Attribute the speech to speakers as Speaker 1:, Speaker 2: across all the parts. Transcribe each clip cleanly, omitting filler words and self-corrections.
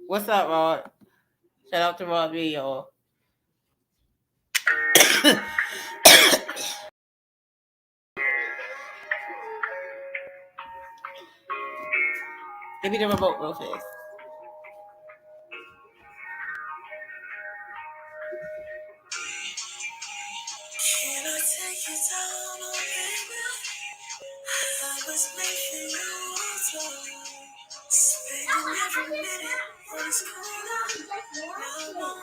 Speaker 1: What's up, Rod? Shout out to Rod B, y'all. Give me the remote real fast. Can I take you down, oh baby? I was making you all spending every minute on this corner. Now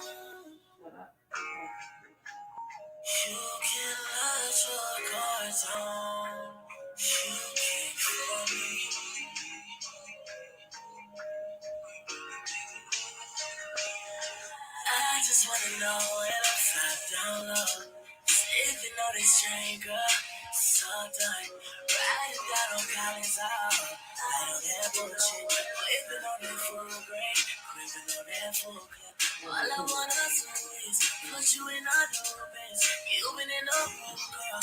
Speaker 1: you can let your guards on. You can call me. I just wanna know when I'm flat down low. If you know this train, girl, so done. Riding down on Collins out. I don't have bullshit. Whipping on that full grain. Whipping on that full clip. All I wanna do is put you in a new base. You've been in a room, girl.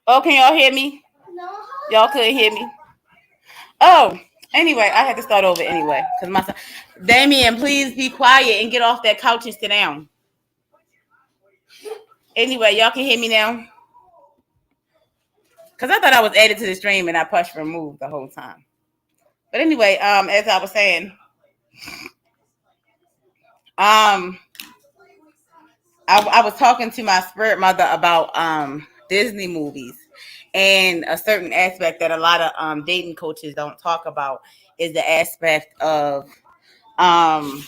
Speaker 1: Oh, can y'all hear me? Y'all couldn't hear me. Oh, anyway, I had to start over anyway because my son, Damien, please be quiet and get off that couch and sit down. Anyway, y'all can hear me now because I thought I was added to the stream and I pushed remove the whole time. But anyway, as I was saying, um, I was talking to my spirit mother about Disney movies, and a certain aspect that a lot of dating coaches don't talk about is the aspect of um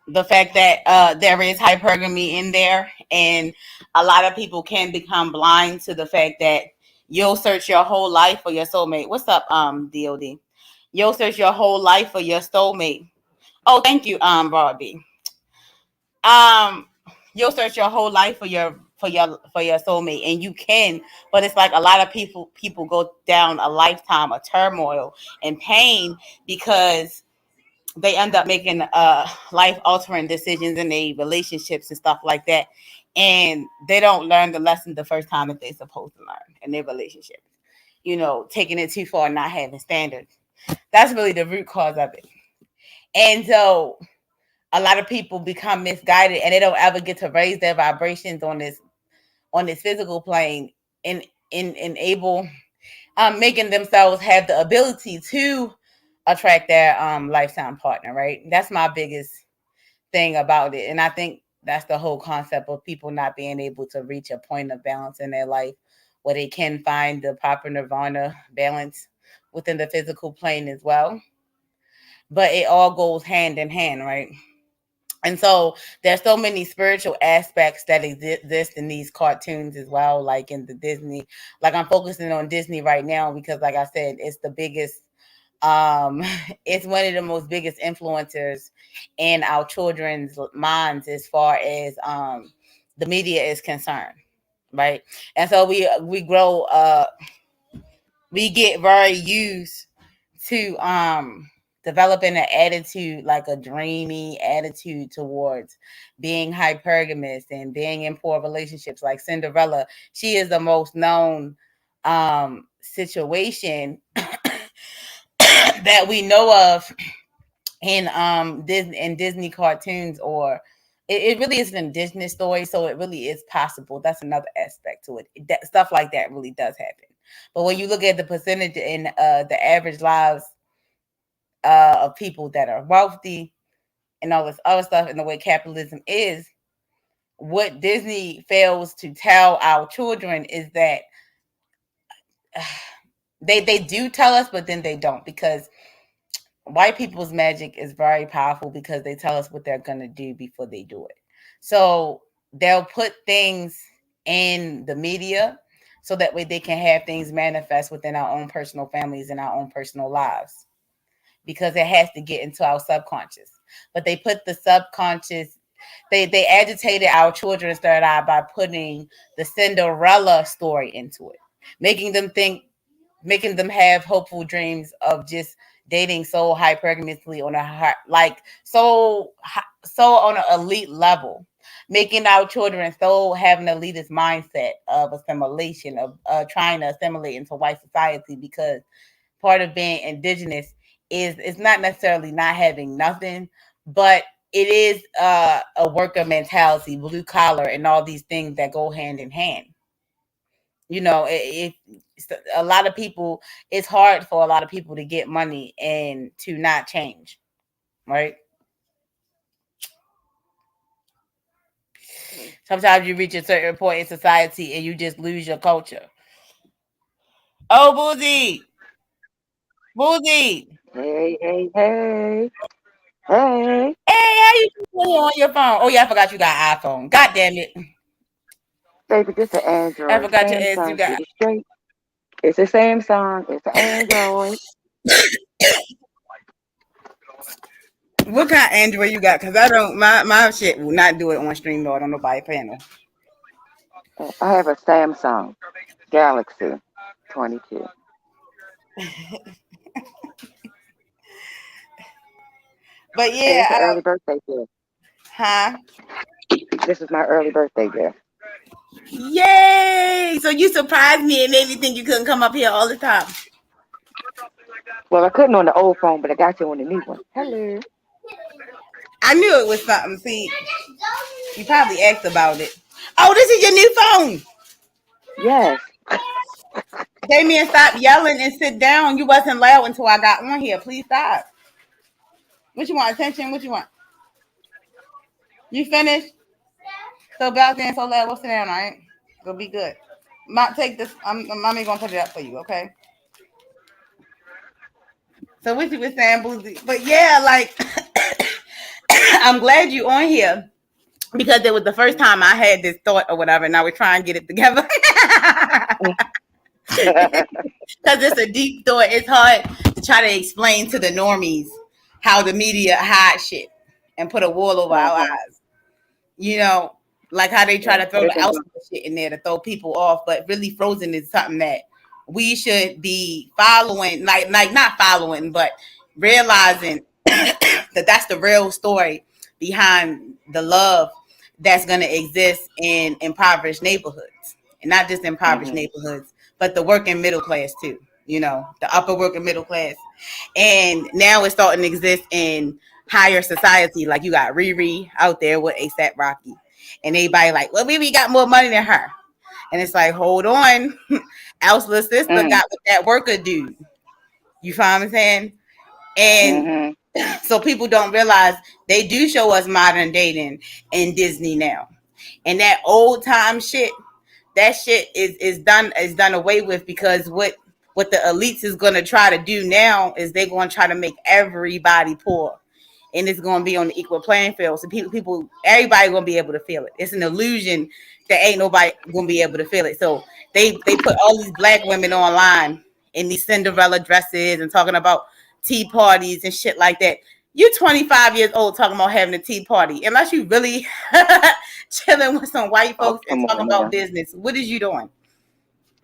Speaker 1: the fact that there is hypergamy in there, and a lot of people can become blind to the fact that you'll search your whole life for your soulmate. What's up, DOD? You'll search your whole life for your soulmate. Oh, thank you, Barbie. Um, you'll search your whole life for your soulmate, and you can, but it's like a lot of people go down a lifetime of turmoil and pain because they end up making life altering decisions in their relationships and stuff like that, and they don't learn the lesson the first time that they're supposed to learn in their relationship. Taking it too far, not having standards. That's really the root cause of it. And so a lot of people become misguided, and they don't ever get to raise their vibrations on this physical plane, and able making themselves have the ability to attract their lifetime partner, right? That's my biggest thing about it. And I think that's the whole concept of people not being able to reach a point of balance in their life where they can find the proper nirvana balance within the physical plane as well. But it all goes hand in hand, right? And so there's so many spiritual aspects that exist in these cartoons as well, like in the Disney. Like I'm focusing on Disney right now because, like I said, it's the biggest. Um, it's one of the most biggest influencers in our children's minds as far as the media is concerned, right? And so we grow we get very used to developing an attitude, like a dreamy attitude towards being hypergamous and being in poor relationships. Like Cinderella, she is the most known situation that we know of in Disney cartoons, or it really is an indigenous story, so it really is possible. That's another aspect to it. Stuff like that really does happen. But when you look at the percentage in the average lives of people that are wealthy and all this other stuff, and the way capitalism is, what Disney fails to tell our children is that they do tell us, but then they don't, because white people's magic is very powerful because they tell us what they're going to do before they do it. So they'll put things in the media so that way they can have things manifest within our own personal families and our own personal lives, because it has to get into our subconscious. But they put the subconscious, they agitated our children's third eye by putting the Cinderella story into it, making them think, making them have hopeful dreams of just dating so hypergamously on like so on an elite level, making our children so have an elitist mindset of assimilation, of trying to assimilate into white society, because part of being indigenous is it's not necessarily not having nothing, but it is a worker mentality, blue collar, and all these things that go hand in hand. A lot of people, it's hard for a lot of people to get money and to not change, right? Sometimes you reach a certain point in society and you just lose your culture. Oh, Boozy,
Speaker 2: Hey, hey, hey, hey.
Speaker 1: hey, how you doing on your phone? Oh yeah, I forgot you got iPhone. God damn it,
Speaker 2: Baby, this an
Speaker 1: I
Speaker 2: Android.
Speaker 1: forgot your ass. You
Speaker 2: Samsung,
Speaker 1: got
Speaker 2: get it straight. It's the same song. It's an Android.
Speaker 1: what kind of Android you got? Cause I don't, my shit will not do it on StreamYard on nobody panel.
Speaker 2: I have a Samsung Galaxy 22.
Speaker 1: But
Speaker 2: Hey, it's
Speaker 1: yeah,
Speaker 2: an early birthday gift.
Speaker 1: huh?
Speaker 2: This is my early birthday gift.
Speaker 1: Yay! So you surprised me and made me think you couldn't come up here all the time.
Speaker 2: Well, I couldn't on the old phone, but I got you on the new one. Hello.
Speaker 1: I knew it was something. See, you probably asked about it. Oh, this is your new phone.
Speaker 2: Yes.
Speaker 1: Damien, stop yelling and sit down. You wasn't loud until I got on here. Please stop. What you want? Attention? What you want? You finished? So back there and so loud. We'll sit down, all right? It'll be good. Take this. Mommy gonna put it up for you, okay? So what you was saying, Boozy? But yeah, like I'm glad you on here because it was the first time I had this thought or whatever. Now we're trying to get it together. Because it's a deep thought. It's hard to try to explain to the normies how the media hides shit and put a wall over our eyes. You know, like how they try to throw the outside shit in there to throw people off, but really Frozen is something that we should be following, like not following, but realizing that that's the real story behind the love that's going to exist in impoverished neighborhoods, and not just impoverished neighborhoods, but the working middle class too. You know, the upper working middle class, and now it's starting to exist in higher society. Like you got Riri out there with ASAP Rocky, and everybody like, well, Riri got more money than her, and it's like, hold on, Elsa's sister got with that worker dude. You find what I'm saying? And so people don't realize they do show us modern dating in Disney now, and that old time shit. That shit is done away with because what the elites is gonna try to do now is they're gonna try to make everybody poor, and it's gonna be on the equal playing field. So everybody gonna be able to feel it. It's an illusion that ain't nobody gonna be able to feel it. So they put all these black women online in these Cinderella dresses and talking about tea parties and shit like that. You're 25 years old talking about having a tea party. Unless you really chilling with some white folks and talking about business. What is you doing?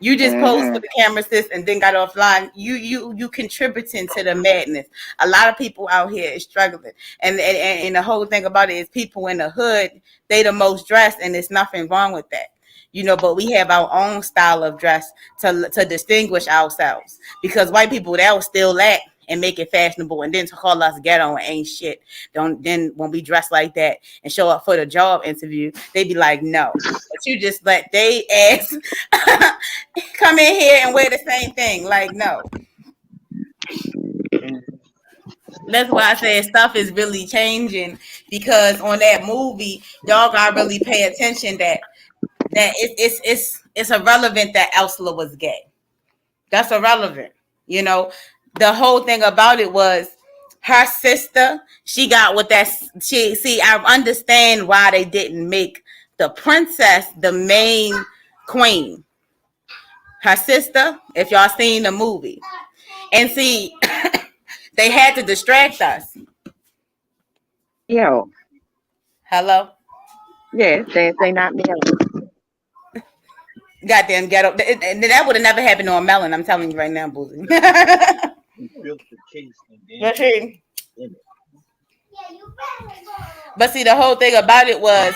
Speaker 1: You just posed for the camera, sis, and then got offline. You contributing to the madness. A lot of people out here is struggling, and the whole thing about it is people in the hood, they the most dressed, and there's nothing wrong with that. You know, but we have our own style of dress to distinguish ourselves, because white people, they'll steal that and make it fashionable, and then to call us ghetto and ain't shit. Then when we dress like that and show up for the job interview, they be like, no. But you just let they ass come in here and wear the same thing. Like, no. That's why I said stuff is really changing, because on that movie, y'all gotta really pay attention that it's irrelevant that Ursula was gay. That's irrelevant. You know, the whole thing about it was her sister. She got what that she see. I understand why they didn't make the princess the main queen. Her sister, if y'all seen the movie, and see, they had to distract us.
Speaker 2: Yo.
Speaker 1: Hello.
Speaker 2: Yeah, they not me.
Speaker 1: Goddamn ghetto. That would have never happened on Melon. I'm telling you right now, Boozy. But see, the whole thing about it was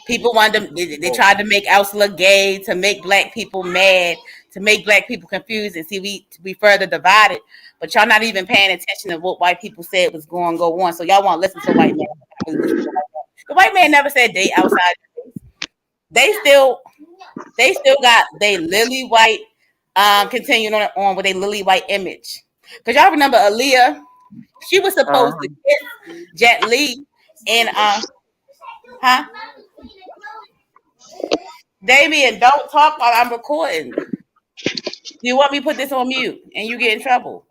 Speaker 1: people wanted they tried to make Ursula gay, to make black people mad, to make black people confused, and see we further divided. But y'all not even paying attention to what white people said was going to go on. So y'all want to listen to white man. The white man never said date outside. They still got they lily white continuing on with a lily white image. Because y'all remember Aaliyah, she was supposed to kiss Jet Li and Damien, don't talk while I'm recording. You want me to put this on mute and you get in trouble?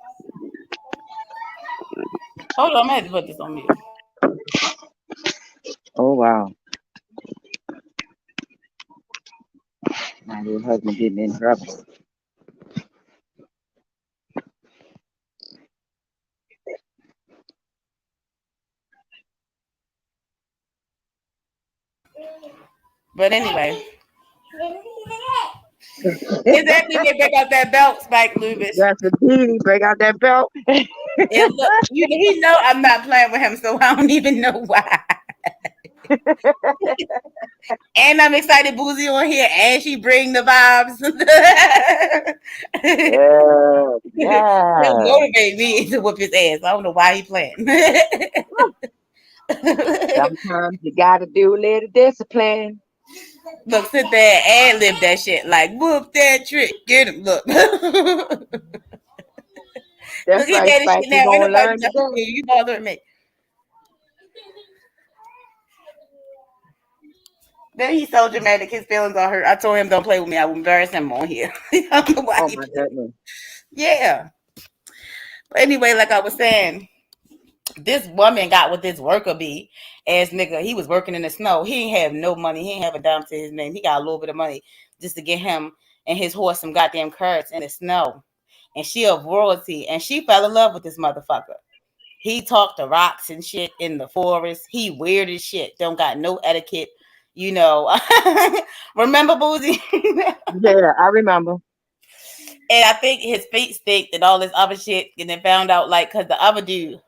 Speaker 1: Hold on, I'm gonna have to put this on mute.
Speaker 2: Oh wow. My little husband getting in trouble.
Speaker 1: But anyway. Exactly, they break out that belt, Spike Lubis.
Speaker 2: That's the D. Break out that belt.
Speaker 1: He know I'm not playing with him, so I don't even know why. And I'm excited Boozy on here and she bring the vibes. He'll
Speaker 2: Yeah.
Speaker 1: motivate me to whoop his ass. I don't know why he playing.
Speaker 2: Sometimes you gotta do a little discipline.
Speaker 1: Look, sit there and live that shit. Like, whoop that trick. Get him. Look. Look,
Speaker 2: That's
Speaker 1: he
Speaker 2: right,
Speaker 1: mad as
Speaker 2: Spike.
Speaker 1: shit
Speaker 2: You're
Speaker 1: now. Ain't
Speaker 2: gonna
Speaker 1: nobody
Speaker 2: learn
Speaker 1: messing with
Speaker 2: today.
Speaker 1: you. You bothering me. Then he's so dramatic. His feelings are hurt. I told him don't play with me. I will embarrass him on here. I don't know why
Speaker 2: Oh
Speaker 1: he
Speaker 2: my
Speaker 1: played.
Speaker 2: goodness.
Speaker 1: Yeah. But anyway, like I was saying, this woman got with this worker bee ass nigga. He was working in the snow. He ain't have no money. He ain't have a dime to his name. He got a little bit of money just to get him and his horse some goddamn carrots in the snow. And she of royalty. And she fell in love with this motherfucker. He talked to rocks and shit in the forest. He weird as shit. Don't got no etiquette. You know. Remember Boozy?
Speaker 2: Yeah, I remember.
Speaker 1: And I think his feet sticked and all this other shit. And then found out like because the other dude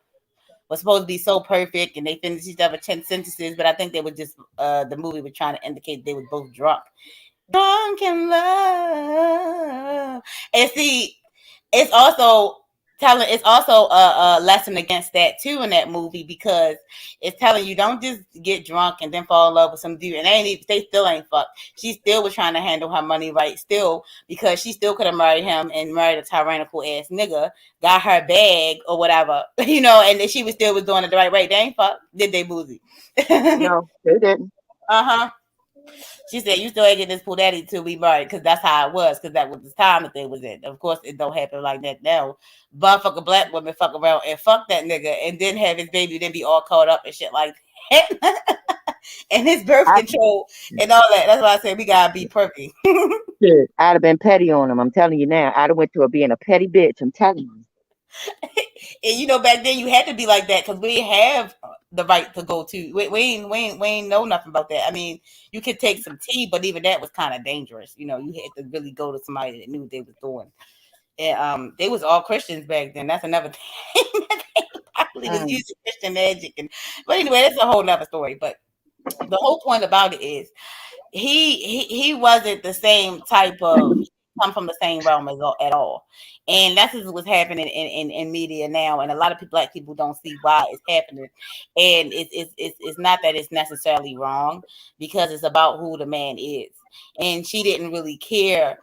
Speaker 1: was supposed to be so perfect and they finished each other 10 sentences, but I think they were just the movie was trying to indicate they were both drunk. Drunk in love. And see, it's also it's also a lesson against that too in that movie because it's telling you don't just get drunk and then fall in love with some dude and they still ain't fucked. She still was trying to handle her money right still because she still could have married him and married a tyrannical ass nigga, got her bag or whatever, and then she was still was doing it the right way. They ain't fucked, did they, Boozy?
Speaker 2: No, they didn't.
Speaker 1: Uh-huh. She said, "You still ain't get this pool daddy till we married, because that's how it was, because that was the time that they was in. Of course, it don't happen like that now. Motherfucker, black women fuck around and fuck that nigga, and then have his baby, then be all caught up and shit like that, and his birth
Speaker 2: I
Speaker 1: control and all that. That's why I said we gotta be perfect."
Speaker 2: Shit, I'd have been petty on him. I'm telling you now. I'd have went to being a petty bitch. I'm telling you.
Speaker 1: And back then you had to be like that because we have the right to go to. We ain't know nothing about that. I mean, you could take some tea, but even that was kind of dangerous. You had to really go to somebody that knew what they was doing. And they was all Christians back then. That's another thing. They probably was
Speaker 2: Mm,
Speaker 1: using Christian magic, but anyway, that's a whole nother story. But the whole point about it is he wasn't the same type of come from the same realm at all. And that's just what's happening in media now. And a lot of people, black people, don't see why it's happening. And it's not that it's necessarily wrong because it's about who the man is. And she didn't really care.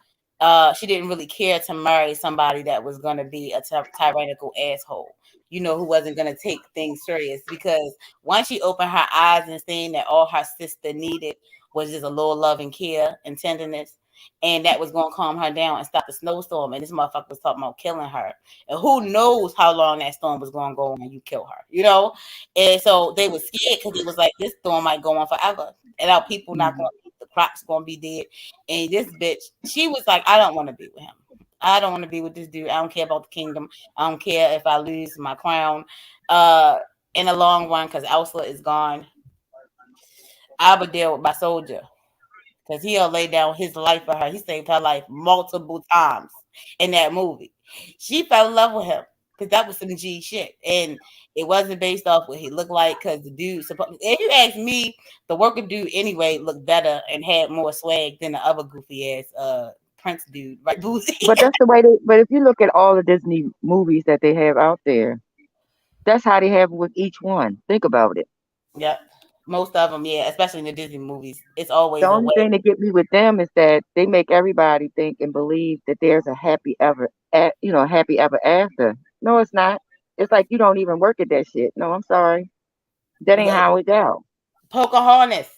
Speaker 1: She didn't really care to marry somebody that was going to be a tyrannical asshole. Who wasn't going to take things serious because once she opened her eyes and seen that all her sister needed was just a little love and care and tenderness. And that was going to calm her down and stop the snowstorm. And this motherfucker was talking about killing her. And who knows how long that storm was going to go on and you kill her. And so they were scared because it was like, this storm might go on forever. And our people not going
Speaker 2: mm,
Speaker 1: to eat, the crops going to be dead. And this bitch, she was like, I don't want to be with him. I don't want to be with this dude. I don't care about the kingdom. I don't care if I lose my crown. In the long run, because Elsa is gone, I would deal with my soldier because he'll lay down his life for her. He saved her life multiple times in that movie. She fell in love with him because that was some G shit, and it wasn't based off what he looked like. Because the dude, if you ask me, the worker dude anyway looked better and had more swag than the other goofy ass Prince dude, right? Boozy.
Speaker 2: but that's the way they. But if you look at all the Disney movies that they have out there, that's how they have with each one. Think about it.
Speaker 1: Yep, most of them, yeah, especially in the Disney movies, it's
Speaker 2: The
Speaker 1: always a
Speaker 2: only
Speaker 1: way.
Speaker 2: thing that get me with them is that they make everybody think and believe that there's a happy ever after. No, it's not. It's like you don't even work at that shit. No, I'm sorry. That ain't
Speaker 1: Look,
Speaker 2: how it go.
Speaker 1: Pocahontas.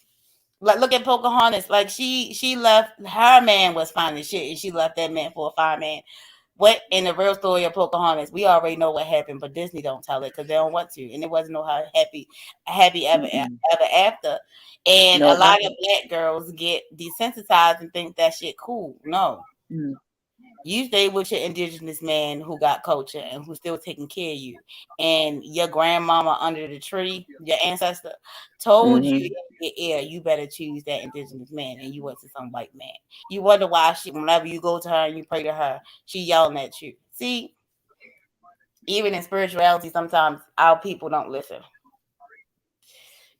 Speaker 1: Like look at Pocahontas. Like she left her man was fine as shit, and she left that man for a fine man. What in the real story of Pocahontas, we already know what happened, but Disney don't tell it because they don't want to, and it wasn't no happy
Speaker 2: Mm-mm.
Speaker 1: ever after. And a
Speaker 2: No,
Speaker 1: lot of
Speaker 2: nothing.
Speaker 1: black girls get desensitized and think that shit cool. No,
Speaker 2: Mm,
Speaker 1: you stay with your indigenous man who got culture and who's still taking care of you. And your grandmama under the tree, your ancestor, told you
Speaker 2: mm-hmm.
Speaker 1: in your ear, you better choose that indigenous man. And you went to some white man. You wonder why whenever you go to her and you pray to her, she yelling at you. See, even in spirituality, sometimes our people don't listen.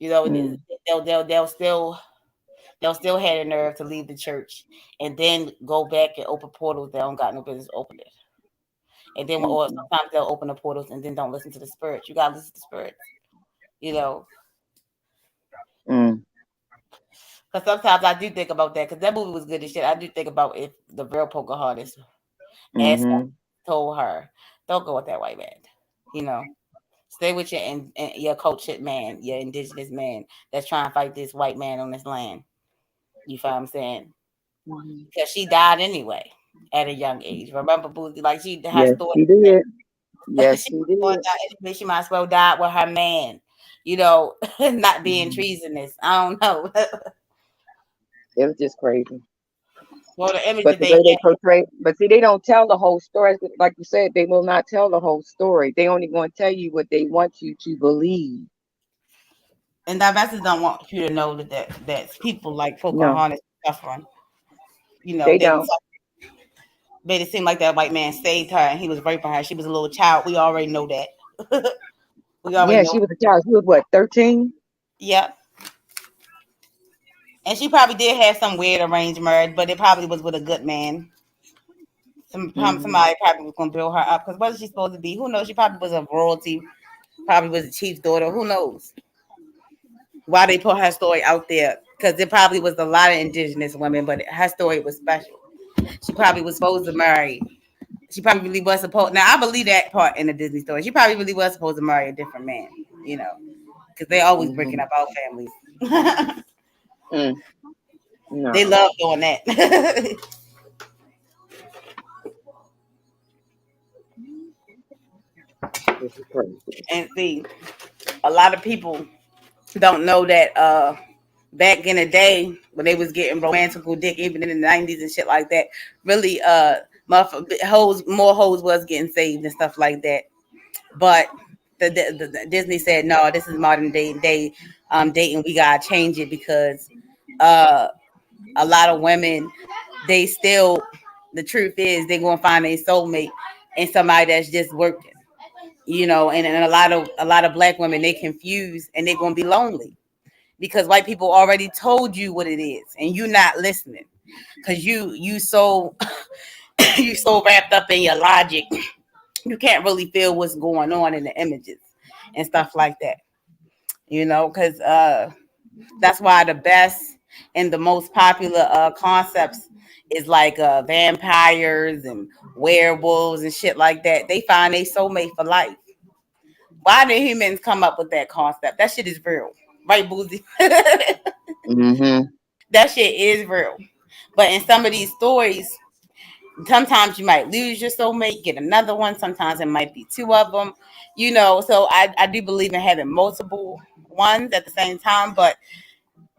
Speaker 2: Mm.
Speaker 1: They'll still they'll still have the nerve to leave the church and then go back and open portals they don't got no business opening. And then, or
Speaker 2: Mm-mm.
Speaker 1: sometimes they'll open the portals and then don't listen to the spirits. You gotta listen to spirits, you know.
Speaker 2: Mm.
Speaker 1: Because sometimes I do think about that. Because that movie was good as shit. I do think about if the real Pocahontas asked
Speaker 2: Mm-hmm.
Speaker 1: told her, "Don't go with that white man." You know, stay with your and your cultured man, your indigenous man that's trying to fight this white man on this land. You find what I'm saying?
Speaker 2: Mm-hmm.
Speaker 1: Because she died anyway at a young age. Remember, Boozy? Like she has
Speaker 2: Yes,
Speaker 1: story
Speaker 2: she did.
Speaker 1: that
Speaker 2: Yes,
Speaker 1: she
Speaker 2: she
Speaker 1: was
Speaker 2: did.
Speaker 1: die anyway. She might as well die with her man. You know, not being
Speaker 2: Mhm.
Speaker 1: treasonous. I don't know.
Speaker 2: It was just crazy.
Speaker 1: Well, the image
Speaker 2: But
Speaker 1: that
Speaker 2: the
Speaker 1: they
Speaker 2: way they
Speaker 1: had,
Speaker 2: portray, but see, they don't tell the whole story. Like you said, they will not tell the whole story. They only going to tell you what they want you to believe.
Speaker 1: and divestors don't want you to know that people like
Speaker 2: No,
Speaker 1: Pocahontas suffering. You know,
Speaker 2: they
Speaker 1: they
Speaker 2: don't.
Speaker 1: made it seem like that white man saved her and he was raping her. She was a little child. We already know that. We already
Speaker 2: Yeah,
Speaker 1: know.
Speaker 2: she was a child. She was what, 13?
Speaker 1: Yep. And she probably did have some weird arranged marriage, but it probably was with a good man.
Speaker 2: Mm-hmm.
Speaker 1: Somebody probably was gonna build her up because what is she supposed to be? Who knows? She probably was a royalty, probably was a chief's daughter. Who knows? Why they put her story out there? Because there probably was a lot of indigenous women, but her story was special. She probably was supposed to marry. She probably really was supposed. Now I believe that part in the Disney story. She probably really was supposed to marry a different man. You know, because they always breaking
Speaker 2: Mm-hmm.
Speaker 1: up our families.
Speaker 2: Mm.
Speaker 1: They
Speaker 2: No,
Speaker 1: love doing that.
Speaker 2: this is crazy.
Speaker 1: And see, a lot of people don't know that back in the day when they was getting romantical dick, even in the 90s and shit like that, really hoes more hoes was getting saved and stuff like that. But the Disney said no, this is modern day dating. We gotta change it because uh a lot of women they still the truth is they're gonna find a soulmate and somebody that's just working. You know, and a lot of black women they confused and they're gonna be lonely because white people already told you what it is and you not listening because you so you so wrapped up in your logic you can't really feel what's going on in the images and stuff like that, you know, because that's why the best and the most popular concepts is like vampires and werewolves and shit like that. They find a soulmate for life. Why did humans come up with that concept? That shit is real, right, Boozy?
Speaker 2: Mm-hmm.
Speaker 1: That shit is real. But in some of these stories, sometimes you might lose your soulmate, get another one. Sometimes it might be two of them, you know. So I do believe in having multiple ones at the same time, but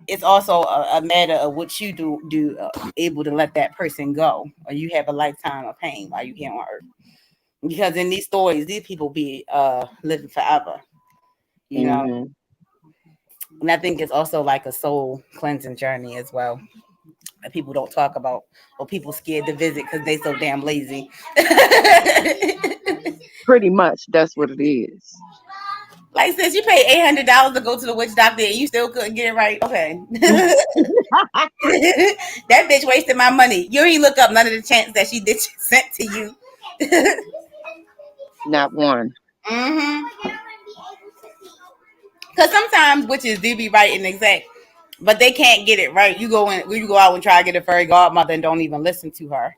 Speaker 1: it's also a matter of what you do able to let that person go, or you have a lifetime of pain while you here on earth. Because in these stories, these people be living forever, you know.
Speaker 2: Mm-hmm.
Speaker 1: And I think it's also like a soul cleansing journey as well that people don't talk about or people scared to visit because they so damn lazy.
Speaker 2: Pretty much, that's what it is.
Speaker 1: Like since you paid $800 to go to the witch doctor and you still couldn't get it right, okay. That bitch wasted my money. You ain't look up none of the chants that she did sent to you.
Speaker 2: Not one.
Speaker 1: Mm-hmm. Because sometimes witches do be right and exact, but they can't get it right. You go out and try to get a fairy godmother and don't even listen to her,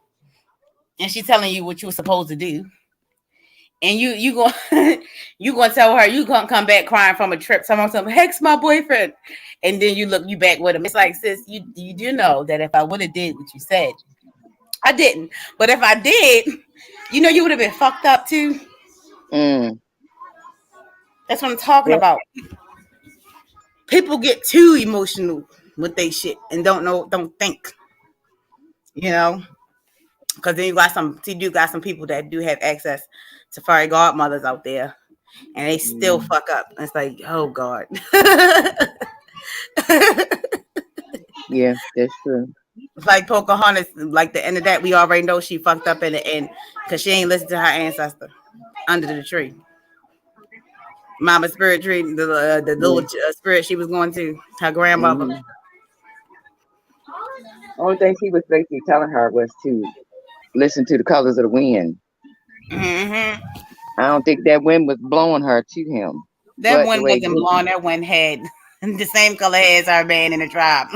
Speaker 1: and she telling you what you were supposed to do, and you go you gonna tell her you gonna come back crying from a trip. Someone hex my boyfriend, and then you back with him. It's like sis, you do know that if I would have did what you said, I didn't, but if I did, you know you would have been fucked up too.
Speaker 2: Mm.
Speaker 1: That's what I'm talking
Speaker 2: Yep.
Speaker 1: about. People get too emotional with they shit and don't think, you know, because then you do got some people that do have access to fairy godmothers out there, and they still
Speaker 2: Mm.
Speaker 1: fuck up. It's like, oh god.
Speaker 2: Yeah, that's true.
Speaker 1: Like Pocahontas, like the end of that, we already know she fucked up in the end because she ain't listened to her ancestor under the tree. Mama spirit tree, the little
Speaker 2: Yeah.
Speaker 1: spirit she was going to, her grandmother.
Speaker 2: Mm-hmm. Only thing she was basically telling her was to listen to the colors of the wind.
Speaker 1: Mm-hmm.
Speaker 2: I don't think that wind was blowing her to him,
Speaker 1: That
Speaker 2: but the
Speaker 1: one
Speaker 2: way
Speaker 1: wasn't
Speaker 2: Gucci,
Speaker 1: blonde. That one had the same color hair as our man in the tribe.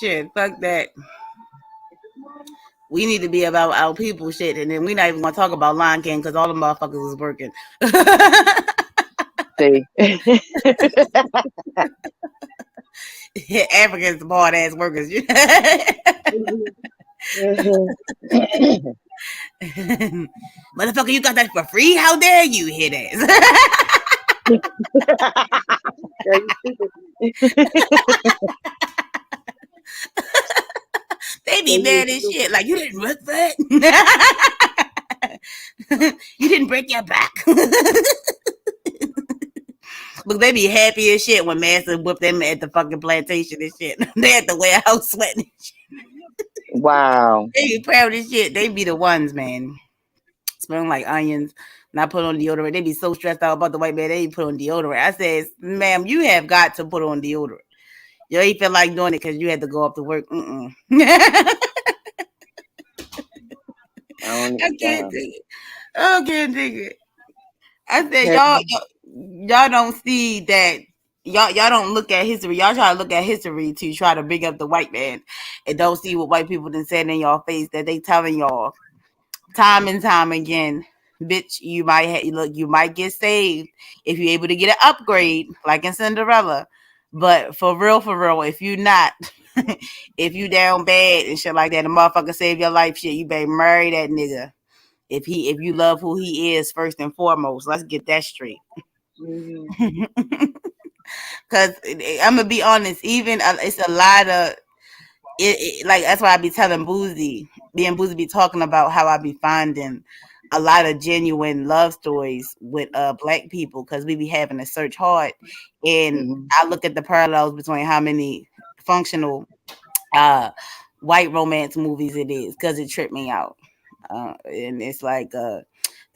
Speaker 1: Shit, fuck that. We need to be about our people shit, and then we not even gonna talk about Lion King because all the motherfuckers is working.
Speaker 2: see,
Speaker 1: Africans hard ass workers. Motherfucker, you got that for free? How dare you hit ass?
Speaker 2: girl, you stupid.
Speaker 1: They
Speaker 2: Girl,
Speaker 1: be
Speaker 2: you
Speaker 1: mad as
Speaker 2: stupid.
Speaker 1: shit. Like you didn't work for it. You didn't break your back. Look, they be happy as shit when Master whipped them at the fucking plantation and shit. They at the warehouse sweating.
Speaker 2: Wow.
Speaker 1: They be proud as shit. They be the ones, man. Smelling like onions. Not put on deodorant. They be so stressed out about the white man. They put on deodorant. I says, ma'am, you have got to put on deodorant. You ain't feel like doing it because you had to go up to work. Mm-mm. I
Speaker 2: I don't.
Speaker 1: can't take it. I can't take it. I said,
Speaker 2: Have
Speaker 1: y'all don't see that. Y'all don't look at history. Y'all try to look at history to try to bring up the white man, and don't see what white people done said in y'all face that they telling y'all time and time again. Bitch, you might get saved if you're able to get an upgrade like in Cinderella. But for real, if you not, if you down bad and shit like that, the motherfucker save your life, shit, you better marry that nigga. If you love who he is first and foremost, let's get that straight.
Speaker 2: mhm,
Speaker 1: Cause I'm gonna be honest, even it's a lot of like that's why I be telling Boozy, me and Boozy be talking about how I be finding a lot of genuine love stories with black people because we be having to search hard, and
Speaker 2: mhm,
Speaker 1: I look at the parallels between how many functional uh white romance movies it is because it tripped me out. And it's like the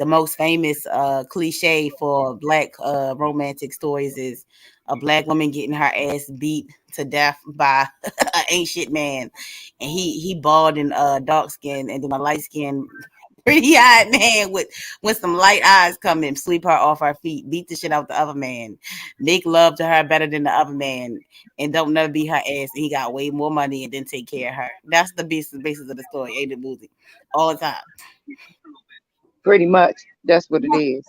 Speaker 1: most famous cliche for black romantic stories is a black woman getting her ass beat to death by an ancient man, and he bald and dark skin, and then a light skin pretty eyed man with some light eyes come and sweep her off her feet, beat the shit out the other man, make love to her better than the other man, and don't never beat her ass. And he got way more money and then take care of her. That's the basis of the story, ain't it, Boozy? All the time.
Speaker 2: pretty much. That's what it is.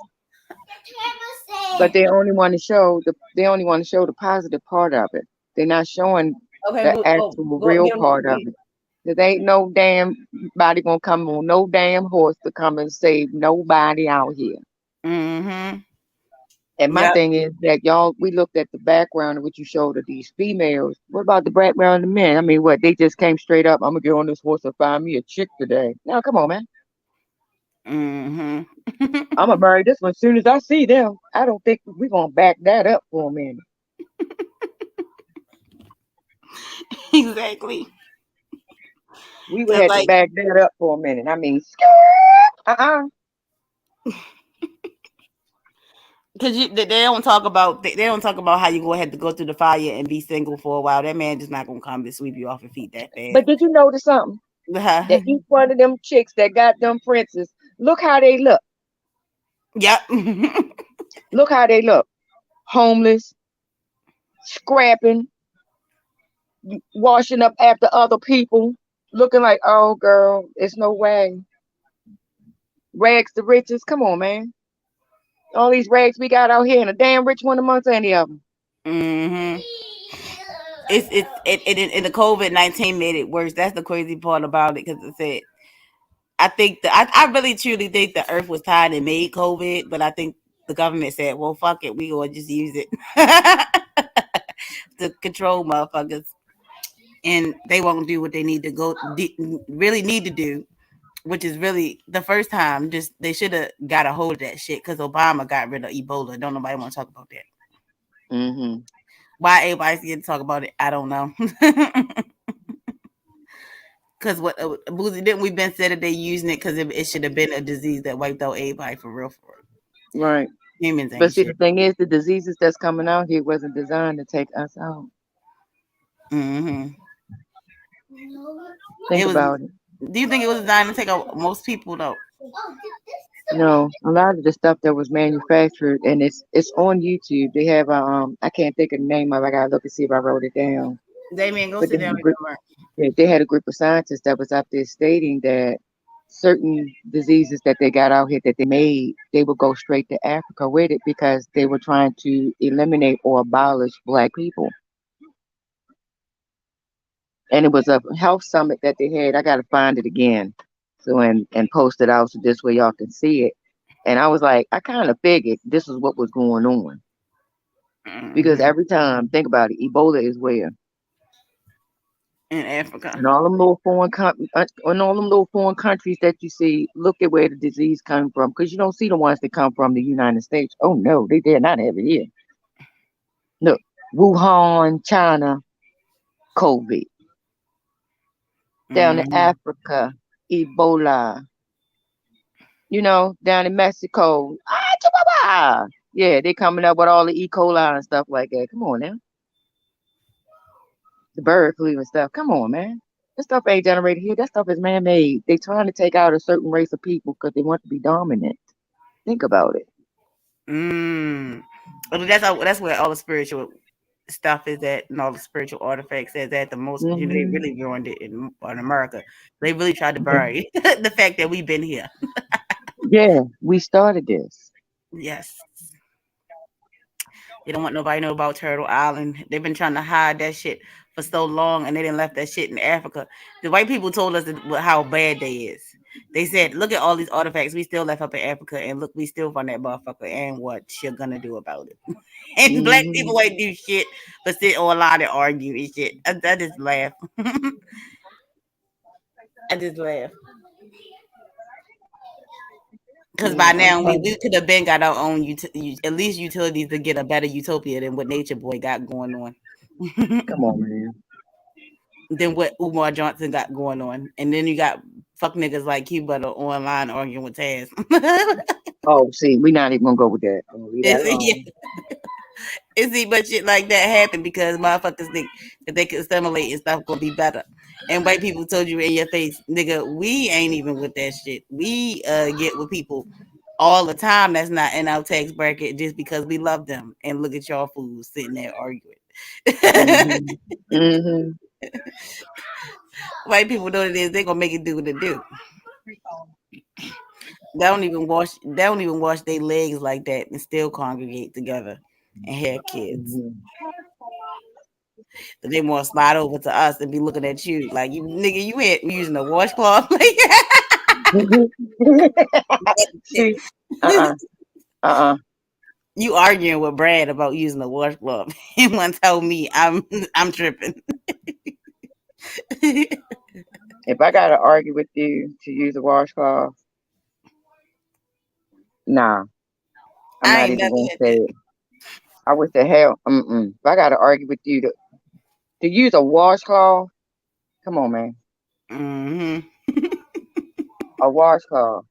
Speaker 2: But they only want to show the positive part of it. They're not showing
Speaker 1: Okay,
Speaker 2: the
Speaker 1: go,
Speaker 2: actual
Speaker 1: go
Speaker 2: real
Speaker 1: get
Speaker 2: part of
Speaker 1: him.
Speaker 2: it. There ain't no damn body gonna come on no damn horse to come and save nobody out here.
Speaker 1: Mm-hmm.
Speaker 2: And my
Speaker 1: Yep.
Speaker 2: thing is that y'all, we looked at the background of what you showed of these females. What about the background of the men? I mean, what they just came straight up. I'm gonna get on this horse and find me a chick today. Now, come on, man.
Speaker 1: Mm-hmm.
Speaker 2: I'm gonna marry this one as soon as I see them. I don't think we're gonna back that up for a minute.
Speaker 1: Exactly.
Speaker 2: We would
Speaker 1: Cause
Speaker 2: have to
Speaker 1: like,
Speaker 2: back that up for a minute. I mean, uh-uh.
Speaker 1: cause they don't talk about they don't talk about how you go ahead to go through the fire and be single for a while. That man just not gonna come and sweep you off your feet that
Speaker 2: But did you notice something? That
Speaker 1: fast.
Speaker 2: each one of them chicks that got them princes, look how they look.
Speaker 1: Yep.
Speaker 2: Look how they look. Homeless, scrapping, washing up after other people, looking like, oh girl, it's no way. Rags to riches. Come on, man. All these rags we got out here, and a damn rich one amongst any of them.
Speaker 1: Mm-hmm. And the COVID-19 made it worse. That's the crazy part about it because it said I really truly think the Earth was tired and made COVID, but I think the government said, "Well, fuck it, we gonna just use it to control motherfuckers." And they won't do what they need to really need to do, which is really the first time. Just they should have got a hold of that shit because Obama got rid of Ebola. Don't nobody want to talk about that.
Speaker 2: Hmm.
Speaker 1: Why everybody's scared to talk about it, I don't know. Because what Boozy didn't we been said that they using it because it should have been a disease that wiped out everybody for real.
Speaker 2: Right.
Speaker 1: Humans
Speaker 2: But
Speaker 1: ain't
Speaker 2: see, the
Speaker 1: shit.
Speaker 2: thing is, the diseases that's coming out here wasn't designed to take us out.
Speaker 1: Mm-hmm.
Speaker 2: Think
Speaker 1: It was.
Speaker 2: about it.
Speaker 1: Do you think it was designed to take out most people though?
Speaker 2: No, a lot of the stuff that was manufactured, and it's on YouTube. They have I can't think of the name of it. I gotta look and see if I wrote it down.
Speaker 1: Damien, go
Speaker 2: But
Speaker 1: sit down and come back.
Speaker 2: they had a group of scientists that was out there stating that certain diseases that they got out here that they made, they would go straight to Africa with it because they were trying to eliminate or abolish black people. And it was a health summit that they had. I gotta find it again, so and post it out so this way y'all can see it. And I was like, I kind of figured this is what was going on because
Speaker 1: Mm-hmm.
Speaker 2: every time, think about it, Ebola is where
Speaker 1: In Africa.
Speaker 2: and all them little in all them little foreign countries that you see. Look at where the disease come from because you don't see the ones that come from the United States. Oh no, they dare not have it here. Look, Wuhan, China, COVID. Down in
Speaker 1: Mm-hmm.
Speaker 2: Africa, Ebola. Down in Mexico. Ah, chihuahua. Yeah, they coming up with all the E. coli and stuff like that. Come on now. The bird flu and stuff. Come on, man. This stuff ain't generated here. That stuff is man made. They trying to take out a certain race of people because they want to be dominant. Think about it.
Speaker 1: Mm. But that's where all the spiritual stuff is at, and all the spiritual artifacts is at the most. They
Speaker 2: Hmm.
Speaker 1: really ruined it in America. They really tried to bury the fact that we've been here.
Speaker 2: Yeah, we started this.
Speaker 1: Yes. They don't want nobody to know about Turtle Island. They've been trying to hide that shit for so long, and they didn't left that shit in Africa. The white people told us how bad they is. They said, "Look at all these artifacts we still left up in Africa, and look, we still find that motherfucker, and what you're gonna do about it?" And black
Speaker 2: Hmm.
Speaker 1: people ain't do shit, but sit online and argue and shit. I just laugh. I just laugh. Because
Speaker 2: Yeah,
Speaker 1: by
Speaker 2: I'm
Speaker 1: now
Speaker 2: trying.
Speaker 1: we could have been got our own at least utilities to get a better utopia than what Nature Boy got going on.
Speaker 2: Come on, man.
Speaker 1: Than what Umar Johnson got going on. And then you got fuck niggas like Q Butter online arguing with Taz.
Speaker 2: Oh, see, we not even gonna go with that. I'm gonna leave that
Speaker 1: Yeah.
Speaker 2: alone.
Speaker 1: See, but shit like that happen because motherfuckers think that they can assimilate and stuff gonna be better. And white people told you in your face, nigga, we ain't even with that shit. We get with people all the time that's not in our tax bracket just because we love them. And look at y'all fools sitting there arguing.
Speaker 2: Hmm. Hmm.
Speaker 1: White people know what it is, they gonna make it do what it do. They don't even wash their legs like that and still congregate together and have kids.
Speaker 2: Hmm.
Speaker 1: But they want to slide over to us and be looking at you like you nigga, you ain't using a washcloth.
Speaker 2: See, uh-uh, uh-uh.
Speaker 1: You arguing with Brad about using a washcloth. And one told me I'm tripping.
Speaker 2: If I gotta argue with you to use a washcloth, nah, I'm
Speaker 1: I
Speaker 2: not
Speaker 1: ain't
Speaker 2: even
Speaker 1: never
Speaker 2: gonna
Speaker 1: had
Speaker 2: say
Speaker 1: that.
Speaker 2: it. I wish the hell, mm-mm. If I gotta argue with you to use a washcloth, come on, man,
Speaker 1: Hmm.
Speaker 2: a washcloth,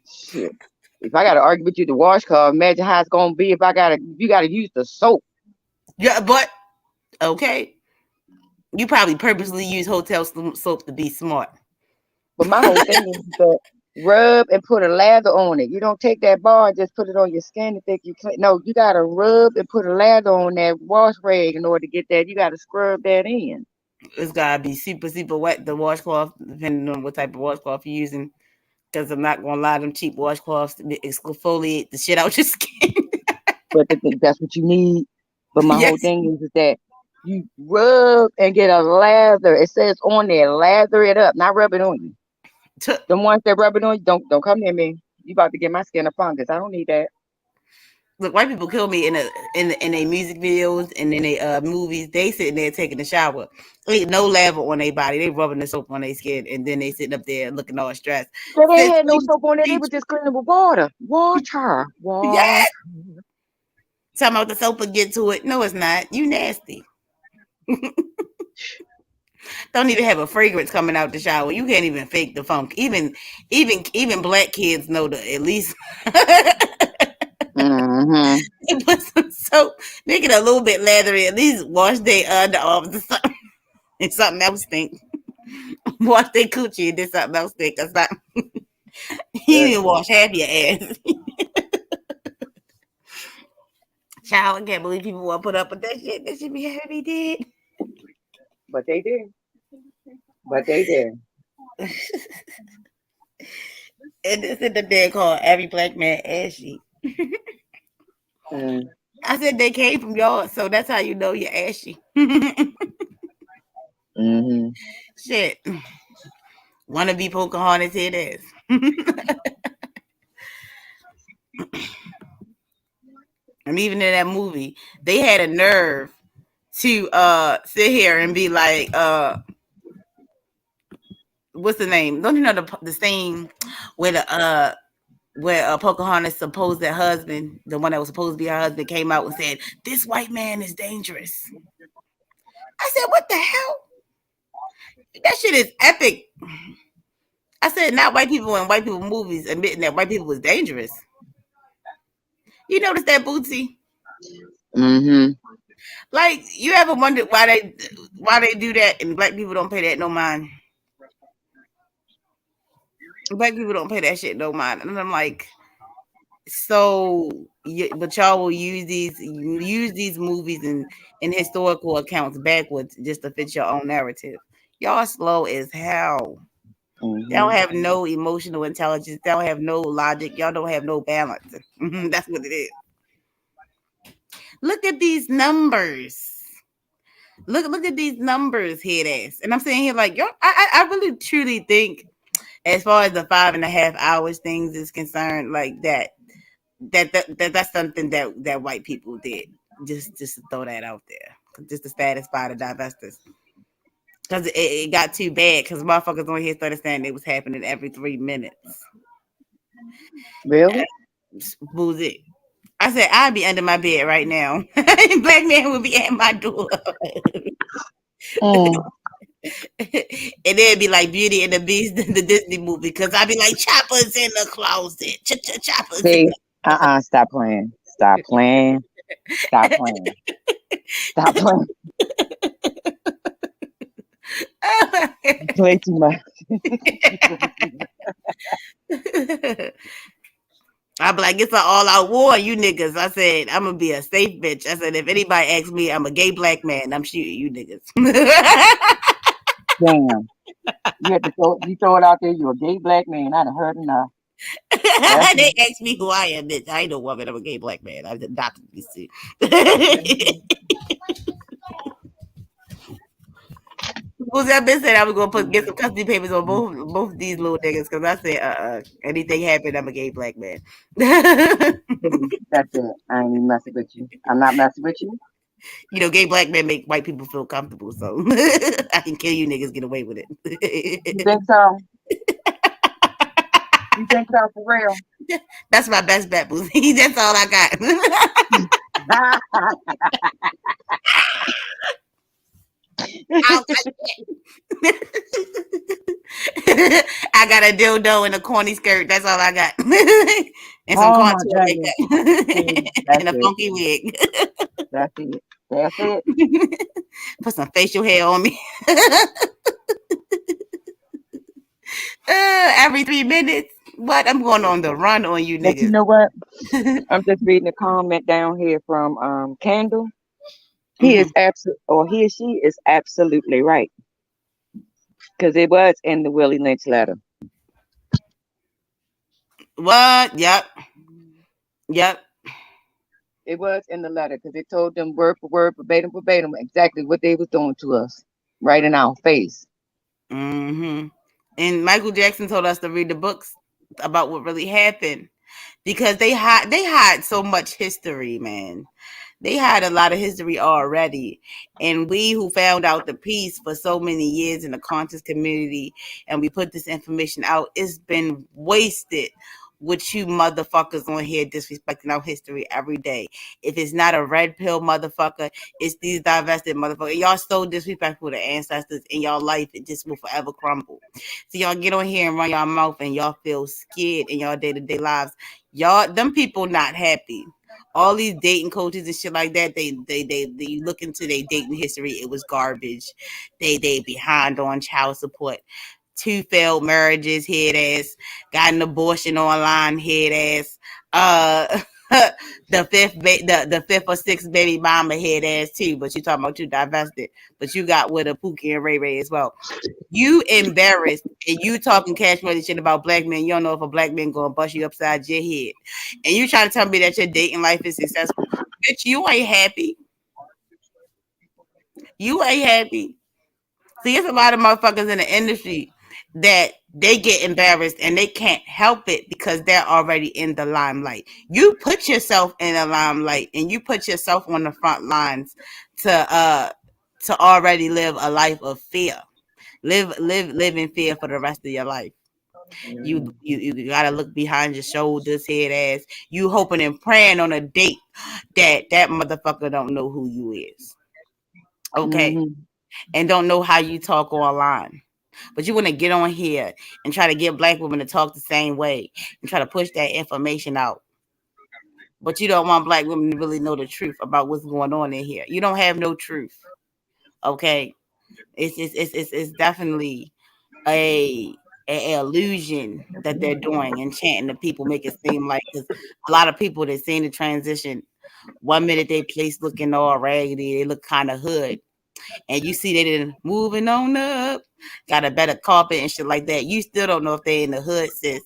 Speaker 2: shit. If I gotta argue with you to washcloth, imagine how it's gonna be if you gotta use the soap.
Speaker 1: Yeah, but okay. You probably purposely use hotel soap to be smart.
Speaker 2: But my whole thing is that rub and put a lather on it. You don't take that bar and just put it on your skin and think you clean. No, you gotta rub and put a lather on that wash rag in order to get that. You gotta scrub that in.
Speaker 1: It's gotta be super, super wet, the washcloth, depending on what type of washcloth you're using. Because I'm not gonna lie, them cheap washcloths exfoliate the shit out your skin.
Speaker 2: But that's what you need. But my whole
Speaker 1: Yes.
Speaker 2: thing is that you rub and get a lather. It says on there, lather it up, not rub it on you. The ones that rub it on you, don't come near me. You about to get my skin a fungus. I don't need that.
Speaker 1: Look, white people kill me in a music videos and in a movies. They sitting there taking a shower, ain't no lather on their body. They rubbing the soap on their skin, and then they sitting up there looking all stressed.
Speaker 2: They ain't
Speaker 1: Sis,
Speaker 2: had no
Speaker 1: please,
Speaker 2: soap on there. They
Speaker 1: please,
Speaker 2: was just cleaning with water. Water.
Speaker 1: yeah.
Speaker 2: Water.
Speaker 1: Talking about the soap will get to it. No, it's not. You nasty. Don't even have a fragrance coming out the shower. You can't even fake the funk. Even black kids know the at least. make it a little bit leathery. At least wash their underarms or something. And something else stink. Wash their coochie and then something else stink. That's not. You
Speaker 2: Good.
Speaker 1: didn't wash half your ass. Child, I can't believe people want to put up with that shit. That should be heavy, did.
Speaker 2: But they did. But they did.
Speaker 1: And this is the day called Every Black Man Ashy.
Speaker 2: Mm,
Speaker 1: I said they came from y'all, so that's how you know you're ashy.
Speaker 2: mm-hmm.
Speaker 1: Shit. Wanna be Pocahontas head ass. And even in that movie, they had a nerve to sit here and be like, what's the name? Don't you know the scene where the where Pocahontas' supposed husband, the one that was supposed to be her husband, came out and said, "This white man is dangerous." I said, "What the hell? That shit is epic." I said, "Not white people in white people movies admitting that white people was dangerous." You notice that, Bootsy?
Speaker 2: Mm-hmm.
Speaker 1: Like, you ever wondered why they do that and black people don't pay that no mind? Black people don't pay that shit no mind, and I'm like, so, but y'all will use these movies and historical accounts backwards just to fit your own narrative. Y'all slow as hell. Y'all
Speaker 2: Mm-hmm.
Speaker 1: have no emotional intelligence. Y'all have no logic. Y'all don't have no balance. That's what it is. Look at these numbers. Look at these numbers, head ass. And I'm saying here, like, yo, I really truly think, as far as the 5.5 hours things is concerned, like that's something that white people did. Just to throw that out there, just to satisfy the divestors. Because it got too bad. Because motherfuckers on here started saying it was happening every 3 minutes.
Speaker 2: Really?
Speaker 1: Boozy. I said I'd be under my bed right now. Black man would be at my door.
Speaker 2: Mm.
Speaker 1: And it'd be like Beauty and the Beast, the Disney movie, because I'd be like, choppers in the closet. Choppers in
Speaker 2: See? Stop playing. Stop playing. Stop playing. Stop playing. You play too much.
Speaker 1: I'd be like, it's an all out war, you niggas. I said, I'm gonna be a safe bitch. I said, if anybody asks me, I'm a gay black man, I'm shooting you niggas.
Speaker 2: Damn. You throw it out there, you a gay black man. I done heard enough. That's
Speaker 1: They ask me who I am, bitch. I ain't no woman, I'm a gay black man. I'm adopted, you see. Who's that bitch said I was gonna get some custody papers on both these little niggas because I said anything happened, I'm a gay black man.
Speaker 2: that's it. I ain't even messing with you. I'm not messing with you.
Speaker 1: You know, gay black men make white people feel comfortable, so I can kill you niggas, get away with
Speaker 2: You
Speaker 1: it.
Speaker 2: think so? You think so for real?
Speaker 1: That's my best bet, Boozy. That's all I got. I got a dildo and a corny skirt. That's all I got. And some
Speaker 2: Oh my
Speaker 1: contour
Speaker 2: goodness. See,
Speaker 1: makeup.
Speaker 2: that's
Speaker 1: And a
Speaker 2: it.
Speaker 1: funky wig.
Speaker 2: That's it. That's it.
Speaker 1: Put some facial hair on me. Every 3 minutes. What? I'm going on the run on you
Speaker 2: But you
Speaker 1: niggas.
Speaker 2: know what? I'm just reading a comment down here from Candle. He is
Speaker 1: Hmm.
Speaker 2: absolute, or he or she is absolutely right because it was in the Willie Lynch letter.
Speaker 1: What? Yep. Yep.
Speaker 2: It was in the letter because it told them word for word, verbatim, verbatim, exactly what they was doing to us, right in our face.
Speaker 1: Hmm. And Michael Jackson told us to read the books about what really happened because they hide so much history, man. They had a lot of history already. And we who found out the piece for so many years in the conscious community and we put this information out, it's been wasted with you motherfuckers on here disrespecting our history every day. If it's not a red pill motherfucker, it's these divested motherfuckers. Y'all so disrespectful to ancestors in y'all life, it just will forever crumble. So y'all get on here and run y'all mouth and y'all feel scared in y'all day-to-day lives. Y'all, them people not happy all these dating coaches and shit like that, they you look into their dating history, it was garbage. They behind on child support, 2 failed marriages, head ass, got an abortion online, head ass, uh the fifth or sixth baby mama head ass too, but you talking about you divested, but you got with a Pookie and Ray Ray as well. You embarrassed and you talking cash money shit about black men. You don't know if a black man gonna bust you upside your head. And you trying to tell me that your dating life is successful. Bitch, you ain't happy. You ain't happy. See, it's a lot of motherfuckers in the industry that they get embarrassed and they can't help it because they're already in the limelight. You put yourself in the limelight and you put yourself on the front lines to already live a life of fear. Live in fear for the rest of your life. You gotta look behind your shoulders, head ass. You hoping and praying on a date that motherfucker don't know who you is. Okay.
Speaker 2: Mm-hmm.
Speaker 1: And don't know how you talk online. But you want to get on here and try to get black women to talk the same way and try to push that information out. But you don't want black women to really know the truth about what's going on in here. You don't have no truth. Okay. It's definitely a a illusion that they're doing and chanting the people, make it seem like, because a lot of people that seen the transition, 1 minute they place looking all raggedy, they look kind of hood, and you see they didn't moving on up, got a better carpet and shit like that. You still don't know if they in the hood, sis.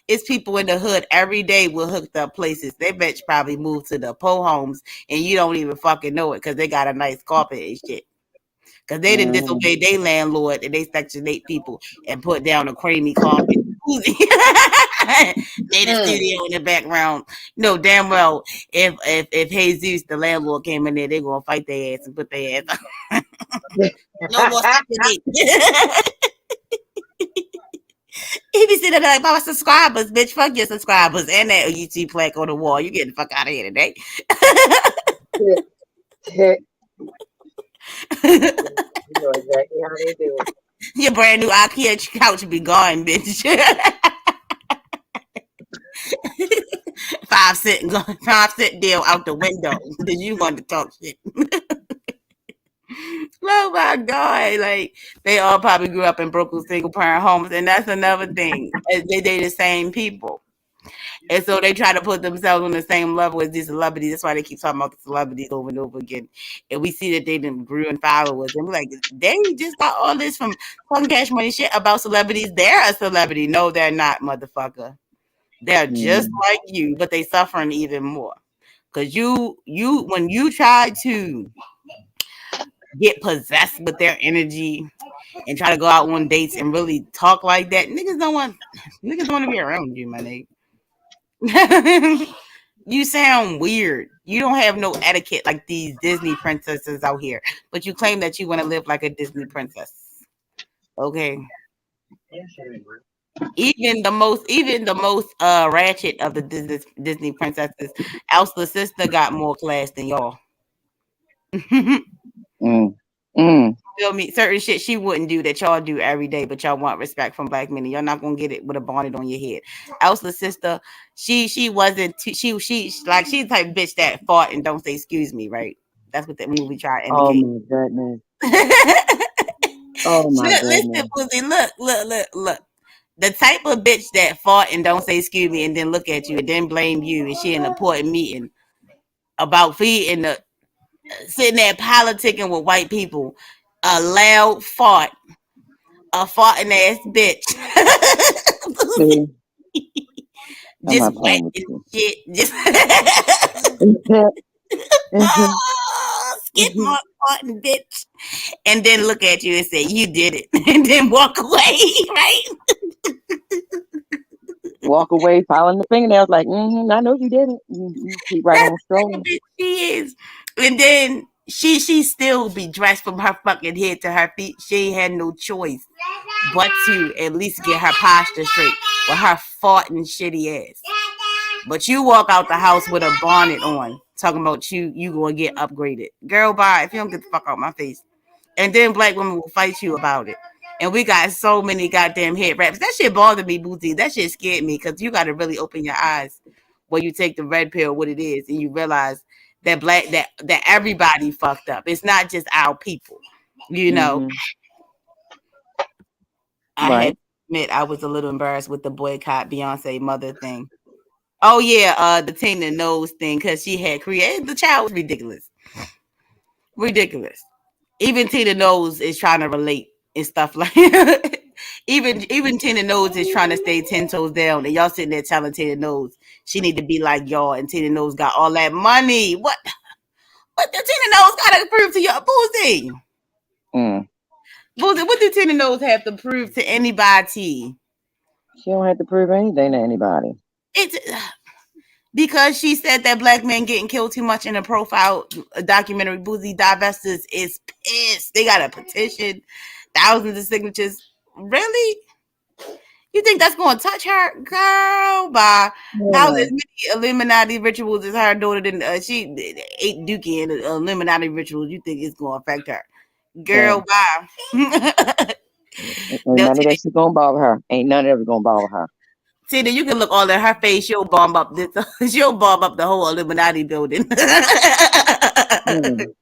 Speaker 1: It's people in the hood every day with hooked up places. They bet you probably moved to the po homes and you don't even fucking know it because they got a nice carpet and shit. Because they didn't
Speaker 2: Mm-hmm.
Speaker 1: disobey their landlord and they Section 8 people and put down a creamy carpet. Made a
Speaker 2: Mm.
Speaker 1: studio in the background. No, damn well, if Jesus, the landlord, came in there, they gonna fight their ass and put their ass on. No more Section 8. He be sitting there like, my subscribers, bitch, fuck your subscribers and that YouTube plaque on the wall. You getting the fuck out of here today.
Speaker 2: You know exactly how they do it.
Speaker 1: Your brand new IKEA couch be gone, bitch. 5 cent deal out the window. Did you want to talk shit? Oh my god! Like they all probably grew up in Brooklyn single parent homes, and that's another thing. They the same people, and so they try to put themselves on the same level as these celebrities. That's why they keep talking about the celebrities over and over again. And we see that they done grew in followers, and we're like, they just got all this from fucking cash money shit about celebrities. They're a celebrity. No, they're not, motherfucker. They're just
Speaker 2: Mm.
Speaker 1: like you, but they suffering even more. Cause you when you try to get possessed with their energy and try to go out on dates and really talk like that, niggas don't want to be around you, my nigga. You sound weird. You don't have no etiquette like these Disney princesses out here, but you claim that you want to live like a Disney princess. Okay. Even the most ratchet of the Disney princesses, Elsa's sister got more class than y'all.
Speaker 2: Mm. Mm.
Speaker 1: Feel me? Certain shit she wouldn't do that y'all do every day, but y'all want respect from black men. And y'all not gonna get it with a bonnet on your head. Elsa's sister, she wasn't too, she's the type of bitch that fought and don't say excuse me, right? That's what that movie tried to
Speaker 2: Oh
Speaker 1: indicate.
Speaker 2: my goodness. Oh my
Speaker 1: Listen,
Speaker 2: goodness.
Speaker 1: Boozy, look. The type of bitch that fought and don't say excuse me and then look at you and then blame you and she in an important meeting about feeding the sitting there politicking with white people, a loud fart, a farting ass bitch.
Speaker 2: See, I'm
Speaker 1: Just
Speaker 2: not
Speaker 1: wet
Speaker 2: playing with
Speaker 1: and
Speaker 2: you.
Speaker 1: shit. Just skid mark farting bitch. And then look at you and say, you did it. And then walk away, right?
Speaker 2: Walk away, filing the fingernails like, I know you didn't. You keep right
Speaker 1: That's
Speaker 2: on
Speaker 1: the type of
Speaker 2: strolling.
Speaker 1: bitch she is. And then she still be dressed from her fucking head to her feet. She ain't had no choice but to at least get her posture straight with her farting shitty ass. But you walk out the house with a bonnet on, talking about you gonna get upgraded. Girl, bye. If you don't get the fuck out my face. And then black women will fight you about it. And we got so many goddamn head wraps. That shit bothered me, Booty. That shit scared me because you got to really open your eyes when you take the red pill, what it is, and you realize that that everybody fucked up. It's not just our people. You know,
Speaker 2: Mm-hmm.
Speaker 1: I had
Speaker 2: Right.
Speaker 1: to admit I was a little embarrassed with the boycott Beyonce mother thing. Oh yeah, the Tina Knowles thing because she had created the child was ridiculous, ridiculous. Even Tina Knowles is trying to relate and stuff like. Even Tina Knowles is trying to stay 10 toes down, and y'all sitting there telling Tina Knowles she need to be like y'all, and Tina Knowles got all that money. What the Tina Knowles got to prove to your Boozy?
Speaker 2: Mm.
Speaker 1: Boozy, what do Tina Knowles have to prove to anybody?
Speaker 2: She don't have to prove anything to anybody.
Speaker 1: It's because she said that black men getting killed too much in a profile documentary. Boozy Divestors is pissed. They got a petition, thousands of signatures. Really? You think that's going to touch her, girl? By how as
Speaker 2: Yeah.
Speaker 1: many Illuminati rituals as her daughter did, she ate Dookie and Illuminati rituals. You think it's going to affect her,
Speaker 2: Yeah.
Speaker 1: girl? Bye.
Speaker 2: Ain't
Speaker 1: No,
Speaker 2: none of that shit gonna bother her. Ain't none of it gonna bother her.
Speaker 1: Tina, you can look all in her face. She'll bomb up this. She'll bomb up the whole Illuminati building
Speaker 2: Mm.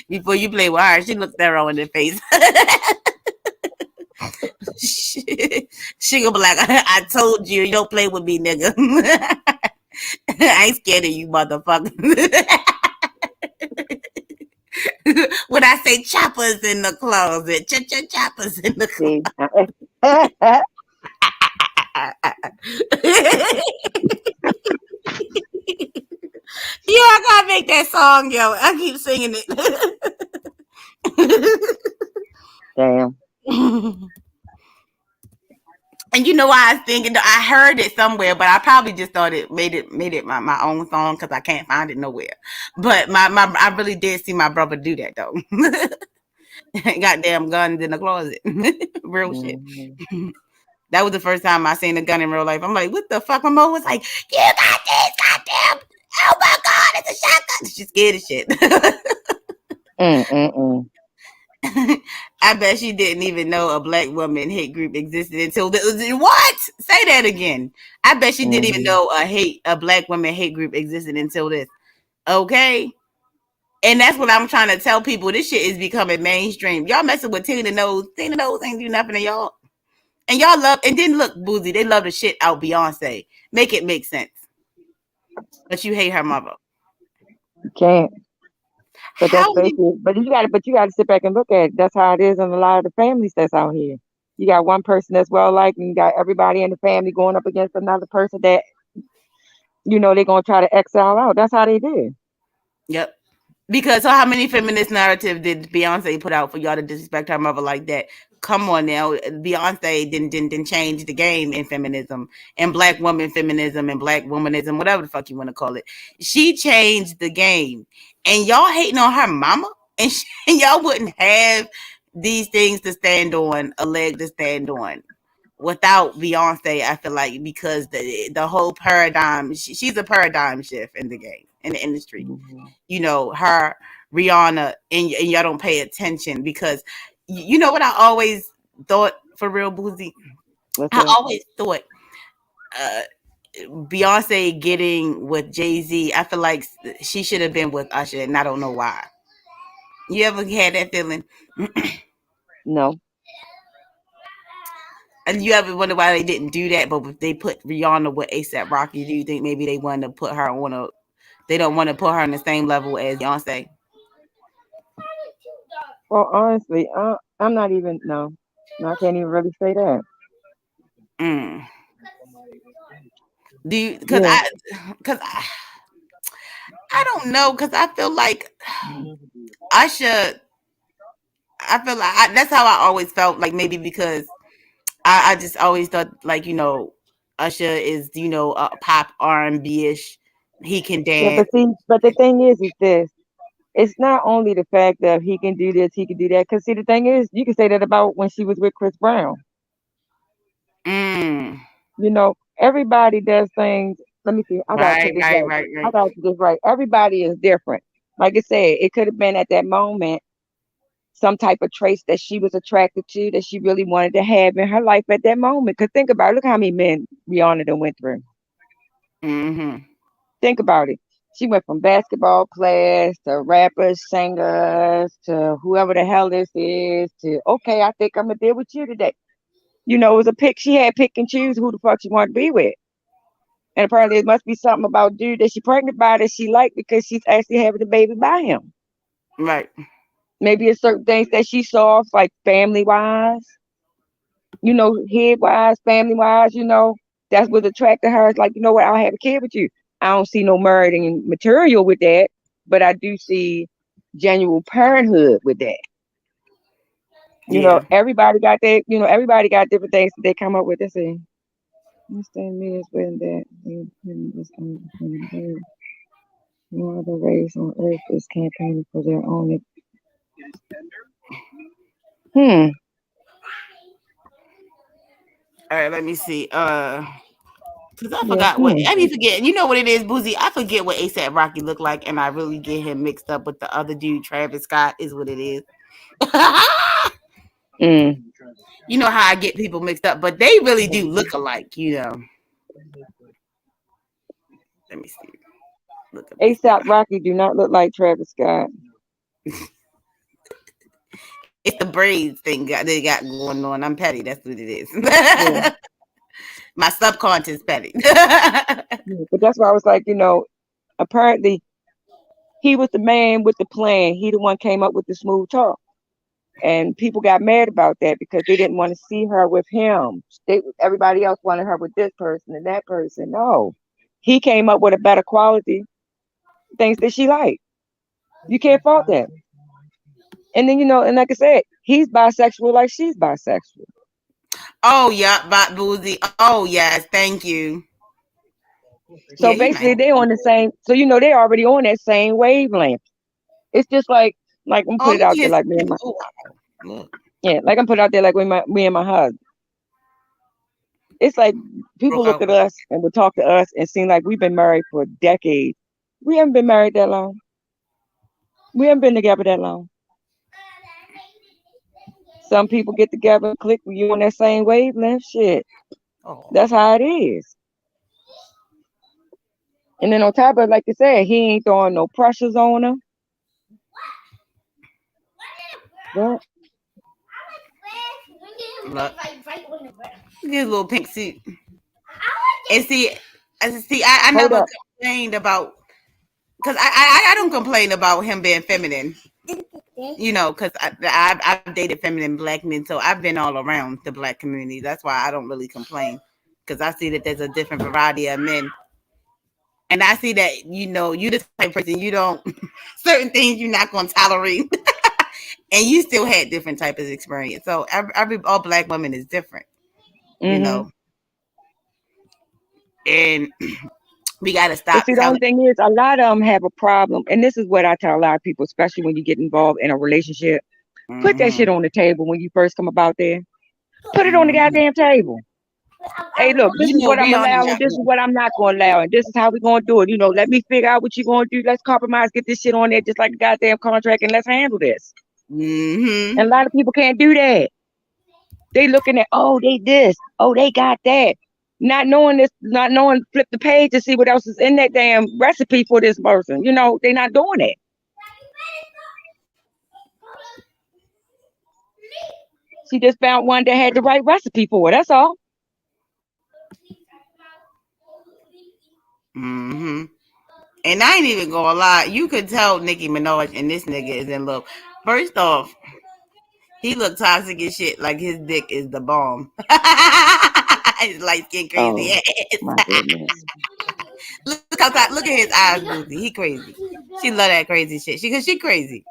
Speaker 1: before you play with her. She looks that wrong in the face. She gonna be like, "I told you, you don't play with me, nigga. I ain't scared of you, motherfucker." When I say choppers in the closet, choppers in the
Speaker 2: See,
Speaker 1: closet. Yo, I gotta make that song, yo. I keep singing
Speaker 2: damn.
Speaker 1: it. And you know why I was thinking I heard it somewhere, but I probably just thought it made it my own song because I can't find it nowhere. But my I really did see my brother do that though. Goddamn guns in the closet. Real shit.
Speaker 2: Mhm.
Speaker 1: That was the first time I seen a gun in real life. I'm like, what the fuck? My mom was like, you got this, goddamn. Oh my god, it's a shotgun. She's scared of shit.
Speaker 2: Mm.
Speaker 1: I bet she didn't even know a black woman hate group existed until what? Say that again. I bet she didn't even
Speaker 2: Mhm.
Speaker 1: know a black woman hate group existed until this. Okay. And that's what I'm trying to tell people. This shit is becoming mainstream. Y'all messing with Tina Knowles. Tina Knowles ain't do nothing to y'all. And y'all love and then look, Boozy, they love the shit out Beyonce. Make it make sense. But you hate her mother.
Speaker 2: You can't. But that's
Speaker 1: How many
Speaker 2: basically. But you gotta sit back and look at it. That's how it is in a lot of the families that's out here. You got one person that's well liked, and you got everybody in the family going up against another person that they're gonna try to exile out. That's how they did.
Speaker 1: Yep. Because so how many feminist narrative did Beyonce put out for y'all to disrespect her mother like that? Come on now, Beyonce didn't change the game in feminism and black woman feminism and black womanism, whatever the fuck you want to call it. She changed the game, and y'all hating on her mama, and, and y'all wouldn't have these things to stand on, a leg to stand on without Beyonce. I feel like because the whole paradigm, she's a paradigm shift in the game in the industry.
Speaker 2: Mhm.
Speaker 1: Her, Rihanna, and y'all don't pay attention because you know what I always thought for real, Boozy?
Speaker 2: What's
Speaker 1: I
Speaker 2: that?
Speaker 1: always thought uh, Beyonce getting with Jay-Z, I feel like she should have been with Usher, and I don't know why. You ever had that feeling?
Speaker 2: No.
Speaker 1: And you ever wonder why they didn't do that, but if they put Rihanna with ASAP Rocky, do you think maybe they wanted to put her on a they don't want to put her on the same level as Beyonce?
Speaker 2: Well, honestly, I'm not even. No, no, I can't even really say that.
Speaker 1: Mm. Do you
Speaker 2: Yeah.
Speaker 1: because I don't know because I feel like I should. I feel like that's how I always felt. Like maybe because I just always thought like Usher is a pop R&B ish. He can
Speaker 2: Yeah,
Speaker 1: dance.
Speaker 2: but the thing is this. It's not only the fact that he can do this, he can do that. Because see, the thing is, you can say that about when she was with Chris Brown.
Speaker 1: Mm,
Speaker 2: Everybody does things. Let me see. I gotta put
Speaker 1: right,
Speaker 2: this
Speaker 1: right,
Speaker 2: right.
Speaker 1: right,
Speaker 2: I
Speaker 1: right.
Speaker 2: gotta put this right. Everybody is different. Like I said, it could have been at that moment some type of trace that she was attracted to that she really wanted to have in her life at that moment. Because think about it, look how many men Rihanna done went through.
Speaker 1: Mm-hmm.
Speaker 2: Think about it. She went from basketball players to rappers, singers to whoever the hell this is to okay, I think I'm gonna deal with you today. It was a pick. She had pick and choose who the fuck she wanted to be with. And apparently, it must be something about dude that she pregnant by that she liked because she's actually having a baby by him.
Speaker 1: Right.
Speaker 2: Maybe it's certain things that she saw, like family wise, head wise, family wise, that's what attracted her. It's like, you know what, I'll have a kid with you. I don't see no marrying material with that, but I do see genuine parenthood with that.
Speaker 1: Yeah.
Speaker 2: Everybody got that, everybody got different things that they come up with. They say, understand me as well that no other race on earth is campaigning for their own. Hmm.
Speaker 1: All right, let me see. Cause I
Speaker 2: Yeah.
Speaker 1: forgot what
Speaker 2: Hmm.
Speaker 1: I be forgetting. You know what it is, Boozy? I forget what ASAP Rocky looked like, and I really get him mixed up with the other dude, Travis Scott, is what it is.
Speaker 2: Mm.
Speaker 1: You know how I get people mixed up, but they really do look alike, Let me see. Look up this
Speaker 2: ASAP
Speaker 1: nigga.
Speaker 2: Rocky do not look like Travis Scott.
Speaker 1: It's the braids thing they got going on. I'm petty. That's what it is.
Speaker 2: Yeah.
Speaker 1: My subconscious petty.
Speaker 2: Yeah. But that's why I was like, apparently he was the man with the plan. He the one came up with the smooth talk. And people got mad about that because they didn't want to see her with him. Everybody else wanted her with this person and that person. No. He came up with a better quality, things that she liked. You can't fault that. And then, and like I said, he's bisexual like she's bisexual.
Speaker 1: Oh yeah, Bot Boozy. Oh yes, thank you. Yeah,
Speaker 2: So
Speaker 1: he nice.
Speaker 2: basically they on the same, so they already on that same wavelength. It's just like I'm
Speaker 1: Oh,
Speaker 2: put it
Speaker 1: look
Speaker 2: out
Speaker 1: at
Speaker 2: there
Speaker 1: his.
Speaker 2: like me and my
Speaker 1: Oh wow. Look,
Speaker 2: yeah, like I'm put it out there like me and my husband. It's like people
Speaker 1: broke
Speaker 2: look
Speaker 1: out.
Speaker 2: at us and will talk to us and seem like we've been married for decades. We haven't been married that long. We haven't been together that long. Some people get together and click with you on that same wavelength. Shit.
Speaker 1: Oh.
Speaker 2: That's how it is. And then on top of it, like you said, he ain't throwing no pressures on her. But
Speaker 1: Look. His little pink suit. And see, I
Speaker 2: hold
Speaker 1: never
Speaker 2: up.
Speaker 1: complained about because I don't complain about him being feminine. Because I've dated feminine black men, so I've been all around the black community. That's why I don't really complain because I see that there's a different variety of men, and I see that you the type of person you don't certain things you're not going to tolerate, and you still had different types of experience. So every all black women is different, you
Speaker 2: Mm-hmm.
Speaker 1: know, and we got to
Speaker 2: But
Speaker 1: stop
Speaker 2: see, the
Speaker 1: telling.
Speaker 2: only thing is, a lot of them have a problem, and this is what I tell a lot of people, especially when you get involved in a relationship. Put that
Speaker 1: Mm-hmm,
Speaker 2: shit on the table when you first come about there. Put it on the
Speaker 1: mm-hmm.
Speaker 2: goddamn table. Hey, look, this is what I'm
Speaker 1: We on
Speaker 2: allowing. This is what I'm not going to allow, and this is how we're going to do it. Let me figure out what you're going to do. Let's compromise, get this shit on there, just like a goddamn contract, and let's handle this.
Speaker 1: Mm-hmm.
Speaker 2: And a lot of people can't do that. They looking at, oh, they this, oh, they got that. Not knowing this, not knowing, flip the page to see what else is in that damn recipe for this person. They not doing it. She just found one that had the right recipe for it. That's all.
Speaker 1: Mm-hmm. And I ain't even gonna lie, you could tell Nicki Minaj and this nigga is in love. First off, he look toxic as shit, like his dick is the bomb. His light skin crazy
Speaker 2: Oh my
Speaker 1: ass.
Speaker 2: goodness.
Speaker 1: Look outside, look at his eyes, Boozy. He crazy. She love that crazy shit. Cause she crazy.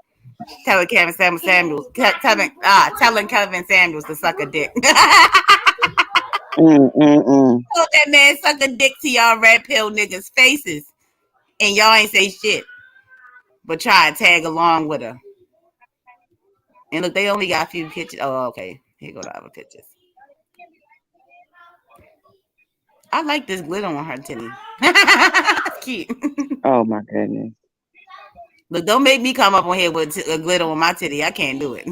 Speaker 1: Telling telling Kevin Samuels to suck a dick. Let
Speaker 2: Mm.
Speaker 1: that man suck a dick to y'all red pill niggas' faces, and y'all ain't say shit, but try to tag along with her. And look, they only got a few pictures. Oh, okay. Here go the other pictures. I like this glitter on her titty. Cute.
Speaker 2: Oh my goodness.
Speaker 1: Look, don't make me come up on here with a glitter on my titty. I can't do it.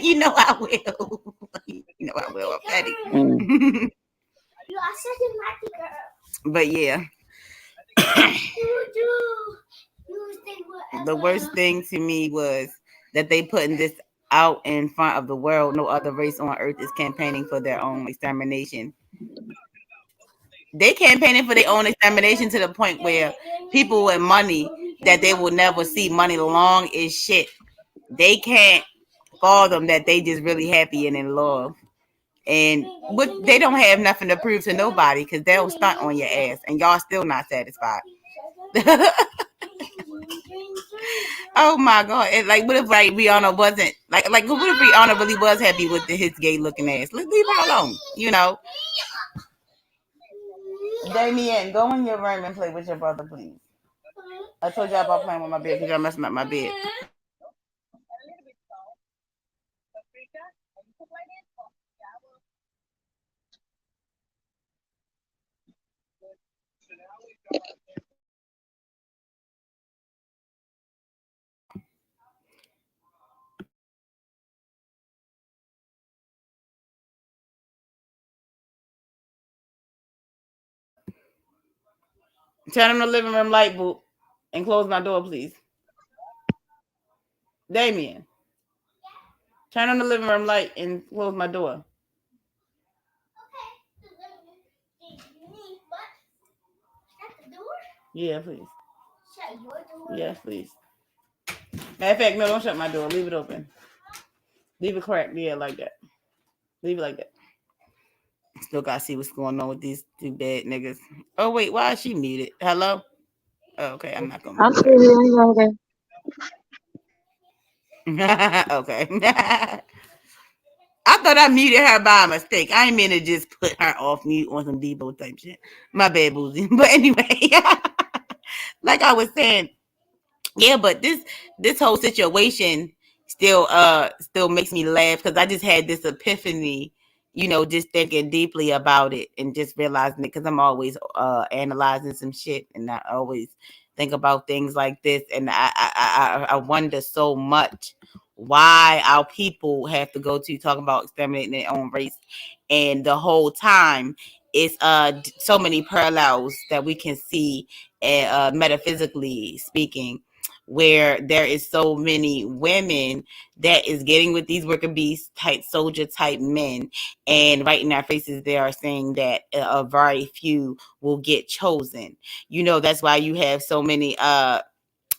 Speaker 1: You know I will. You know I will. I'm petty.
Speaker 2: Mm.
Speaker 1: But yeah. The worst thing to me was that they putting this out in front of the world. No other race on earth is campaigning for their own extermination. They campaigning for their own extermination to the point where people with money that they will never see money long as shit. They can't fathom that they just really happy and in love. And but they don't have nothing to prove to nobody because they'll stunt on your ass and y'all still not satisfied. Oh my god! And like, what if like Rihanna wasn't like what if Rihanna really was happy with his gay looking ass? Let's leave her alone. You know, Damien, go in your room and play with your brother, please. I told y'all about playing with my bed because y'all messing up my bed. Turn on the living room light, boo, and close my door, please. Damien, turn on the living room light and close my door. Yeah, please. Yes, please. Matter of fact, no, don't shut my door. Leave it open. Leave it cracked. Yeah, like that. Leave it like that. Still gotta see what's going on with these two bad niggas. Oh wait, why is she muted? Hello? Oh, okay, I'm not gonna
Speaker 2: I'm
Speaker 1: mute
Speaker 2: still here. You know, okay.
Speaker 1: her. Okay. I thought I muted her by mistake. I ain't mean to just put her off mute on some Debo type shit. My bad, Boozy. But anyway, like I was saying, yeah, but this whole situation still makes me laugh because I just had this epiphany, just thinking deeply about it and just realizing it because I'm always analyzing some shit and I always think about things like this and I wonder so much why our people have to go to talk about exterminating their own race and the whole time it's so many parallels that we can see metaphysically speaking where there is so many women that is getting with these worker beast type soldier type men and right in our faces they are saying that a very few will get chosen. That's why you have so many and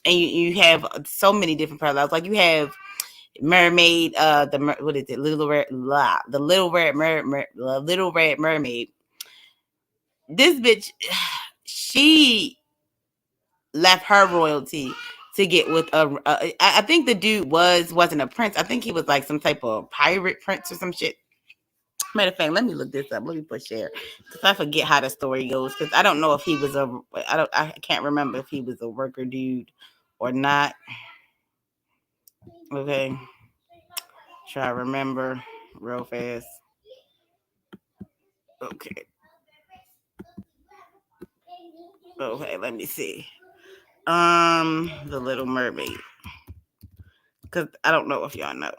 Speaker 1: you have so many different parallels like you have mermaid what is it little red the little red mermaid. This bitch she left her royalty to get with I think the dude wasn't a prince. I think he was like some type of pirate prince or some shit. Matter of fact, let me look this up. Let me put share because I forget how the story goes. Because I don't know if he was I can't remember if he was a worker dude or not. Okay, try to remember real fast. Okay, okay, let me see. The Little Mermaid. Because I don't know if y'all know.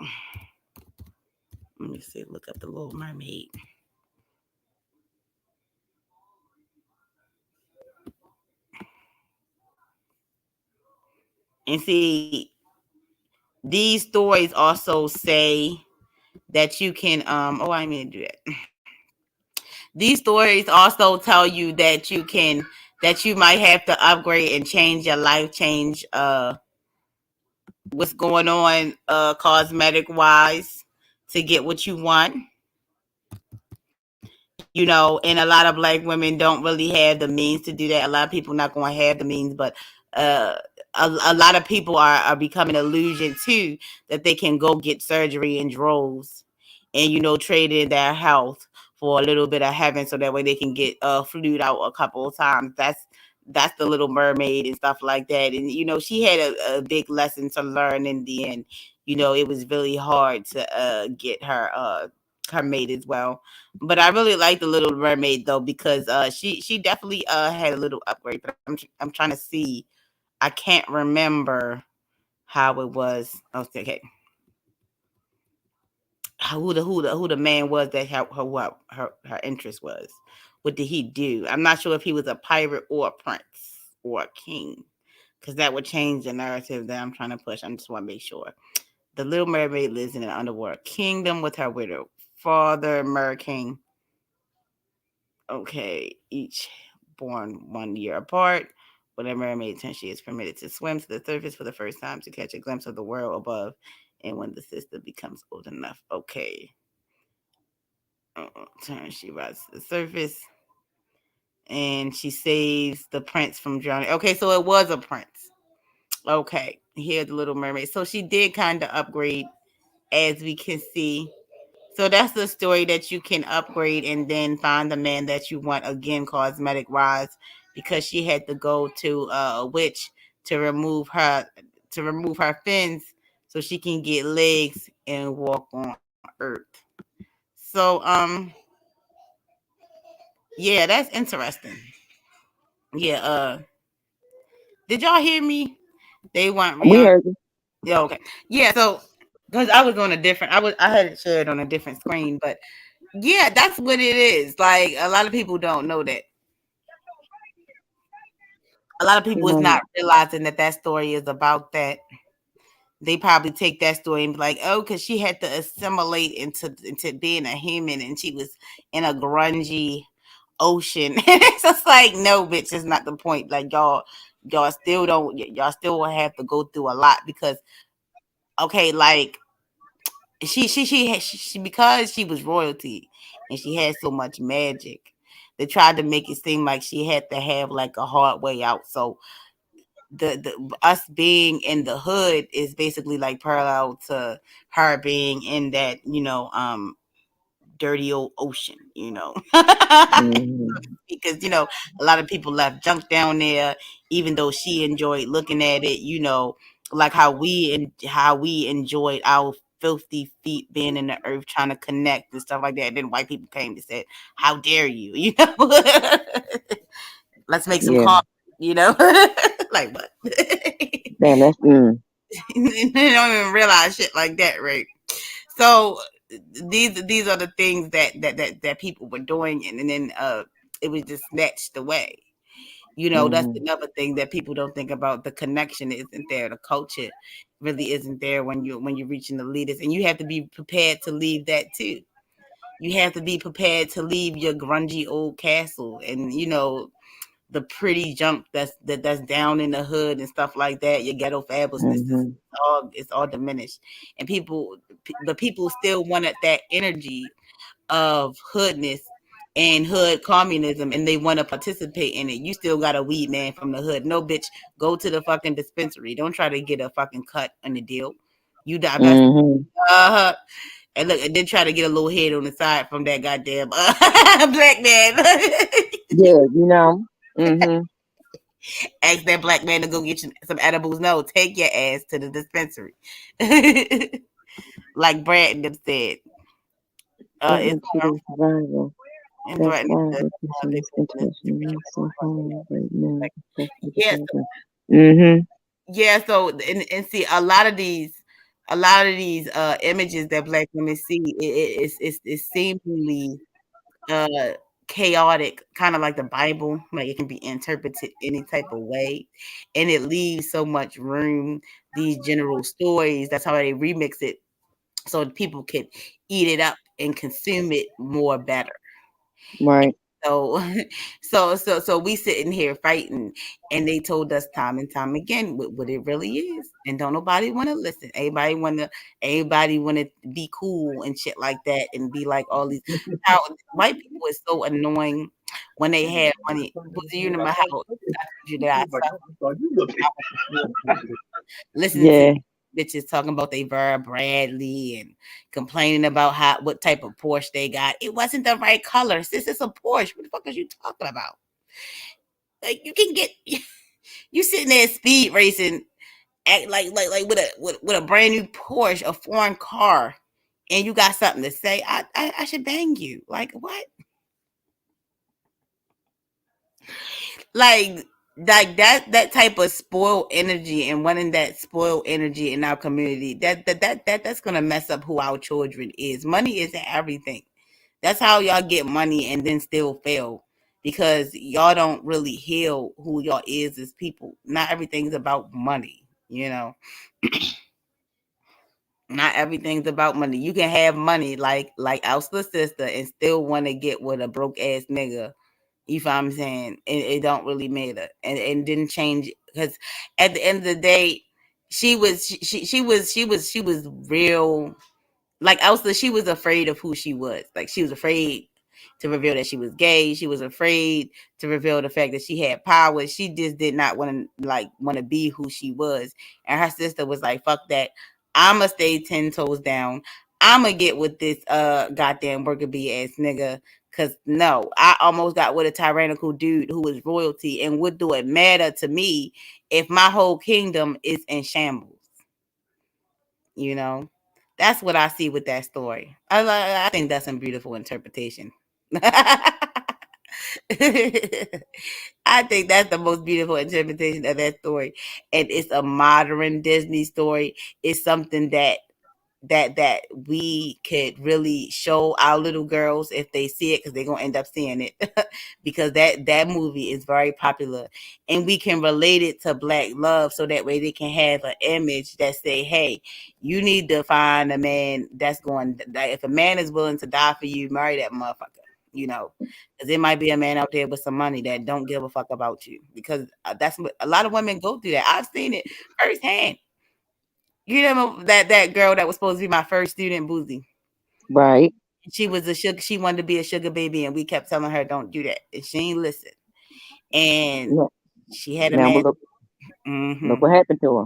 Speaker 1: Let me see. Look up the Little Mermaid. And see, these stories also say that you can oh I mean to do that. These stories also tell you that that you might have to upgrade and change your life, change what's going on cosmetic wise to get what you want. And a lot of black women don't really have the means to do that. A lot of people not going to have the means, but uh, a lot of people are becoming illusion too that they can go get surgery in droves and trade in their health for a little bit of heaven so that way they can get flued out a couple of times. That's the Little Mermaid and stuff like that. And she had a big lesson to learn in the end. It was really hard to get her mate as well. But I really like the Little Mermaid though because she definitely had a little upgrade. But I'm trying to see. I can't remember how it was. Okay, who the man was that her interest was. What did he do? I'm not sure if he was a pirate or a prince. or a king, because that would change the narrative that I'm trying to push. I just want to make sure. The Little Mermaid lives in an underworld kingdom with her widow father, Mer King. Okay, each born 1 year apart. When a mermaid turns, she is permitted to swim to the surface for the first time to catch a glimpse of the world above, and when the sister becomes old enough. Okay, turn, she rises to the surface, and she saves the prince from drowning. Okay, so it was a prince. Okay, here the Little Mermaid. So she did kind of upgrade, as we can see. So that's the story that you can upgrade and then find the man that you want. Again, cosmetic rise, because she had to go to a witch to remove her fins so she can get legs and walk on Earth. So yeah, that's interesting. Yeah, did y'all hear me? They want
Speaker 2: We
Speaker 1: Rihanna.
Speaker 2: heard you.
Speaker 1: Yeah, okay. Yeah, so because I was on a different, I had it shared on a different screen, but yeah, that's what it is. Like a lot of people don't know that. A lot of
Speaker 2: She
Speaker 1: people is not
Speaker 2: wanted.
Speaker 1: realizing that that story is about that. They probably take that story and be like, oh, because she had to assimilate into being a human, and she was in a grungy ocean. It's just like, no, bitch, it's not the point. Like y'all still will have to go through a lot because okay, like she because she was royalty and she had so much magic. They tried to make it seem like she had to have like a hard way out. So the us being in the hood is basically like parallel to her being in that dirty old ocean,
Speaker 2: Mm-hmm.
Speaker 1: because a lot of people left junk down there, even though she enjoyed looking at it, like how we enjoyed our filthy feet being in the earth trying to connect and stuff like that. And then white people came and said, how dare you, let's make some
Speaker 2: Yeah.
Speaker 1: calls, like what?
Speaker 2: Damn, that's
Speaker 1: They don't even realize shit like that, right? So these are the things that people were doing, and then it was just snatched away. That's
Speaker 2: mm-hmm.
Speaker 1: another thing that people don't think about. The connection isn't there. The culture really isn't there when you're reaching the leaders, and you have to be prepared to leave that too. You have to be prepared to leave your grungy old castle, and the pretty junk that's down in the hood and stuff like that. Your ghetto fabulousness is
Speaker 2: Mm-hmm.
Speaker 1: all it's all diminished, and but people still wanted that energy of hoodness and hood communism, and they want to participate in it. You still got a weed man from the hood. No, bitch, go to the fucking dispensary. Don't try to get a fucking cut on the deal. You divest.
Speaker 2: Mm-hmm.
Speaker 1: Uh, and look, and then try to get a little head on the side from that goddamn black man.
Speaker 2: Yeah, Mm-hmm.
Speaker 1: Ask that black man to go get you some edibles. No, take your ass to the dispensary. Like Brad and them said, it's
Speaker 2: Threatening to their survival.
Speaker 1: and
Speaker 2: That's
Speaker 1: threatening
Speaker 2: why
Speaker 1: to
Speaker 2: the person is interested in so hard right now,
Speaker 1: like,
Speaker 2: especially the
Speaker 1: yeah,
Speaker 2: children. Mm-hmm.
Speaker 1: yeah. So and see a lot of these images that black women see, it's seemingly uh chaotic, kind of like the Bible. Like it can be interpreted any type of way, and it leaves so much room. These general stories, that's how they remix it so people can eat it up and consume it more better.
Speaker 2: Right.
Speaker 1: So, so we sitting here fighting, and they told us time and time again what it really is, and don't nobody want to listen. Everybody want to be cool and shit like that, and be like all these. How white people is so annoying when they have money. But you know how I told you that I suffer. Listen to
Speaker 2: Yeah.
Speaker 1: bitches talking about they Vera Bradley and complaining about what type of Porsche they got. It wasn't the right color. Sis, it's a Porsche. What the fuck are you talking about? Like you can get you sitting there speed racing, act like with a brand new Porsche, a foreign car, and you got something to say. I should bang you. Like what? Like that type of spoiled energy and wanting that spoiled energy in our community, that's gonna mess up who our children is. Money isn't everything. That's how y'all get money and then still fail. because y'all don't really heal who y'all is as people. Not everything's about money, you know. Not everything's about money. You can have money like Elsa's sister and still want to get with a broke ass nigga. You feel what I'm saying? It don't really matter, and didn't change because at the end of the day, she was real. Like Elsa, she was afraid of who she was. Like she was afraid to reveal that she was gay. She was afraid to reveal the fact that she had power. She just did not want to be who she was. And her sister was like, "Fuck that. I'ma stay 10 toes down. I'ma get with this goddamn worker bee ass nigga." Cause no, I almost got with a tyrannical dude who was royalty, and what do it matter to me if my whole kingdom is in shambles? You know, that's what I see with that story. I think that's some beautiful interpretation. I think that's the most beautiful interpretation of that story, and it's a modern Disney story. It's something that we could really show our little girls if they see it, because they're gonna end up seeing it because that movie is very popular, and we can relate it to black love, so that way they can have an image that say, hey, you need to find a man that's going that if a man is willing to die for you, marry that motherfucker, you know, because there might be a man out there with some money that don't give a fuck about you, because that's what a lot of women go through. That I've seen it firsthand. You know that girl that was supposed to be my first student, Boozy.
Speaker 2: Right.
Speaker 1: She was a sugar. She wanted to be a sugar baby, and we kept telling her, "Don't do that." And she ain't listen. And
Speaker 2: Yeah.
Speaker 1: she had a
Speaker 2: Now,
Speaker 1: man.
Speaker 2: well, look
Speaker 1: Hmm
Speaker 2: what happened to her.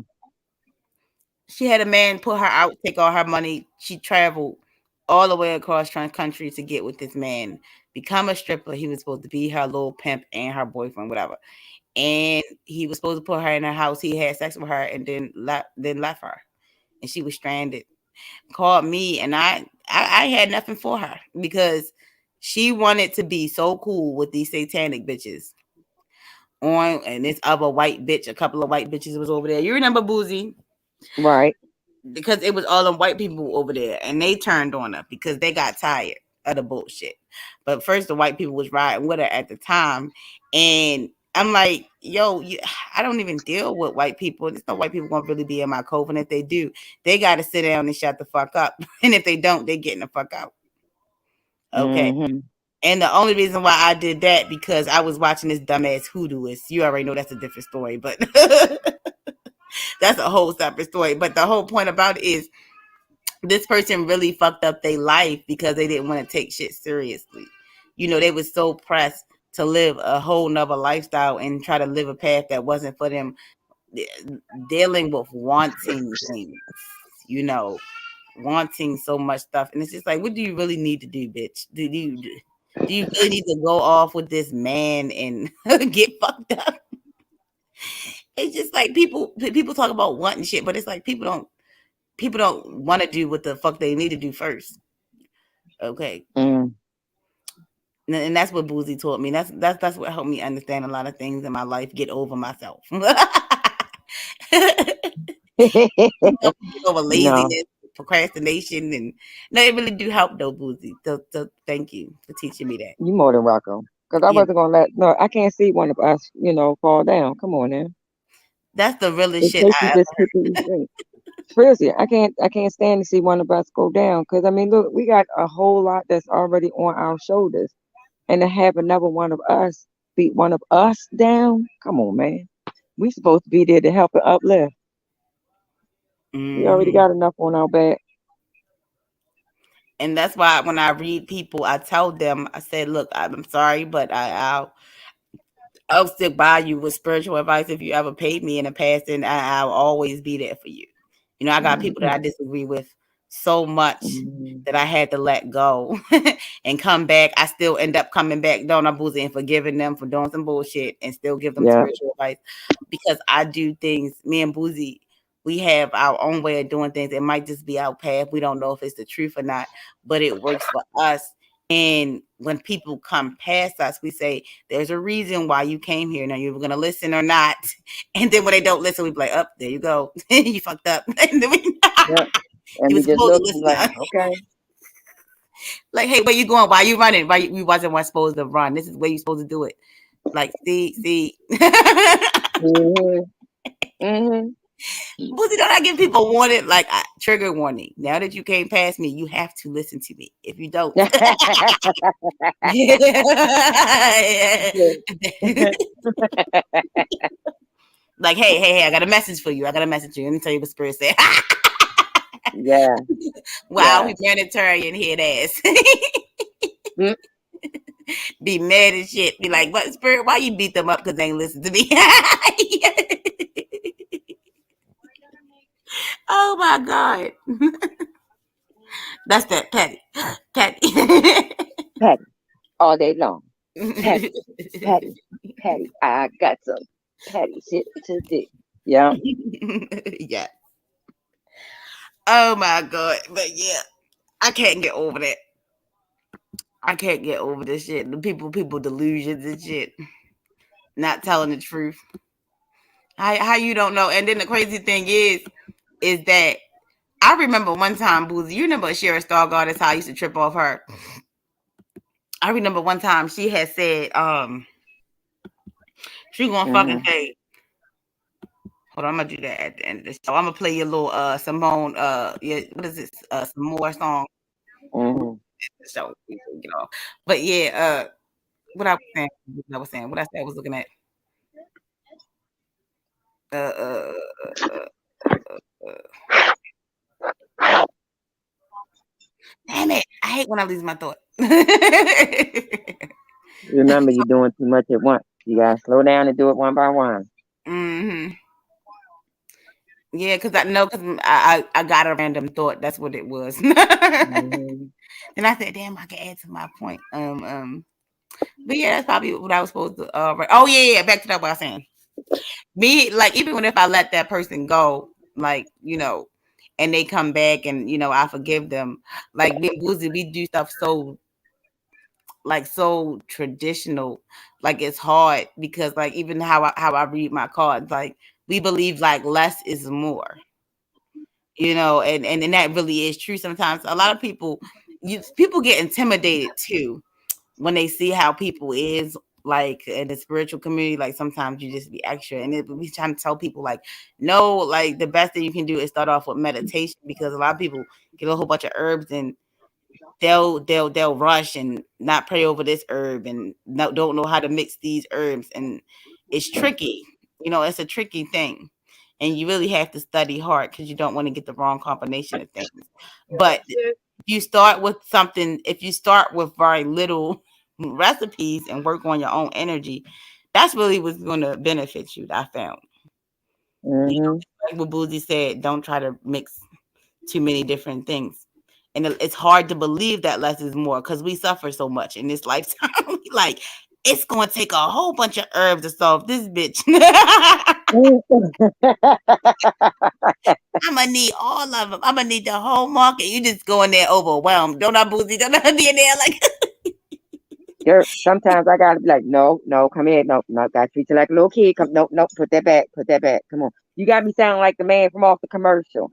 Speaker 1: She had a man put her out, take all her money. She traveled all the way across country to get with this man, become a stripper. He was supposed to be her little pimp and her boyfriend, whatever. And he was supposed to put her in her house. He had sex with her and then left her, and she was stranded. Called me, and I had nothing for her because she wanted to be so cool with these satanic bitches on, and this other white bitch, a couple of white bitches was over there. You remember Boozy?
Speaker 2: Right.
Speaker 1: Because it was all them white people over there, and they turned on her because they got tired of the bullshit. But first, the white people was riding with her at the time, and I'm like, yo, I don't even deal with white people. There's no white people gonna really be in my cove, and if they do, they got to sit down and shut the fuck up. And if they don't, they getting the fuck out. Okay.
Speaker 2: Mm-hmm.
Speaker 1: And the only reason why I did that because I was watching this dumbass hoodooist. You already know that's a different story, but that's a whole separate story. But the whole point about it is this person really fucked up their life because they didn't want to take shit seriously. You know, they was so pressed to live a whole nother lifestyle and try to live a path that wasn't for them, dealing with wanting things, you know, wanting so much stuff. And it's just like, what do you really need to do, bitch? Do you really need to go off with this man and get fucked up? It's just like people talk about wanting shit, but it's like people don't want to do what the fuck they need to do first. Okay.
Speaker 2: Mm.
Speaker 1: And that's what Boozy taught me. That's what helped me understand a lot of things in my life, get over myself. Get over
Speaker 2: No,
Speaker 1: laziness, procrastination, and no, it really do help though, Boozy. So thank you for teaching me that.
Speaker 2: you more than welcome. Because I
Speaker 1: Yeah,
Speaker 2: wasn't gonna let no, I can't see one of us, fall down. Come on now.
Speaker 1: that's the realest
Speaker 2: In
Speaker 1: shit
Speaker 2: case you
Speaker 1: I
Speaker 2: just
Speaker 1: ever.
Speaker 2: keep it straight. Seriously, I can't stand to see one of us go down. Because I mean, look, we got a whole lot that's already on our shoulders, and to have another one of us beat one of us down. Come on, man. We supposed to be there to help and uplift. We already
Speaker 1: Hmm
Speaker 2: got enough on our back.
Speaker 1: And that's why when I read people, I tell them, I say, look, I'm sorry, but I'll stick by you with spiritual advice if you ever paid me in the past, and I'll always be there for you. You know, I got people that I
Speaker 2: Mhm.
Speaker 1: disagree with so much
Speaker 2: Mhm.
Speaker 1: that I had to let go and come back. I still end up coming back down on Boozy and forgiving them for doing some bullshit and still give them
Speaker 2: Yeah,
Speaker 1: spiritual advice because I do things. Me and Boozy, we have our own way of doing things. It might just be our path. We don't know if it's the truth or not, but it works for us. And when people come past us, we say, there's a reason why you came here. Now you're gonna listen or not. And then when they don't listen, we be like, "Up, there you go. You fucked up." And then
Speaker 2: yeah. And
Speaker 1: you were
Speaker 2: we just
Speaker 1: supposed to
Speaker 2: look and
Speaker 1: listen.
Speaker 2: like, okay.
Speaker 1: Like, hey, where you going? Why you running? Why we wasn't one supposed to run? This is where you supposed to do it. Like, see.
Speaker 2: Mm-hmm. Mm-hmm.
Speaker 1: Boozy, don't I give people warning? Like, trigger warning. Now that you came past me, you have to listen to me. If you don't, like, hey, I got a message for you. I got a message for you. Let me tell you what Spirit said.
Speaker 2: Yeah.
Speaker 1: Wow,
Speaker 2: Yeah.
Speaker 1: humanitarian head ass.
Speaker 2: Mm.
Speaker 1: Be mad as shit. Be like, what, Spirit? Why you beat them up because they ain't listen to me? Oh my God. That's that petty. Petty.
Speaker 2: Patty all day long. Patty, Patty, Patty. I got some Patty shit to do. Yeah.
Speaker 1: Yeah. Oh my God. But yeah, I can't get over that. I can't get over this shit. The people delusions and shit. Not telling the truth. How you don't know? And then the crazy thing is that I remember one time, Boozy, you remember Shara Stargard, that's how I used to trip off her. I remember one time she had said, she gonna fucking
Speaker 2: Mm-hmm.
Speaker 1: say, hold on, I'm gonna do that at the end of the show. I'm gonna play your little Simone, yeah, what is this? Some more song.
Speaker 2: Mm-hmm.
Speaker 1: So we can get off. But yeah, what I was saying, what I said I was looking at. Uh, uh, uh, Damn it! I hate when I lose my thought.
Speaker 2: Remember, you're doing too much at once. You gotta slow down and do it one by one.
Speaker 1: Hmm. Yeah, because I know because I got a random thought. That's what it was. Then
Speaker 2: Mm-hmm.
Speaker 1: I said, "Damn, I can add to my point." But yeah, that's probably what I was supposed to. Oh yeah. Back to that what I was saying. Me, like even when if I let that person go, like and they come back and I forgive them. Like me and Boozy, we do stuff so traditional. Like it's hard because like even how I read my cards, like we believe like less is more. And that really is true. Sometimes a lot of people get intimidated too when they see how people is like in the spiritual community. Like sometimes you just be extra, and we trying to tell people like no, like the best thing you can do is start off with meditation, because a lot of people get a whole bunch of herbs and they'll rush and not pray over this herb and don't know how to mix these herbs, and it's tricky. It's a tricky thing, and you really have to study hard because you don't want to get the wrong combination of things. But if you start with very little recipes and work on your own energy, that's really what's going to benefit you. I found,
Speaker 2: Mm-hmm.
Speaker 1: like what Boozy said, don't try to mix too many different things. And it's hard to believe that less is more because we suffer so much in this lifetime. Like, it's going to take a whole bunch of herbs to solve this bitch. I'm going to need all of them. I'm going to need the whole market. You just go in there overwhelmed. Don't I, Boozy? Don't I be in there like...
Speaker 2: Girl, sometimes I gotta be like, no, no, come here, no, no, gotta treat you like a little kid. Come, no, no, put that back. Come on, you got me sounding like the man from off the commercial.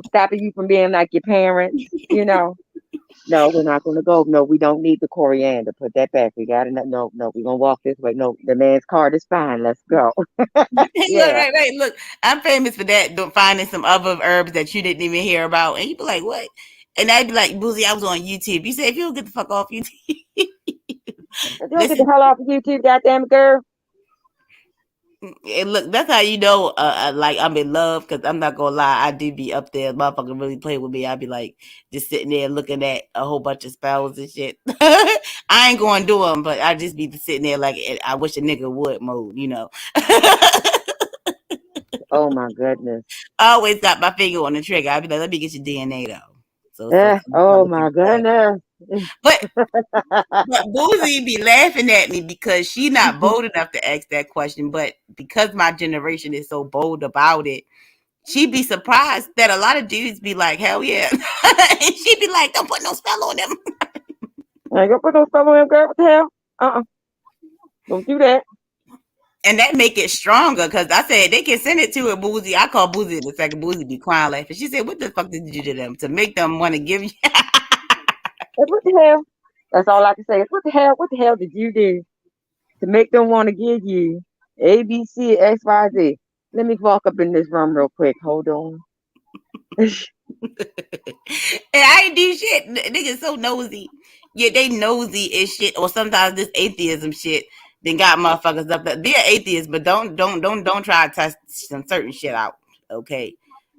Speaker 2: Stopping you from being like your parents. No, we're not gonna go. No, we don't need the coriander. Put that back. We got to no, no, we're gonna walk this way. No, the man's card is fine. Let's go.
Speaker 1: Look,
Speaker 2: Yeah.
Speaker 1: right. Look, I'm famous for that, finding some other herbs that you didn't even hear about. And you'd be like, what? And I'd be like, Boozy, I was on YouTube. You say, if you don't get the fuck off YouTube,
Speaker 2: If you don't get the
Speaker 1: listen.
Speaker 2: hell off of YouTube, goddamn girl.
Speaker 1: And look, that's how you know, like I'm in love, because I'm not gonna lie, I do be up there. Motherfucker really play with me. I'd be like just sitting there looking at a whole bunch of spells and shit. I ain't going to do them, but I just be sitting there like I wish a nigga would mode.
Speaker 2: Oh my goodness.
Speaker 1: I always got my finger on the trigger. I'd be like, let me get your DNA though. So I'm
Speaker 2: Oh
Speaker 1: looking
Speaker 2: my
Speaker 1: at that.
Speaker 2: goodness.
Speaker 1: But Boozy be laughing at me because she not bold enough to ask that question. But because my generation is so bold about it, she'd be surprised that a lot of dudes be like, hell yeah. And she'd be like, don't put no spell on them.
Speaker 2: I ain't gonna put no spell on him, girl. What the hell? Don't do that.
Speaker 1: And that make it stronger, because I said they can send it to a Boozy. I call Boozy in a second. Boozy be crying laughing. She said, what the fuck did you do to them to make them want to give you?
Speaker 2: Like, what the hell? That's all I can say is what the hell? What the hell did you do to make them want to give you A, B, C, X, Y, Z? Let me walk up in this room real quick. Hold on.
Speaker 1: And I ain't do shit. Niggas so nosy. Yeah, they nosy as shit. Or sometimes this atheism shit then got motherfuckers up there. Be an atheist, but don't try to test some certain shit out. Okay.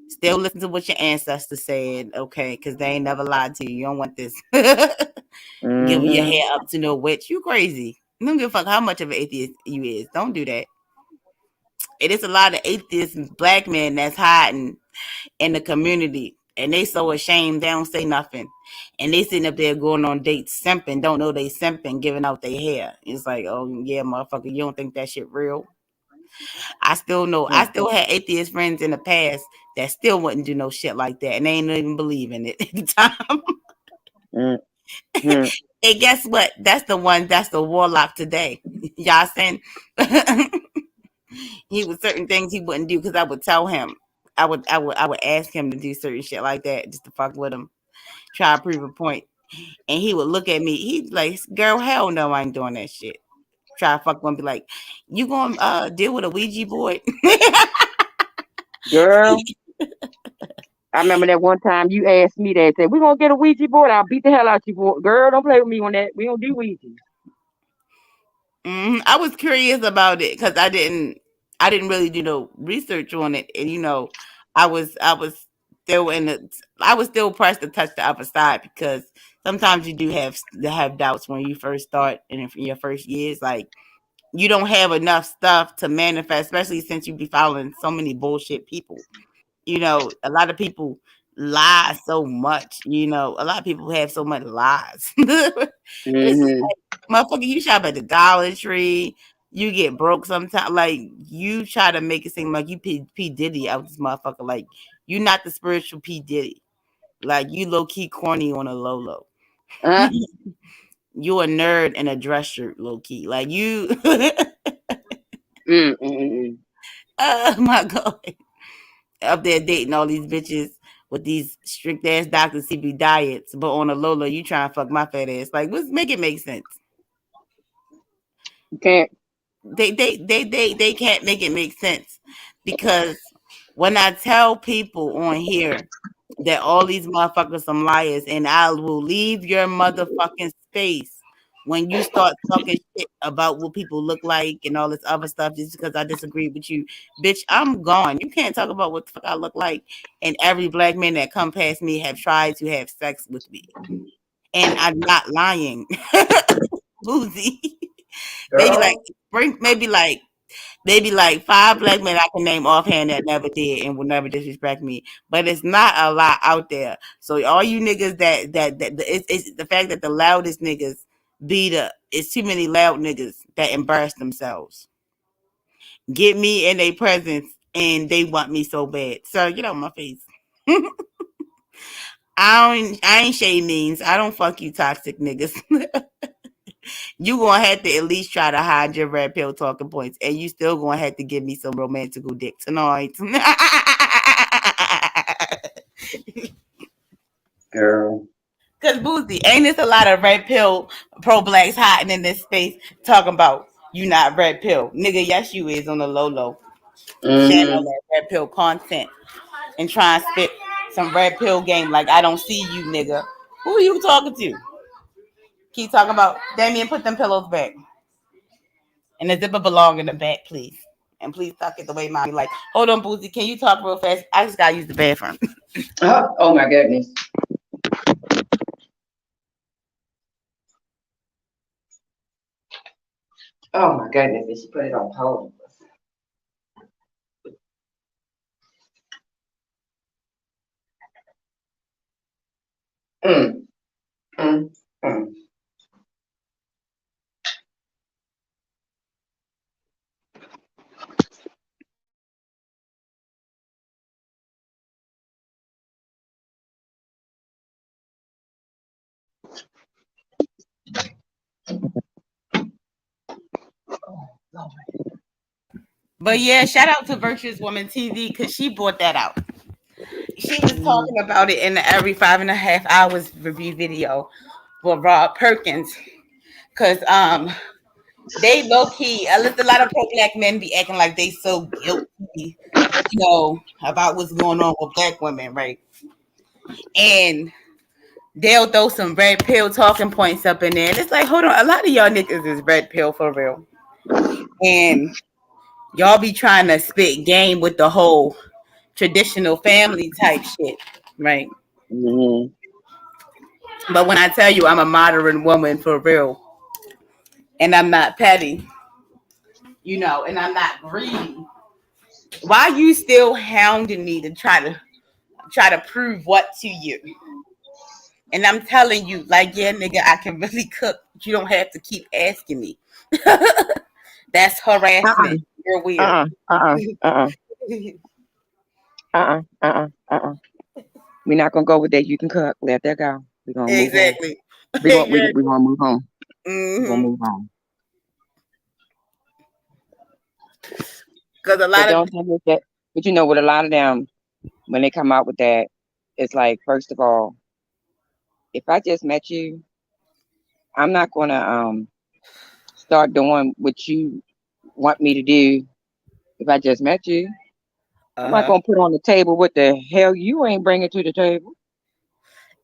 Speaker 1: Still listen to what your ancestors said, okay, because they ain't never lied to you. You don't want this. Giving your
Speaker 2: Mm-hmm.
Speaker 1: hair up to no witch. You crazy. You don't give a fuck how much of an atheist you is. Don't do that. It is a lot of atheist black men that's hiding in the community, and they so ashamed they don't say nothing, and they sitting up there going on dates simping, don't know they simping, giving out their hair. It's like, oh yeah, motherfucker, you don't think that shit real? I still know, I still had atheist friends in the past that still wouldn't do no shit like that, and they ain't even believe in it at the time.
Speaker 2: Mm-hmm.
Speaker 1: And guess what? That's the warlock today. Y'all saying he was certain things he wouldn't do because I would tell him. I would ask him to do certain shit like that just to fuck with him, try to prove a point. And he would look at me. He'd like, girl, hell no, I ain't doing that shit. Try to fuck one, be like, you gonna deal with a Ouija board?
Speaker 2: Girl, I remember that one time you asked me that. Said, we going to get a Ouija board? I'll beat the hell out you, boy. Girl, don't play with me on that. We don't do Ouija.
Speaker 1: I was curious about it because I didn't really do no research on it, and I was still in the, I was still pressed to touch the upper side because sometimes you do have doubts when you first start in your first years, like you don't have enough stuff to manifest, especially since you be following so many bullshit people. A lot of people lie so much. A lot of people have so much lies. It's just
Speaker 2: Mm-hmm.
Speaker 1: like, motherfucker, you shop at the Dollar Tree. You get broke sometimes. Like, you try to make it seem like you P. Diddy out this motherfucker. Like, you not the spiritual P. Diddy. Like, you low key corny on a low low.
Speaker 2: Uh,
Speaker 1: You a nerd in a dress shirt, low key. Like, you.
Speaker 2: mm-mm.
Speaker 1: Oh my God. Up there dating all these bitches with these strict ass Dr. CB diets, but on a Lola, you try and fuck my fat ass. Like, let's make it make sense.
Speaker 2: You can't.
Speaker 1: They can't make it make sense because when I tell people on here that all these motherfuckers some liars, and I will leave your motherfucking space when you start talking shit about what people look like and all this other stuff just because I disagree with you. Bitch, I'm gone. You can't talk about what the fuck I look like. And every black man that come past me have tried to have sex with me. And I'm not lying. Boozy. maybe like
Speaker 2: Girl.
Speaker 1: maybe like maybe like five black men I can name offhand that never did and will never disrespect me. But it's not a lot out there. So all you niggas that it's the fact that the loudest niggas it's too many loud niggas that embarrass themselves. Get me in their presence and they want me so bad. Sir, get out my face. I ain't shade means. I don't fuck you toxic niggas. You gonna have to at least try to hide your red pill talking points, and you still gonna have to give me some romantical dick tonight.
Speaker 2: Girl.
Speaker 1: Cause Boozy, ain't this a lot of red pill pro blacks hiding in this space talking about you not red pill, nigga? Yes, you is on the low low, sharing all
Speaker 2: Mm-hmm.
Speaker 1: that red pill content and trying to spit some red pill game like I don't see you, nigga. Who are you talking to? Keep talking about Damien. Put them pillows back. And the zipper belong in the back, please. And please tuck it the way mommy like. Hold on, Boozy. Can you talk real fast? I just gotta use the bathroom.
Speaker 2: Oh my goodness. Oh my goodness. Did she put it on hold? Mm, mm, mm.
Speaker 1: But yeah, shout out to Virtuous Woman TV because she brought that out. She was talking about it in the every 5.5 hours review video with Rob Perkins, because they low key. A lot of pro black men be acting like they so guilty, about what's going on with black women, right? And they'll throw some red pill talking points up in there, and it's like, hold on, a lot of y'all niggas is red pill for real, and y'all be trying to spit game with the whole traditional family type shit, right?
Speaker 2: Mm-hmm.
Speaker 1: But when I tell you I'm a modern woman for real, and I'm not petty, and I'm not greedy, why you still hounding me to try to prove what to you? And I'm telling you, like, yeah, nigga, I can really cook. You don't have to keep asking me. That's
Speaker 2: Uh-uh.
Speaker 1: harassment. You're weird.
Speaker 2: Uh-uh. Uh-uh. Uh-uh. Uh-uh. Uh-uh. Uh-uh. We're not gonna go with that. You can cook. Let that go. We're gonna move on.
Speaker 1: Exactly.
Speaker 2: We're
Speaker 1: Exactly.
Speaker 2: gonna move on. We're gonna
Speaker 1: Mm-hmm.
Speaker 2: move on.
Speaker 1: Because a
Speaker 2: But
Speaker 1: lot of
Speaker 2: don't think with that. But you know, with a lot of them, when they come out with that, it's like, first of all, if I just met you, I'm not gonna start doing what you want me to do if I just met you. I'm not
Speaker 1: uh
Speaker 2: gonna put on the table what the hell you ain't bringing to the table.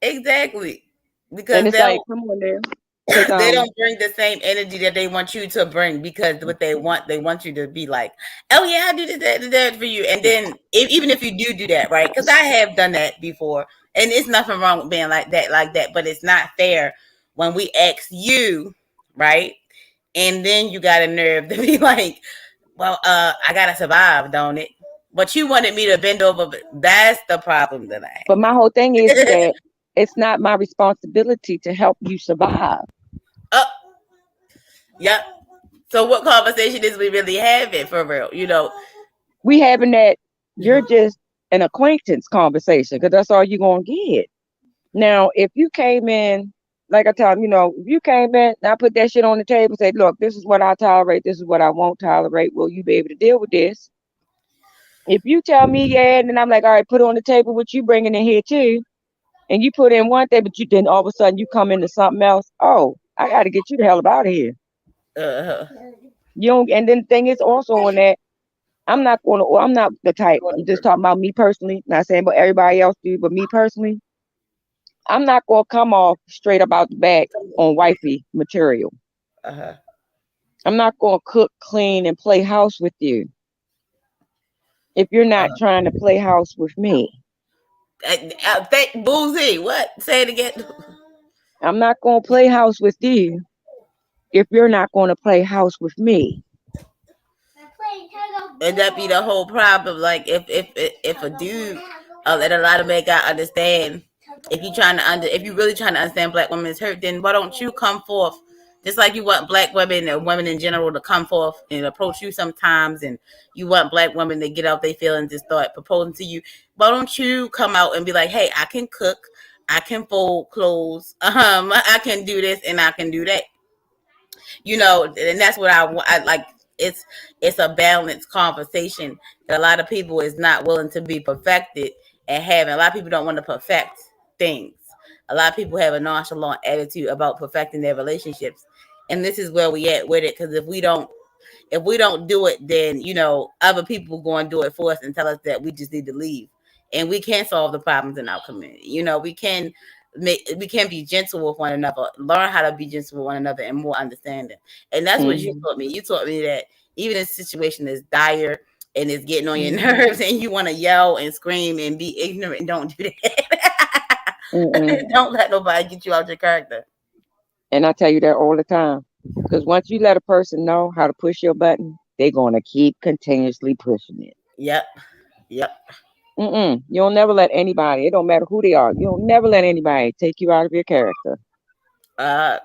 Speaker 1: exactly,
Speaker 2: And
Speaker 1: because
Speaker 2: it's like, come on there, because
Speaker 1: they don't bring the same energy that they want you to bring, because what they want you to be like, oh yeah, I do that for you. And then even if you do that, right? Because I have done that before, and it's nothing wrong with being like that, but it's not fair when we ask you, right? And then you got a nerve to be like, well, I gotta survive, don't it? But you wanted me to bend over, but that's the problem that I
Speaker 2: But my whole thing is
Speaker 1: have.
Speaker 2: that it's not my responsibility to help you survive.
Speaker 1: Oh, yep. So what conversation is we really having for real?
Speaker 2: We having that, you're just an acquaintance conversation because that's all you're gonna get. Now, if you came in, like I tell them, if you came in and I put that shit on the table, say, look, this is what I tolerate, this is what I won't tolerate. Will you be able to deal with this? If you tell me, yeah, and then I'm like, all right, put on the table what you bringing in here too, and you put in one thing, but you then all of a sudden you come into something else. Oh, I got to get you the hell out of here.
Speaker 1: Uh,
Speaker 2: You don't, and then the thing is also on that, I'm not the type. I'm just talking about me personally. Not saying about everybody else do, but me personally, I'm not gonna come off straight about the back on wifey material.
Speaker 1: uh,
Speaker 2: I'm not gonna cook, clean, and play house with you if you're not
Speaker 1: uh.
Speaker 2: trying to play house with me.
Speaker 1: Boozy, what? Say it again.
Speaker 2: I'm not gonna play house with you if you're not gonna play house with me.
Speaker 1: And that be the whole problem. Like if a dude, that a lot of men got understand. If you really trying to understand black women's hurt, then why don't you come forth? Just like you want black women or women in general to come forth and approach you sometimes, and you want black women to get out their feelings and start proposing to you. Why don't you come out and be like, hey, I can cook, I can fold clothes, I can do this and I can do that. And that's what I like. It's a balanced conversation that a lot of people is not willing to be perfected and having. A lot of people don't want to perfect things. A lot of people have a nonchalant attitude about perfecting their relationships, and this is where we at with it. Because if we don't do it, then other people going to do it for us and tell us that we just need to leave, and we can't solve the problems in our community. We can be gentle with one another, learn how to be gentle with one another, and more understanding. And that's what you
Speaker 2: Hmm.
Speaker 1: taught me. You taught me that even if the situation is dire and it's getting on your
Speaker 2: Hmm.
Speaker 1: nerves, and you want to yell and scream and be ignorant, don't do that.
Speaker 2: Mm-mm.
Speaker 1: Don't let nobody get you out your character.
Speaker 2: And I tell you that all the time. Because once you let a person know how to push your button, they're gonna keep continuously pushing it.
Speaker 1: Yep. Yep.
Speaker 2: Mm-mm. You'll never let anybody. It don't matter who they are. You'll never let anybody take you out of your character.
Speaker 1: uh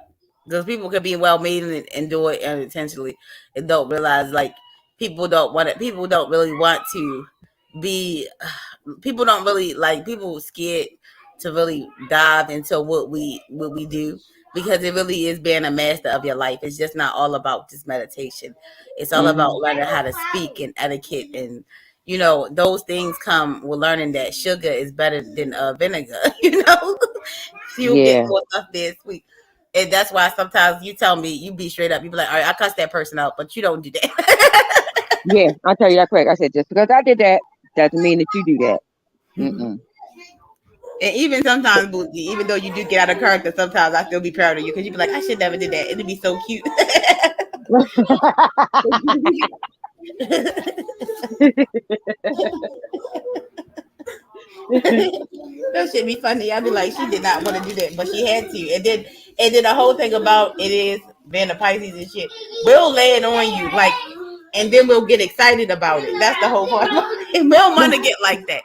Speaker 1: because people could be well meaning and do it unintentionally and don't realize, like, people don't really want to be people don't really like people scared to really dive into what we do, because it really is being a master of your life. It's just not all about just meditation. It's all about
Speaker 2: Hmm.
Speaker 1: learning how to speak and etiquette, and those things come with learning that sugar is better than vinegar. So you'll get
Speaker 2: Yeah.
Speaker 1: more stuff there sweet. And that's why sometimes you tell me, you be straight up, you be like, all right, I cuss that person out, but you don't do that.
Speaker 2: Yeah, I'll tell you that quick. I said, just because I did that doesn't mean that you do that. Mm-mm.
Speaker 1: And even sometimes, Boozy, even though you do get out of character, sometimes I still be proud of you because you be like, I should never did that. It'd be so cute. That should be funny. I'd be like, she did not want to do that, but she had to. And then the whole thing about it is being a Pisces and shit. We'll lay it on you, like, and then we'll get excited about it. That's the whole part. And we don't want to get like that.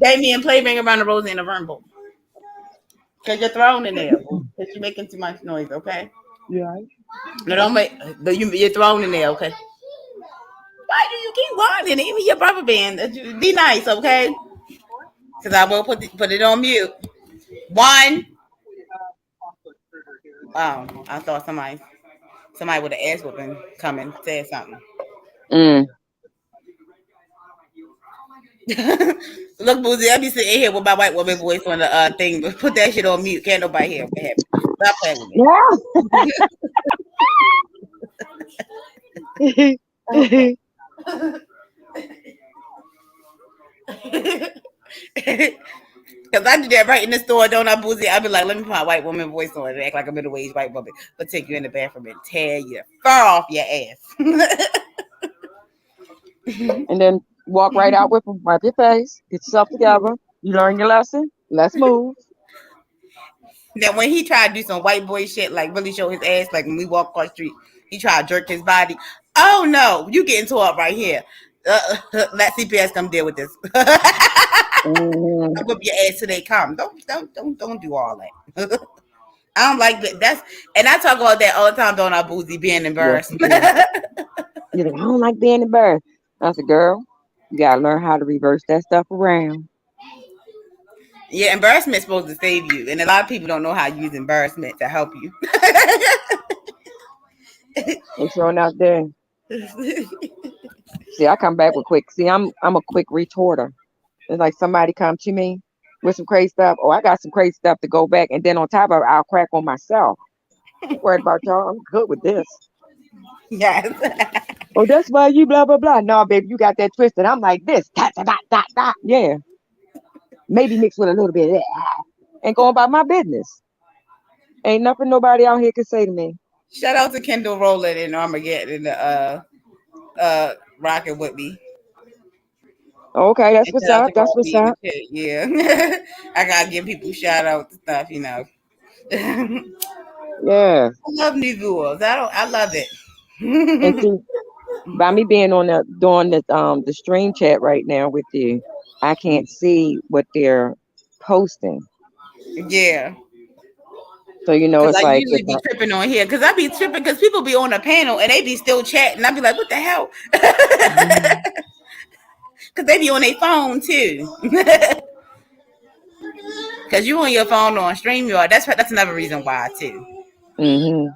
Speaker 1: Damien, play Ring Around the Rosie in the Rumble. Because you're thrown in there. Because you're making too much noise, okay?
Speaker 2: You all right?
Speaker 1: No, don't make. You're thrown in there, okay? Why do you keep whining? Even your rubber band. Be nice, okay? Because I will put it on mute. One. I thought somebody with an ass whooping coming said something.
Speaker 2: Mm.
Speaker 1: Look, Boozy, I be sitting here with my white woman voice on the thing. But put that shit on mute. Can't nobody hear what happened. Stop playing with
Speaker 2: Yeah.
Speaker 1: me. Because I do that right in the store, don't I, Boozy? I be like, let me put my white woman voice on and act like a middle-aged white woman. But take you in the bathroom and tear your fur off your ass.
Speaker 2: And then walk right out with them. Wipe your face. Get yourself together. You learn your lesson. Let's move.
Speaker 1: Now, when he tried to do some white boy shit, like really show his ass, like when we walk across the street, he tried to jerk his body. Oh, no, you getting tore up right here. Let CPS come deal with this.
Speaker 2: Mm-hmm.
Speaker 1: Whip your ass till they come. Don't do all that. I don't like that. And I talk about that all the time. Don't I, Boozy, being
Speaker 2: Yes,
Speaker 1: embarrassed?
Speaker 2: you do. You're like, I don't like being embarrassed. I said, girl, you gotta learn how to reverse that stuff around.
Speaker 1: Yeah, embarrassment is supposed to save you, and a lot of people don't know how to use embarrassment to help you.
Speaker 2: And sure enough, there. See, I come back with quick. See, I'm a quick retorter. It's like somebody come to me with some crazy stuff. Oh, I got some crazy stuff to go back, and then on top of it, I'll crack on myself. I ain't worried about y'all. I'm good with this.
Speaker 1: Yes.
Speaker 2: Oh, that's why you blah blah blah. No, baby, you got that twisted. I'm like this. Dot, dot, dot, dot, dot. Yeah, maybe mixed with a little bit of that. And going about my business. Ain't nothing nobody out here can say to me.
Speaker 1: Shout out to Kendall Rowland and Armageddon and rocking with me.
Speaker 2: Okay, that's
Speaker 1: And
Speaker 2: what's
Speaker 1: shout out
Speaker 2: up.
Speaker 1: to
Speaker 2: That's
Speaker 1: Raw
Speaker 2: what's
Speaker 1: Bean and
Speaker 2: up.
Speaker 1: shit. Yeah. I gotta give people shout out to stuff, I
Speaker 2: Yeah.
Speaker 1: love new viewers. I love
Speaker 2: And
Speaker 1: it.
Speaker 2: see, by me being on the stream chat right now with you, I can't see what they're posting.
Speaker 1: Yeah.
Speaker 2: So
Speaker 1: Cause
Speaker 2: it's
Speaker 1: I
Speaker 2: like
Speaker 1: usually
Speaker 2: if
Speaker 1: be tripping on here. Cause I be tripping because people be on a panel and they be still chatting. I be like, what the hell?
Speaker 2: mm-hmm,
Speaker 1: Cause they be on their phone too. Cause you on your phone on StreamYard. That's another reason why too.
Speaker 2: mm-hmm.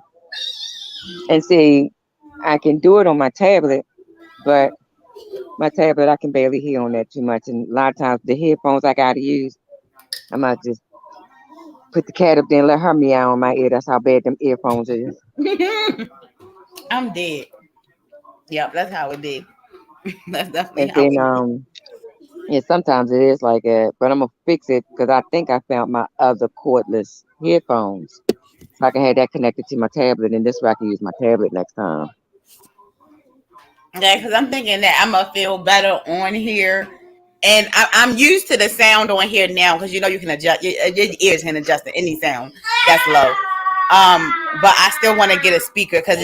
Speaker 2: And see, I can do it on my tablet, but my tablet I can barely hear on that too much. And a lot of times the headphones I gotta use, I might just put the cat up there and let her meow on my ear. That's how bad them earphones is.
Speaker 1: I'm dead. Yep, that's how it be. That's definitely
Speaker 2: And
Speaker 1: how
Speaker 2: then
Speaker 1: it be.
Speaker 2: yeah, sometimes it is like that, but I'm gonna fix it because I think I found my other cordless headphones. So I can have that connected to my tablet, and this way I can use my tablet next time.
Speaker 1: Yeah, because I'm thinking that I'm gonna feel better on here, and I'm used to the sound on here now because you can adjust your ears can adjust to any sound that's low. But I still want to get a speaker because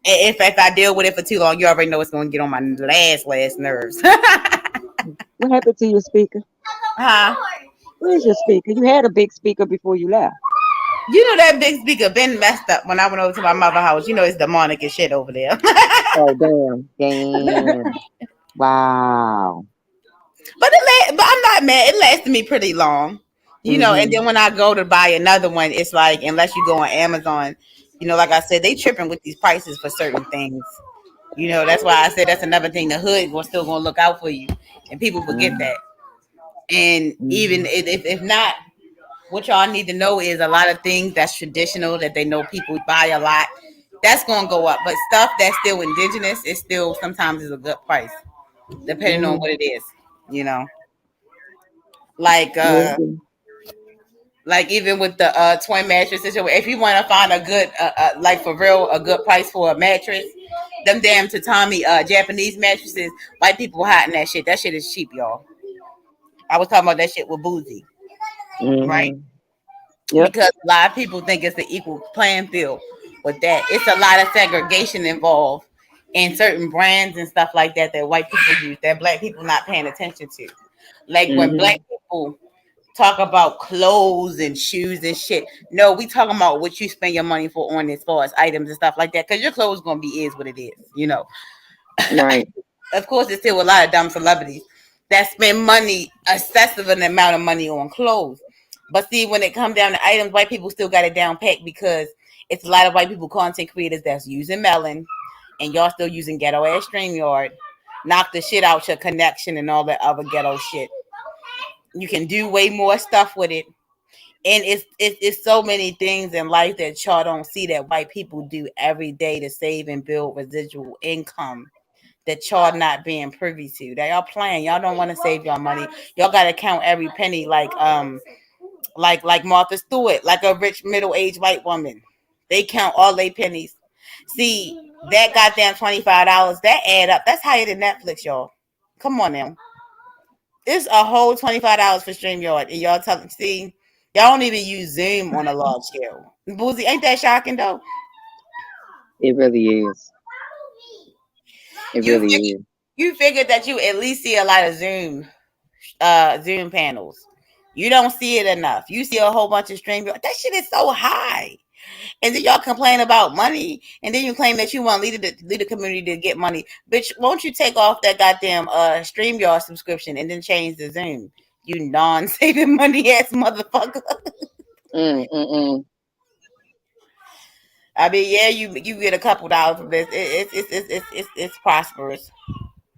Speaker 1: if I deal with it for too long, you already know it's gonna get on my last nerves.
Speaker 2: What happened to your speaker?
Speaker 1: Huh?
Speaker 2: Where's your speaker? You had a big speaker before you left.
Speaker 1: You know that big speaker been messed up when I went over to my mother's house. You know it's demonic and shit over there.
Speaker 2: Oh, damn. Damn. Wow.
Speaker 1: But I'm not mad. It lasted me pretty long, And
Speaker 2: Mm-hmm.
Speaker 1: then when I go to buy another one, it's like unless you go on Amazon, like I said, they tripping with these prices for certain things. That's why I said that's another thing. The hood was still gonna look out for you, and people forget
Speaker 2: Mm-hmm.
Speaker 1: that. And even
Speaker 2: Mm-hmm.
Speaker 1: if not, What y'all need to know is a lot of things that's traditional that they know people buy a lot. That's gonna go up, but stuff that's still indigenous is still sometimes is a good price, depending on
Speaker 2: Mm-hmm.
Speaker 1: what it is. You know, like
Speaker 2: Yeah.
Speaker 1: like even with the twin mattress situation, if you want to find a good like for real a good price for a mattress, them damn tatami Japanese mattresses, white people hiding that shit. That shit is cheap, y'all. I was talking about that shit with Boozy, right?
Speaker 2: Mm-hmm. Yep.
Speaker 1: Because a lot of people think it's the equal playing field with that. It's a lot of segregation involved in certain brands and stuff like that that white people use that black people not paying attention to. Like when
Speaker 2: Mm-hmm.
Speaker 1: black people talk about clothes and shoes and shit. No, we talking about what you spend your money for on as far as items and stuff like that. Cause your clothes gonna be is what it is, you know.
Speaker 2: Right.
Speaker 1: Of course, there's still a lot of dumb celebrities that spend money, excessive an amount of money on clothes. But see, when it comes down to items, white people still got it down packed because it's a lot of white people content creators that's using Melon, and y'all still using ghetto ass StreamYard. Knock the shit out your connection and all that other ghetto shit. You can do way more stuff with it. And it's so many things in life that y'all don't see that white people do every day to save and build residual income that y'all not being privy to. That y'all playing. Y'all don't want to save y'all money. Y'all gotta count every penny like Martha Stewart, like a rich middle aged white woman. They count all their pennies. See, that goddamn $25, that add up. That's higher than Netflix, y'all. Come on now. It's a whole $25 for StreamYard. And y'all tell see, y'all don't even use Zoom on a large scale. Boozy, ain't that shocking though?
Speaker 2: It really is. It
Speaker 1: You
Speaker 2: really
Speaker 1: figure
Speaker 2: is.
Speaker 1: you figured that you at least see a lot of Zoom panels. You don't see it enough. You see a whole bunch of stream. That shit is so high. And then y'all complain about money, and then you claim that you want lead the community to get money. Bitch, won't you take off that goddamn StreamYard subscription and then change the Zoom? You non-saving money ass motherfucker.
Speaker 2: Mm-mm.
Speaker 1: I mean, yeah, you get a couple dollars from this. It's prosperous,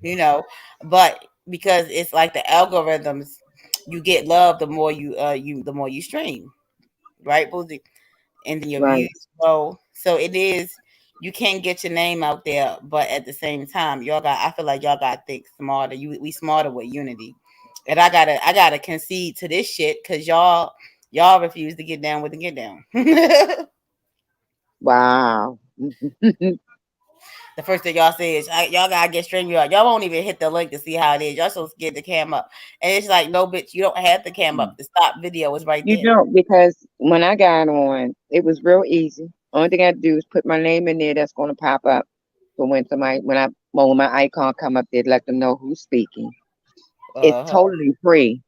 Speaker 1: you know, but because it's like the algorithms, you get love the more you stream, right, Boozy? And then your
Speaker 2: Right.
Speaker 1: views grow. So it is you can get your name out there, but at the same time, y'all got I feel like y'all gotta think smarter. We smarter with unity. And I gotta concede to this shit because y'all refuse to get down with the get down.
Speaker 2: Wow.
Speaker 1: The first thing y'all say is y'all gotta get StreamYard. Y'all won't even hit the link to see how it is. Y'all so scared to cam up, and it's like, no, bitch, you don't have to cam up. The stop video is right
Speaker 2: You
Speaker 1: there.
Speaker 2: don't, because when I got on, it was real easy. Only thing I do is put my name in there. That's going to pop up for when my icon come up there, to let them know who's speaking. It's
Speaker 1: Uh huh.
Speaker 2: totally free,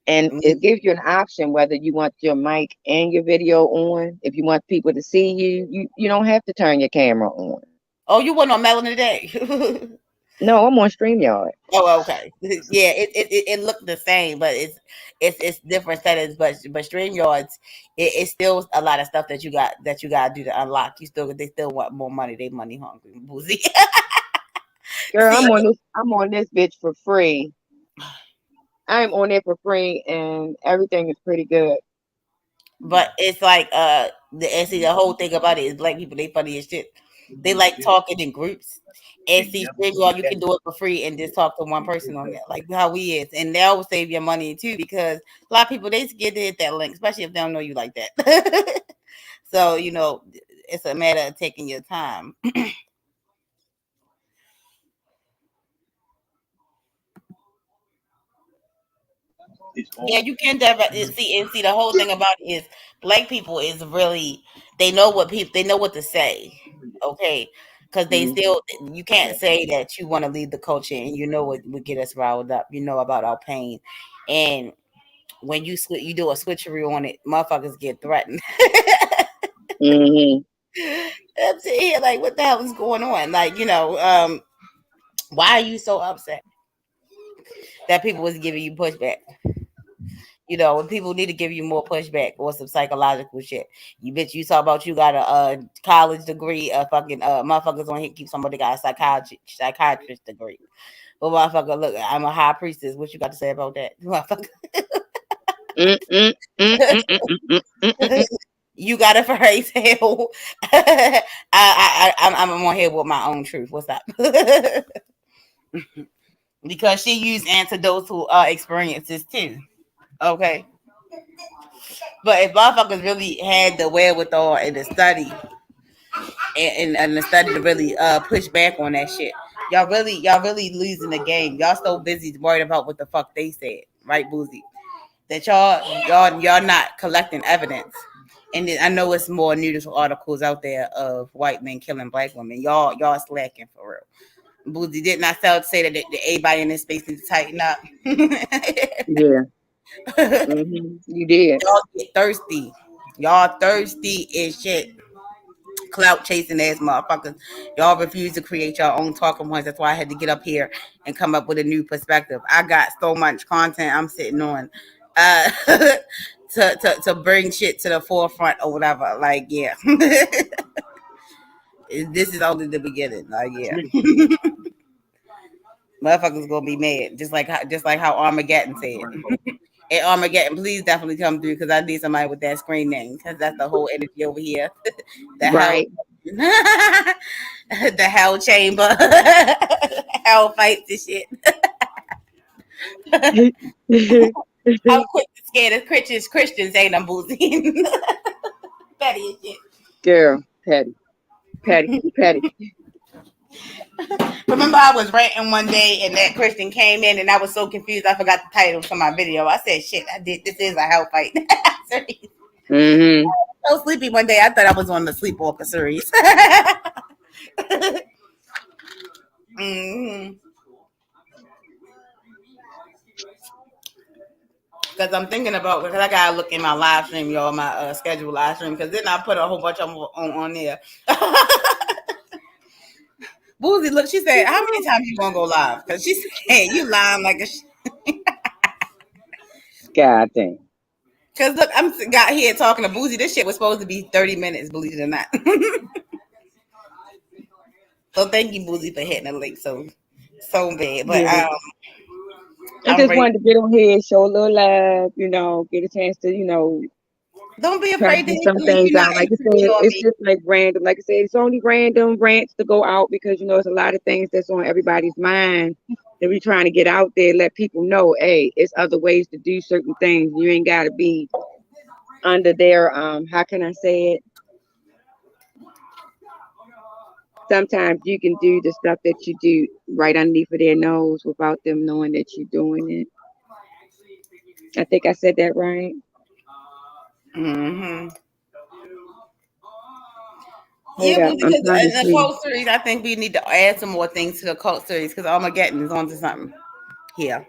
Speaker 2: and it gives you an option whether you want your mic and your video on. If you want people to see you, you don't have to turn your camera on.
Speaker 1: Oh, you went on Melon today.
Speaker 2: No, I'm on StreamYard.
Speaker 1: Oh, okay. Yeah, it looked the same, but it's different settings. But StreamYards, it's still a lot of stuff that you got to do to unlock. They still want more money. They money hungry, boozy.
Speaker 2: Girl,
Speaker 1: See,
Speaker 2: I'm on this bitch for free. I'm on it for free, and everything is pretty good.
Speaker 1: but it's like and see the whole thing about it is black people they funny as shit. They like talking in groups. And see, StreamYard, you can do it for free and just talk to one person on there, like how we is, and they'll save your money too because a lot of people they scared to hit that link, especially if they don't know you like that. So, it's a matter of taking your time. Yeah, you can see the whole thing about it is black people is really they know what to say. Okay. Because they
Speaker 2: Mm-hmm.
Speaker 1: still you can't say that you want to lead the culture and you know what would get us riled up. You know about our pain. And when you do a switcheroo on it, motherfuckers get threatened.
Speaker 2: Mm-hmm.
Speaker 1: I'm sitting here like, what the hell is going on? Like, why are you so upset that people was giving you pushback? When people need to give you more pushback or some psychological shit. You bitch, you talk about you got a college degree, a fucking motherfuckers on here keep somebody got a psychiatrist degree. But motherfucker, look, I'm a high priestess. What you got to say about that, motherfucker?
Speaker 2: Mm, mm, mm, mm, mm, mm, mm, mm, mm.
Speaker 1: You got a fairy tale. I'm on here with my own truth. What's up? Because she used antidotes to experiences too. Okay, but if motherfuckers really had the wherewithal and the study and the study to really push back on that shit, y'all really losing the game. Y'all so busy worried about what the fuck they said, right, Boozy? That y'all not collecting evidence. And then I know it's more news articles out there of white men killing black women. Y'all slacking for real. Boozy did not say that everybody in this space needs to tighten up.
Speaker 2: Yeah. You did.
Speaker 1: Y'all get thirsty. Y'all thirsty as shit. Clout chasing ass motherfuckers. Y'all refuse to create your own talking points. That's why I had to get up here and come up with a new perspective. I got so much content I'm sitting on to bring shit to the forefront or whatever. Like, yeah. This is only the beginning. Like, yeah. Motherfuckers gonna be mad. Just like how Armageddon said. And Armageddon, please definitely come through because I need somebody with that screen name because that's the whole energy over here. The hell,
Speaker 2: Right.
Speaker 1: the hell chamber, hell fights and shit. I'm quick to scare the Christians ain't I'm boozy. Petty and shit.
Speaker 2: Girl, petty, petty, petty.
Speaker 1: Remember, I was ranting one day and that Christian came in and I was so confused I forgot the title to my video. I said, "Shit, I did. This is a hell fight."
Speaker 2: Mm-hmm.
Speaker 1: So sleepy one day. I thought I was on the Sleepwalker series. hmm Because I'm thinking about because I gotta look in my live stream, y'all, my scheduled live stream. Because then I put a whole bunch of them on there. Boozy, look, she said, "How many times you gonna go live?" Because she said, "You lying like a."
Speaker 2: God damn.
Speaker 1: Because look, I'm got here talking to Boozy. This shit was supposed to be 30 minutes, believe it or not. So thank you, Boozy, for hitting the link so bad. But
Speaker 2: Yeah. I
Speaker 1: I'm
Speaker 2: just
Speaker 1: ready.
Speaker 2: wanted to get on here, show a little love, get a chance to,
Speaker 1: Don't be afraid to
Speaker 2: practice
Speaker 1: hit
Speaker 2: some
Speaker 1: the link.
Speaker 2: things
Speaker 1: You're not
Speaker 2: out. Like I said,
Speaker 1: incriminating on
Speaker 2: it's
Speaker 1: me.
Speaker 2: just like random. Like I said, it's only random rants to go out because it's a lot of things that's on everybody's mind that we trying to get out there, let people know, hey, it's other ways to do certain things. You ain't gotta be under their how can I say it? Sometimes you can do the stuff that you do right underneath of their nose without them knowing that you're doing it. I think I said that right.
Speaker 1: Mm-hmm.
Speaker 2: Hold
Speaker 1: Yeah,
Speaker 2: up.
Speaker 1: but
Speaker 2: I'm
Speaker 1: because
Speaker 2: trying to
Speaker 1: in the
Speaker 2: see.
Speaker 1: cult series, I think we need to add some more things to the cult series because Armageddon is onto something here.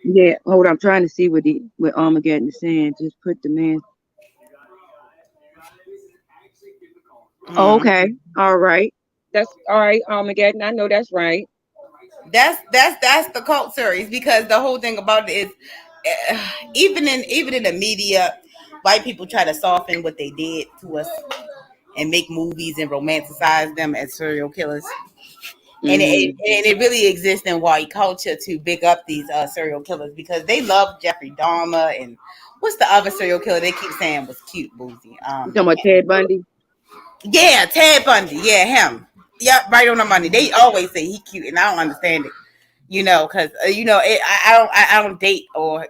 Speaker 2: Yeah, hold on. I'm trying to see what Armageddon is saying. Just put the man. Oh,
Speaker 1: Mm.
Speaker 2: okay. All right. That's all right, Armageddon. I know that's right.
Speaker 1: That's the cult series because the whole thing about it is even in the media, white people try to soften what they did to us and make movies and romanticize them as serial killers.
Speaker 2: Mm-hmm.
Speaker 1: And it really exists in white culture to big up these serial killers because they love Jeffrey Dahmer and what's the other serial killer they keep saying was cute, Boozy.
Speaker 2: You talking about Ted Bundy?
Speaker 1: Yeah, Ted Bundy. Yeah, him. Yep, right on the money. They always say he cute, and I don't understand it. Because I don't date or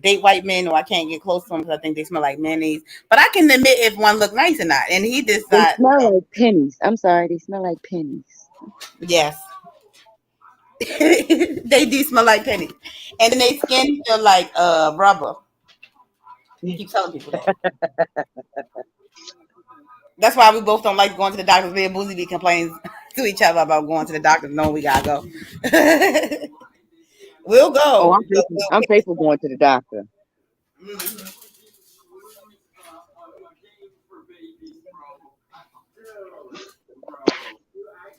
Speaker 1: date white men, or I can't get close to them because I think they smell like mayonnaise. But I can admit if one look nice or not, and he does
Speaker 2: They
Speaker 1: not.
Speaker 2: smell like pennies. I'm sorry, they smell like pennies.
Speaker 1: Yes, they do smell like pennies, and then they skin feel like rubber. Keep telling people that. That's why we both don't like going to the doctors. Me and Boozy be complains to each other about going to the doctors. No, we gotta go. We'll
Speaker 2: Oh,
Speaker 1: go.
Speaker 2: I'm faithful. I'm faithful going to the doctor.
Speaker 1: Mhm.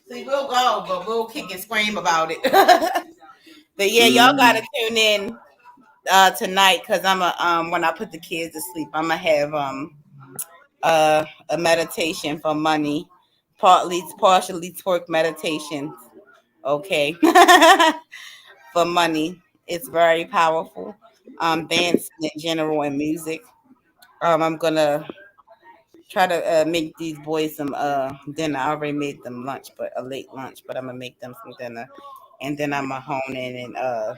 Speaker 1: See, we'll go, but we'll kick and scream about it. But yeah, y'all
Speaker 2: Mm-hmm.
Speaker 1: gotta tune in tonight because I'm a when I put the kids to sleep, I'm gonna have a meditation for money, partially twerk meditation. Okay, for money, it's very powerful. dancing in general and music. I'm gonna try to make these boys some dinner. I already made them lunch, but a late lunch, but I'm gonna make them some dinner, and then I'm gonna hone in and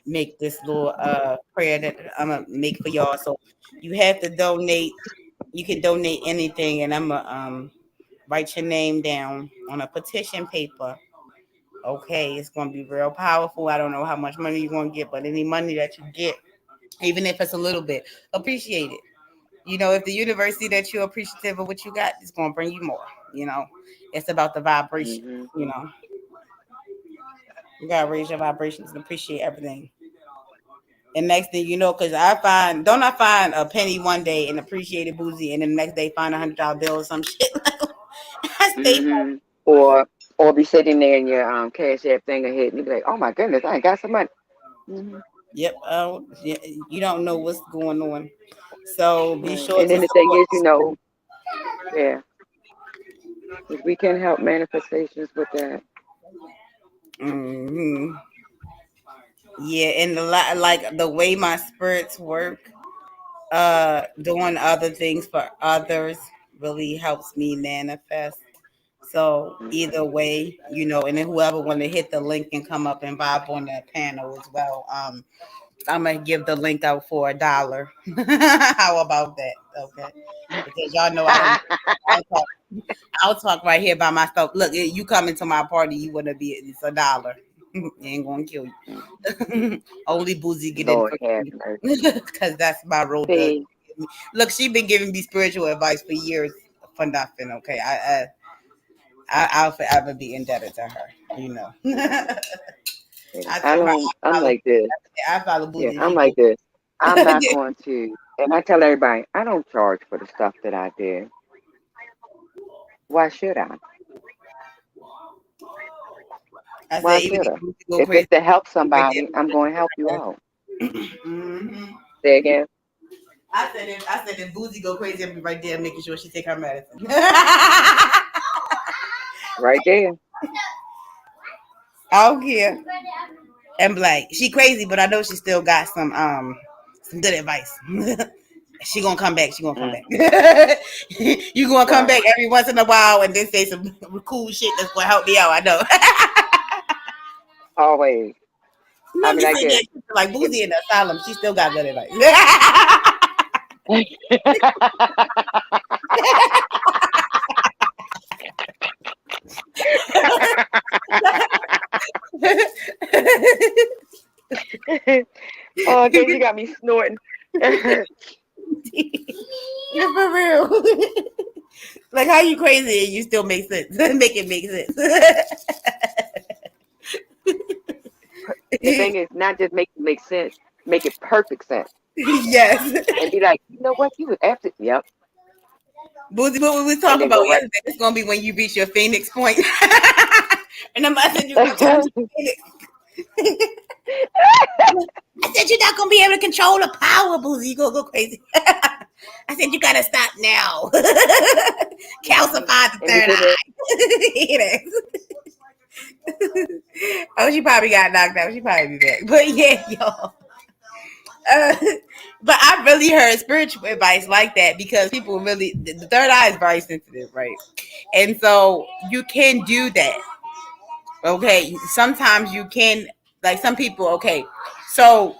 Speaker 1: make this little prayer that I'm gonna make for y'all. So you have to donate. You can donate anything, and I'm gonna write your name down on a petition paper. Okay, it's gonna be real powerful. I don't know how much money you're gonna get, but any money that you get, even if it's a little bit, appreciate it. If the university that you're appreciative of what you got is gonna bring you more. You know, it's about the vibration.
Speaker 2: Hmm.
Speaker 1: You know, you gotta raise your vibrations and appreciate everything. And next thing you know, because don't I find a penny one day and appreciate it boozy, and then the next day find $100 bill or some shit. I stay.
Speaker 2: Hmm. Or be sitting there and your cash app thing ahead and you be like, oh my goodness, I ain't got some money. Hmm.
Speaker 1: Yep. Yeah, you don't know what's going on, so be
Speaker 2: Right.
Speaker 1: sure
Speaker 2: And
Speaker 1: to
Speaker 2: then the thing
Speaker 1: support.
Speaker 2: is, yeah, if we can help manifestations with that.
Speaker 1: Hmm. Yeah, and a lot like the way my spirits work, doing other things for others really helps me manifest. So either
Speaker 2: Hmm.
Speaker 1: way, and then whoever want to hit the link and come up and vibe on that panel as well. I'm gonna give the link out for $1. How about that? Okay, because y'all know I'll talk, I'll talk right here by myself. Look, you come into my party, you wanna be it's $1. Ain't gonna kill you. Only Boozy get in
Speaker 2: Lord
Speaker 1: for
Speaker 2: have
Speaker 1: free
Speaker 2: mercy.
Speaker 1: because that's my role. Does
Speaker 2: See,
Speaker 1: look, she been giving me spiritual advice for years for nothing. Okay, I'll forever be indebted to her.
Speaker 2: yeah,
Speaker 1: I told her I
Speaker 2: I'm
Speaker 1: follow.
Speaker 2: like this.
Speaker 1: I follow
Speaker 2: Yeah,
Speaker 1: Boozy if
Speaker 2: I'm
Speaker 1: she
Speaker 2: like
Speaker 1: go.
Speaker 2: this. I'm not going to, and I tell everybody, I don't charge for the stuff that I did. Why should I?
Speaker 1: I
Speaker 2: Why
Speaker 1: said even
Speaker 2: should
Speaker 1: if
Speaker 2: I?
Speaker 1: Boozy go
Speaker 2: If
Speaker 1: crazy,
Speaker 2: it's to help
Speaker 1: right
Speaker 2: somebody, I'm going to help you
Speaker 1: there.
Speaker 2: out.
Speaker 1: Mm-hmm.
Speaker 2: Say again.
Speaker 1: I said if Boozy go crazy, I'll be right there making sure she take her medicine.
Speaker 2: Right there.
Speaker 1: I don't care. And like she crazy, but I know she still got some good advice. She gonna come back. She gonna come
Speaker 2: Mm,
Speaker 1: back. You gonna come
Speaker 2: right.
Speaker 1: back every once in a while and then say some cool shit that's gonna help me out. I know.
Speaker 2: Always.
Speaker 1: No,
Speaker 2: I
Speaker 1: I'm
Speaker 2: mean,
Speaker 1: just
Speaker 2: like
Speaker 1: saying,
Speaker 2: this.
Speaker 1: yeah, like
Speaker 2: If,
Speaker 1: Boozy in the asylum, she still got good advice.
Speaker 2: oh, okay, you got me snorting.
Speaker 1: Yeah, for real. Like how you crazy and you still make sense. Make it make sense.
Speaker 2: The thing is, not just make it make sense, make it perfect sense,
Speaker 1: Yes.
Speaker 2: and be like, you know what, you was after, yep,
Speaker 1: Boozy, what we was
Speaker 2: and
Speaker 1: talking
Speaker 2: then
Speaker 1: about
Speaker 2: go right.
Speaker 1: yesterday, it's gonna be when you reach your Phoenix point. And I said you gonna turn to Phoenix. I said you're not gonna be able to control the power, Boozy. You gonna go crazy. I said you gotta stop now. Calcify the
Speaker 2: And be
Speaker 1: third
Speaker 2: sitting there,
Speaker 1: eye. It is. Oh, she probably got knocked out. She probably be back. But yeah, y'all. Uh, but I really heard spiritual advice like that because people really the third eye is very sensitive, right? And so you can do that. Okay. Sometimes you can like some people, okay. So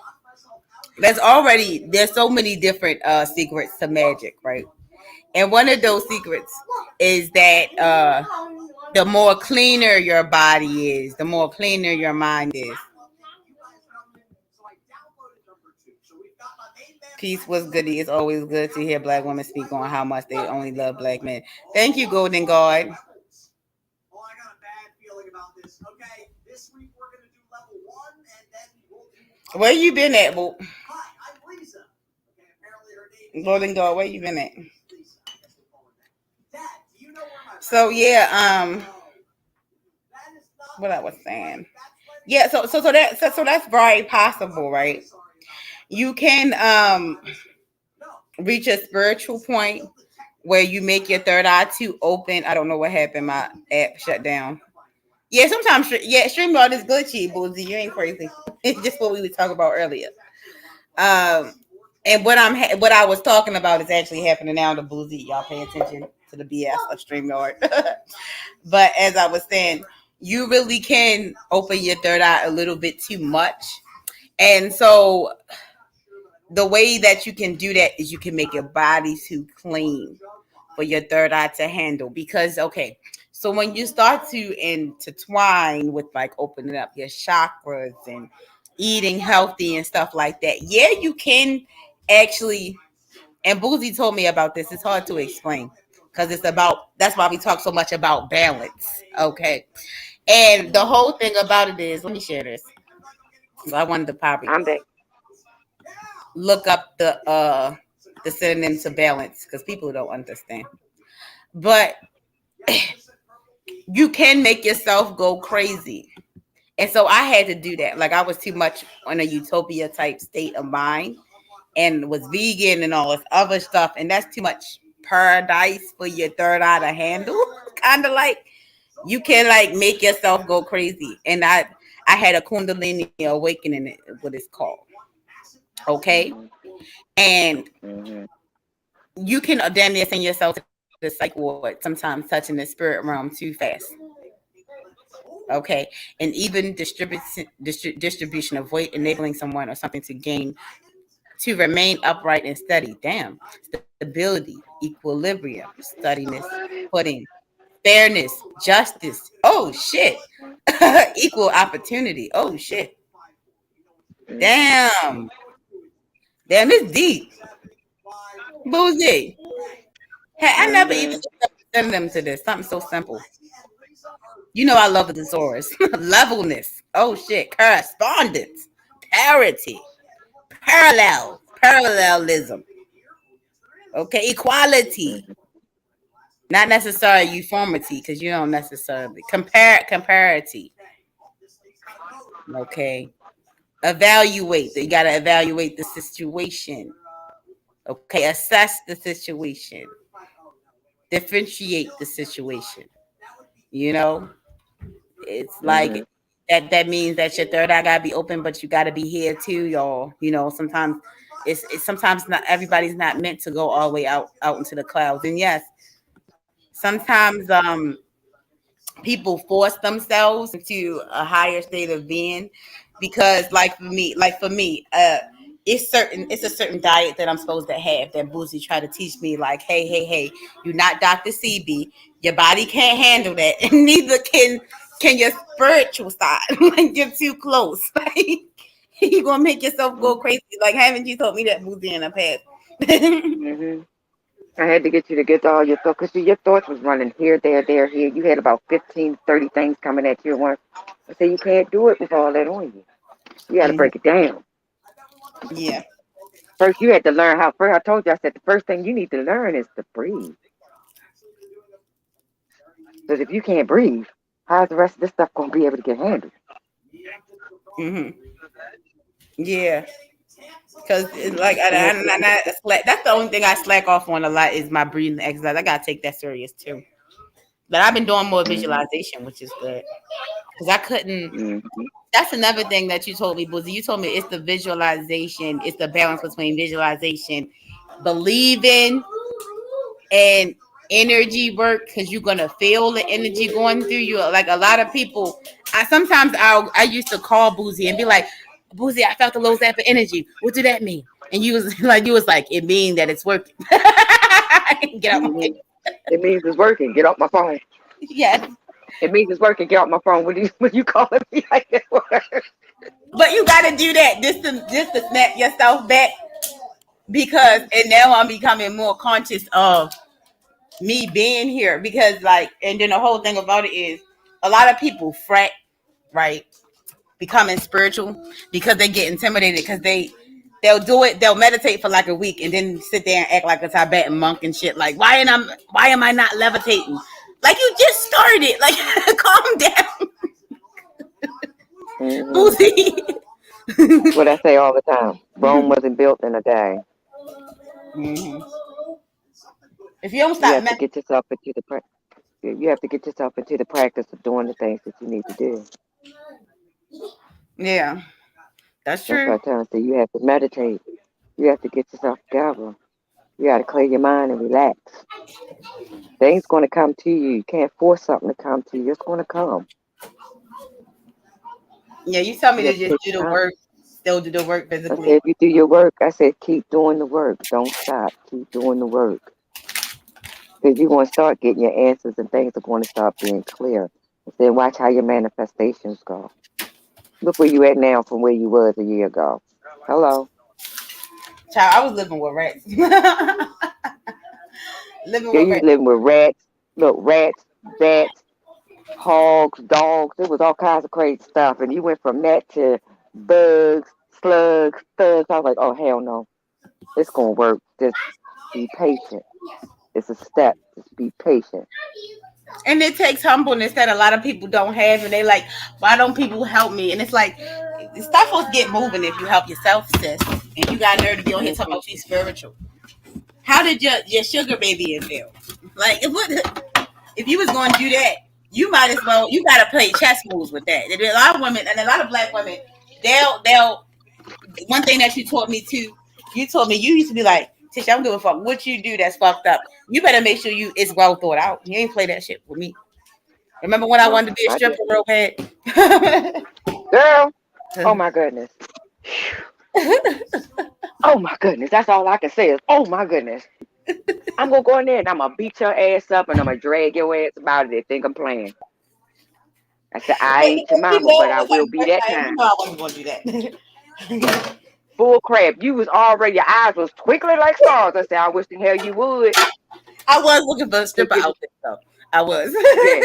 Speaker 1: there's so many different secrets to magic, right? And one of those secrets is that the more cleaner your body is, the more cleaner your mind is. Peace was goody. It's always good to hear black women speak on how much they only love black men. Thank you, Golden God. Where you been at, boo? Golden God, where you been at? So yeah, what I was saying. Yeah, so that's very possible, right? You can reach a spiritual point where you make your third eye too open. I don't know what happened. My app shut down. Yeah, sometimes yeah, StreamYard is glitchy, Boozy. You ain't crazy. It's just what we were talking about earlier. Um, and what I was talking about is actually happening now. The Boozy, y'all pay attention to the BS of StreamYard. But as I was saying, you really can open your third eye a little bit too much, and so the way that you can do that is you can make your body too clean for your third eye to handle. Because okay, so when you start to intertwine with like opening up your chakras and eating healthy and stuff like that, yeah, you can actually. And Boozy told me about this. It's hard to explain because it's about. That's why we talk so much about balance. Okay, and the whole thing about it is, let me share this. I wanted to probably
Speaker 2: I'm back.
Speaker 1: look up the synonym to balance because people don't understand. But you can make yourself go crazy. And so I had to do that. Like I was too much on a utopia type state of mind and was vegan and all this other stuff. And that's too much paradise for your third eye to handle. Kind of like you can like make yourself go crazy. And I had a Kundalini awakening, what it's called. Okay.
Speaker 2: Mm-hmm.
Speaker 1: And
Speaker 2: Mm-hmm.
Speaker 1: you can damn near send yourself to the psych ward sometimes touching the spirit realm too fast. Okay, and even distribution of weight, enabling someone or something to gain to remain upright and steady. Damn, stability, equilibrium, steadiness, footing, fairness, justice. Oh shit, equal opportunity. Oh shit, damn, damn, it's deep. Boozy. Hey, I never even
Speaker 2: Mm-hmm.
Speaker 1: send them to this. Something so simple. You know I love the thesaurus. Levelness. Oh shit. Correspondence. Parity. Parallelism. Okay. Equality. Not necessarily uniformity, because you don't necessarily comparity. Okay. Evaluate. You gotta evaluate the situation. Okay. Assess the situation. Differentiate the situation. You know? It's
Speaker 2: Mm-hmm.
Speaker 1: like that means that your third eye gotta be open, but you gotta be here too, y'all. You know, sometimes it's sometimes not everybody's not meant to go all the way out into the clouds. And yes, sometimes people force themselves into a higher state of being because like for me it's a certain diet that I'm supposed to have that Boozy tried to teach me, like, hey, you're not Dr. CB, your body can't handle that, and neither can your spiritual side. Like you're too close. Like you're gonna make yourself go crazy. Like, haven't you told me that, Boozy, in the past?
Speaker 2: Mm-hmm. I had to get you to get all your thoughts, because your thoughts was running here, there, here. You had about 15, 30 things coming at you at once. I said, you can't do it with all that on you. You got to
Speaker 1: Mhm.
Speaker 2: break it down.
Speaker 1: Yeah.
Speaker 2: First, you had to learn how, first, I told you, I said, the first thing you need to learn is to breathe. Because if you can't breathe, how's the rest of this stuff going to be able to get handled?
Speaker 1: Hmm. Yeah. Because it's like
Speaker 2: You have to,
Speaker 1: that's the only thing I slack off on a lot is my breathing exercise. I gotta take that serious too. But I've been doing more
Speaker 2: mm-hmm,
Speaker 1: visualization, which is good. Because I couldn't.
Speaker 2: mm-hmm,
Speaker 1: That's another thing that you told me, Boozy. You told me it's the visualization. It's the balance between visualization, believing, and energy work. Because you're gonna feel the energy going through you. Like a lot of people, I used to call Boozy and be like, Boozy, I felt the low zap of energy. What did that mean? And you was like, it means that it's working. Get out my
Speaker 2: mm-hmm.
Speaker 1: face.
Speaker 2: It means it's working. Get off my phone.
Speaker 1: Yes.
Speaker 2: It means it's working. Get off my phone. What you calling me like that?
Speaker 1: But you gotta do that just to snap yourself back, because and now I'm becoming more conscious of me being here, because like, and then the whole thing about it is a lot of people fret, right, becoming spiritual because they get intimidated because they'll meditate for like a week and then sit there and act like a Tibetan monk and shit, like why am I not levitating, like you just started, like calm down.
Speaker 2: Mm-hmm.
Speaker 1: Boozy.
Speaker 2: What I say all the time. Rome wasn't built in a day.
Speaker 1: Mhm. If you don't
Speaker 2: You
Speaker 1: stop
Speaker 2: have to get yourself into the you have to get yourself into the practice of doing the things that you need to do.
Speaker 1: yeah, That's
Speaker 2: That's
Speaker 1: true.
Speaker 2: what I tell you. You have to meditate. You have to get yourself together. You got to clear your mind and relax. Things going to come to you. You can't force something to come to you. It's going to come.
Speaker 1: Yeah, you tell me
Speaker 2: You
Speaker 1: to
Speaker 2: have to
Speaker 1: just
Speaker 2: take
Speaker 1: do the
Speaker 2: time.
Speaker 1: work, still do the work
Speaker 2: I said,
Speaker 1: physically.
Speaker 2: if you do your work, I said, keep doing the work. Don't stop. Keep doing the work. Because you're going to start getting your answers and things are going to start being clear. I said, watch how your manifestations go. Look where you at now from where you was a year ago. Hello.
Speaker 1: Child, I was living with rats. Living
Speaker 2: Girl,
Speaker 1: with
Speaker 2: you was
Speaker 1: rats.
Speaker 2: living with rats. Look, rats, bats, hogs, dogs. It was all kinds of crazy stuff. And you went from that to bugs, slugs, thugs. I was like, oh, hell no. It's going to work. Just be patient. It's a step. Just be patient.
Speaker 1: And it takes humbleness that a lot of people don't have, and they like, why don't people help me? And it's like, stuff will get moving if you help yourself, sis. And you got nerve to be on here talking
Speaker 2: Hmm.
Speaker 1: about you spiritual. How did your sugar baby feel? Like, if you was going to do that, you might as well. You got to play chess moves with that. There are a lot of women and a lot of black women. They'll. One thing that you taught me too. You told me you used to be like, Tish, I'm doing fuck. What you do that's fucked up. You better make sure you it's well thought out. You ain't play that shit with me. Remember when I
Speaker 2: No,
Speaker 1: wanted to be a
Speaker 2: I
Speaker 1: stripper
Speaker 2: didn't.
Speaker 1: real bad?
Speaker 2: Girl, oh my goodness. Oh my goodness. That's all I can say is, oh my goodness. I'm going to go in there and I'm going to beat your ass up and I'm going to drag your ass about it. They think I'm playing. I said, I
Speaker 1: Wait,
Speaker 2: ain't your
Speaker 1: you
Speaker 2: mama,
Speaker 1: know
Speaker 2: but
Speaker 1: it
Speaker 2: I
Speaker 1: was like
Speaker 2: will be
Speaker 1: first
Speaker 2: that
Speaker 1: time. You
Speaker 2: time.
Speaker 1: know I wasn't going to do that.
Speaker 2: Bull crap. You was already, your eyes was twinkling like stars. I said, I wish the hell you would.
Speaker 1: I was looking for a
Speaker 2: Take
Speaker 1: stripper
Speaker 2: you,
Speaker 1: outfit though. I was.
Speaker 2: yeah.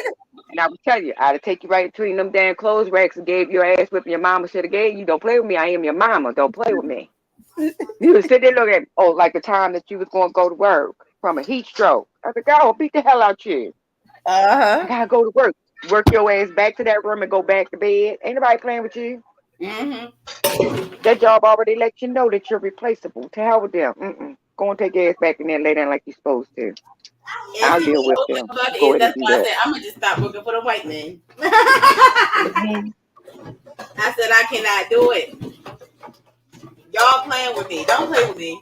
Speaker 2: And I would tell you, I'd take you right between them damn clothes racks and gave your ass whipping your mama should have gave you. Don't play with me. I am your mama. Don't play with me. You would sit there looking at, oh, like the time that you was going to go to work from a heat stroke. I said, God, I'll beat the hell out you. I
Speaker 1: Uh huh.
Speaker 2: gotta go to work. Work your ass back to that room and go back to bed. Ain't nobody playing with you.
Speaker 1: Mm-hmm.
Speaker 2: That job already let you know that you're replaceable. To hell with them. Mm-mm. Go and take your ass back in there and lay down like you're supposed to.
Speaker 1: And
Speaker 2: I'll
Speaker 1: see,
Speaker 2: deal with
Speaker 1: what
Speaker 2: them.
Speaker 1: about it
Speaker 2: Go
Speaker 1: is
Speaker 2: ahead and
Speaker 1: that's
Speaker 2: do
Speaker 1: why I
Speaker 2: that.
Speaker 1: said I'm gonna just stop working for the white man.
Speaker 2: Hmm.
Speaker 1: I said I cannot do it. Y'all playing with me. Don't play with me.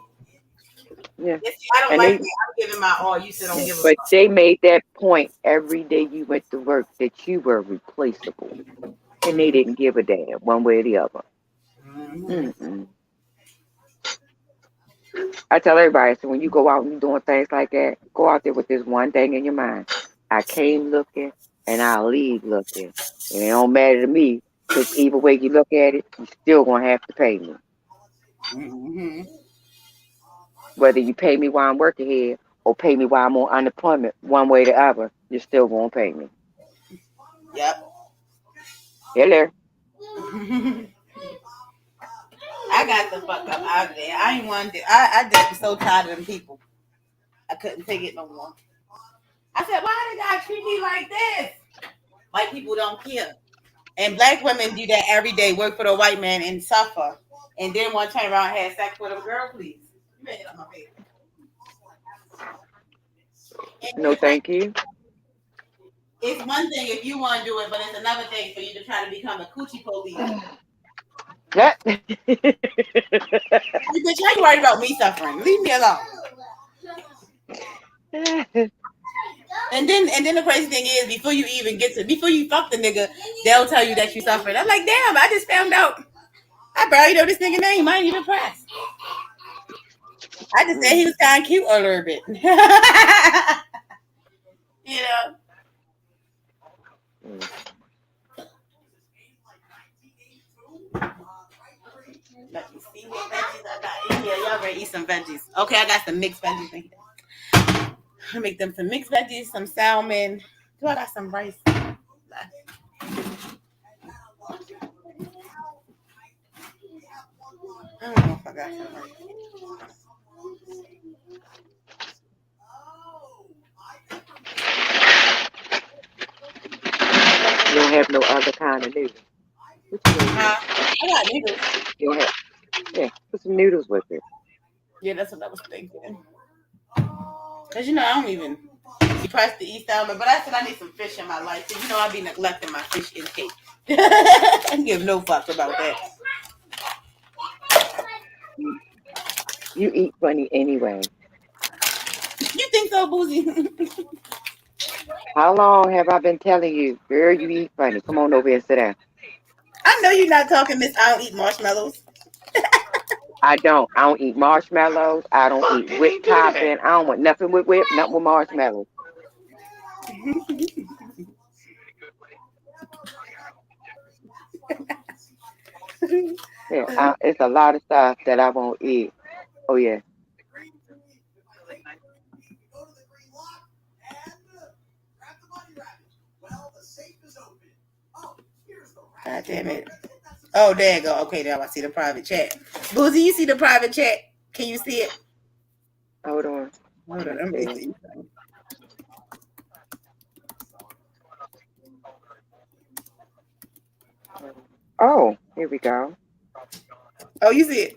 Speaker 2: Yeah.
Speaker 1: Yes, I don't
Speaker 2: And
Speaker 1: like
Speaker 2: they,
Speaker 1: that. I'm giving my all. You said don't
Speaker 2: yeah.
Speaker 1: give a
Speaker 2: But
Speaker 1: fuck.
Speaker 2: they made that point every day you went to work that you were replaceable. And they didn't give a damn one way or the other.
Speaker 1: Mm-hmm.
Speaker 2: Mm-mm. I tell everybody, so when you go out and you're doing things like that, go out there with this one thing in your mind. I came looking and I'll leave looking. And it don't matter to me because either way you look at it, you still gonna have to pay me.
Speaker 1: Mm-hmm.
Speaker 2: Whether you pay me while I'm working here or pay me while I'm on unemployment, one way or the other, you're still gonna pay me.
Speaker 1: Yep.
Speaker 2: Hello.
Speaker 1: I got the fuck up out of there. I ain't want to. I just was so tired of them people. I couldn't take it no more. I said, why they gotta treat me like this? White people don't care. And black women do that every day, work for the white man and suffer. And then want to turn around and have sex with them. Girl, please. You better get on my face. And then
Speaker 2: No,
Speaker 1: the crazy,
Speaker 2: thank you.
Speaker 1: it's one thing if you want to do it, but it's another thing for you to try to become a coochie police.
Speaker 2: That.
Speaker 1: You bitch, how you worried about me suffering? Leave me alone. And then the crazy thing is, before you fuck the nigga, they'll tell you that you suffered. I'm like, damn, I just found out. I barely know this nigga name. I ain't even pressed. I just said he was kind of cute a little bit. you know. Let me see what veggies I got in here. Y'all ready to eat some veggies? Okay, I got some mixed veggies in here. I make them some mixed veggies, some salmon. Do I got some rice left? I don't know if I got some rice.
Speaker 2: You don't have no other kind of noodles. What you gonna
Speaker 1: Huh?
Speaker 2: use?
Speaker 1: I got noodles.
Speaker 2: You don't have. Yeah, put some noodles with it.
Speaker 1: Yeah, that's what I was thinking. Cause I don't even be pressed to eat salmon, but I said I need some fish in my life. So I be neglecting my fish intake. I give no fucks about that.
Speaker 2: You eat funny anyway.
Speaker 1: You think so, Boozy?
Speaker 2: How long have I been telling you, girl, you eat funny? Come on over here and sit down.
Speaker 1: I know you're not talking, Miss. I don't eat marshmallows.
Speaker 2: I don't. I don't eat marshmallows. I don't eat whipped topping. I don't want nothing with whip, nothing with marshmallows. Yeah, it's a lot of stuff that I won't eat. Oh yeah.
Speaker 1: God damn it. Oh, there you go. Okay, now I see the private chat. Boozy, you see the private chat? Can you see it?
Speaker 2: Hold on.
Speaker 1: Hold
Speaker 2: Let
Speaker 1: on,
Speaker 2: me
Speaker 1: let me
Speaker 2: see.
Speaker 1: see.
Speaker 2: Oh, here we go.
Speaker 1: Oh, you see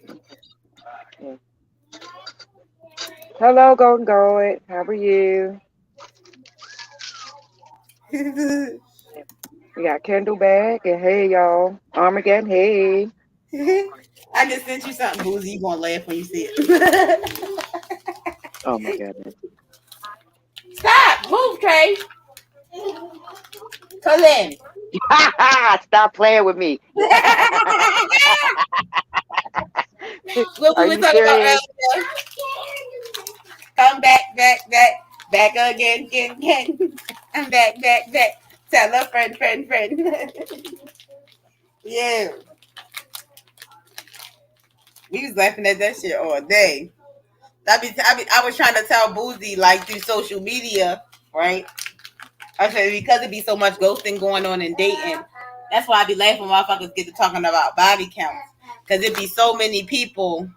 Speaker 2: Yeah. Hello, Golden Goat. How are you?
Speaker 1: it?
Speaker 2: We got Kendall back, and hey, y'all. Armageddon, hey.
Speaker 1: I just sent you something, Boozy. You gonna laugh when you see it.
Speaker 2: Oh my goodness.
Speaker 1: Stop! Move, Trey. Come in.
Speaker 2: Stop playing with me.
Speaker 1: What we
Speaker 2: Are
Speaker 1: were
Speaker 2: you
Speaker 1: talking about
Speaker 2: serious?
Speaker 1: earlier. Come back, back, back, back again, again, again. I'm back, back, back. Tell a friend, friend, friend. Yeah, we was laughing at that shit all day. I was trying to tell Boozy like through social media, right? I said because it be so much ghosting going on in dating. That's why I be laughing when motherfuckers get to talking about body counts. Cause it be so many people.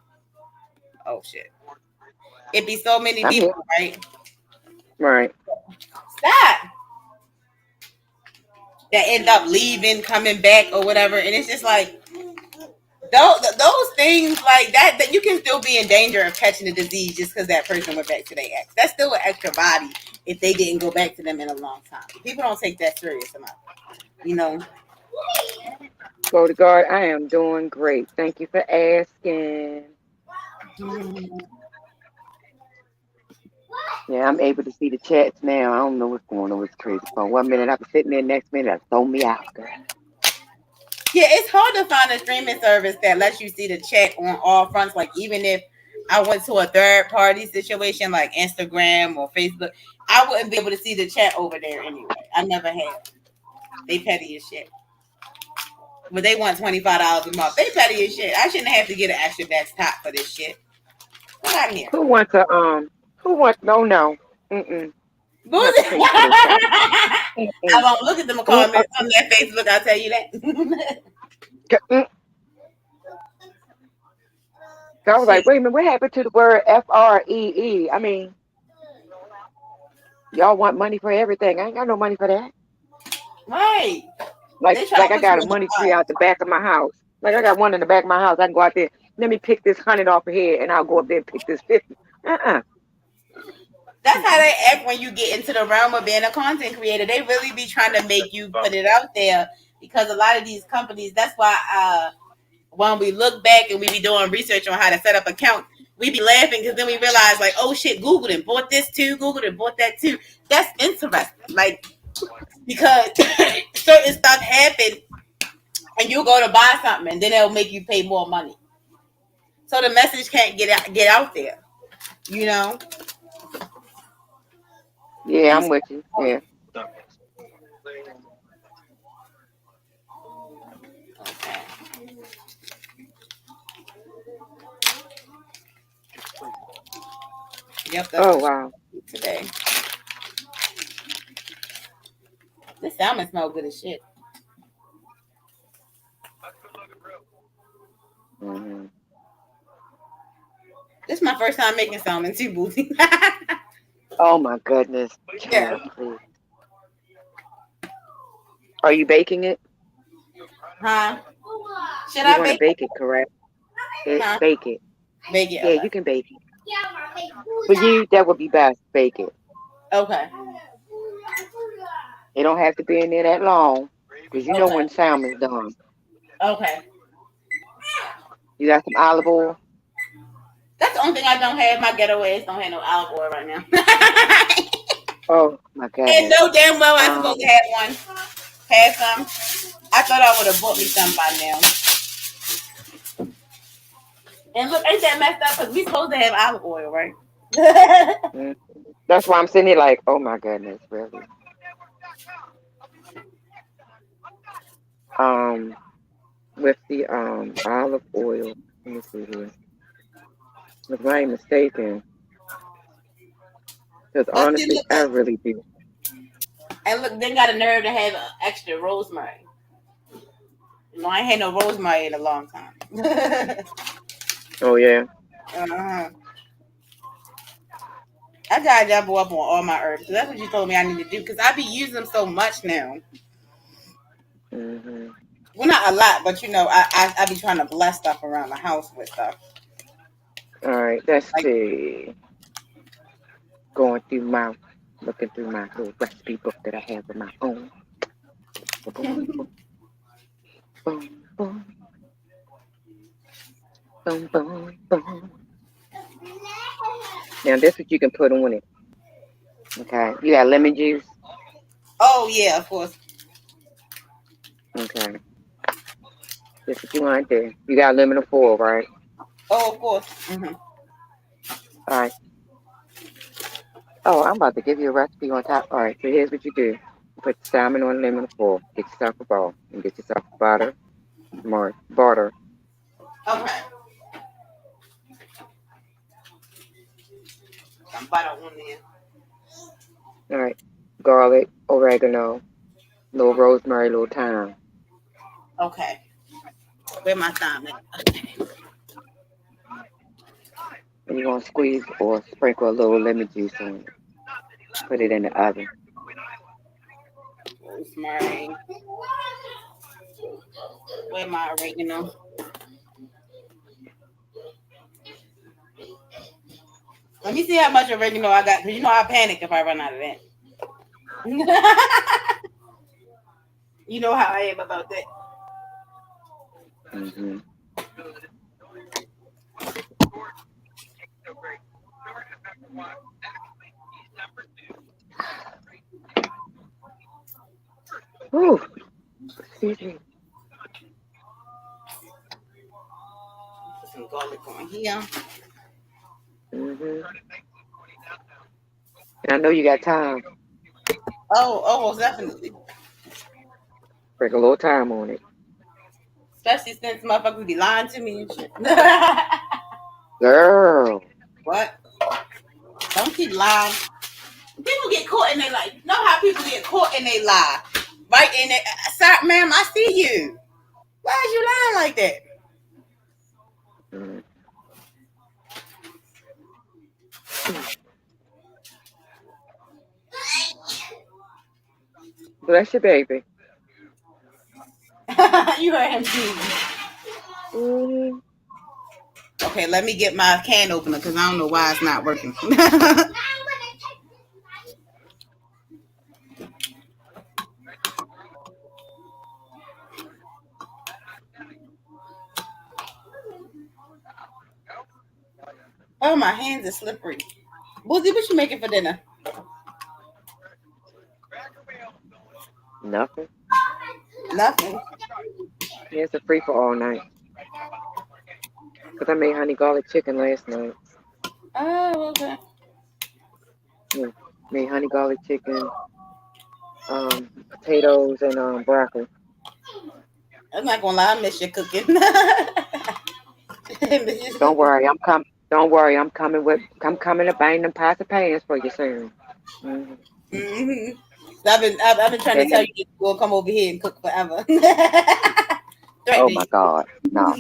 Speaker 1: Oh shit. It be so many
Speaker 2: I'm here.
Speaker 1: people, right?
Speaker 2: Right.
Speaker 1: Stop. That end up leaving, coming back or whatever. And it's just like those things like that you can still be in danger of catching the disease just because that person went back to their ex. That's still an extra body if they didn't go back to them in a long time. People don't take that serious enough. You know,
Speaker 2: Go to guard. I am doing great. Thank you for asking. Yeah, I'm able to see the chats now. I don't know what's going on with this crazy phone. 1 minute I was sitting there, next minute I throw me out, girl.
Speaker 1: yeah, it's hard to find a streaming service that lets you see the chat on all fronts. Like even if I went to a third party situation like Instagram or Facebook, I wouldn't be able to see the chat over there anyway. I never have. They petty as shit. But they want $25 a month. They petty as shit. I shouldn't have to get an extra desktop for this shit. Get out of here.
Speaker 2: Who wants to who wants no no. Mm-mm.
Speaker 1: Boozy.
Speaker 2: You have to pay for this stuff.
Speaker 1: I
Speaker 2: Mm-mm.
Speaker 1: won't look at them
Speaker 2: Mm-mm.
Speaker 1: comments on that Facebook, I'll tell you that.
Speaker 2: Mm. So I was like,
Speaker 1: Shit.
Speaker 2: wait a minute, what happened to the word FREE? I mean, y'all want money for everything. I ain't got no money for that.
Speaker 1: Right.
Speaker 2: Like
Speaker 1: They try
Speaker 2: like
Speaker 1: to
Speaker 2: I
Speaker 1: put you
Speaker 2: got a
Speaker 1: in the
Speaker 2: money tree
Speaker 1: box.
Speaker 2: out the back of my house. Like I got one in the back of my house. I can go out there. Let me pick this 100 off of here, and I'll go up there and pick this 50. Uh-uh.
Speaker 1: That's how they act when you get into the realm of being a content creator. They really be trying to make you put it out there because a lot of these companies, that's why when we look back and we be doing research on how to set up accounts, we be laughing because then we realize like, oh shit, Google and bought this too, Google and bought that too. That's interesting. Like because certain stuff happen and you go to buy something and then it'll make you pay more money. So the message can't get out there, you know?
Speaker 2: Yeah,
Speaker 1: I'm
Speaker 2: I'm with you. Yeah.
Speaker 1: Yep, that's
Speaker 2: Oh
Speaker 1: what
Speaker 2: wow.
Speaker 1: she today. This salmon smell good as shit.
Speaker 2: Hmm.
Speaker 1: This is my first time making salmon too, Booty.
Speaker 2: Oh my goodness,
Speaker 1: Yeah.
Speaker 2: child, please. Are you baking it?
Speaker 1: Huh? Should
Speaker 2: You
Speaker 1: I
Speaker 2: want to
Speaker 1: bake
Speaker 2: bake
Speaker 1: it?
Speaker 2: it, correct?
Speaker 1: Huh?
Speaker 2: Bake it.
Speaker 1: Bake it.
Speaker 2: Yeah,
Speaker 1: Okay.
Speaker 2: you can bake it. For you, that would be best. Bake it.
Speaker 1: Okay.
Speaker 2: It don't have to be in there that long, cause you know
Speaker 1: Okay.
Speaker 2: when salmon's done.
Speaker 1: Okay.
Speaker 2: You got some olive oil.
Speaker 1: That's the only thing I don't have. My getaways don't have no olive oil right now.
Speaker 2: Oh my
Speaker 1: And
Speaker 2: goodness.
Speaker 1: no damn well I supposed to
Speaker 2: Um,
Speaker 1: have one. Have some. I thought I would have bought me some by now. And look, ain't that messed up? Because we supposed to have olive oil, right?
Speaker 2: mm, that's why I'm sitting here like, oh my goodness, really. Um, with the olive oil. Let me see here. If I ain't mistaken, because
Speaker 1: But see,
Speaker 2: honestly,
Speaker 1: look,
Speaker 2: I really do.
Speaker 1: and look, they got a nerve to have extra rosemary. You know, I ain't had no rosemary in a long time.
Speaker 2: Oh yeah.
Speaker 1: uh-huh. I gotta double up on all my herbs. So that's what you told me I need to do because I be using them so much now.
Speaker 2: Hmm.
Speaker 1: Well, not a lot, but you know, I be trying to bless stuff around the house with stuff.
Speaker 2: All right. Let's
Speaker 1: Like,
Speaker 2: see. Going through my, looking through my little recipe book that I have of my own. Boom, boom, boom, boom, boom, boom, boom. Now this what you can put on it. Okay. You got lemon juice.
Speaker 1: oh yeah, of course.
Speaker 2: Okay. This what you want to do. You got aluminum foil, right?
Speaker 1: Oh, of course.
Speaker 2: All right. Oh, I'm about to give you a recipe on top. All right. So here's what you do. You put the salmon on aluminum foil. Get yourself a bowl and get yourself butter, more butter.
Speaker 1: Okay. I'm butter on there.
Speaker 2: All right. Garlic, oregano, little rosemary, little thyme.
Speaker 1: Okay. Where my thumb at?
Speaker 2: And you're gonna squeeze or sprinkle a little lemon juice on it. Put it in the oven.
Speaker 1: Rosemary. Where my oregano? Let me see how much oregano I got, because you know I panic if I run out of that. You know how I am about that.
Speaker 2: Hmm. Whew. Excuse me.
Speaker 1: Put some garlic on here.
Speaker 2: Hmm. And I know you got time.
Speaker 1: Oh, most definitely.
Speaker 2: Sprinkle a little thyme on it.
Speaker 1: Especially since motherfuckers be lying to me and shit.
Speaker 2: Girl.
Speaker 1: What? Don't keep lying. People get caught in they lie. You know how people get caught in they lie? Right in it. Sorry, ma'am, I see you. Why is you lying like that?
Speaker 2: Mm. Bless your baby.
Speaker 1: You heard him too.
Speaker 2: Hmm.
Speaker 1: Okay, let me get my can opener because I don't know why it's not working. Oh, my hands are slippery. Boozy, what you making for dinner?
Speaker 2: Nothing.
Speaker 1: Nothing.
Speaker 2: Here's a free for all night. Because I made honey garlic chicken last night.
Speaker 1: Oh, okay.
Speaker 2: Yeah. Made honey garlic chicken, potatoes, and broccoli.
Speaker 1: I'm not gonna lie, I miss your cooking.
Speaker 2: Don't worry, I'm coming. Don't worry, I'm coming with. I'm coming to bang them pots and pans for you soon. Hmm.
Speaker 1: hmm I've been trying to
Speaker 2: And
Speaker 1: tell
Speaker 2: then,
Speaker 1: you to go come over here and cook forever.
Speaker 2: oh
Speaker 1: Threatening
Speaker 2: my God, no,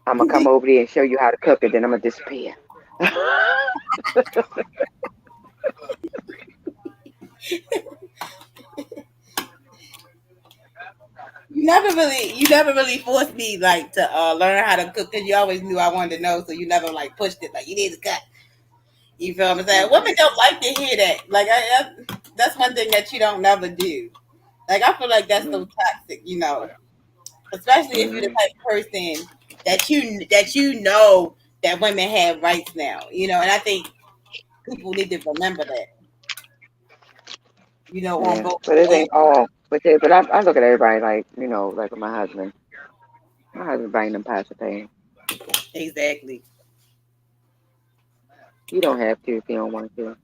Speaker 2: I'm gonna come
Speaker 1: you.
Speaker 2: over there and show you how to cook it. Then I'm gonna disappear.
Speaker 1: You never really forced me like to learn how to cook because you always knew I wanted to know, so you never like pushed it like you need to cut. You feel what I'm saying? Women don't like to hear that. Like that's one thing that you don't never do. Like I feel like that's so toxic, especially if you're the
Speaker 2: Mm-hmm.
Speaker 1: type of person that you know that women have rights now, and I think people need to remember that, on
Speaker 2: Yeah,
Speaker 1: both
Speaker 2: but it ain't
Speaker 1: ends.
Speaker 2: all. But I look at everybody like like my husband. My husband buying them pots of pain.
Speaker 1: Exactly.
Speaker 2: He don't have to if he don't want to,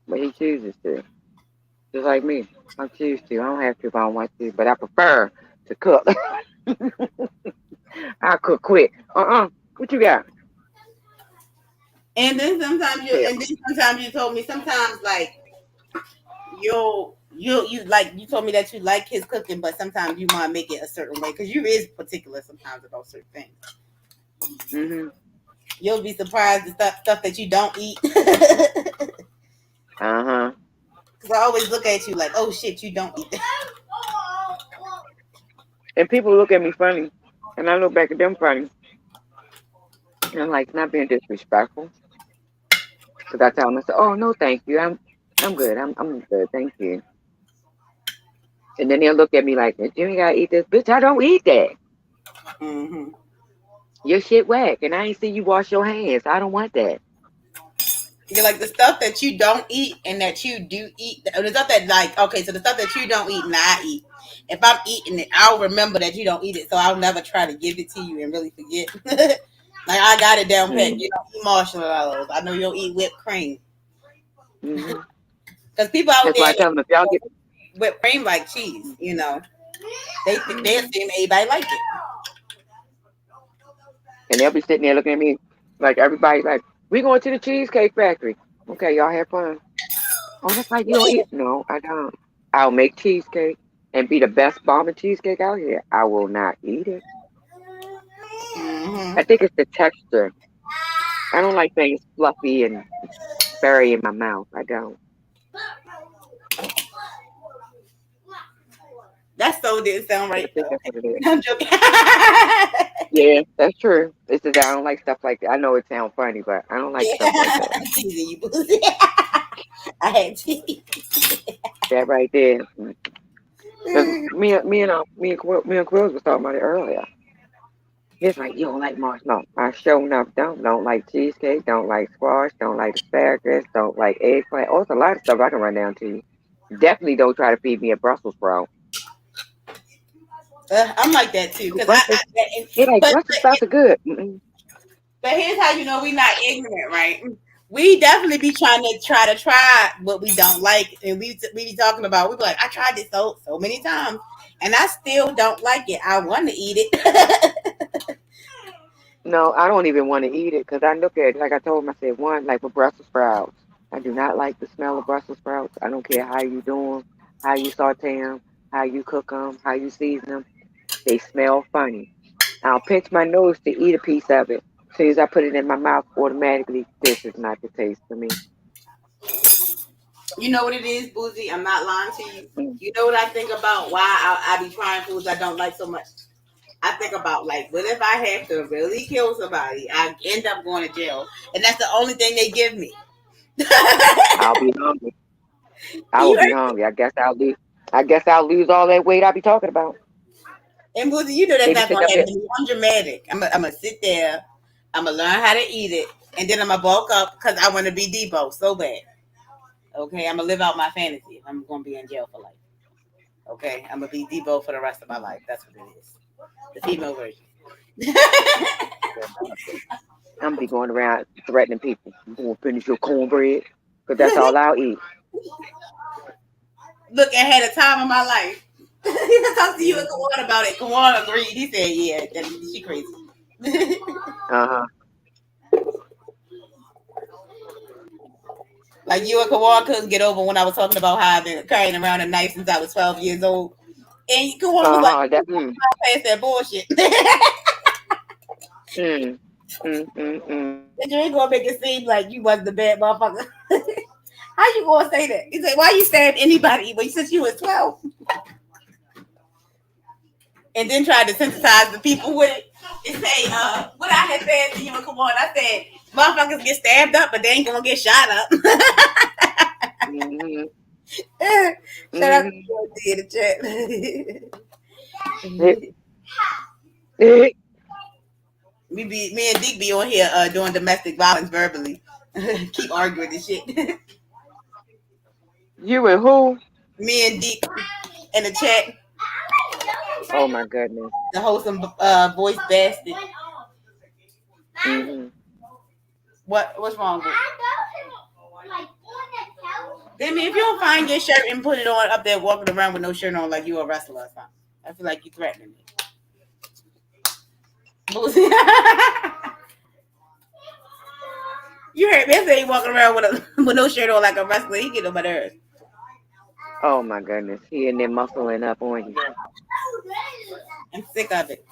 Speaker 2: but he chooses to. Just like me, I choose to. I don't have to if I don't want to, but I prefer to cook. I cook quick. What you got?
Speaker 1: And then sometimes
Speaker 2: Yeah.
Speaker 1: you told me sometimes like you told me that you like his cooking, but sometimes you want to make it a certain way because you is particular sometimes about certain things.
Speaker 2: Mhm.
Speaker 1: You'll be surprised at stuff that you don't eat.
Speaker 2: Uh huh.
Speaker 1: Because I always look at you like, oh shit, you don't eat that.
Speaker 2: And people look at me funny, and I look back at them funny, and I'm like, not being disrespectful, because I tell them, I say, oh no, thank you, I'm good, I'm good, thank you. And then they'll look at me like, you ain't gotta eat this, bitch. I don't eat that.
Speaker 1: Mm-hmm.
Speaker 2: Your shit whack, and I ain't see you wash your hands. I don't want that.
Speaker 1: You're like the stuff that you don't eat and that you do eat. The stuff that like okay, so the stuff that you don't eat and I eat. If I'm eating it, I'll remember that you don't eat it, so I'll never try to give it to you and really forget. Like I got it down pat.
Speaker 2: Mm-hmm.
Speaker 1: You don't eat marshmallows. I know you don't eat whipped cream
Speaker 2: Mm-hmm.
Speaker 1: because people out
Speaker 2: That's why
Speaker 1: there
Speaker 2: I tell them if y'all get.
Speaker 1: whipped cream like cheese. They
Speaker 2: Mm-hmm.
Speaker 1: assume everybody like it.
Speaker 2: And they'll be sitting there looking at me like everybody like, we going to the cheesecake factory. Okay, y'all have fun. Oh, that's like you don't eat. No, I don't. I'll make cheesecake and be the best bomb of cheesecake out here. I will not eat it.
Speaker 1: Mm-hmm.
Speaker 2: I think it's the texture. I don't like things fluffy and furry in my mouth. I don't.
Speaker 1: That so didn't sound
Speaker 2: I
Speaker 1: right
Speaker 2: think
Speaker 1: though.
Speaker 2: that's what it is.
Speaker 1: I'm joking.
Speaker 2: Yeah, that's true. It's just I don't like stuff like that. I know it sounds funny, but I don't like stuff like
Speaker 1: Yeah,
Speaker 2: that.
Speaker 1: I'm teasing you, Boozy. I had to.
Speaker 2: That right there. Because me and Quills was talking about it earlier. He's like, you don't like marshmallow. I sure enough don't. Don't like cheesecake. Don't like squash. Don't like asparagus. Don't like eggplant. Oh, it's a lot of stuff I can run down to you. Definitely don't try to feed me a Brussels sprout.
Speaker 1: I'm like that too, because
Speaker 2: Brussels, they're like Brussels sprouts are good. Mm-mm.
Speaker 1: but here's how you know we not ignorant, right? We definitely be try what we don't like, and we be talking about. We be like, I tried this so many times, and I still don't like it. I want to eat it.
Speaker 2: No, I don't even want to eat it because I look at it like I told him. I said one like with Brussels sprouts. I do not like the smell of Brussels sprouts. I don't care how you do them, how you saute them, how you cook them, how you season them. They smell funny. I'll pinch my nose to eat a piece of it. As soon as I put it in my mouth, automatically, this is not the taste for me.
Speaker 1: You know what it is, Boozy? I'm not lying to you.
Speaker 2: Mm.
Speaker 1: You know what I think about why I be trying foods I don't like so much? I think about like, what if I have to really kill somebody? I end up going to jail, and that's the only thing they give me.
Speaker 2: I'll be hungry. I will
Speaker 1: You
Speaker 2: be hungry. I guess I'll lose. I guess I'll lose all that weight I be talking about.
Speaker 1: And Boozy, you know that's
Speaker 2: They be
Speaker 1: not
Speaker 2: sitting
Speaker 1: gonna
Speaker 2: up there.
Speaker 1: happen to me. I'm dramatic. I'm gonna sit there. I'm gonna learn how to eat it, and then I'm gonna bulk up because I want to be Debo so bad. Okay, I'm gonna live out my fantasy. I'm gonna be in jail for life. Okay, I'm gonna be Debo for the rest of my life. That's what it is. The female version.
Speaker 2: I'm gonna be going around threatening people. You gonna finish your cornbread? Cause that's all I'll eat.
Speaker 1: Look, I had a time in my life. I talked to you and
Speaker 2: Hmm.
Speaker 1: Kawan about it. Kawan agreed. He said, "Yeah, she crazy."
Speaker 2: Uh huh.
Speaker 1: Like you and Kawan couldn't get over when I was talking about how I've been carrying around a knife since I was 12 years old. And Kawan was
Speaker 2: Uh
Speaker 1: like,
Speaker 2: huh.
Speaker 1: "You
Speaker 2: That.
Speaker 1: past that bullshit."
Speaker 2: Mm, mm, mm, mm.
Speaker 1: You ain't gonna make it seem like you was the bad motherfucker. How you gonna say that? He said, "Why you stabbed anybody when since you was 12?" And then tried to sensitize the people with it and say, what I had said to you and Kawan, I said, motherfuckers get stabbed up, but they ain't gonna get shot up.
Speaker 2: Mm-hmm.
Speaker 1: Shout out to
Speaker 2: Mm-hmm.
Speaker 1: you in the chat.
Speaker 2: Eh, eh.
Speaker 1: Me and Deke be on here doing domestic violence verbally. Keep arguing this shit.
Speaker 2: You and who?
Speaker 1: Me and Deke in the chat,
Speaker 2: Oh my goodness.
Speaker 1: the wholesome voice bastard.
Speaker 2: Hmm.
Speaker 1: What's wrong with? Demi, if you don't find your shirt and put it on up there walking around with no shirt on like you a wrestler or something, I feel like you threatening me. You heard me say you walking around with with no shirt on like a wrestler. He get on my nerves.
Speaker 2: Oh my goodness. He in there muscling up on you.
Speaker 1: I'm sick of it.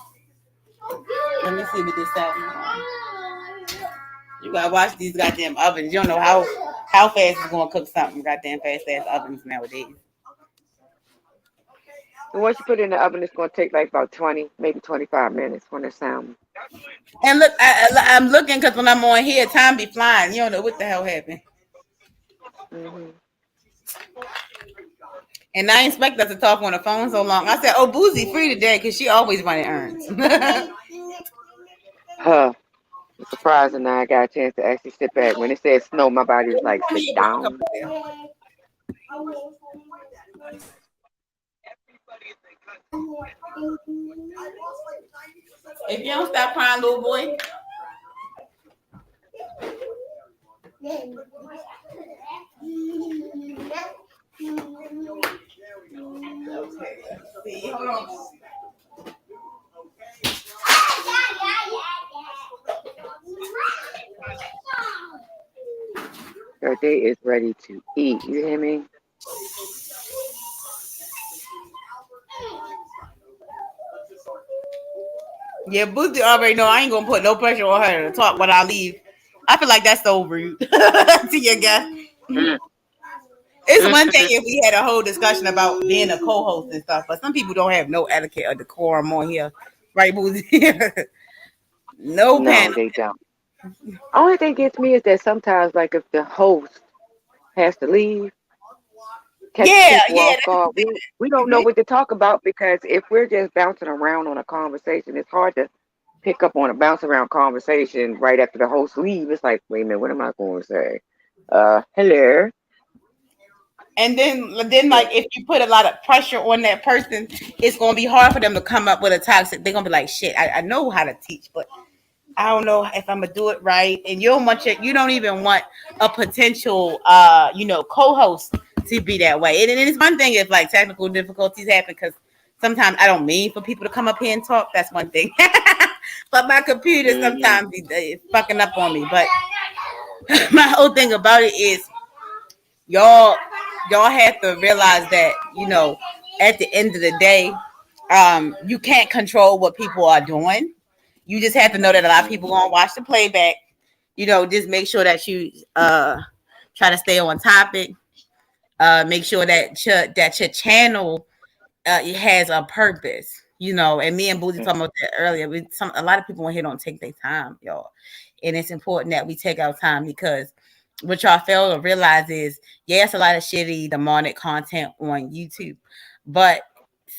Speaker 1: Let me see what this says. You gotta watch these goddamn ovens. You don't know how fast it's gonna cook something. Goddamn fast ass ovens nowadays.
Speaker 2: And once you put it in the oven, it's going to take like about 20, maybe 25 minutes when it's sound.
Speaker 1: And look, I'm looking because when I'm on here, time be flying. You don't know what the hell happened.
Speaker 2: Hmm.
Speaker 1: And I expect us to talk on the phone so long. I said, "Oh, Boozy free today because she always running errands."
Speaker 2: Huh. It's surprising now I got a chance to actually sit back. When it said snow, my body was like, sit down.
Speaker 1: If you don't stop crying, little boy. See, hold on.
Speaker 2: Her day is ready to eat. You hear me?
Speaker 1: Yeah, Boozy already know I ain't gonna put no pressure on her to talk when I leave. I feel like that's so rude to your guest.
Speaker 2: Mm,
Speaker 1: It's
Speaker 2: mm,
Speaker 1: one thing
Speaker 2: mm.
Speaker 1: if we had a whole discussion about being a co-host and stuff, but some people don't have no etiquette or decorum on here, right, Boozy? No
Speaker 2: No,
Speaker 1: panel.
Speaker 2: they don't. Only thing gets me is that sometimes, like, if the host has to leave, catches
Speaker 1: Yeah,
Speaker 2: people
Speaker 1: yeah.
Speaker 2: off guard. We don't know what to talk about because if we're just bouncing around on a conversation, it's hard to pick up on a bounce around conversation right after the host leave. It's like, wait a minute, what am I going to say? Hello.
Speaker 1: And then
Speaker 2: Yeah.
Speaker 1: like if you put a lot of pressure on that person, it's gonna be hard for them to come up with a toxic. They're gonna be like, shit, I know how to teach, but I don't know if I'm gonna do it right. And you don't even want a potential co-host to be that way. And it's one thing if like technical difficulties happen because sometimes I don't mean for people to come up here and talk. That's one thing. But my computer
Speaker 2: Hmm.
Speaker 1: sometimes is fucking up on me. But my whole thing about it is y'all y'all have to realize that at the end of the day, you can't control what people are doing. You just have to know that a lot of people gonna watch the playback. Just make sure that you try to stay on topic. Make sure that your channel it has a purpose. And me and Boozy talking about that earlier. A lot of people on here don't take their time, y'all, and it's important that we take our time because what y'all fail to realize is, yes, a lot of shitty demonic content on YouTube, but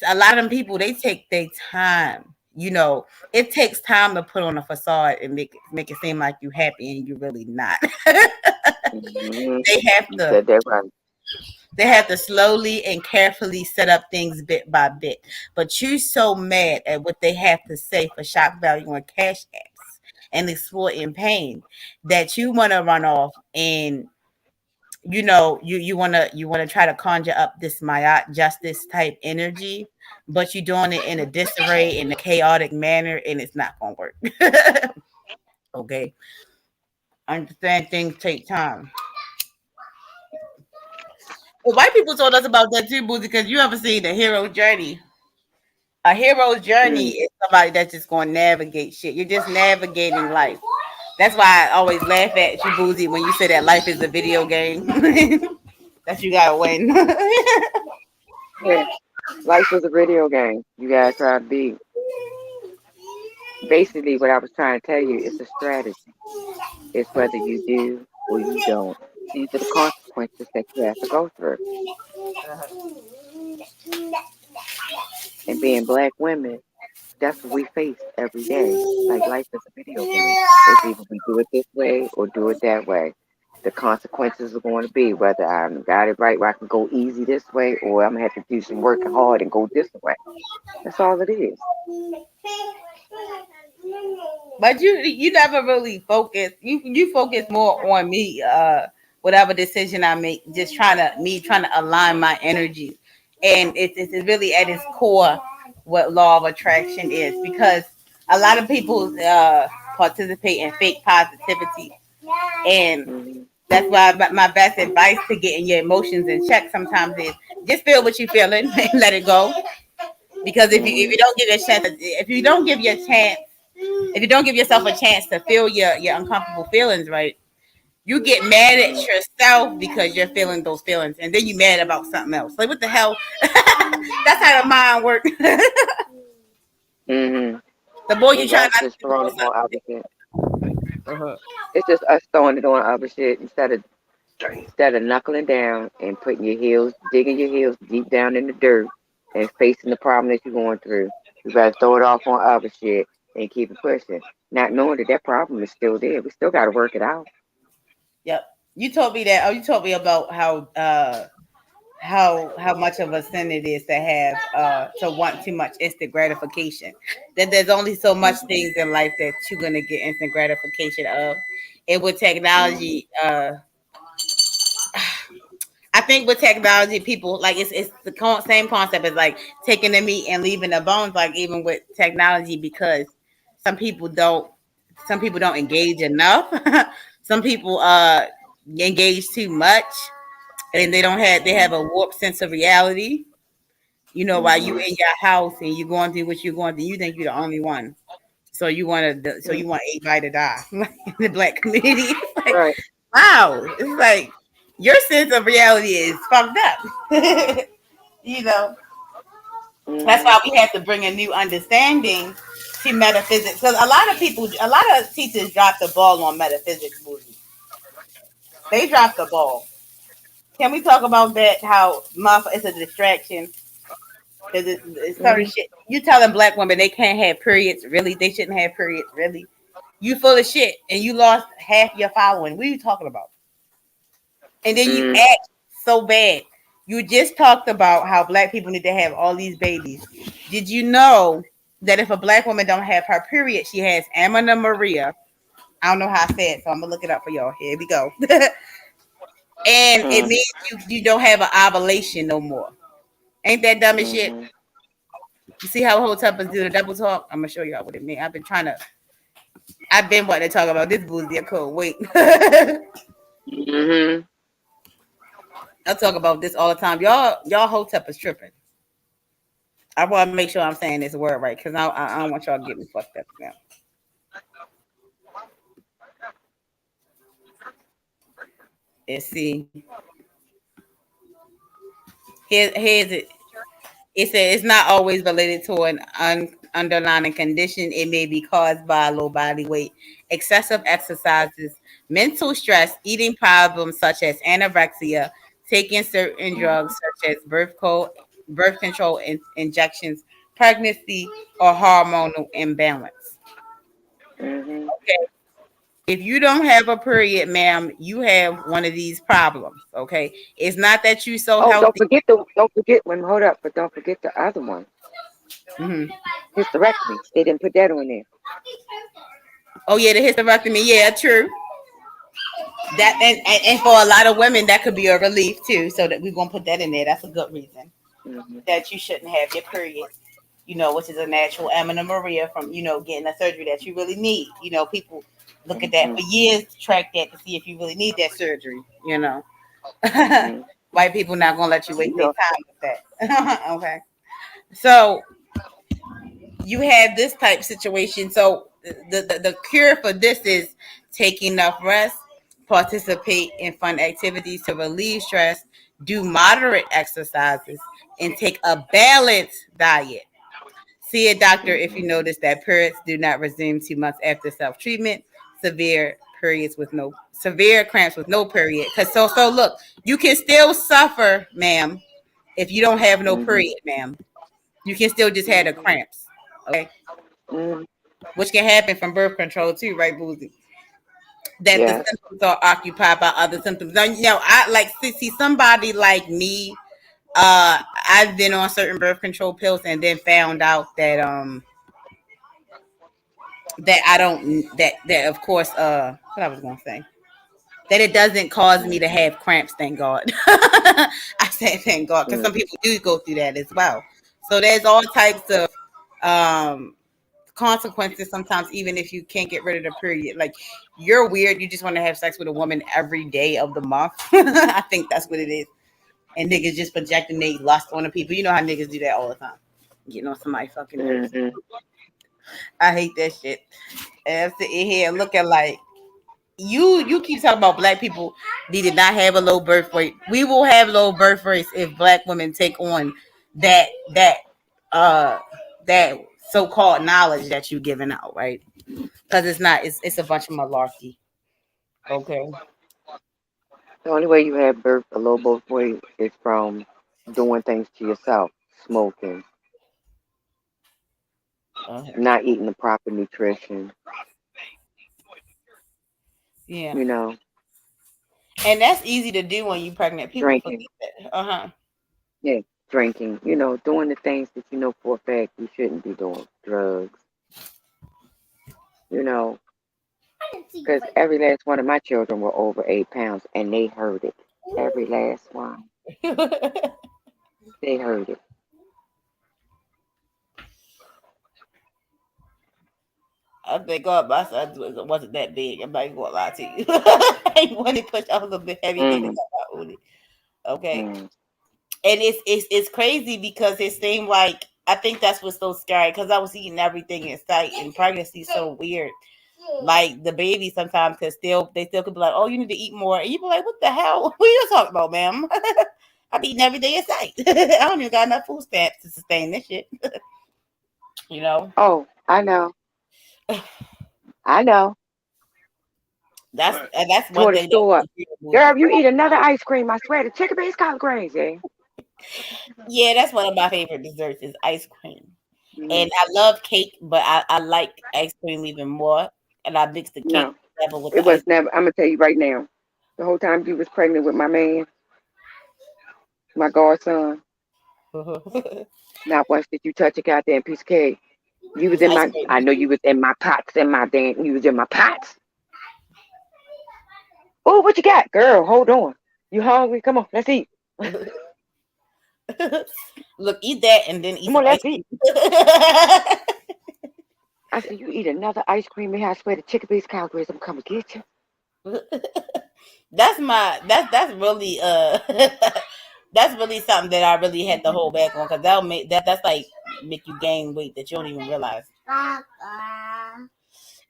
Speaker 1: a lot of them people they take their time. It takes time to put on a facade and make it seem like you happy and you're really not.
Speaker 2: Hmm.
Speaker 1: they have
Speaker 2: You
Speaker 1: to
Speaker 2: said that right.
Speaker 1: they have to slowly and carefully set up things bit by bit. But you're so mad at what they have to say for shock value on cash apps and exploiting pain that you want to run off and you want to try to conjure up this Mayat justice type energy, but you're doing it in a disarray, in a chaotic manner, and it's not gonna work. Okay, I understand things take time. Well, white people told us about that too, Boozy, because you ever seen the hero journey? A hero's journey
Speaker 2: Mm.
Speaker 1: is somebody that's just going to navigate shit. You're just navigating life. That's why I always laugh at you, Boozy, when you say that life is a video game. That you gotta win.
Speaker 2: Yeah. Life is a video game. You gotta try to be. Basically, what I was trying to tell you is a strategy. It's whether you do or you don't. These are the consequences that you have to go through. And being black women. That's what we face every day. Like life is a video game. It's either we do it this way or do it that way. The consequences are going to be whether I got it right where I can go easy this way or I'm going to have to do some working hard and go this way. That's all it is.
Speaker 1: But you never really focus. You focus more on me. Whatever decision I make, just trying to align my energy, and it's really at its core what law of attraction is, because a lot of people participate in fake positivity, and
Speaker 2: Hmm.
Speaker 1: that's why my best advice to getting your emotions in check sometimes is just feel what you're feeling and let it go. Because if
Speaker 2: Hmm.
Speaker 1: you don't give your chance, if you don't give your chance, if you don't give yourself a chance to feel your uncomfortable feelings, right, you get mad at
Speaker 2: Hmm.
Speaker 1: yourself because you're feeling those feelings, and then you mad about something else. Like what the hell? That's how the mind works.
Speaker 2: Hmm.
Speaker 1: The more you
Speaker 2: And
Speaker 1: try
Speaker 2: that's
Speaker 1: not to
Speaker 2: just
Speaker 1: think
Speaker 2: throwing
Speaker 1: about
Speaker 2: it on
Speaker 1: something.
Speaker 2: other shit.
Speaker 1: Uh-huh.
Speaker 2: It's just us throwing it on other shit instead of knuckling down and putting your heels, digging your heels deep down in the dirt and facing the problem that you're going through. You better throw it off on other shit and keep it pushing, not knowing that that problem is still there. We still got to work it out.
Speaker 1: Yep. You told me that. Oh, you told me about how much of a sin it is to have to want too much instant gratification. That there's only so much
Speaker 2: Hmm.
Speaker 1: things in life that you're gonna get instant gratification of. And with
Speaker 2: Hmm.
Speaker 1: technology, I think with technology, people like it's the same concept as like taking the meat and leaving the bones. Like even with technology, because some people don't some people don't engage enough. Some people engage too much, and they have a warped sense of reality. You know, while you
Speaker 2: Hmm.
Speaker 1: in your house and you going through what you're going through, you think you're the only one. So you want everybody to die. Like in the black community. It's like,
Speaker 2: Right.
Speaker 1: wow. It's like your sense of reality is fucked up. You know. That's
Speaker 2: Hmm.
Speaker 1: why we have to bring a new understanding to metaphysics. Because a lot of teachers drop the ball on metaphysics movies. They drop the ball. Can we talk about that? How it's a distraction. Because it's certain
Speaker 2: Hmm.
Speaker 1: shit. You telling black women they can't have periods, really? They shouldn't have periods, really? You full of shit, and you lost half your following. What are you talking about? And then you
Speaker 2: Hmm.
Speaker 1: act so bad. You just talked about how black people need to have all these babies. Did you know that if a black woman don't have her period, she has amenorrhea? I don't know how I say it, so I'm gonna look it up for y'all. Here we go. And it
Speaker 2: Hmm.
Speaker 1: means you don't have an ovulation no more. Ain't that dumb as shit?
Speaker 2: Hmm.
Speaker 1: You see how Hoteppers do the double talk? I'm gonna show y'all what it means. I've been wanting to talk about this boozy. I couldn't wait.
Speaker 2: Hmm.
Speaker 1: I talk about this all the time. Y'all Hoteppers tripping. I want to make sure I'm saying this word right because I don't want y'all to get me fucked up now. Let's see. Here's it. It says it's not always related to an underlying condition. It may be caused by low body weight, excessive exercises, mental stress, eating problems such as anorexia, taking certain drugs such as birth control injections, pregnancy, or hormonal imbalance.
Speaker 2: Hmm.
Speaker 1: Okay. If you don't have a period, ma'am, you have one of these problems. Okay. It's not that you so
Speaker 2: Oh,
Speaker 1: healthy.
Speaker 2: don't forget when hold up, but don't forget the other one,
Speaker 1: Mhm.
Speaker 2: hysterectomy. They didn't put that on there.
Speaker 1: Oh yeah, the hysterectomy. Yeah, true. That and for a lot of women that could be a relief too. So that we're gonna put that in there. That's a good reason
Speaker 2: Hmm.
Speaker 1: that you shouldn't have your period. You know, which is a natural amenorrhea from getting a surgery that you really need. You know, people look at that
Speaker 2: Hmm.
Speaker 1: for years to track that to see if you really need that surgery. You know,
Speaker 2: Hmm.
Speaker 1: white people not gonna let you
Speaker 2: You
Speaker 1: waste their
Speaker 2: know.
Speaker 1: time with that. Okay, so you have this type situation. So the cure for this is take enough rest, participate in fun activities to relieve stress, do moderate exercises, and take a balanced diet. See a doctor if
Speaker 2: Hmm.
Speaker 1: you notice that periods do not resume 2 months after self treatment. Severe cramps with no period. Cause so look, you can still suffer, ma'am, if you don't have no
Speaker 2: Hmm.
Speaker 1: period, ma'am. You can still just have the
Speaker 2: Hmm.
Speaker 1: cramps. Okay.
Speaker 2: Mm,
Speaker 1: which can happen from birth control too, right, Boozy? That the
Speaker 2: yes.
Speaker 1: symptoms are occupied by other symptoms. Now, I like see somebody like me. I've been on certain birth control pills and then found out that I don't that of course what I was gonna say, that it doesn't cause me to have cramps. Thank God. I said thank God because
Speaker 2: Mm,
Speaker 1: some people do go through that as well. So there's all types of um consequences sometimes, even if you can't get rid of the period. Like, you're weird, you just want to have sex with a woman every day of the month. I think that's what it is. And niggas just projecting they lust on the people. You know how niggas do that all the time, getting on somebody's fucking nerves.
Speaker 2: mm-hmm.
Speaker 1: I hate that shit. And I'm sitting here looking like, you keep talking about black people need to not have a low birth rate. We will have low birth rates if black women take on that uh that so-called knowledge that you giving out, right? Because it's not, it's a bunch of malarkey. Okay.
Speaker 2: The only way you have birth a low birth weight is from doing things to yourself, smoking,
Speaker 1: Uh-huh.
Speaker 2: not eating the proper nutrition,
Speaker 1: Yeah.
Speaker 2: you know,
Speaker 1: And that's easy to do when you pregnant. People forget
Speaker 2: drinking,
Speaker 1: that. Uh-huh.
Speaker 2: yeah, drinking, doing the things that you know for a fact you shouldn't be doing, drugs, you know, because every last one of my children were over 8 pounds and they heard it. Every last one, they heard it.
Speaker 1: I think God, my son wasn't that big. I'm not even gonna lie to you. I want to push. I was a bit heavy thing to
Speaker 2: Mm-hmm.
Speaker 1: talk about Udi. Okay.
Speaker 2: Mm-hmm.
Speaker 1: And it's crazy because it seemed like, I think that's what's so scary, because I was eating everything in sight, and pregnancy is so weird. Like, the baby sometimes they still could be like, oh, you need to eat more, and you be like, what the hell? What are you talking about, ma'am? I'm eating every day in sight. I don't even got enough food stamps to sustain this shit. you know,
Speaker 2: Oh, I know. I know.
Speaker 1: that's one
Speaker 2: Toward the
Speaker 1: thing that
Speaker 2: store.
Speaker 1: really irritates
Speaker 2: Girl,
Speaker 1: me.
Speaker 2: if you eat another ice cream, I swear the chicken base collard greens, eh?
Speaker 1: Yeah, that's one of my favorite desserts is ice cream.
Speaker 2: Mm,
Speaker 1: And I love cake, but I like ice cream even more. And I mix the cake
Speaker 2: no,
Speaker 1: level with
Speaker 2: it
Speaker 1: the
Speaker 2: was
Speaker 1: ice
Speaker 2: never. I'm gonna tell you right now. The whole time you was pregnant with my man, my godson,
Speaker 1: cream.
Speaker 2: not once did you touch a goddamn piece of cake. You was
Speaker 1: Just
Speaker 2: in
Speaker 1: ice
Speaker 2: my. I
Speaker 1: cream.
Speaker 2: know you was in my pots and my damn. You was in my pots. Oh, what you got, girl? Hold on. You hungry? Come on, let's eat.
Speaker 1: Look, eat that and then eat
Speaker 2: Come
Speaker 1: some
Speaker 2: on,
Speaker 1: ice
Speaker 2: let's eat.
Speaker 1: cream.
Speaker 2: I said, you eat another ice cream, and I swear the chicken base collard greens. I'm coming get you.
Speaker 1: That's really that's really something that I really had to hold back on, because that'll make that's like make you gain weight that you don't even realize.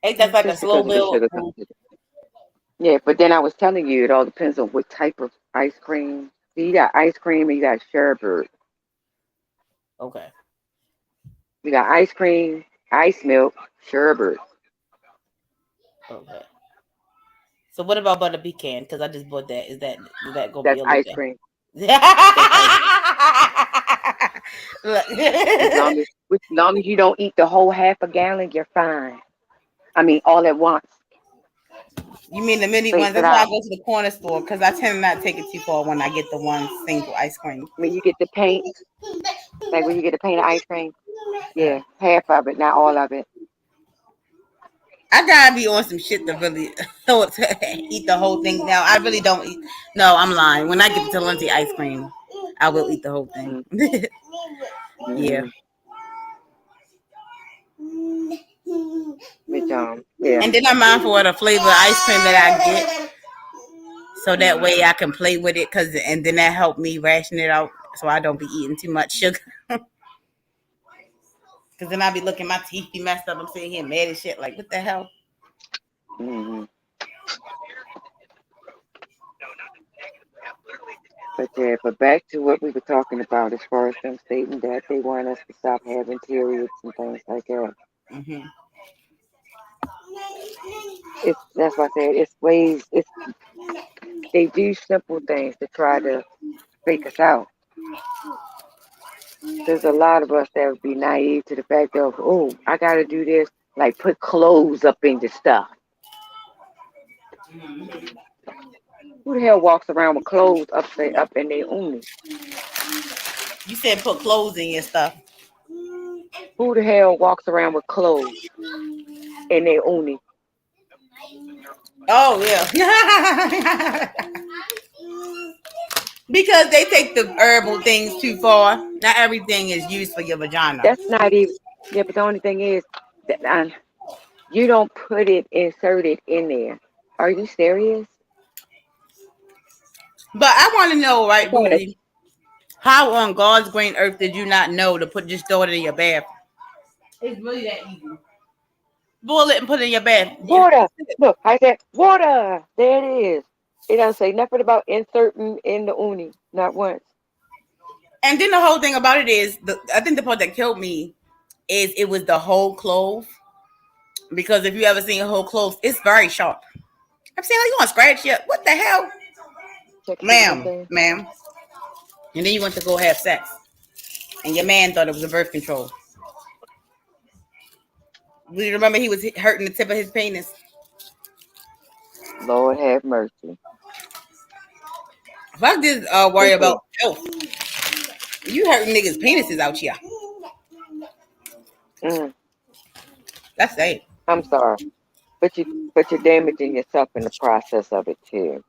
Speaker 1: Ain't that like a
Speaker 2: Just
Speaker 1: slow
Speaker 2: because of the
Speaker 1: build?
Speaker 2: sugar content. Yeah, but then I was telling you, it all depends on what type of ice cream. See, you got ice cream and you got sherbet.
Speaker 1: Okay.
Speaker 2: You got ice cream, ice milk, sherbet.
Speaker 1: Okay. So what about butter pecan? Because I just bought that. Is that gonna be
Speaker 2: That's
Speaker 1: a little
Speaker 2: ice
Speaker 1: bit?
Speaker 2: cream.
Speaker 1: Look.
Speaker 2: That's ice cream. As long as you don't eat the whole half a gallon, you're fine. I mean, all at once.
Speaker 1: You mean the mini
Speaker 2: Space
Speaker 1: ones?
Speaker 2: it
Speaker 1: That's why I
Speaker 2: out.
Speaker 1: go to the corner store, because I tend to not take it too far when I get the one single ice cream.
Speaker 2: When you get the paint, like when you get the paint of ice cream,
Speaker 1: Uh,
Speaker 2: yeah, half of it, not all of it.
Speaker 1: I gotta be on some shit to really eat the whole thing. Now I really don't eat. No, I'm lying. When I get the Talenti ice cream, I will eat the whole thing.
Speaker 2: Mm,
Speaker 1: Yeah.
Speaker 2: mm-hmm. Which yeah.
Speaker 1: And then I'm mindful of the flavor of ice cream that I get, so that
Speaker 2: Mm-hmm.
Speaker 1: way I can play with it. And then that helped me ration it out, so I don't be eating too much sugar. Because then I be looking, my teeth be messed up. I'm sitting here mad as shit. Like, what the hell?
Speaker 2: Mm-hmm. But yeah, but back to what we were talking about as far as them stating that they want us to stop having periods and things like that.
Speaker 1: Hmm.
Speaker 2: It's that's why I said it's ways. It's they do simple things to try to fake us out. There's a lot of us that would be naive to the fact of, oh, I got to do this, like put clothes up in the stuff. Who the hell walks around with clothes up in their uni?
Speaker 1: You said put clothes in your stuff.
Speaker 2: Who the hell walks around with clothes in their uni?
Speaker 1: Oh yeah. Because they take the herbal things too far. Not everything is used for your vagina.
Speaker 2: That's not even. Yeah, but the only thing is that you don't put it inserted in there. Are you serious?
Speaker 1: But I want to know,
Speaker 2: You
Speaker 1: right,
Speaker 2: gotta
Speaker 1: Boozy? How on God's green earth did you not know to put just throw it in your bath? It's really that easy. Boil it and put it in your bath. Yeah.
Speaker 2: water. Look, I said water. There it is. It doesn't say nothing about inserting in the uni. Not once.
Speaker 1: And then the whole thing about it is, I think the part that killed me is it was the whole clove. Because if you ever seen a whole clove, it's very sharp. I'm saying, like, you want to scratch you? What the hell?
Speaker 2: Check see what I'm
Speaker 1: Ma'am,
Speaker 2: saying.
Speaker 1: ma'am. And then you went to go have sex. And your man thought it was a birth control. Do you remember he was hurting the tip of his penis?
Speaker 2: Lord have mercy.
Speaker 1: If I did worry
Speaker 2: People,
Speaker 1: about health, you hurting niggas' penises out here.
Speaker 2: mm,
Speaker 1: That's it.
Speaker 2: I'm sorry, but you're damaging yourself in the process of it too.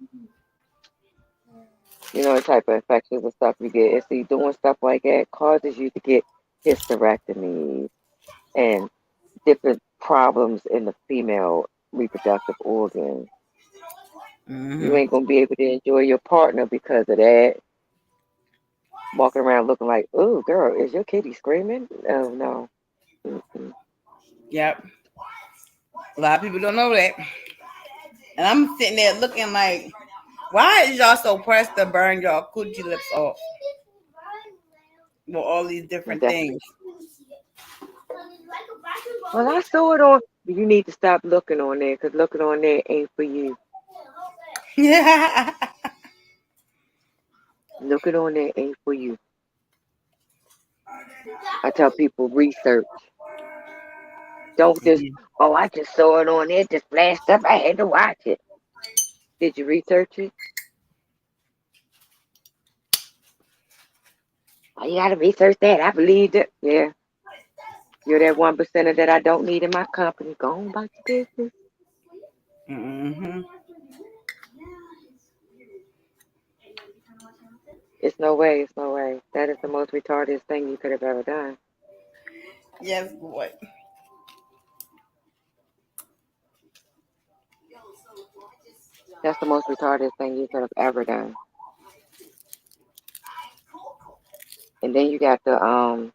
Speaker 2: You know the type of infections and stuff you get. And see, doing stuff like that causes you to get hysterectomies and different problems in the female reproductive organs. You
Speaker 1: Mm-hmm.
Speaker 2: ain't gonna be able to enjoy your partner because of that. Walking around looking like, oh, girl, is your kitty screaming? Oh no. Mm-mm.
Speaker 1: Yep. A lot of people don't know that. And I'm sitting there looking like, why is y'all so pressed to burn y'all coochie lips off with all these different
Speaker 2: That's
Speaker 1: things?
Speaker 2: well, I saw it on. You need to stop looking on there because looking on there ain't for you.
Speaker 1: Yeah.
Speaker 2: Looking on there ain't for you. I tell people research. Don't just, oh, I just saw it on there, just flashed up. I had to watch it. Did you research it? Oh, you gotta research that. I believed it. Yeah. You're that 1% that I don't need in my company. Go on about your business.
Speaker 1: Mm-hmm.
Speaker 2: It's no way. It's no way. That is the most retarded thing you could have ever done.
Speaker 1: Yes, boy.
Speaker 2: That's the most retarded thing you could have ever done. And then you got what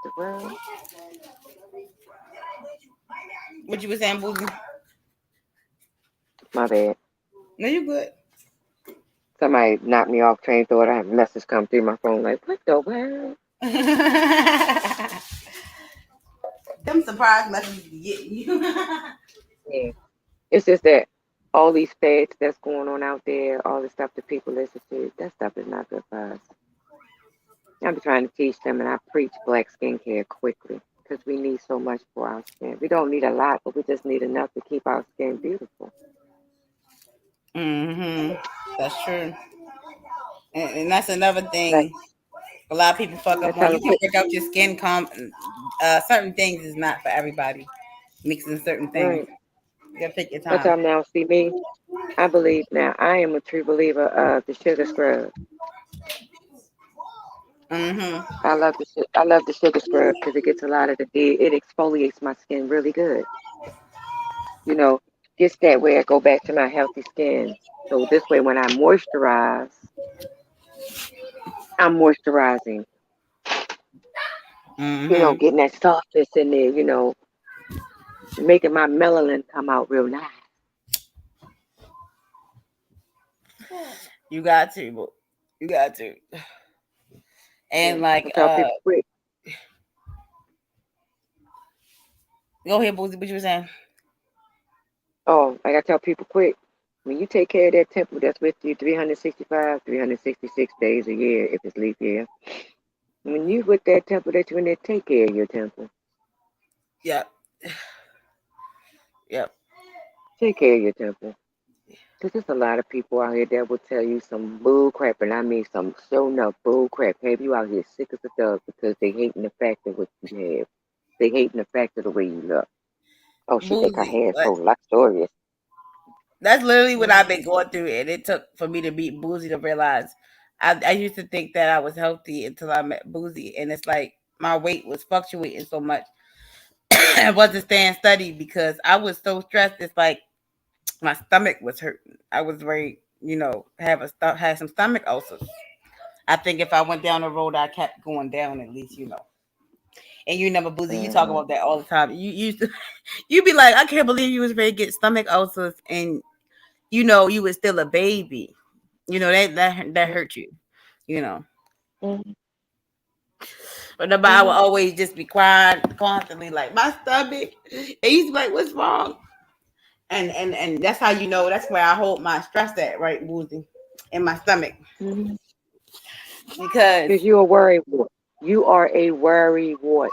Speaker 2: the world?
Speaker 1: What you was saying, Boozy?
Speaker 2: My bad.
Speaker 1: No, you good.
Speaker 2: Somebody knocked me off train thought I have a message come through my phone like, what the world?
Speaker 1: Them surprise messages be getting you.
Speaker 2: Yeah. It's just that all these fads that's going on out there, all the stuff that people listen to, that stuff is not good for us. I be trying to teach them, and I preach black skincare quickly because we need so much for our skin. We don't need a lot, but we just need enough to keep our skin beautiful.
Speaker 1: Mm-hmm. That's true. And that's another
Speaker 2: Like
Speaker 1: thing. A lot of people fuck
Speaker 2: I
Speaker 1: up on.
Speaker 2: tell
Speaker 1: You
Speaker 2: them,
Speaker 1: can work out your skin. Certain things is not for everybody. Mixing certain things.
Speaker 2: right?
Speaker 1: You gotta take your
Speaker 2: I
Speaker 1: time.
Speaker 2: tell them now, see me. I believe now. I am a true believer of the sugar scrub.
Speaker 1: Mm-hmm.
Speaker 2: I love the sugar scrub because it gets a lot of the dead. It exfoliates my skin really good. You know, just that way I go back to my healthy skin. So this way, when I moisturize, I'm moisturizing.
Speaker 1: Mm-hmm.
Speaker 2: Getting that softness in there. Making my melanin come out real nice.
Speaker 1: You got to, but you got to.
Speaker 2: Yeah,
Speaker 1: And
Speaker 2: I
Speaker 1: like,
Speaker 2: tell people quick.
Speaker 1: go ahead, Boozy. What you were saying?
Speaker 2: Oh, like I tell people quick. When you take care of that temple that's with you 365, 366 days a year, if it's leap year, when you with that temple that you in there, take care of your temple.
Speaker 1: Yep. Yep.
Speaker 2: Take care of your temple. Because there's a lot of people out here that will tell you some bull crap, and I mean some shown up bull crap. Have you out here sick as a dog because they hating the fact of what you have. They hating the fact of the way you look. Oh, she think her
Speaker 1: Boozy.
Speaker 2: hair is so
Speaker 1: But
Speaker 2: luxurious.
Speaker 1: that's literally what I've
Speaker 2: Mm-hmm.
Speaker 1: been going through, and it took for me to meet Boozy to realize. I used to think that I was healthy until I met Boozy, and it's like my weight was fluctuating so much. I wasn't staying steady because I was so stressed. It's like my stomach was hurting. I was very, had some stomach ulcers. I think if I went down the road, I kept going down at least. And you remember Boozy, you talk
Speaker 2: Mm-hmm.
Speaker 1: about that all the time. You used to, you be like, I can't believe you was ready to get stomach ulcers, and you was still a baby. That hurt you. You know,
Speaker 2: Mm-hmm.
Speaker 1: but the I would
Speaker 2: Mm-hmm.
Speaker 1: always just be crying constantly, like my stomach. And you be like, what's wrong? And that's how you know. That's where I hold my stress at, right, Boozy, in my stomach,
Speaker 2: Mm-hmm.
Speaker 1: because.
Speaker 2: Because you're a worry wart. You are a worry wart.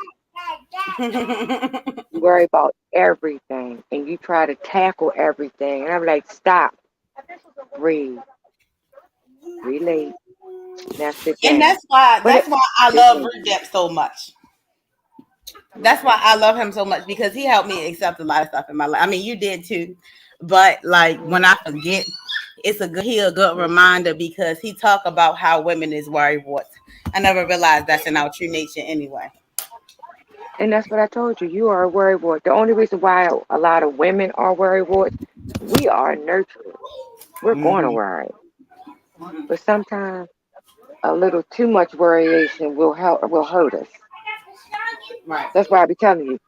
Speaker 2: You worry about everything, and you try to tackle everything. And I'm like, stop, breathe, relate. Now sit
Speaker 1: And
Speaker 2: down. But
Speaker 1: that's why I
Speaker 2: it's
Speaker 1: love
Speaker 2: me.
Speaker 1: Reject so much. That's
Speaker 2: Mm-hmm.
Speaker 1: why I love him so much because he helped me accept a lot of stuff in my life. I mean, you did too, but like when I forget, a good reminder because he talk about how women is worrywarts. I never realized that's in our true nature anyway.
Speaker 2: And that's what I told you. You are a worry wart. The only reason why a lot of women are worry warts, we are nurturers. We're going to
Speaker 1: Mm-hmm.
Speaker 2: worry. But sometimes a little too much worryation will hurt us.
Speaker 1: Right.
Speaker 2: That's why I be telling you,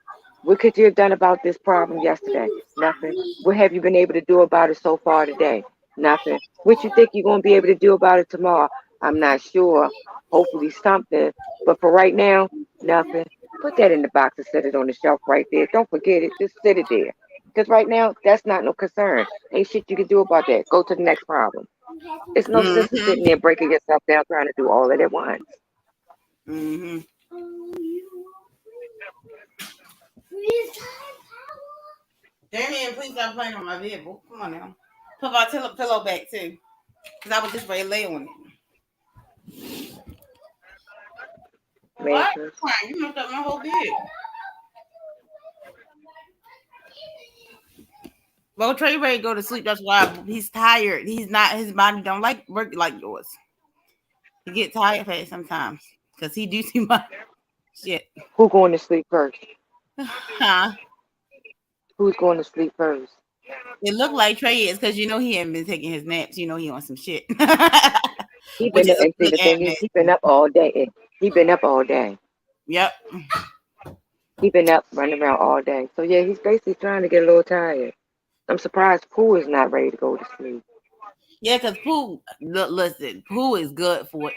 Speaker 2: what could you have done about this problem yesterday? Nothing. What have you been able to do about it so far today? Nothing. What you think you're going to be able to do about it tomorrow? I'm not sure. Hopefully something. But for right now, nothing. Put that in the box and set it on the shelf right there. Don't forget it. Just sit it there. Because right now, that's not no concern. Ain't shit you can do about that. Go to the next problem. It's no sense in
Speaker 1: Mm-hmm.
Speaker 2: sitting there breaking yourself down trying to do all of it at once.
Speaker 1: Mm-hmm. Damien, please stop playing on my vehicle. Come on now. Put my pillow back too, because I was just ready to lay on it. What?
Speaker 2: Mattress.
Speaker 1: You messed up my whole bed. Well, Trey ready to go to sleep. That's why he's tired. He's not. His body don't like work like yours. He get tired fast sometimes because he do too much shit.
Speaker 2: Who going to sleep first?
Speaker 1: Huh?
Speaker 2: Who's going to sleep first?
Speaker 1: It looked like Trey is because he ain't been taking his naps. He on some shit,
Speaker 2: He
Speaker 1: which
Speaker 2: been
Speaker 1: is a
Speaker 2: and see
Speaker 1: good
Speaker 2: the
Speaker 1: and
Speaker 2: thing is
Speaker 1: bad
Speaker 2: he been
Speaker 1: thing.
Speaker 2: up all day. He been up all day.
Speaker 1: Yep.
Speaker 2: He been up running around all day. So yeah, he's basically trying to get a little tired. I'm surprised Pooh is not ready to go to sleep.
Speaker 1: Yeah, because Pooh, look, listen, Pooh is good for it.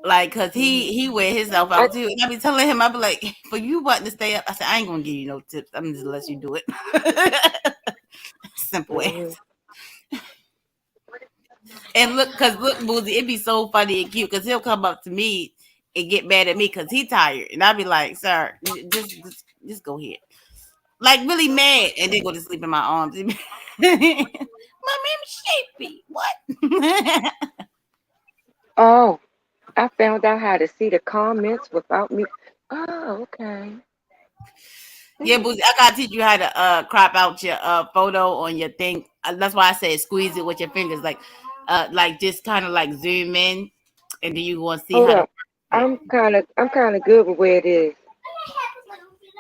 Speaker 1: Like, cause
Speaker 2: Hmm.
Speaker 1: he wear himself
Speaker 2: I
Speaker 1: out too. And I be telling him, I be like, for you wanting to stay up, I said, I ain't gonna give you no tips. I'm just let you do it. Simple as.
Speaker 2: hmm
Speaker 1: And look, Boozy, it be so funny and cute because he'll come up to me and get mad at me because he tired, and I be like, sir, just go ahead, like really mad, and then go to sleep in my arms. My name is Shapey. What?
Speaker 2: Oh, I found out how to see the comments without me. Oh, okay.
Speaker 1: Yeah,
Speaker 2: Hmm.
Speaker 1: Boozy, I gotta teach you how to crop out your photo on your thing. That's why I said squeeze it with your fingers, like just kind of like zoom in, and then you gonna see
Speaker 2: Hold
Speaker 1: how to
Speaker 2: up.
Speaker 1: work it.
Speaker 2: I'm kind of good with where it is.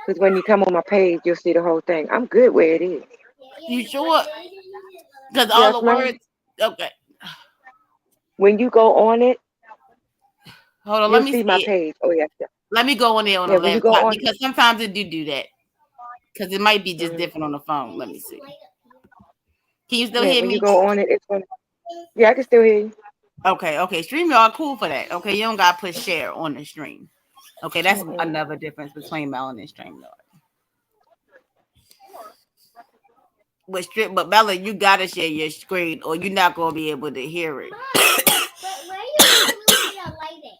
Speaker 2: Because when you come on my page, you'll see the whole thing. I'm good where it is.
Speaker 1: You sure? Because all
Speaker 2: Yes,
Speaker 1: the
Speaker 2: ma'am.
Speaker 1: words. Okay,
Speaker 2: When you go on it,
Speaker 1: hold on. Let
Speaker 2: you'll
Speaker 1: me
Speaker 2: see my
Speaker 1: see it.
Speaker 2: page. Oh yes, yeah.
Speaker 1: Let me go on there on the
Speaker 2: Yeah, when you go
Speaker 1: laptop
Speaker 2: on,
Speaker 1: because sometimes it do that. Because it might be just
Speaker 2: mhm.
Speaker 1: different on the phone. Let me see. Can you still
Speaker 2: Yeah,
Speaker 1: hear
Speaker 2: when you
Speaker 1: me?
Speaker 2: go on it, it's gonna. Yeah, I can still hear you.
Speaker 1: Okay. Stream y'all cool for that. Okay, you don't got to push share on the stream. Okay, that's
Speaker 2: Mm-mm.
Speaker 1: another difference between Melon and Stream. with strip. But Bella, you gotta share your screen, or you're not gonna be able to hear it.
Speaker 3: But where you gonna light it?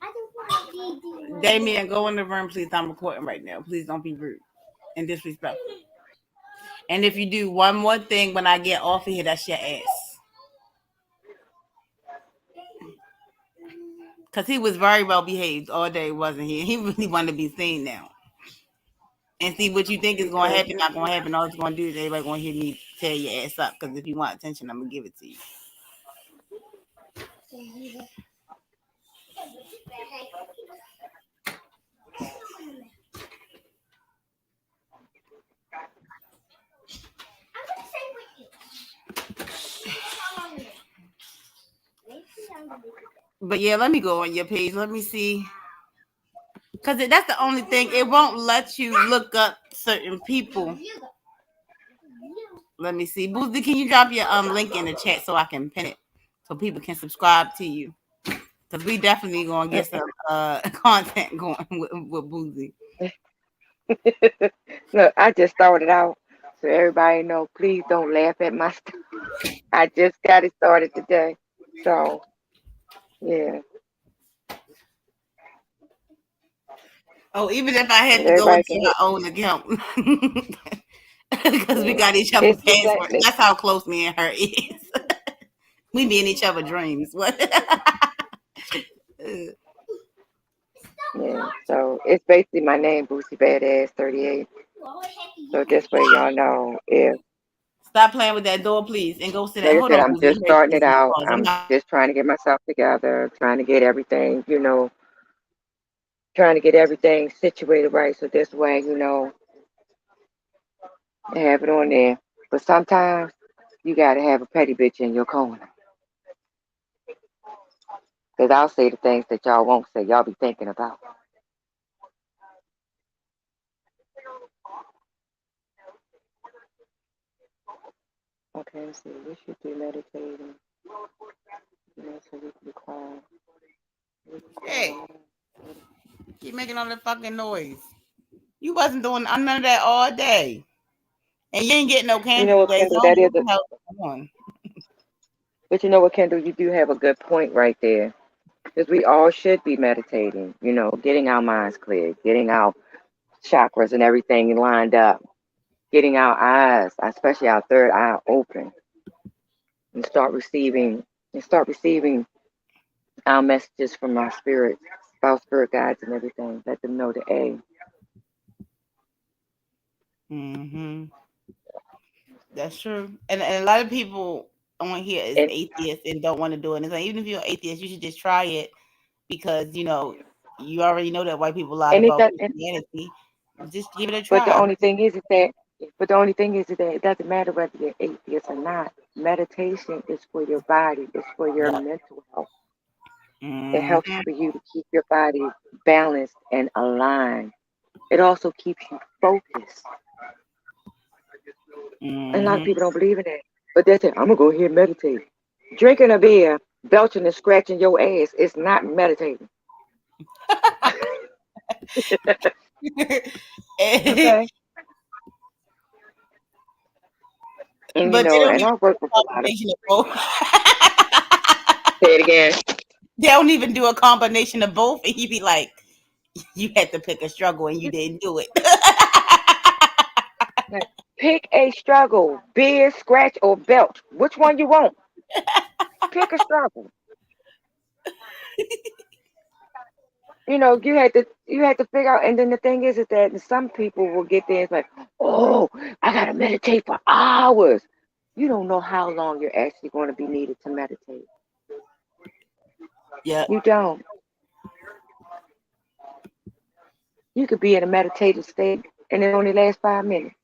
Speaker 3: I just want to
Speaker 1: Damien, go in the room, please. I'm recording right now. Please don't be rude and disrespectful. And if you do one more thing when I get off of here, that's your ass. Because he was very well behaved all day, wasn't he? He really wanted to be seen now. And see what you think is going to
Speaker 2: Because
Speaker 1: happen, not going to happen. All it's going to do is everybody going to hear me tear your ass up. Because if you want attention, I'm going to give it to you. But yeah, let me go on your page. Let me see. Because that's the only thing. It won't let you look up certain people. Let me see. Boozy, can you drop your link in the chat so I can pin it so people can subscribe to you? Because we definitely going to get some content going with Boozy.
Speaker 2: look, I just started out, so everybody know. Please don't laugh at my stuff. I just got it started today, so yeah.
Speaker 1: Oh, even if I
Speaker 2: But
Speaker 1: have to go
Speaker 2: everybody
Speaker 1: into
Speaker 2: can
Speaker 1: my
Speaker 2: hit.
Speaker 1: own account. Because we
Speaker 2: Yeah,
Speaker 1: got each other
Speaker 2: it's
Speaker 1: passwords.
Speaker 2: exactly.
Speaker 1: That's how close me and her is. We be in each other dreams. What?
Speaker 2: Yeah, so it's basically my name, Boosie Badass 38. So this way y'all know if,
Speaker 1: Stop playing with that door, please, and go sit down.
Speaker 2: like I
Speaker 1: Hold
Speaker 2: said,
Speaker 1: on,
Speaker 2: I'm
Speaker 1: Boozy.
Speaker 2: just
Speaker 1: I'm ready to
Speaker 2: starting
Speaker 1: take
Speaker 2: it
Speaker 1: some
Speaker 2: out.
Speaker 1: calls. I'm
Speaker 2: I'm
Speaker 1: not.
Speaker 2: just trying to get myself together, trying to get everything, trying to get everything situated right. So this way, have it on there. But sometimes you gotta have a petty bitch in your corner. Cause I'll say the things that y'all won't say. Y'all be thinking about. Okay, let's see. We should be meditating. So we can be quiet. We can
Speaker 1: Hey,
Speaker 2: quiet.
Speaker 1: keep making all that fucking noise. You wasn't doing none of that all day, and you ain't getting no
Speaker 2: You
Speaker 1: candy
Speaker 2: know what,
Speaker 1: today. So
Speaker 2: Kendall?
Speaker 1: I don't
Speaker 2: That
Speaker 1: know
Speaker 2: is
Speaker 1: what
Speaker 2: a.
Speaker 1: the hell is going on.
Speaker 2: But you know what, Kendall? You do have a good point right there. Because we all should be meditating. Getting our minds clear, getting our chakras and everything lined up, getting our eyes, especially our third eye, open, and start receiving our messages from our spirits, our spirit guides and everything. Let them know the A.
Speaker 1: Mm-hmm. That's true. And a lot of people on here is
Speaker 2: And
Speaker 1: atheists and don't want to do it. And it's like, even if you're an atheist, you should just try it because you already know that white people lied
Speaker 2: and it
Speaker 1: about
Speaker 2: does.
Speaker 1: Christianity. Just give it a
Speaker 2: But the
Speaker 1: try.
Speaker 2: only thing is that it doesn't matter whether you're atheist or not. Meditation is for your body. It's for your
Speaker 1: Yep.
Speaker 2: mental health. It helps
Speaker 1: Mm-hmm.
Speaker 2: for you to keep your body balanced and aligned. It also keeps you focused. And a lot of
Speaker 1: Mm-hmm.
Speaker 2: people don't believe in that. But they say, I'm gonna go here and meditate. Drinking a beer, belching and scratching your ass is not meditating. Okay. And
Speaker 1: But they don't
Speaker 2: and
Speaker 1: even
Speaker 2: I
Speaker 1: do
Speaker 2: work with
Speaker 1: a
Speaker 2: a lot of.
Speaker 1: combination of both.
Speaker 2: Say it again.
Speaker 1: They don't even do a combination of both, and you be like, you had to pick a struggle and you didn't do it.
Speaker 2: Like, pick a struggle, beer, scratch, or belch. Which one you want? Pick a struggle. You had to figure out. And then the thing is that some people will get there. It's like, oh, I gotta meditate for hours. You don't know how long you're actually going to be needed to meditate.
Speaker 1: Yeah.
Speaker 2: You don't. You could be in a meditative state and it only lasts 5 minutes.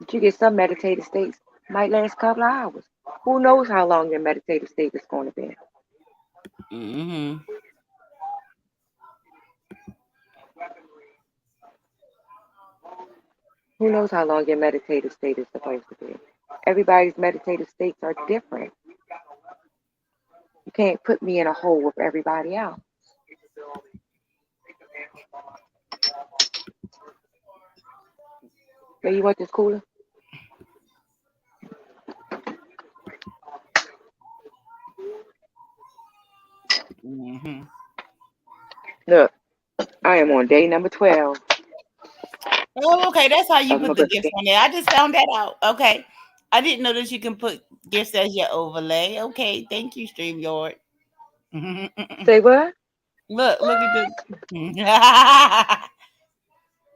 Speaker 2: But you get some meditative states might last a couple of hours. Who knows how long your meditative state is going to be?
Speaker 1: Mm-hmm.
Speaker 2: Who knows how long your meditative state is supposed to be? Everybody's meditative states are different. You can't put me in a hole with everybody else. Hey, you want this cooler?
Speaker 1: Mm-hmm.
Speaker 2: Look, I am on day number 12
Speaker 1: Oh, okay. That's how you
Speaker 2: of
Speaker 1: put
Speaker 2: my
Speaker 1: the
Speaker 2: book.
Speaker 1: gifts on there. I just found that out. Okay. I didn't know that you can put gifts as your overlay. Okay. Thank you, StreamYard.
Speaker 2: Say what?
Speaker 1: Look at the.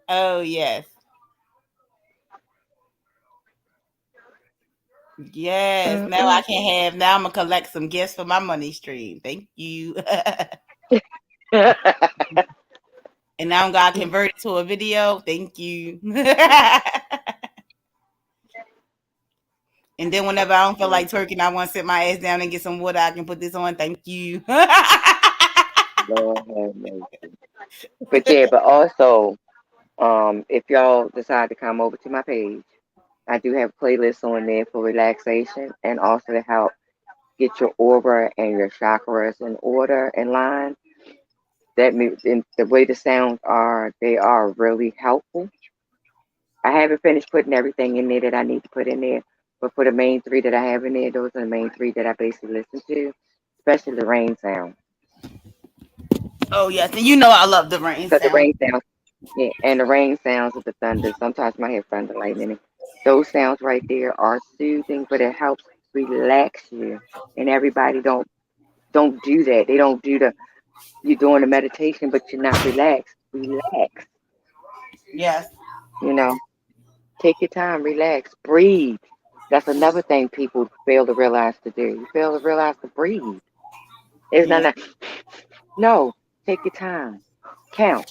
Speaker 1: Oh, yes. Yes. Now I
Speaker 2: Mm-mm.
Speaker 1: can have, now I'm going to collect some gifts for my money stream. Thank you. And now I'm going to convert it to a video. Thank you. And then whenever I don't feel like twerking, I want to sit my ass down and get some water. I can put this on. Thank you.
Speaker 2: Lord have mercy. But yeah, but also, if y'all decide to come over to my page, I do have playlists on there for relaxation and also to help get your aura and your chakras in order in line. And the way the sounds are, they are really helpful. I haven't finished putting everything in there that I need to put in there, but for the main three that I have in there, those are the main three that I basically listen to, especially the rain sound.
Speaker 1: Oh, yes. And you know I love the rain
Speaker 2: Because the
Speaker 1: sound.
Speaker 2: rain sounds, yeah, and the rain sounds of the thunder. Sometimes I hear thunder, lightning. Those sounds right there are soothing, but it helps relax you. And everybody don't do that. They don't do the you're doing the meditation, but you're not relaxed. Relax,
Speaker 1: Yes.
Speaker 2: you know. Take your time, relax, breathe. That's another thing people fail to realize to do. You fail to realize to breathe. It's not
Speaker 1: Yeah.
Speaker 2: like, no, take your time. Count.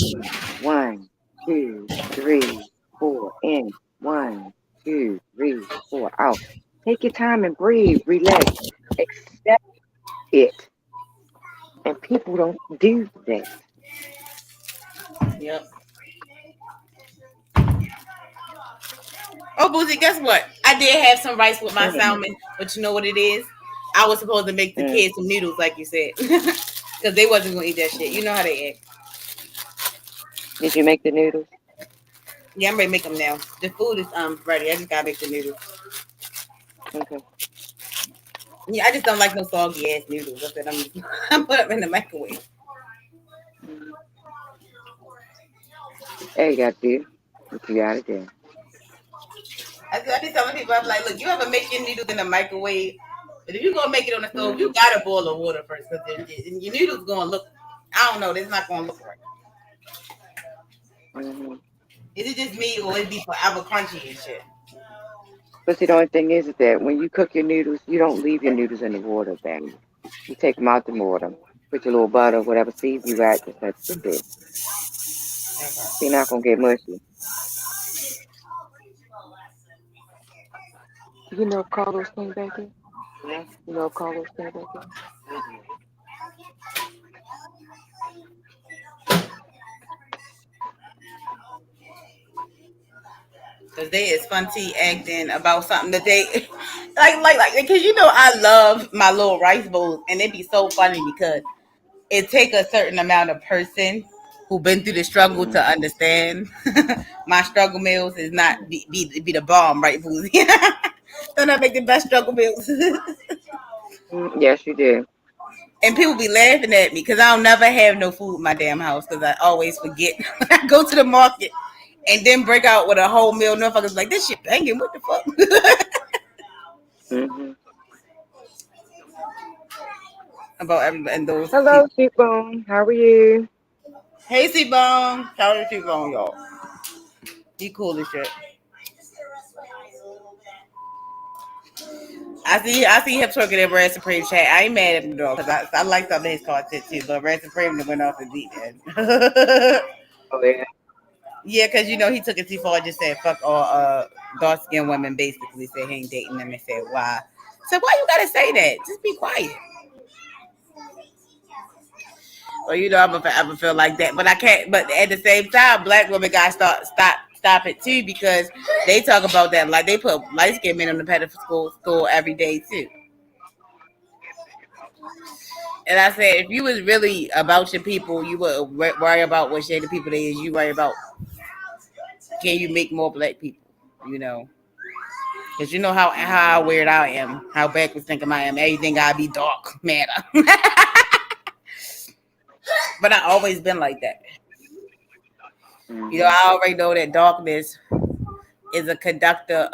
Speaker 2: One, two, three, four. In. One, two, three, four. Out. Take your time and breathe. Relax. Accept it. And people don't do that.
Speaker 1: Yep. Oh, Boozy, guess what? I did have some rice with my
Speaker 2: Mm,
Speaker 1: salmon, but you know what it is? I was supposed to make the
Speaker 2: mm.
Speaker 1: kids some noodles, like you said, because they wasn't gonna eat that shit. You know how they act.
Speaker 2: Did you make the noodles?
Speaker 1: Yeah, I'm ready to make them now. The food is ready. I just gotta make the noodles.
Speaker 2: Okay.
Speaker 1: Yeah, I just don't like no soggy ass noodles. I said I'm I'm put them in the microwave.
Speaker 2: Mm. Hey, you got to do what you got to do.
Speaker 1: I be telling people, I'm like, look, you ever make your noodles in the microwave? But if you gonna make it on the stove, you
Speaker 2: Mm-hmm.
Speaker 1: gotta boil the water first, because your noodles gonna look. I don't know. It's not gonna look right.
Speaker 2: Mm-hmm.
Speaker 1: Is it just me, or it be forever crunchy and shit?
Speaker 2: But see, the only thing is that when you cook your noodles, you don't leave your noodles in the water, then. You take them out the water, put your little butter, whatever season you got, just that's it. They're not gonna get mushy. You know Carlos came back in? You know Carlos came back in?
Speaker 1: Cause they is funty acting about something that they like because you know I love my little rice bowls, and it be so funny because it take a certain amount of person who been through the struggle to
Speaker 2: Mm-hmm.
Speaker 1: understand my struggle meals is not be the bomb, right, Boozy? Don't I make the best struggle meals?
Speaker 2: Yes, you do.
Speaker 1: And people be laughing at me because I don't never have no food in my damn house because I always forget when I go to the market and then break out with a whole meal. Motherfuckers like, this shit banging. What the fuck?
Speaker 2: Mm-hmm.
Speaker 1: About everybody and those
Speaker 2: Hello,
Speaker 1: people.
Speaker 2: Sheepbone. How are you?
Speaker 1: Hey, C-Bone. Shout out to C-Bone, y'all. He cool as shit. I see him twerking at Red Supreme chat. I ain't mad at him though, because I like some of his content too. But Red Supreme went off the deep end.
Speaker 2: Oh, yeah.
Speaker 1: Yeah, because you know he took it too far. Just said fuck all dark skinned women. Basically said he ain't dating them and said why. So why you gotta say that? Just be quiet. Well, you know I'm gonna forever feel like that, but I can't. But at the same time, black women gotta stop it too because they talk about that like they put light skinned men on the pedestal school every day too. And I said, if you was really about your people, you would worry about what shade of people they is. You worry about can you make more black people? You know, because you know how weird I am, how backwards thinking I am. Everything gotta be dark matter, but I always been like that. You know,
Speaker 2: Mhm.
Speaker 1: I already know that darkness is a conductor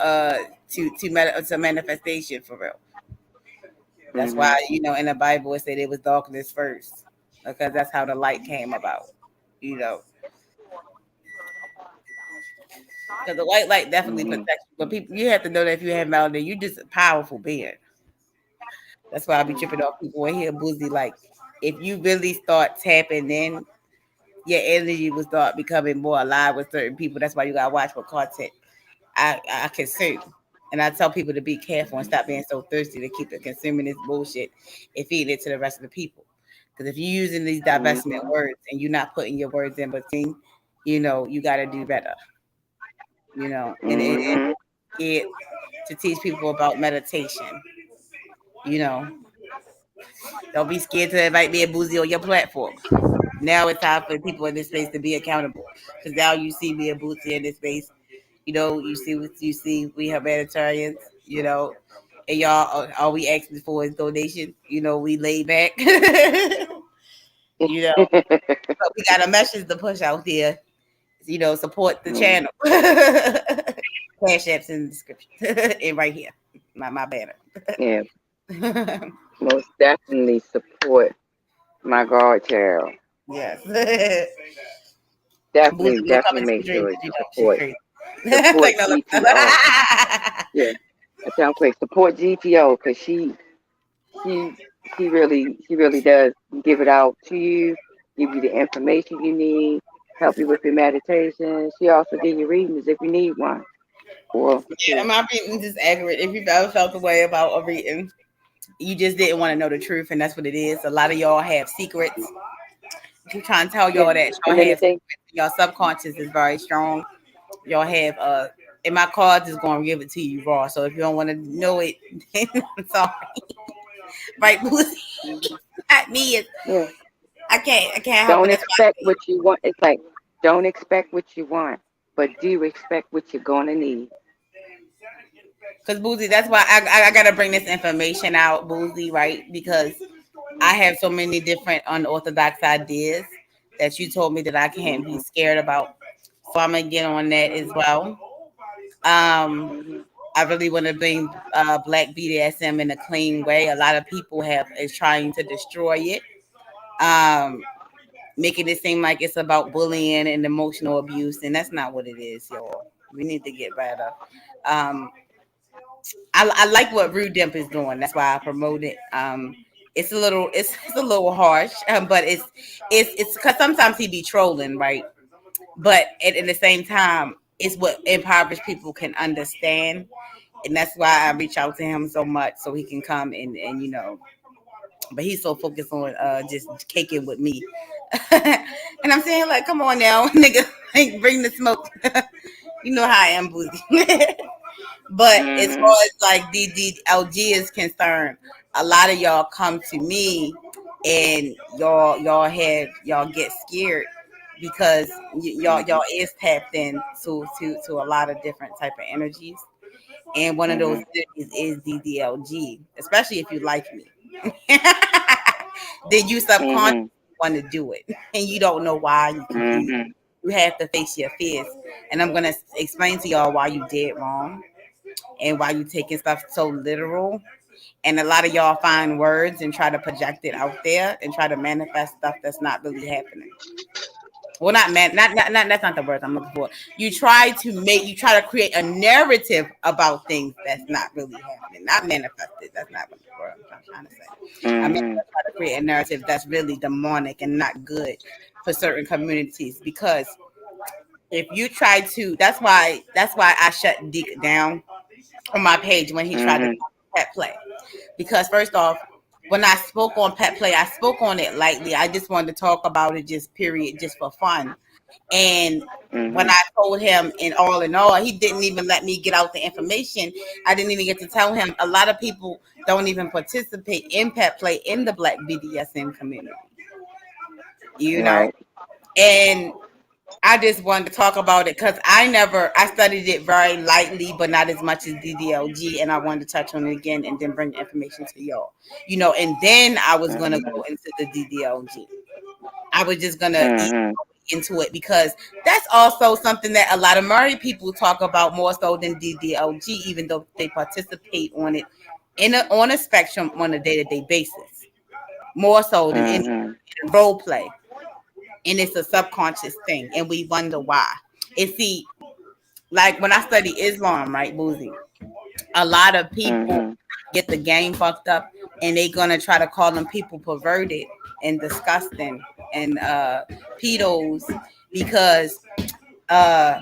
Speaker 1: to manifestation for real. That's
Speaker 2: Mhm.
Speaker 1: why in the Bible it said it was darkness first, because that's how the light came about. You know, because the white light definitely
Speaker 2: Mhm.
Speaker 1: protects you, but people you have to know that if you have melanin, you just a powerful being. That's why I be tripping off people in here, boozy. Like, if you really start tapping in, your energy will start becoming more alive with certain people. That's why you gotta watch what content I consume. And I tell people to be careful and stop being so thirsty to keep it consuming this bullshit and feeding it to the rest of the people. Because if you're using these divestment
Speaker 2: Mhm.
Speaker 1: words and you're not putting your words in between, you got to do better. And
Speaker 2: Mhm.
Speaker 1: get to teach people about meditation. You know, don't be scared to invite me a boozy on your platform. Now it's time for people in this space to be accountable. Because now you see me a boozy in this space. You see what you see. We humanitarians. And y'all, all we asking for is donation. We laid back. But we got a message to push out there. Support the
Speaker 2: Mhm.
Speaker 1: channel. Cash apps in the description and right here, my banner.
Speaker 2: Yeah, most definitely support my godchild.
Speaker 1: Yes. Boozy,
Speaker 2: Definitely,
Speaker 1: don't come
Speaker 2: definitely
Speaker 1: into the
Speaker 2: make
Speaker 1: dream
Speaker 2: sure
Speaker 1: because
Speaker 2: you
Speaker 1: she's
Speaker 2: support
Speaker 1: crazy.
Speaker 2: support
Speaker 1: Like no,
Speaker 2: GPR. Yeah, I tell 'em quick support GPO because she she really does give it out to you, give you the information you need, help you with your meditation. She also give you readings if you need one. Or
Speaker 1: yeah, my reading is accurate. If you've ever felt the way about a reading, you just didn't want to know the truth, and that's what it is. A lot of y'all have secrets. I'm trying to tell
Speaker 2: yeah,
Speaker 1: y'all that y'all
Speaker 2: and then the
Speaker 1: have
Speaker 2: thing,
Speaker 1: secrets. Y'all subconscious is very strong. Y'all have and my cards is going to give it to you raw. So if you don't want to know it, then I'm sorry. Right, Boosie?
Speaker 2: mhm,
Speaker 1: Not me.
Speaker 2: yeah,
Speaker 1: I can't help it.
Speaker 2: don't
Speaker 1: That's why.
Speaker 2: expect what you want. It's like don't expect what you want, but do expect what you're gonna need.
Speaker 1: Because Boozy, that's why I gotta bring this information out, Boozy, right? Because I have so many different unorthodox ideas that you told me that I can't be
Speaker 2: Mhm.
Speaker 1: scared about. So I'm gonna get on that as well. Um,
Speaker 2: Mhm.
Speaker 1: I really want to bring Black BDSM in a clean way. A lot of people have is trying to destroy it, um, making it seem like it's about bullying and emotional abuse, and that's not what it is, y'all. We need to get better. Um, I like what Rude Dimp is doing. That's why I promote it. It's a little harsh, but it's because sometimes he be trolling, right? But at the same time, it's what impoverished people can understand, and that's why I reach out to him so much so he can come and. But he's so focused on just caking with me, and I'm saying like, come on now, nigga, like, bring the smoke. You know how I am, boozy. But as far
Speaker 2: Mhm.
Speaker 1: as like DDLG is concerned, a lot of y'all come to me and y'all get scared because y'all
Speaker 2: Mhm.
Speaker 1: is tapped in to a lot of different type of energies. And one of those
Speaker 2: Mhm.
Speaker 1: energies is DDLG, especially if you like me. Then you subconsciously
Speaker 2: Mhm.
Speaker 1: want to do it and you don't know why you confused.
Speaker 2: Mhm.
Speaker 1: You have to face your fears. And I'm gonna explain to y'all why you did wrong and why you taking stuff so literal. And a lot of y'all find words and try to project it out there and try to manifest stuff that's not really happening. Well, not man, not that's not the word I'm looking for. You try to create a narrative about things that's not really happening, not manifested. That's not what the word I'm trying to say. I mean,
Speaker 2: Mhm.
Speaker 1: try to create a narrative that's really demonic and not good for certain communities because if you try to, that's why I shut Deke down on my page when he tried to
Speaker 2: Mhm.
Speaker 1: talk pet play. Because first off, when I spoke on pet play, I spoke on it lightly. I just wanted to talk about it just period, just for fun. And when
Speaker 2: Mhm.
Speaker 1: I told him in all, he didn't even let me get out the information. I didn't even get to tell him a lot of people don't even participate in pet play in the Black BDSM community, you know?
Speaker 2: Right.
Speaker 1: And I just wanted to talk about it because I studied it very lightly, but not as much as DDLG, and I wanted to touch on it again and then bring the information to y'all. And then I was gonna
Speaker 2: Mhm.
Speaker 1: go into the DDLG. I was just gonna eat
Speaker 2: Mhm.
Speaker 1: into it because that's also something that a lot of married people talk about more so than DDLG, even though they participate on it on a spectrum on a day to day basis, more so than any
Speaker 2: Mhm.
Speaker 1: role play, and it's a subconscious thing, and we wonder why. And see, like when I study Islam, right, Boozy, a lot of people
Speaker 2: Mhm.
Speaker 1: get the game fucked up, and they gonna try to call them people perverted and disgusting and pedos because uh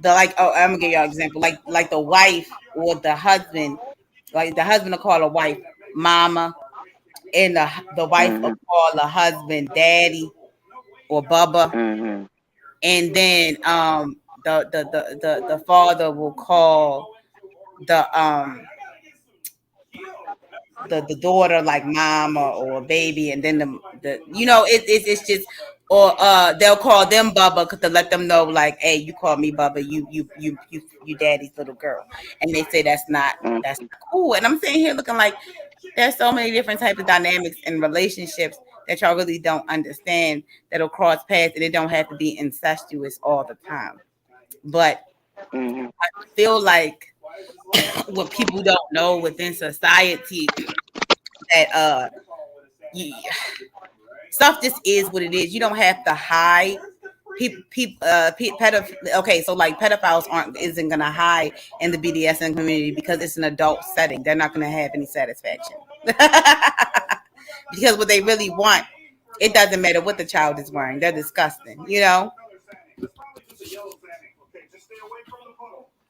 Speaker 1: the like oh I'm gonna give y'all an example like the wife or the husband, like the husband will call a wife mama, and the wife will
Speaker 2: Mhm.
Speaker 1: call the husband daddy or bubba,
Speaker 2: Mhm.
Speaker 1: and then the father will call the daughter like mama or baby, and then it's just, or they'll call them Bubba to let them know like, hey, you call me Bubba, you daddy's little girl, and they say that's not cool. And I'm sitting here looking like there's so many different types of dynamics in relationships that y'all really don't understand that'll cross paths, and it don't have to be incestuous all the time. But
Speaker 2: Mhm.
Speaker 1: I feel like what people don't know within society that you, stuff just is what it is. You don't have to hide. Okay, so like pedophiles aren't isn't gonna hide in the BDSM community because it's an adult setting. They're not gonna have any satisfaction because what they really want, it doesn't matter what the child is wearing. They're disgusting.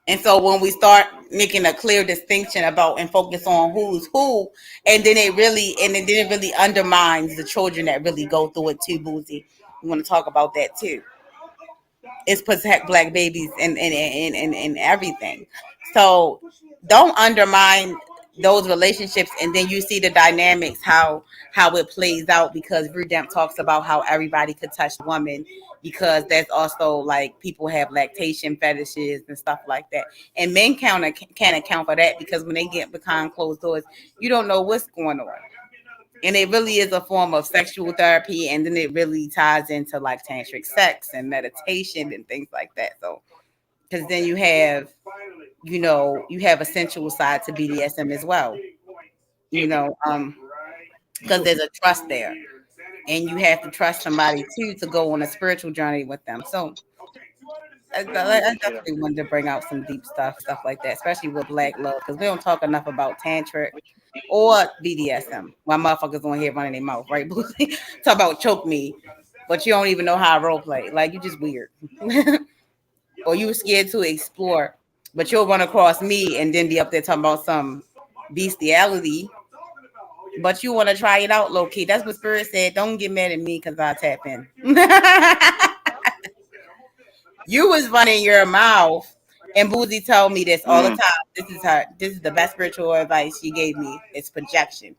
Speaker 1: And so when we start making a clear distinction about and focus on who's who, and then it really undermines the children that really go through it too, Boozy. We want to talk about that too. It's protect black babies and everything. So don't undermine those relationships, and then you see the dynamics how it plays out, because Rudemp talks about how everybody could touch a woman, because that's also like people have lactation fetishes and stuff like that, and men can't account for that because when they get behind closed doors, you don't know what's going on, and it really is a form of sexual therapy, and then it really ties into like tantric sex and meditation and things like that. So because then you have a sensual side to BDSM as well, because there's a trust there, and you have to trust somebody too to go on a spiritual journey with them. So I definitely wanted to bring out some deep stuff like that, especially with black love, because we don't talk enough about tantric or BDSM. My motherfuckers on here running their mouth, right? Talk about choke me, but you don't even know how I role play. Like, you just weird. Or you were scared to explore, but you'll run across me and then be up there talking about some bestiality, but you want to try it out low key. That's what Spirit said. Don't get mad at me because I tap in. You was running your mouth, and Boozy told me this all the
Speaker 2: Mhm.
Speaker 1: time. This is the best spiritual advice she gave me. It's projection.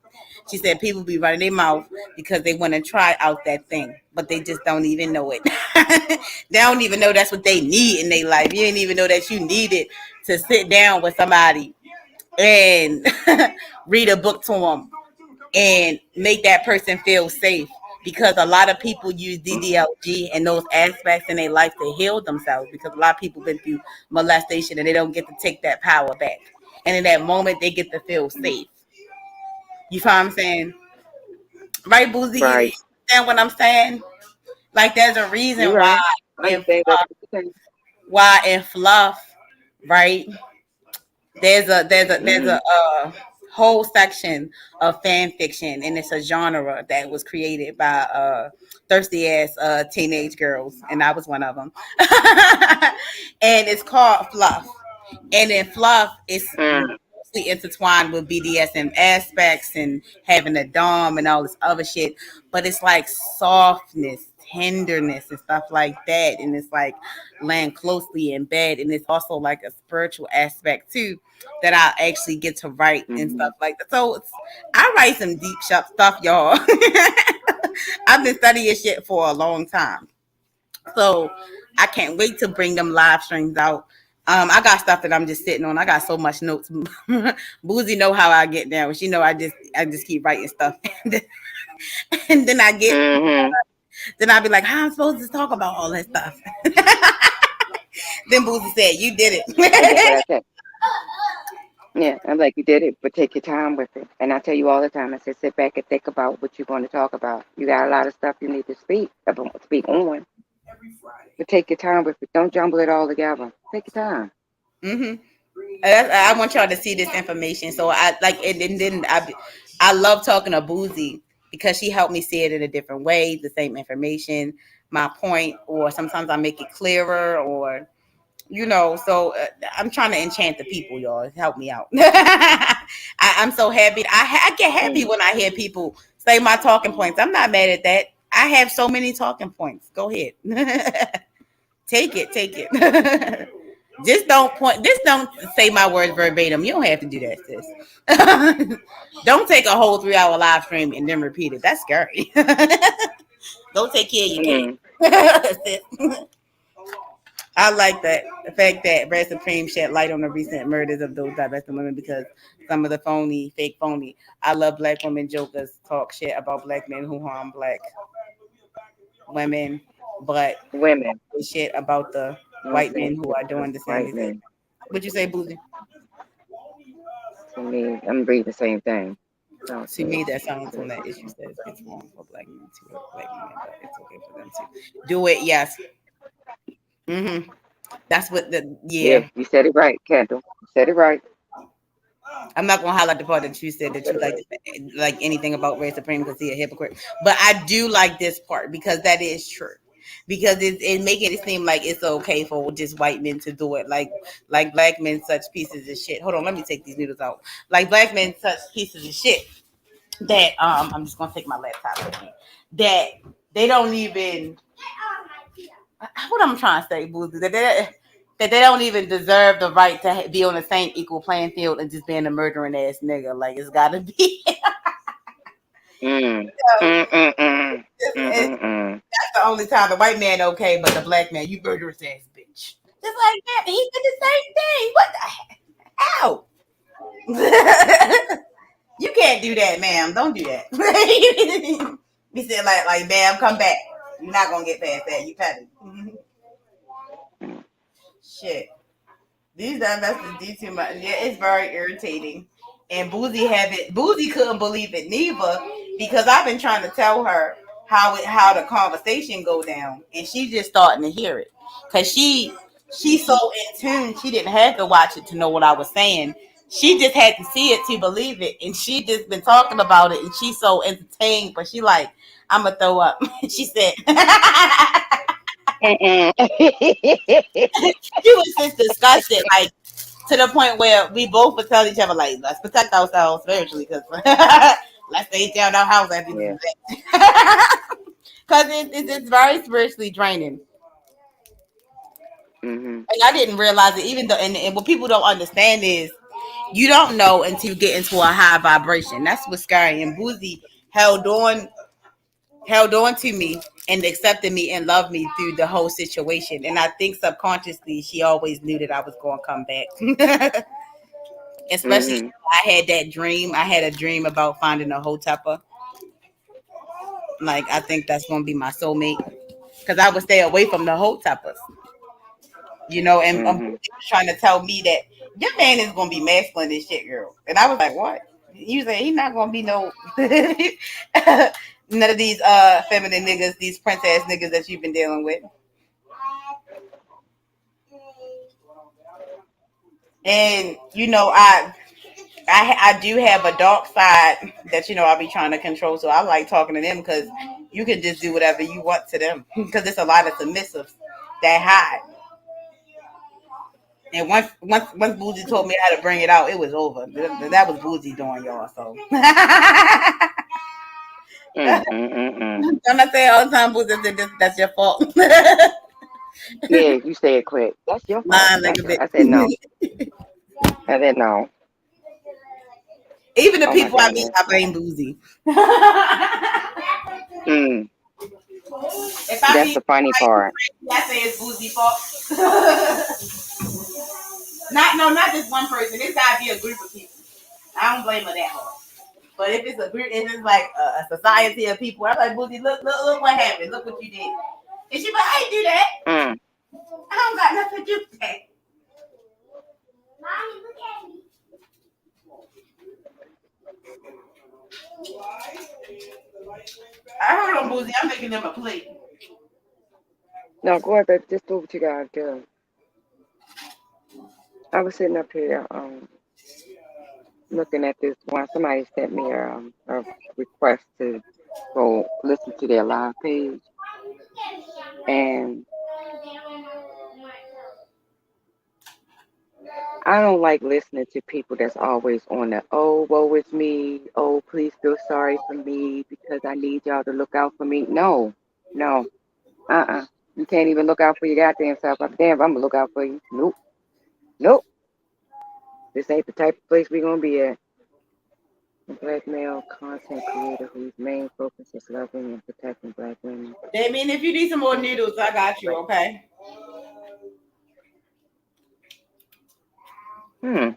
Speaker 1: She said people be running their mouth because they want to try out that thing, but they just don't even know it. They don't even know that's what they need in their life. You didn't even know that you needed to sit down with somebody and read a book to them and make that person feel safe, because a lot of people use DDLG and those aspects in their life to heal themselves, because a lot of people been through molestation and they don't get to take that power back, and in that moment they get to feel safe. You find what I'm saying? Right, Boozy? You
Speaker 2: Right.
Speaker 1: understand what I'm saying? Like, there's a
Speaker 2: You're
Speaker 1: reason why
Speaker 2: right. I
Speaker 1: in
Speaker 2: understand that.
Speaker 1: fluff, right, there's a
Speaker 2: Mhm.
Speaker 1: whole section of fan fiction, and it's a genre that was created by thirsty ass teenage girls, and I was one of them. And it's called Fluff, and in Fluff it's
Speaker 2: Mm.
Speaker 1: mostly intertwined with BDSM aspects and having a dom and all this other shit, but it's like softness, tenderness, and stuff like that, and it's like laying closely in bed, and it's also like a spiritual aspect too that I actually get to write and stuff
Speaker 2: Mhm.
Speaker 1: like that. So I write some deep stuff, y'all. I've been studying shit for a long time. So I can't wait to bring them live streams out. I got stuff that I'm just sitting on. I got so much notes. Boozy know how I get down. She know I just keep writing stuff, and then I get
Speaker 2: Mm-hmm.
Speaker 1: then I be like, how am I supposed to talk about all that stuff? Then Boozy said, "You did
Speaker 2: And that's what I
Speaker 1: it."
Speaker 2: said. Yeah, I'm like, you did it, but take your time with it. And I tell you all the time, I said, sit back and think about what you're going to talk about. You got a lot of stuff you need to speak on, but take your time with it. Don't jumble it all together. Take your time.
Speaker 1: hmm I want y'all to see this information. So I like it, and then I love talking to Boozy because she helped me see it in a different way, the same information, my point, or sometimes I make it clearer, or so I'm trying to enchant the people, y'all. Help me out. I'm so happy. I get happy
Speaker 2: Mm.
Speaker 1: when I hear people say my talking points. I'm not mad at that. I have so many talking points. Go ahead. Take it. Just don't say my words verbatim. You don't have to do that, sis. Don't take a whole 3 hour live stream and then repeat it. That's scary. Go take care of your kids.
Speaker 2: Mm.
Speaker 1: Sis. I like that the fact that Red Supreme shed light on the recent murders of those divested women because some of the fake phony. I love black women jokers talk shit about black men who harm black women, but
Speaker 2: Women.
Speaker 1: shit about the
Speaker 2: Don't
Speaker 1: white men
Speaker 2: say
Speaker 1: who are doing the same
Speaker 2: white
Speaker 1: exact.
Speaker 2: men.
Speaker 1: Would you say, Boozy?
Speaker 2: To me, I'm reading the same thing. Don't
Speaker 1: To me,
Speaker 2: say
Speaker 1: that silence on
Speaker 2: black
Speaker 1: that issue
Speaker 2: women.
Speaker 1: says it's wrong for black men to hurt black women, but it's okay for them to do it. Yes. That's what the
Speaker 2: Yeah,
Speaker 1: yeah.
Speaker 2: you said it right, Kendall. You said it right.
Speaker 1: I'm not gonna highlight the part that you said
Speaker 2: You
Speaker 1: that
Speaker 2: said
Speaker 1: you
Speaker 2: it right.
Speaker 1: like anything about Ray Supreme because he a hypocrite. But I do like this part because that is true. Because it making it seem like it's okay for just white men to do it, like black men such pieces of shit. Hold on, let me take these noodles out. Like black men such pieces of shit that I'm just gonna take my laptop with me. That they don't even what I'm trying to say, Boozy, that they don't even deserve the right to be on the same equal playing field and just being a murdering ass nigga. Like it's gotta be.
Speaker 2: Mm. Mm. Mm. Mm. Mm.
Speaker 1: That's
Speaker 2: Mm. Mm.
Speaker 1: the only time the white man okay, but the black man, you murderous ass bitch. Just like that, he did the same thing. What the hell? You can't do that, ma'am. Don't do that. He said like, ma'am, come back. You're not gonna get past that. You petty. Shit. These investors do too much. Yeah, it's very irritating. And Boozy couldn't believe it neither because I've been trying to tell her how the conversation go down, and she's just starting to hear it because she's so in tune. She didn't have to watch it to know what I was saying. She just had to see it to believe it, and she just been talking about it, and she's so entertained. But she like, I'm gonna throw up. She said.
Speaker 2: Mm.
Speaker 1: She was just disgusted, like to the point where we both would tell each other, like, let's protect ourselves spiritually, because let's stay down our house after this
Speaker 2: Yeah.
Speaker 1: event. Because it's very spiritually draining.
Speaker 2: Mm-hmm.
Speaker 1: And I didn't realize it, even though, and what people don't understand is you don't know until you get into a high vibration. That's what's scary. And Boozy held on held on to me and accepted me and loved me through the whole situation. And I think subconsciously she always knew that I was going to come back. Especially
Speaker 2: Mm-hmm.
Speaker 1: I had that dream. I had a dream about finding a hotepper. Like I think that's going to be my soulmate because I would stay away from the hoteppers. And
Speaker 2: Mm-hmm.
Speaker 1: was trying to tell me that your man is going to be masculine and shit, girl. And I was like, what? You say he's not going to be no none of these feminine niggas, these princess niggas that you've been dealing with. And I do have a dark side that I'll be trying to control. So I like talking to them because you can just do whatever you want to them because it's a lot of submissives that hide. And once Boozy told me how to bring it out, it was over. That was Boozy doing, y'all. So
Speaker 2: Mm. Mm. Mm. Mm.
Speaker 1: don't I say all the time, Boozy, that's your fault.
Speaker 2: Yeah, you said quick. That's your fault.
Speaker 1: Lying like a
Speaker 2: I said no.
Speaker 1: bitch.
Speaker 2: I said no.
Speaker 1: Even the
Speaker 2: Oh my
Speaker 1: people I meet,
Speaker 2: goodness.
Speaker 1: I blame Boozy.
Speaker 2: Mm.
Speaker 1: If I
Speaker 2: That's
Speaker 1: meet
Speaker 2: the funny
Speaker 1: somebody
Speaker 2: part.
Speaker 1: crazy, I say it's Boozy fault. Not just one person. It's gotta be a group of people. I don't blame her that hard. But if it's a group, if it's like a society of people, I'm like, Boozy, look what happened. Look what you did. And she like, I didn't do that.
Speaker 2: Mm.
Speaker 1: I don't got nothing to do with that.
Speaker 3: Mommy, look at me.
Speaker 1: I heard on Boozy, I'm making them a plate.
Speaker 2: No, go ahead, baby. Just do what you gotta do. I was sitting up here, looking at this one. Somebody sent me a request to go listen to their live page, and I don't like listening to people that's always on the oh woe is me, oh please feel sorry for me because I need y'all to look out for me. No, no, you can't even look out for your goddamn self. I'm damn, I'm gonna look out for you. Nope, nope. This ain't the type of place we gonna be at. A black male content creator whose main focus is loving and protecting black women.
Speaker 1: I mean, if you need some more noodles, I got you, okay?
Speaker 2: Hmm.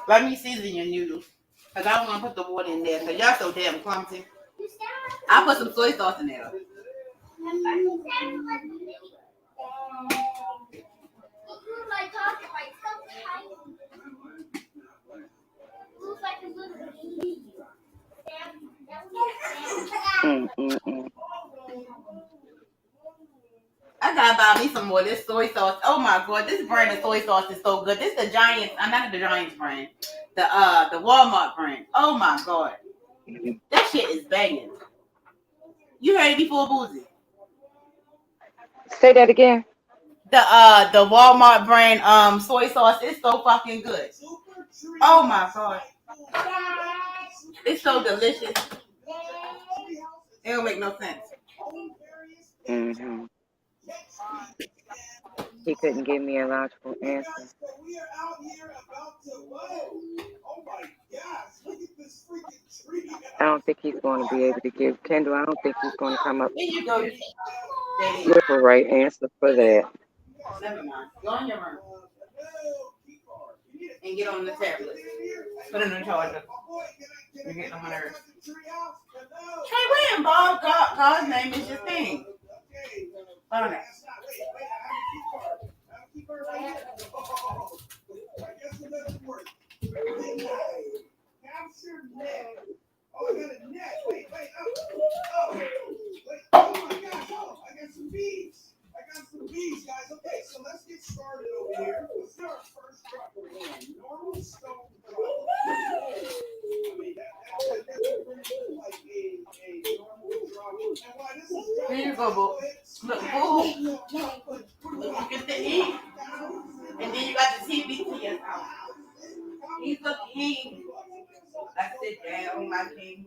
Speaker 1: Let me season your noodles. Because I don't want to put the water in there. Because y'all so damn clumsy. I'll put some soy sauce in there.
Speaker 2: Mm.
Speaker 1: I gotta buy me some more. This soy sauce. Oh my god, this brand of soy sauce is so good. This is the Giants. I'm not the Giants brand. The Walmart brand. Oh my god, that shit is banging. You heard it before, Boozy.
Speaker 2: Say that again.
Speaker 1: The Walmart brand soy sauce is so fucking good. Oh my god, it's so delicious. It don't make no sense.
Speaker 2: Hmm. He couldn't give me a logical answer. I don't think he's going to be able to give Kendall. I don't think he's going to come up
Speaker 1: Here you go, Daddy.
Speaker 2: with a right answer for that.
Speaker 1: Never mind. Go in your room and get on the tablet. Put it in the charger. You're getting on my nerves. Hey, wait, Bob. God's name is your thing. Phone it. Here you go, boo. Look, boo. You get to eat, and then you got the TV to yourself. He's the king. I sit down, my king.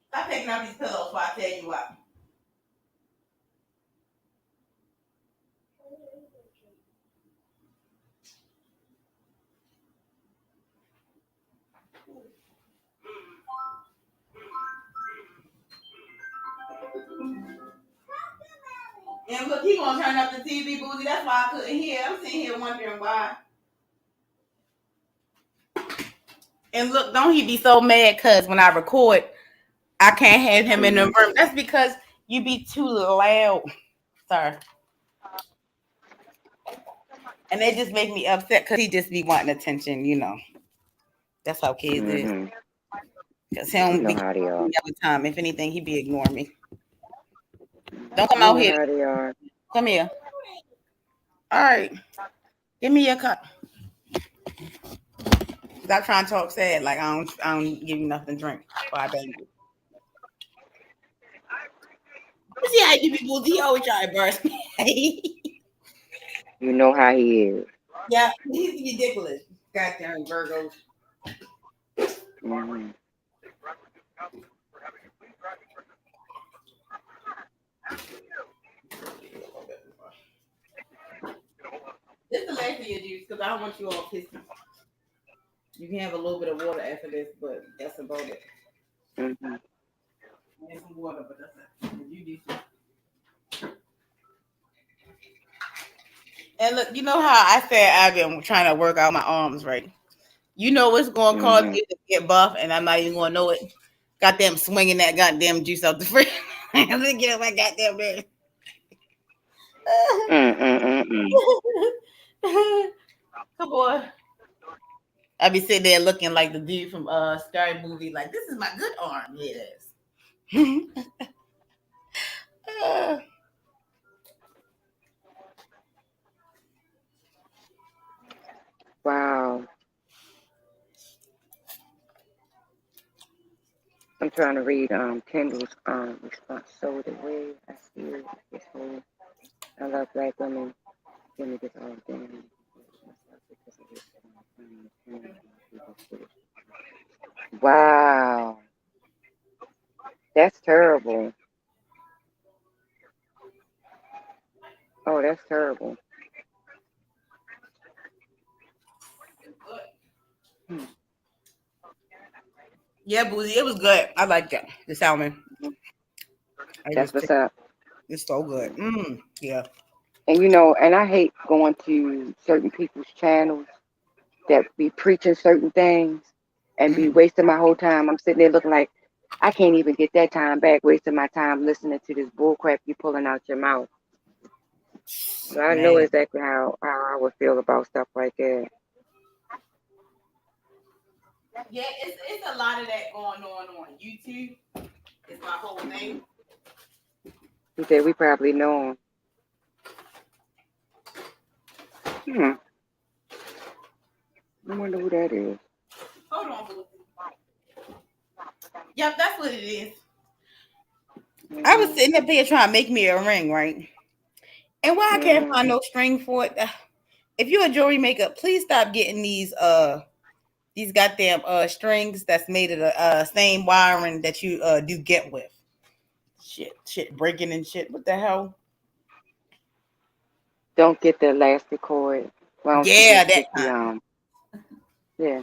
Speaker 1: Stop taking out these pillows while I tell you what. And look, he gonna turn up the TV, Boozy. That's why I couldn't hear. I'm sitting here wondering why. And look, don't he be so mad because when I record, I can't have him in the room. That's because you be too loud. Sorry. And they just make me upset because he just be wanting attention, you know. That's how kids is.
Speaker 2: Hmm.
Speaker 1: Because he
Speaker 2: You
Speaker 1: don't
Speaker 2: know
Speaker 1: be
Speaker 2: how they are.
Speaker 1: every time. If anything, he be ignoring me. Don't come
Speaker 2: You
Speaker 1: out
Speaker 2: know
Speaker 1: here.
Speaker 2: how they are.
Speaker 1: Come here. All right. Give me your cup. Stop trying to talk sad. Like I don't give you nothing to drink. Or I beg you. You see how you people, he always try to embarrass me.
Speaker 2: You know how he is.
Speaker 1: Yeah, he's ridiculous. Goddamn Virgos.
Speaker 2: Hmm.
Speaker 1: This is the last of your juice because I don't want you all pissed. You can have a little bit of water after this, but that's about it.
Speaker 2: Mm-hmm.
Speaker 1: And some water, but that's it. You need to. And look, you know how I said I've been trying to work out my arms, right? You know what's going to cause
Speaker 2: Mm-hmm.
Speaker 1: you to get buff, and I'm not even going to know it. Goddamn swinging that goddamn juice out the fridge. I'm gonna get my goddamn man.
Speaker 2: Mm-mm-mm-mm.
Speaker 1: Come on. I be sitting there looking like the dude from Scary Movie, like this is my good arm. Yes. Uh,
Speaker 2: Wow. I'm trying to read Kendall's response. So the way I see it is whole. I love black women. Give me this all damn myself because of this. Wow. That's terrible. Oh, that's terrible. Hmm.
Speaker 1: yeah, Boozy, it was good. I like that. The salmon. I
Speaker 2: That's
Speaker 1: just
Speaker 2: what's
Speaker 1: take
Speaker 2: up.
Speaker 1: it's so good. Yeah.
Speaker 2: And and I hate going to certain people's channels that be preaching certain things and be
Speaker 1: Mm,
Speaker 2: wasting my whole time. I'm sitting there looking like I can't even get that time back, wasting my time listening to this bullcrap you pulling out your mouth. So I know
Speaker 1: man.
Speaker 2: exactly how I would feel about stuff like that.
Speaker 1: Yeah, it's a lot of that going on YouTube. It's my whole thing.
Speaker 2: He said we probably know him. Hmm. I wonder who that is.
Speaker 1: Hold on, Boozy. Yep, that's what it is. I was
Speaker 2: Mm-hmm.
Speaker 1: sitting up here trying to make me a ring, right? And why I can't
Speaker 2: Mm-hmm.
Speaker 1: find no string for it. If you're a jewelry maker, please stop getting these goddamn strings that's made of the same wiring that you do get with. Shit breaking and shit. What the hell?
Speaker 2: Don't get the elastic cord. Why don't you
Speaker 1: Yeah,
Speaker 2: just
Speaker 1: that
Speaker 2: get the
Speaker 1: kind.
Speaker 2: yeah.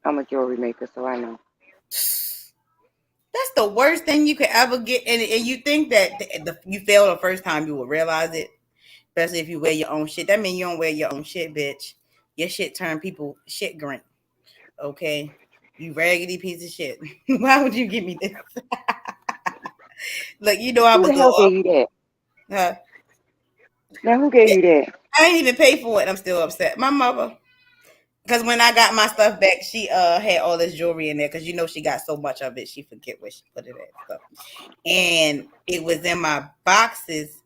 Speaker 2: I'm a jewelry maker, so I know.
Speaker 1: That's the worst thing you could ever get, and you think that you failed the first time, you will realize it. Especially if you wear your own shit. That means you don't wear your own shit, bitch. Your shit turn people shit green. Okay, you raggedy piece of shit. Why would you give me this? Like you know I'm
Speaker 2: Who
Speaker 1: a
Speaker 2: the
Speaker 1: little
Speaker 2: hell gave you that?
Speaker 1: uh,
Speaker 2: Now who gave you that?
Speaker 1: I ain't even pay for it. I'm still upset. My mother, because when I got my stuff back, she had all this jewelry in there because you know she got so much of it she forget where she put it at stuff, and it was in my boxes.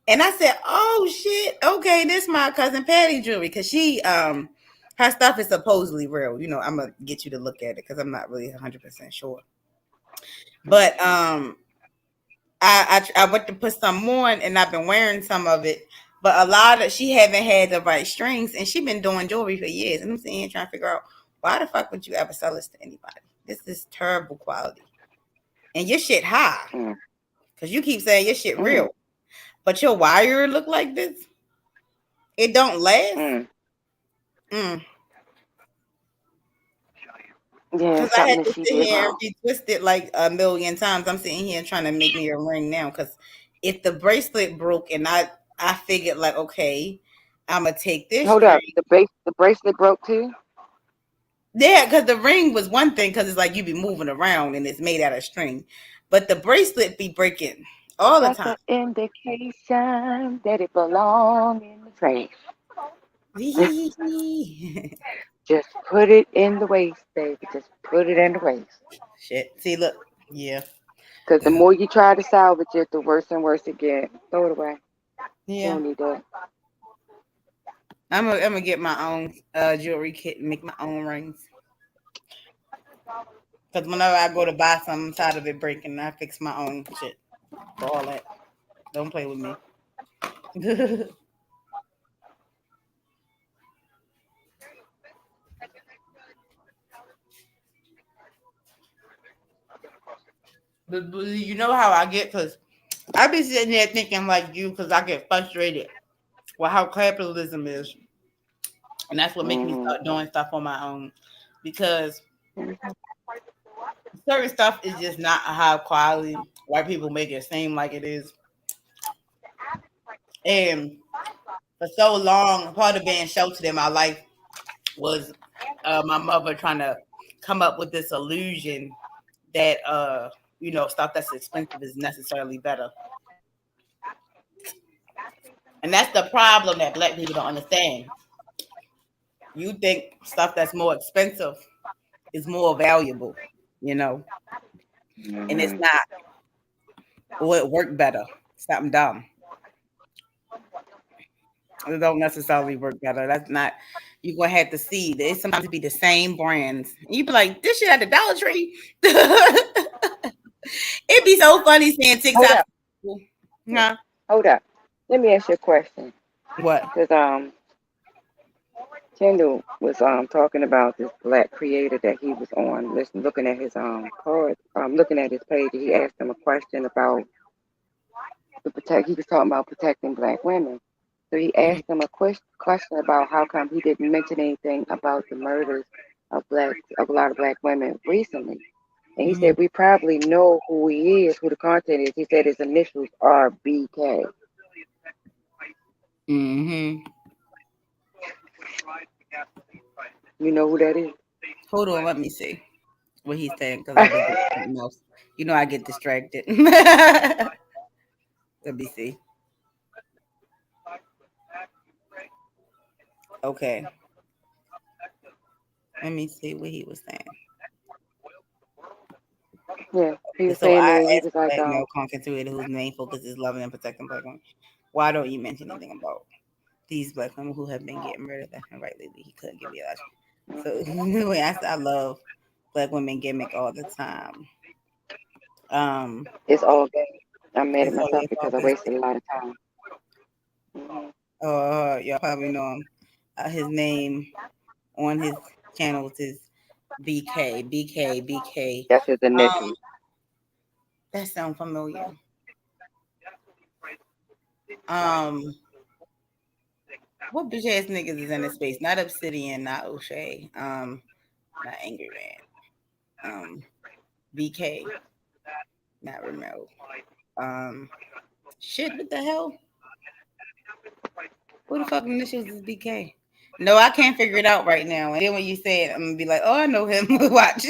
Speaker 1: And I said, "Oh shit, okay, this my cousin Patty jewelry because she her stuff is supposedly real. You know, I'm gonna get you to look at it because I'm not really 100% sure. But I went to put some on and I've been wearing some of it. But a lot of she haven't had the right strings and she been doing jewelry for years. And I'm sitting here trying to figure out why the fuck would you ever sell this to anybody? This is terrible quality. And your shit high.
Speaker 2: Mm,
Speaker 1: Cause you keep saying your shit
Speaker 2: mm,
Speaker 1: real. But your wire look like this. It don't last.
Speaker 2: mm.
Speaker 1: Mm.
Speaker 2: Yeah,
Speaker 1: Cause
Speaker 2: it's
Speaker 1: I
Speaker 2: something
Speaker 1: had
Speaker 2: that
Speaker 1: to
Speaker 2: she
Speaker 1: sit
Speaker 2: did
Speaker 1: here and
Speaker 2: wrong.
Speaker 1: retwist it like a million times. I'm sitting here trying to make me a ring now. Cause if the bracelet broke and I figured like, okay, I'm gonna take this
Speaker 2: Hold up,
Speaker 1: string.
Speaker 2: the bracelet broke too.
Speaker 1: Yeah, because the ring was one thing, because it's like you be moving around and it's made out of string. But the bracelet be breaking all the
Speaker 2: That's
Speaker 1: time.
Speaker 2: an indication that it belong in the trash. Just put it in the waste, baby. Just put it in the waste.
Speaker 1: Shit. See, look. Yeah.
Speaker 2: Because the more you try to salvage it, the worse and worse it gets. Throw it away. You
Speaker 1: Yeah.
Speaker 2: don't need that.
Speaker 1: I'm gonna get my own jewelry kit and make my own rings. Because whenever I go to buy something, I'm tired of it breaking. I fix my own shit for all that. Don't play with me. But you know how I get? Because I be sitting there thinking like you, because I get frustrated with how capitalism is. And that's what makes me
Speaker 2: Hmm.
Speaker 1: start doing stuff on my own. Because certain stuff is just not a high quality. White people make it seem like it is. And for so long, part of being sheltered in my life was my mother trying to come up with this illusion that stuff that's expensive is necessarily better. And that's the problem that black people don't understand. You think stuff that's more expensive is more valuable, you know, and it's
Speaker 2: Mm-hmm.
Speaker 1: not. Or it work better. Something dumb. It don't necessarily work better. That's not. You're gonna have to see. They sometimes be the same brands. And you be like, this shit at the Dollar Tree. It'd be so funny seeing
Speaker 2: Hold
Speaker 1: TikTok.
Speaker 2: up.
Speaker 1: Huh?
Speaker 2: Hold up. Let me ask you a question.
Speaker 1: What?
Speaker 2: Because Kendall was talking about this black creator that he was on, listen, looking at his card, looking at his page. And he asked him a question about the protect. He was talking about protecting black women. So he
Speaker 1: Mhm.
Speaker 2: asked him a question about how come he didn't mention anything about the murders of a lot of black women recently. And he
Speaker 1: Mhm.
Speaker 2: said we probably know who he is, who the content is. He said his initials are BK.
Speaker 1: Mhm.
Speaker 2: You know who that is?
Speaker 1: Hold on, let me see what he's saying because I was doing something else. You know, I get distracted. Let me see. Okay, let me see what he was saying.
Speaker 2: Yeah, he was
Speaker 1: So
Speaker 2: saying
Speaker 1: I
Speaker 2: that he
Speaker 1: asked
Speaker 2: was
Speaker 1: a
Speaker 2: like
Speaker 1: black male content creator whose main focus is loving and protecting black women. Why don't you mention anything about these black women who have been getting murdered left and right lately? He couldn't give me a lot. So when I said I love black women gimmick all the time. Um,
Speaker 2: it's all game. I'm mad at
Speaker 1: it's
Speaker 2: myself
Speaker 1: always
Speaker 2: because I
Speaker 1: office.
Speaker 2: wasted a lot of time. Hmm.
Speaker 1: Y'all probably know him. His name on his channels is BK, BK, BK.
Speaker 2: That's his
Speaker 1: Um,
Speaker 2: initials.
Speaker 1: that sounds familiar. Um, what bitch ass niggas is in this space? Not Obsidian, not O'Shea. Not Angry Man. BK, not remote. Um, shit, what the hell? Who the fuck initials is BK? No, I can't figure it out right now. And then when you say it, I'm gonna be like, oh, I know him. Watch,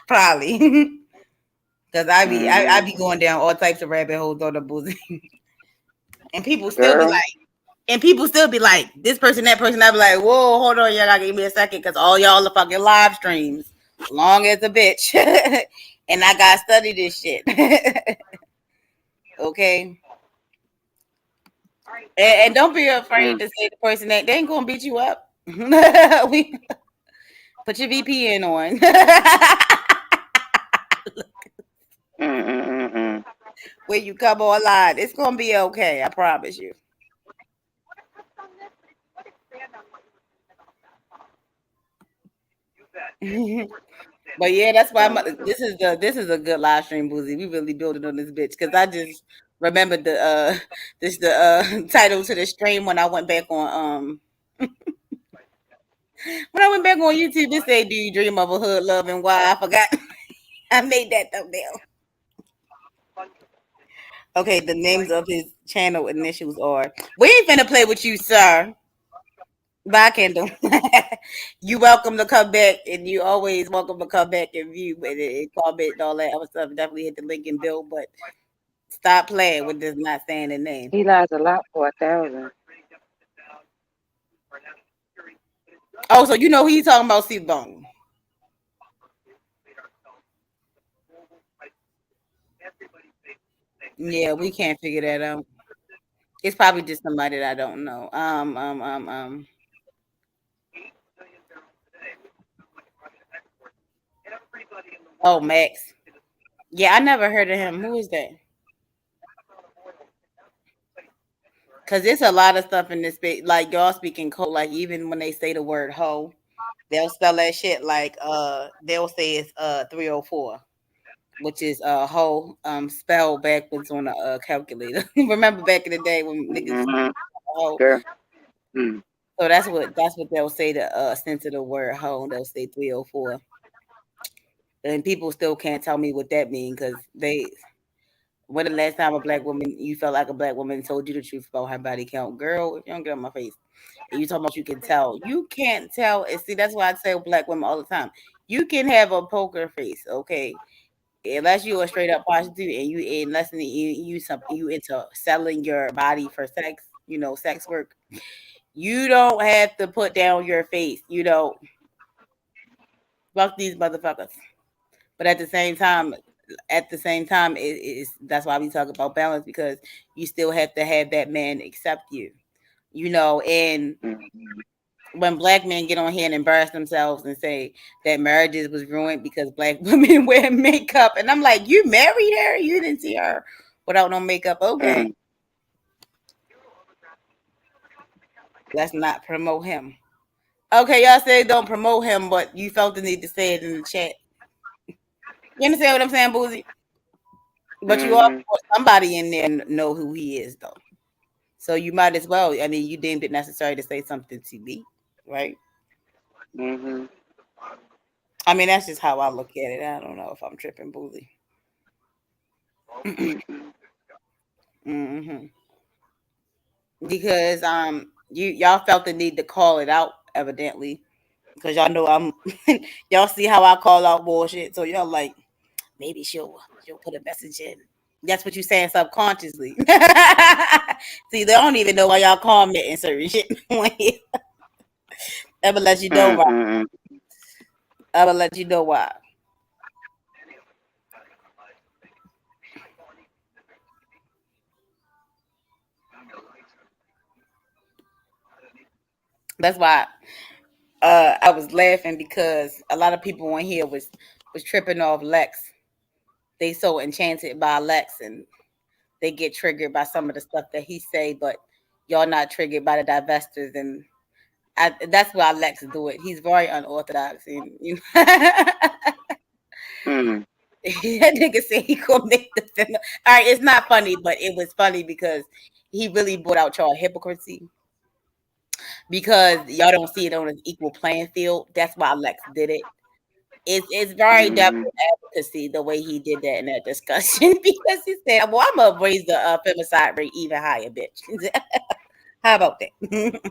Speaker 1: probably. Because I
Speaker 2: Hmm.
Speaker 1: be going down all types of rabbit holes on the boozy, and people still be
Speaker 2: Girl,
Speaker 1: like, this person, that person. I be like, whoa, hold on, y'all gotta give me a second, because all y'all are fucking live streams, long as a bitch, and I gotta study this shit. Okay, and don't be afraid
Speaker 2: mm,
Speaker 1: to say the person that they ain't gonna beat you up. We put your VPN on.
Speaker 2: mm.
Speaker 1: When you come online, it's gonna be okay. I promise you. But yeah, that's why this is a good live stream, Boozy. We really building on this bitch because I just remembered the title to the stream when I went back on YouTube. It said, "Do you dream of a hood love and why?" I forgot. I made that thumbnail. Okay, the names of his channel initials are. We ain't finna play with you, sir. Bye, Kendall. You welcome to come back, and you always welcome to come back and view and comment and all that other stuff. Definitely hit the link and build, but stop playing with this not saying the name.
Speaker 2: He lies a lot for 1,000.
Speaker 1: Oh, so you know who you talking about, C Bone. Yeah, we can't figure that out. It's probably just somebody that I don't know. Oh, Max. Yeah, I never heard of him. Who is that? Cause there's a lot of stuff in this space. Like y'all speaking code. Like even when they say the word hoe, they'll spell that shit like they'll say it's 304, which is hoe spelled backwards on a calculator. Remember back in the day when niggas
Speaker 2: Hmm.
Speaker 1: hoe?
Speaker 2: Girl. Mm.
Speaker 1: So that's what they'll say to center the word hoe. They'll say 304. and people still can't tell me what that means because they. When the last time a black woman you felt like a black woman told you the truth about her body count, girl? If you don't get on my face, and you talking about you can tell, you can't tell. And see, that's why I tell black women all the time, you can have a poker face, okay? Unless you a straight up prostitute and you unless you into selling your body for sex, sex work. You don't have to put down your face. Fuck these motherfuckers. But at the same time, that's why we talk about balance because you still have to have that man accept you. And when black men get on here and embarrass themselves and say that marriages was ruined because black women wear makeup, and I'm like, you married her, you didn't see her without no makeup. Okay, let's not promote him. Okay, y'all say don't promote him, but you felt the need to say it in the chat. You understand what I'm saying, Boozy? But you also want somebody in there know who he is, though. So you might as well. I mean, you deemed it necessary to say something to me, right? I mean, that's just how I look at it. I don't know if I'm tripping, Boozy. hmm Because y'all felt the need to call it out, evidently, because y'all know I'm. Y'all see how I call out bullshit, so y'all like maybe she'll put a message in. That's what you saying subconsciously. See, they don't even know why y'all commenting certain shit. Ever let you know why. Ever let you know why. That's why I was laughing because a lot of people on here was tripping off Lex. They so enchanted by Lex and they get triggered by some of the stuff that he say, but y'all not triggered by the divestors and that's why Lex do it. He's very unorthodox and that nigga said he gonna make the film. All right, it's not funny, but it was funny because he really brought out y'all hypocrisy because y'all don't see it on an equal playing field. That's why Lex did it. It's very devil advocacy the way he did that in that discussion because he said, "Well, I'm gonna raise the femicide rate even higher, bitch." How about that?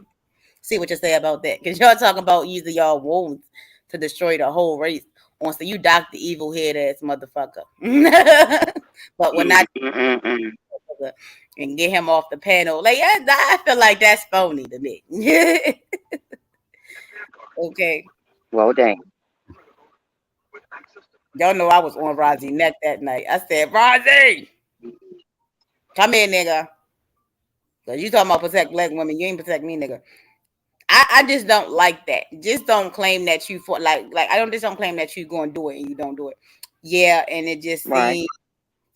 Speaker 1: See what you say about that because y'all talking about using y'all wounds to destroy the whole race. On so you dock the evil head ass motherfucker, but when I and get him off the panel, like I feel like that's phony to me. Okay.
Speaker 2: Well, dang.
Speaker 1: Y'all know I was on Rozzy neck that night. I said, Rozzy, come here, nigga. Cause you talking about protect black women. You ain't protect me, nigga. I just don't like that. Just don't claim that you for like I don't claim that you gonna do it and you don't do it. Yeah, and it just
Speaker 2: Right.
Speaker 1: seemed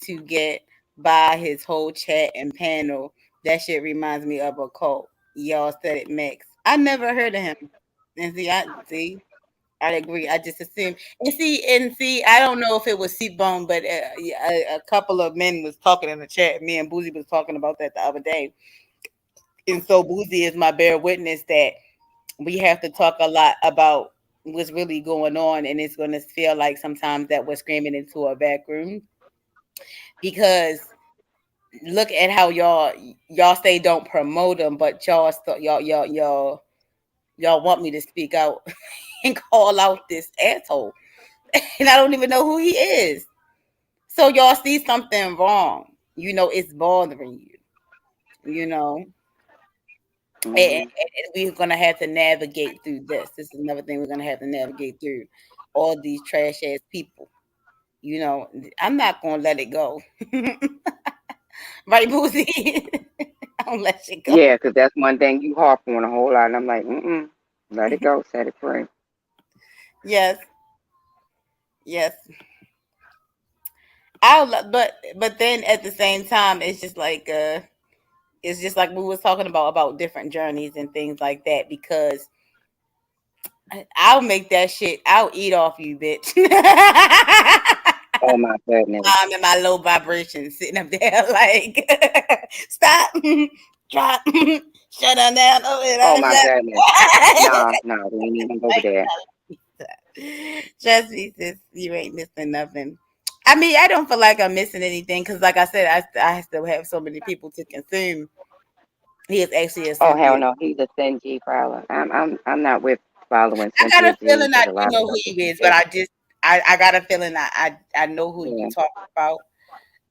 Speaker 1: to get by his whole chat and panel. That shit reminds me of a cult. Y'all said it mix. I never heard of him. And I agree. I just assume and see. I don't know if it was Seatbone, but a couple of men was talking in the chat. Me and Boozy was talking about that the other day, and so Boozy is my bear witness that we have to talk a lot about what's really going on, and it's going to feel like sometimes that we're screaming into a back room because look at how y'all say don't promote them, but y'all want me to speak out and call out this asshole, and I don't even know who he is. So y'all see something wrong. It's bothering you. You know, and we're gonna have to navigate through this. This is another thing we're gonna have to navigate through. All these trash ass people. I'm not gonna let it go. Right, Boozy? I don't let shit go.
Speaker 2: Yeah, because that's one thing you harp on a whole lot, and I'm like, let it go, set it free.
Speaker 1: Yes, yes. But then at the same time, it's just like we was talking about different journeys and things like that because I'll make that shit. I'll eat off you, bitch.
Speaker 2: Oh my goodness.
Speaker 1: I'm in my low vibration, sitting up there like, stop, drop, shut on down. Oh,
Speaker 2: Oh
Speaker 1: and
Speaker 2: my
Speaker 1: I
Speaker 2: goodness. No, no, we ain't even go over there.
Speaker 1: Trust me, sis, you ain't missing nothing. I mean, I don't feel like I'm missing anything because, like I said, I still have so many people to consume. He is actually a
Speaker 2: Oh hell
Speaker 1: sentient.
Speaker 2: no, he's a Senji prowler. I'm not with following
Speaker 1: I got a
Speaker 2: sentient G
Speaker 1: feeling I
Speaker 2: because a
Speaker 1: do
Speaker 2: lot of
Speaker 1: know who
Speaker 2: stuff is
Speaker 1: he is, but
Speaker 2: fake.
Speaker 1: I got a feeling I know who you
Speaker 2: Yeah,
Speaker 1: talking about.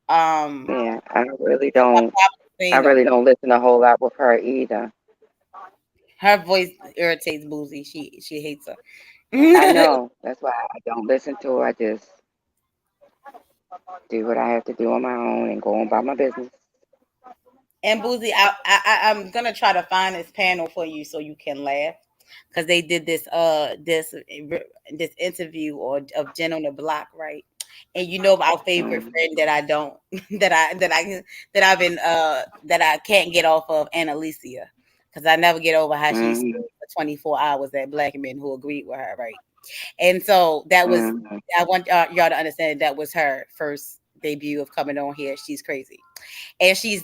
Speaker 1: Um,
Speaker 2: yeah.
Speaker 1: 'Cause I probably
Speaker 2: I
Speaker 1: seen
Speaker 2: really
Speaker 1: him.
Speaker 2: don't listen a whole lot with her either.
Speaker 1: Her voice irritates Boozy. She hates her.
Speaker 2: I know. That's why I don't listen to her. I just do what I have to do on my own and go on about my business.
Speaker 1: And Boozy, I'm gonna try to find this panel for you so you can laugh because they did this interview or of Jen on the Block, right? And you know our favorite
Speaker 2: Mm-hmm.
Speaker 1: friend that I don't that I can't get off of Annalicia because I never get over how she
Speaker 2: Mm-hmm.
Speaker 1: stood for 24 hours at black men who agreed with her, right? And so that was
Speaker 2: Mm-hmm.
Speaker 1: I want y'all to understand that was her first debut of coming on here. She's crazy. And she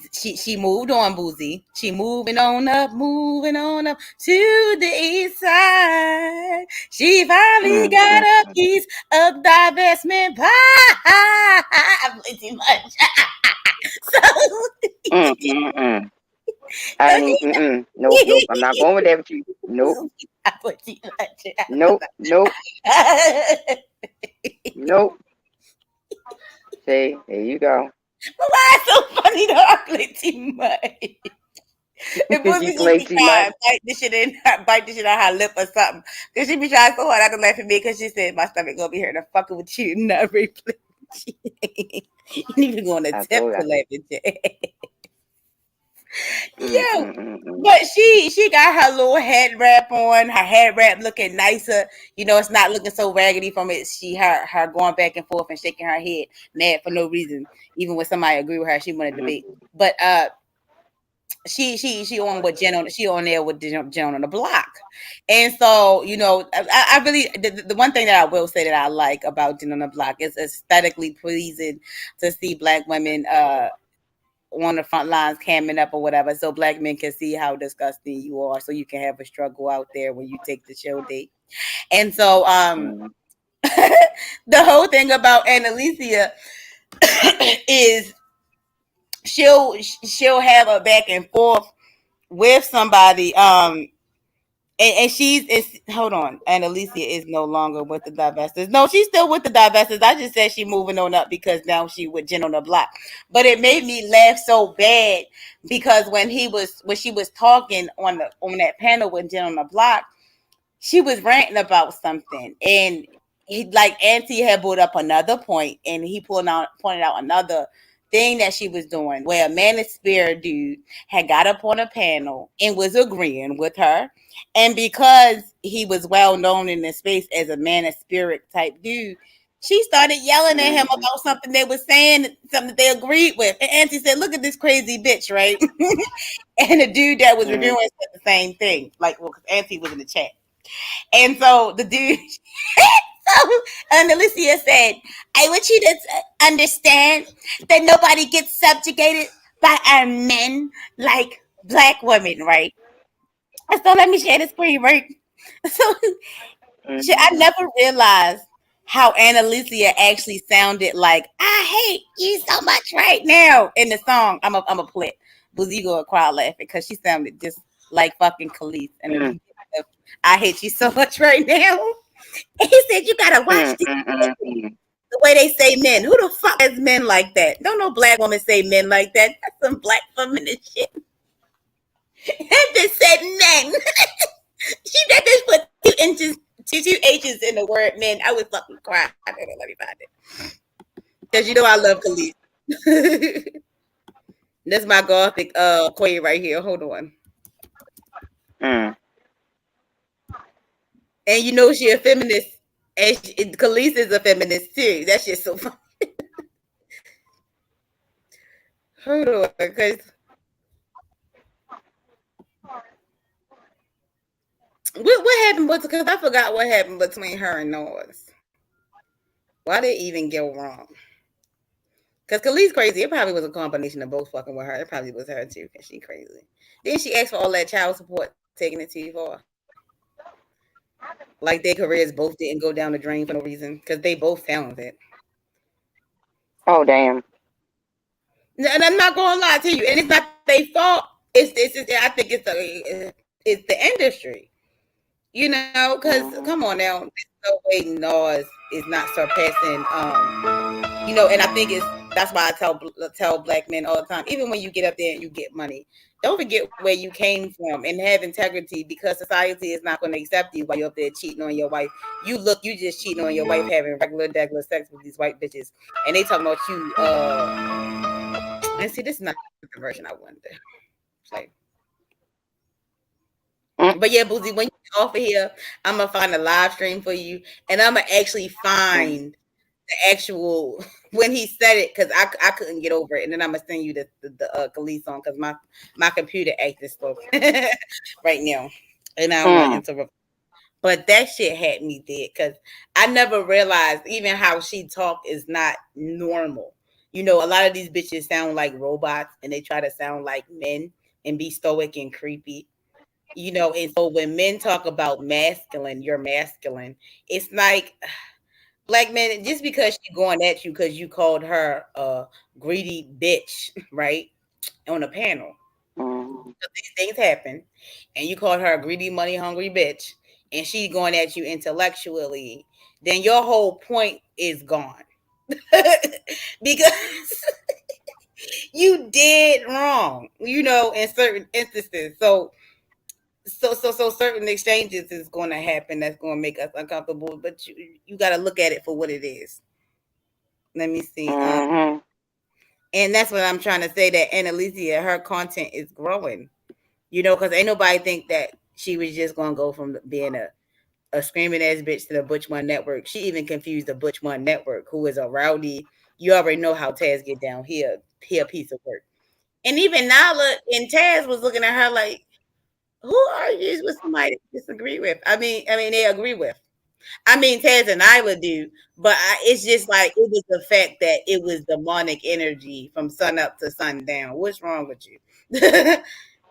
Speaker 1: moved on, Boozy. She moving on up to the east side. She finally got a
Speaker 2: Mm-hmm.
Speaker 1: piece of divestment pie. I play too much. so,
Speaker 2: Mm-hmm. I
Speaker 1: so
Speaker 2: ain't. Mm-mm. Nope. Nope. I'm not going with that with you. Nope.
Speaker 1: I put too much.
Speaker 2: Nope. Nope. Nope. See, there you go.
Speaker 1: Why it's so funny though? I play too much. If
Speaker 2: You
Speaker 1: Boosie just
Speaker 2: play
Speaker 1: be
Speaker 2: too much.
Speaker 1: trying to bite this shit on her lip or something. Cause she be trying so hard not to laugh at me because she said my stomach gonna be hurting fucking with you, not replay. You ain't even gonna
Speaker 2: I
Speaker 1: attempt
Speaker 2: told you.
Speaker 1: to laugh at you. Yo,
Speaker 2: Mm-mm-mm-mm.
Speaker 1: but she got her little head wrap on, her head wrap looking nicer. You know, it's not looking so raggedy from it. Her going back and forth and shaking her head, mad for no reason. Even when somebody agree with her, she want to debate. But she on with Jen on she on there with Jen on the Block, and so you know I really the one thing that I will say that I like about Jen on the Block is aesthetically pleasing to see black women on the front lines camming up or whatever, so black men can see how disgusting you are, so you can have a struggle out there when you take the show date, and so
Speaker 2: Mm-mm.
Speaker 1: the whole thing about Annalicia is she'll have a back and forth with somebody and hold on, and Alicia is no longer with the divestors. No, she's still with the divestors. I just said she moving on up because now she with Jen on the Block. But it made me laugh so bad because when she was talking on that panel with Jen on the Block, she was ranting about something, and he like Auntie had brought up another point, and he pointed out another thing that she was doing where a manosphere dude had got up on a panel and was agreeing with her, and because he was well known in the space as a manosphere type dude, she started yelling at him
Speaker 2: Mm-mm.
Speaker 1: about something they were saying, something that they agreed with, and Auntie said, "Look at this crazy bitch, right?" And the dude that was
Speaker 2: Mm-mm.
Speaker 1: reviewing said the same thing, like, well, because Auntie was in the chat. And so the dude, so Alicia said, I want you to understand that nobody gets subjugated by our men like black women, right? And so let me share the screen, right? So I
Speaker 2: Mm-mm.
Speaker 1: never realized how Annalicia actually sounded like I hate you so much right now in the song. I'm a play. Boozy gonna cry laughing because she sounded just like fucking Khalees in the beginning of I hate you so much right now. And he said, you gotta watch this
Speaker 2: Mm-mm.
Speaker 1: the way they say men. Who the fuck has men like that? Don't no black woman say men like that. That's some black feminist shit. I just said men. She did this put two H's in the word men. I was fucking crying. Hold on, let me find it. Because you know I love Khalees. This is my gothic queen right here. Hold on.
Speaker 2: Mm.
Speaker 1: And you know she a feminist. And Khalees is a feminist too. That shit's so funny. Hold on, because what happened? Because I forgot what happened between her and Noah's. Why did it even go wrong? Because Khalees crazy. It probably was a combination of both fucking with her. It probably was her too, because she crazy. Then she asked for all that child support, taking it too far. Like their careers both didn't go down the drain for no reason because they both talented.
Speaker 2: Oh damn.
Speaker 1: And I'm not gonna lie to you, and it's not their fault. It's I think it's the industry. You know, because come
Speaker 2: Mhm.
Speaker 1: on now, there's no way Nas is not surpassing. And I think that's why I tell black men all the time. Even when you get up there and you get money, don't forget where you came from and have integrity because society is not going to accept you while you're up there cheating on your wife. You just cheating on your wife having regular sex with these white bitches, and they talking about you. And see, this is not the version I wanted. Like,
Speaker 2: Mm,
Speaker 1: but yeah, Boozy, when you get off of here, I'm gonna find a live stream for you, and I'm gonna actually
Speaker 2: mm,
Speaker 1: find the actual when he said it because I couldn't get over it, and then I'm gonna send you the Khalees song because my computer acting slow right now, and I don't want to
Speaker 2: mm,
Speaker 1: interrupt. But that shit had me dead because I never realized even how she talk is not normal. A lot of these bitches sound like robots, and they try to sound like men and be stoic and creepy. And so when men talk about masculine, you're masculine. It's like black men, just because she going at you because you called her a greedy bitch, right? On a panel.
Speaker 2: mm,
Speaker 1: So these things happen, and you called her a greedy, money hungry bitch, and she going at you intellectually, then your whole point is gone. Because you did wrong, in certain instances. So certain exchanges is going to happen that's going to make us uncomfortable, but you got to look at it for what it is. Let me see.
Speaker 2: mhm.
Speaker 1: And that's what I'm trying to say, that Annalisia, her content is growing. Because ain't nobody think that she was just going to go from being a screaming ass bitch to the Butch One Network. She even confused the Butch One Network, who is a rowdy. You already know how Taz get down here. He a piece of work. And even Nala and Taz was looking at her like, who are you with somebody to disagree with? I mean, they agree with. I mean, Taz and Nyla do, but it's just like it was the fact that it was demonic energy from sun up to sundown. What's wrong with you?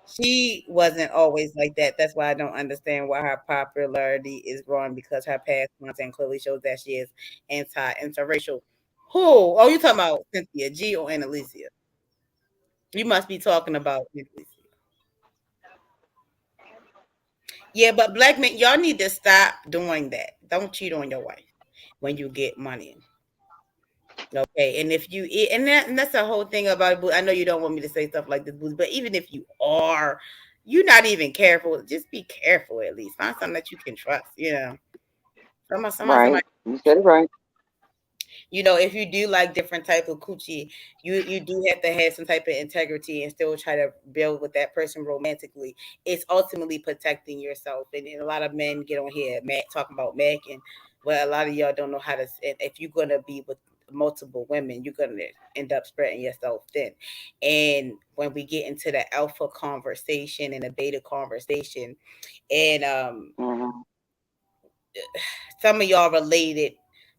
Speaker 1: She wasn't always like that. That's why I don't understand why her popularity is growing because her past content clearly shows that she is interracial. Who? Oh, you talking about Cynthia G or Annalisia? You must be talking about Annalisia. Yeah, but black men, y'all need to stop doing that. Don't cheat on your wife when you get money. Okay, and if you and that's the whole thing about it. I know you don't want me to say stuff like this, Boots, but even if you are, you're not even careful. Just be careful at least. Find something that you can trust. Somebody.
Speaker 2: Right. You said it right.
Speaker 1: If you do like different type of coochie, you do have to have some type of integrity and still try to build with that person romantically. It's ultimately protecting yourself. And a lot of men get on here, talking about Mac, and well, a lot of y'all don't know how to. If you're gonna be with multiple women, you're gonna end up spreading yourself thin. And when we get into the alpha conversation and the beta conversation, and
Speaker 2: Mhm.
Speaker 1: some of y'all related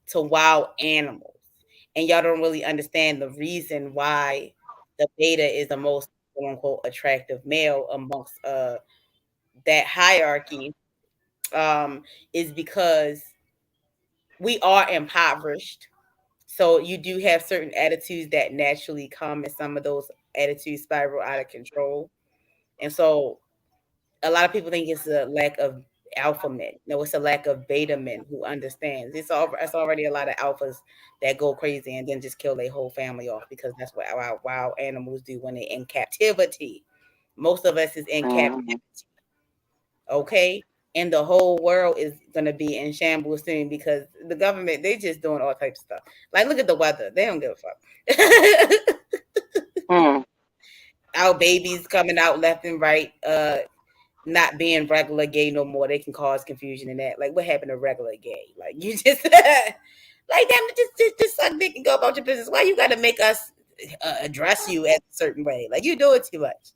Speaker 1: to wild animals, and y'all don't really understand the reason why the beta is the most quote unquote attractive male amongst that hierarchy, is because we are impoverished. So you do have certain attitudes that naturally come, and some of those attitudes spiral out of control. And so a lot of people think it's a lack of alpha men. No, it's a lack of beta men who understands. It's already a lot of alphas that go crazy and then just kill their whole family off because that's what our wild animals do when they're in captivity. Most of us is in captivity,
Speaker 2: Mhm.
Speaker 1: okay? And the whole world is gonna be in shambles soon because the government, they just doing all types of stuff. Like look at the weather. They don't give a fuck.
Speaker 2: Mm.
Speaker 1: Our babies coming out left and right. Not being regular gay no more. They can cause confusion in that. Like, what happened to regular gay? Like, you just like damn, just suck dick and go about your business. Why you got to make us address you as a certain way? Like, you do it too much.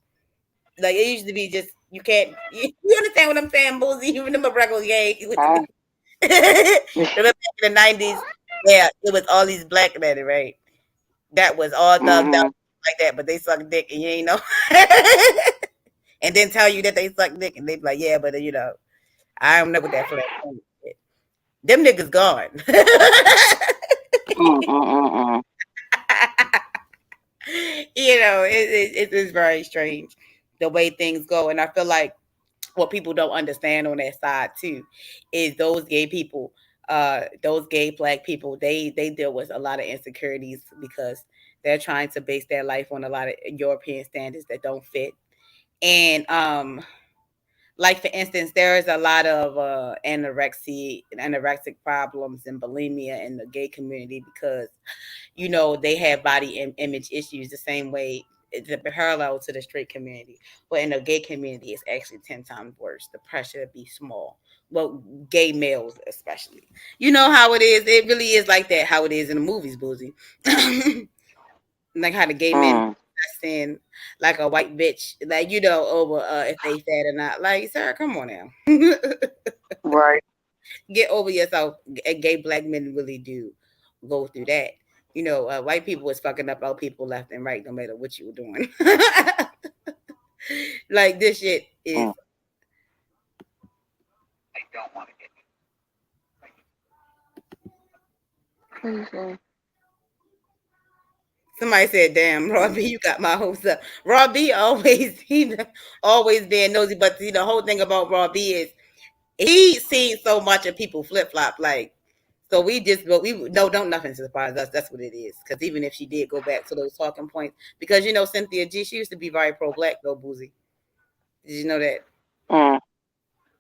Speaker 1: Like, it used to be just you can't. You understand what I'm saying, Boozy? You remember regular gay?
Speaker 2: Ah.
Speaker 1: Remember back in the '90s? Yeah, it was all these black men, right? That was all thugged out
Speaker 2: Mhm.
Speaker 1: like that, but they suck dick and you ain't know. And then tell you that they suck dick, and they be like, yeah, but I don't know what that flag is. Them niggas gone.
Speaker 2: Mm.
Speaker 1: It is very strange the way things go, and I feel like what people don't understand on that side too is those gay people, those gay black people, they deal with a lot of insecurities because they're trying to base their life on a lot of European standards that don't fit. And like for instance, there is a lot of anorexic problems and bulimia in the gay community because they have body image issues the same way. It's a parallel to the straight community, but in the gay community, it's actually 10 times worse. The pressure to be small. Well, gay males especially. You know how it is. It really is like that. How it is in the movies, Boozy. Like how the gay men
Speaker 2: Mm.
Speaker 1: saying like a white bitch, like over if they fat or not. Like, sir, come on now.
Speaker 2: Right.
Speaker 1: Get over yourself. Gay black men really do go through that. White people was fucking up our people left and right, no matter what you were doing. Like this shit is.
Speaker 2: Mm. What you say?
Speaker 1: Somebody said, "Damn, Robbie, you got my hopes up." Robbie always he always being nosy, but see the whole thing about Robbie is he seen so much of people flip flop. Like, so but we no, don't nothing surprise us. That's what it is. Because even if she did go back to those talking points, because Cynthia G, she used to be very pro black though, Boozy. Did you know that?
Speaker 2: Mm.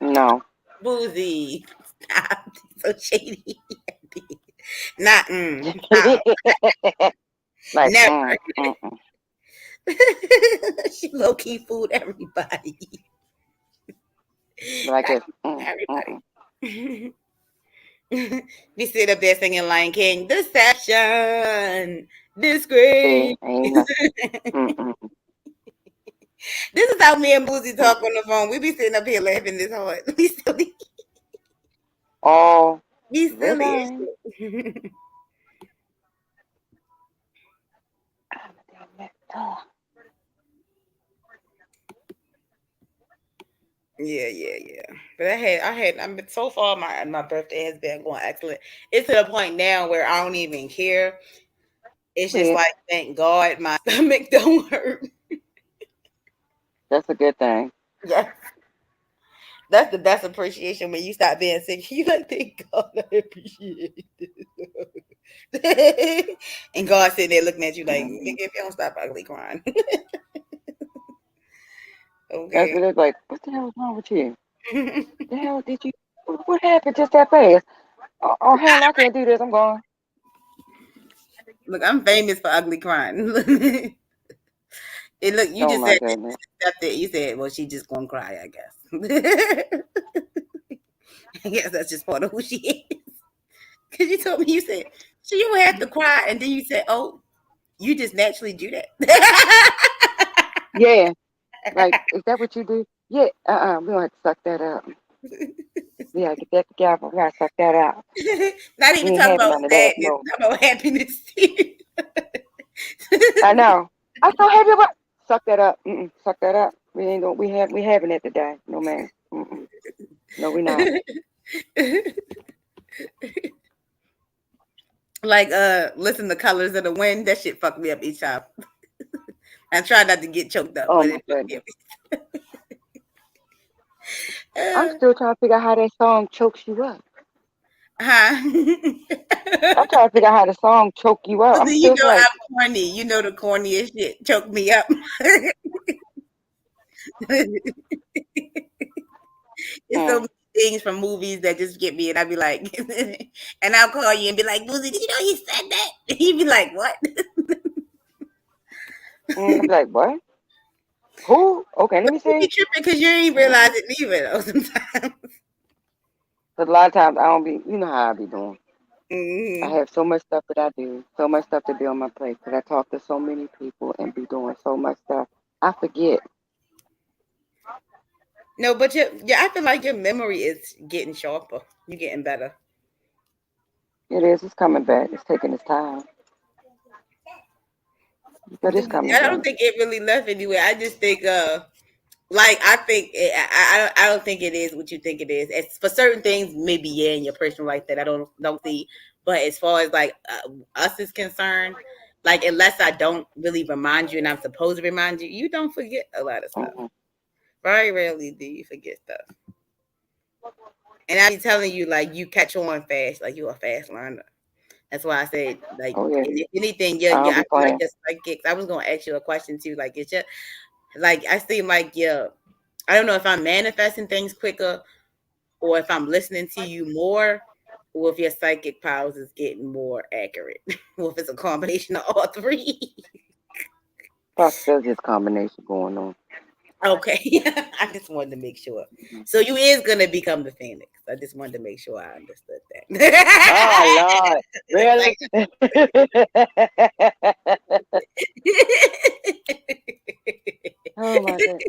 Speaker 2: No.
Speaker 1: Boozy, stop, so shady. Not, stop,
Speaker 2: Like,
Speaker 1: never.
Speaker 2: mm.
Speaker 1: She low key fooled everybody.
Speaker 2: Like this.
Speaker 1: Everybody. We sit up there singing Lion King, deception,
Speaker 2: See,
Speaker 1: disgrace.
Speaker 2: ain't no. Mm.
Speaker 1: This is how me and Boozy talk on the phone. We be sitting up here laughing this hard.
Speaker 2: All
Speaker 1: We
Speaker 2: the
Speaker 1: silly as
Speaker 2: time.
Speaker 1: shit. Yeah. But I'm so far my birthday has been going excellent. It's to the point now where I don't even care. It's just
Speaker 2: Yeah,
Speaker 1: like thank God my stomach don't hurt.
Speaker 2: that's a good thing.
Speaker 1: Yeah. That's the best appreciation when you stop being sick. You like thank God I appreciate it. And God sitting there looking at you like,
Speaker 2: Mm.
Speaker 1: nigga, if you don't stop ugly crying.
Speaker 2: That's
Speaker 1: Okay.
Speaker 2: what it's like. What the hell is wrong with you? The hell did you? What happened just that fast? Oh hell, I can't do this. I'm going.
Speaker 1: Look, I'm famous for ugly crying. And look, you
Speaker 2: Oh
Speaker 1: just
Speaker 2: my
Speaker 1: said
Speaker 2: goodness.
Speaker 1: accept it. You said, well, she just gonna cry, I guess. I guess that's just part of who she is. Because you told me, you said, so you don't have to cry. And then you said, oh, you just naturally do that.
Speaker 2: Yeah, like is that what you do? Yeah. We don't have to suck that up. We gotta get that together. We gotta suck that out.
Speaker 1: Not
Speaker 2: We
Speaker 1: even
Speaker 2: ain't
Speaker 1: talking
Speaker 2: having
Speaker 1: about
Speaker 2: none of that.
Speaker 1: sadness,
Speaker 2: No.
Speaker 1: talking about happiness too.
Speaker 2: I know. I'm so happy about. Suck that up. Suck that up. We ain't gonna. We having it today. No man. No, we not.
Speaker 1: Like listen to Colors of the Wind, that shit fucked me up each time. I try not to get choked up,
Speaker 2: Oh
Speaker 1: but
Speaker 2: my
Speaker 1: it fucked me
Speaker 2: goodness.
Speaker 1: up.
Speaker 2: I'm
Speaker 1: Uh,
Speaker 2: still trying to figure out how that song chokes you up.
Speaker 1: huh?
Speaker 2: I'm trying to figure out how the song choke you up.
Speaker 1: Well,
Speaker 2: I'm
Speaker 1: then you
Speaker 2: still
Speaker 1: know
Speaker 2: like,
Speaker 1: I'm corny. You know the corniest shit choked me up. It's so
Speaker 2: mm,
Speaker 1: many things from movies that just get me, and I'd be like, and I'll call you and be like, Boozy, did you know he said that? He'd be like, what?
Speaker 2: I'm like, what? Who? Okay, let
Speaker 1: But
Speaker 2: me
Speaker 1: you be
Speaker 2: see.
Speaker 1: tripping because you ain't realize
Speaker 2: Because
Speaker 1: it neither, though, sometimes.
Speaker 2: a lot of times I don't be, you know how I be doing. I
Speaker 1: Hmm.
Speaker 2: have so much stuff that I do, so much stuff to do on my plate, because I talk to so many people and be doing so much stuff. I forget.
Speaker 1: No, but I feel like your memory is getting sharper. You're getting better.
Speaker 2: It is. It's coming back. It's taking its time, but it's coming
Speaker 1: I don't
Speaker 2: back.
Speaker 1: think it really left anywhere. I just think like I think I don't think it is what you think it is. It's for certain things, maybe yeah, in your personal life that I don't see. But as far as like us is concerned, like unless I don't really remind you, and I'm supposed to remind you, you don't forget a lot of stuff.
Speaker 2: Mhm.
Speaker 1: Very rarely do you forget stuff. And I be telling you, like you catch on fast, like you're a fast learner. That's why I said, like,
Speaker 2: Oh yeah,
Speaker 1: and if anything,
Speaker 2: I
Speaker 1: yeah,
Speaker 2: don't
Speaker 1: I
Speaker 2: be
Speaker 1: feel like
Speaker 2: playing.
Speaker 1: your psychics. I was gonna ask you a question too, like, it's just like I seem like I don't know if I'm manifesting things quicker or if I'm listening to you more, or if your psychic powers is getting more accurate, or if it's a combination of all three.
Speaker 2: Possibilities combination going on.
Speaker 1: Okay, I just wanted to make sure.
Speaker 2: Mhm.
Speaker 1: So you is gonna become the phoenix. I just wanted to make sure I understood
Speaker 2: Oh
Speaker 1: that.
Speaker 2: Lord, really? Oh my God.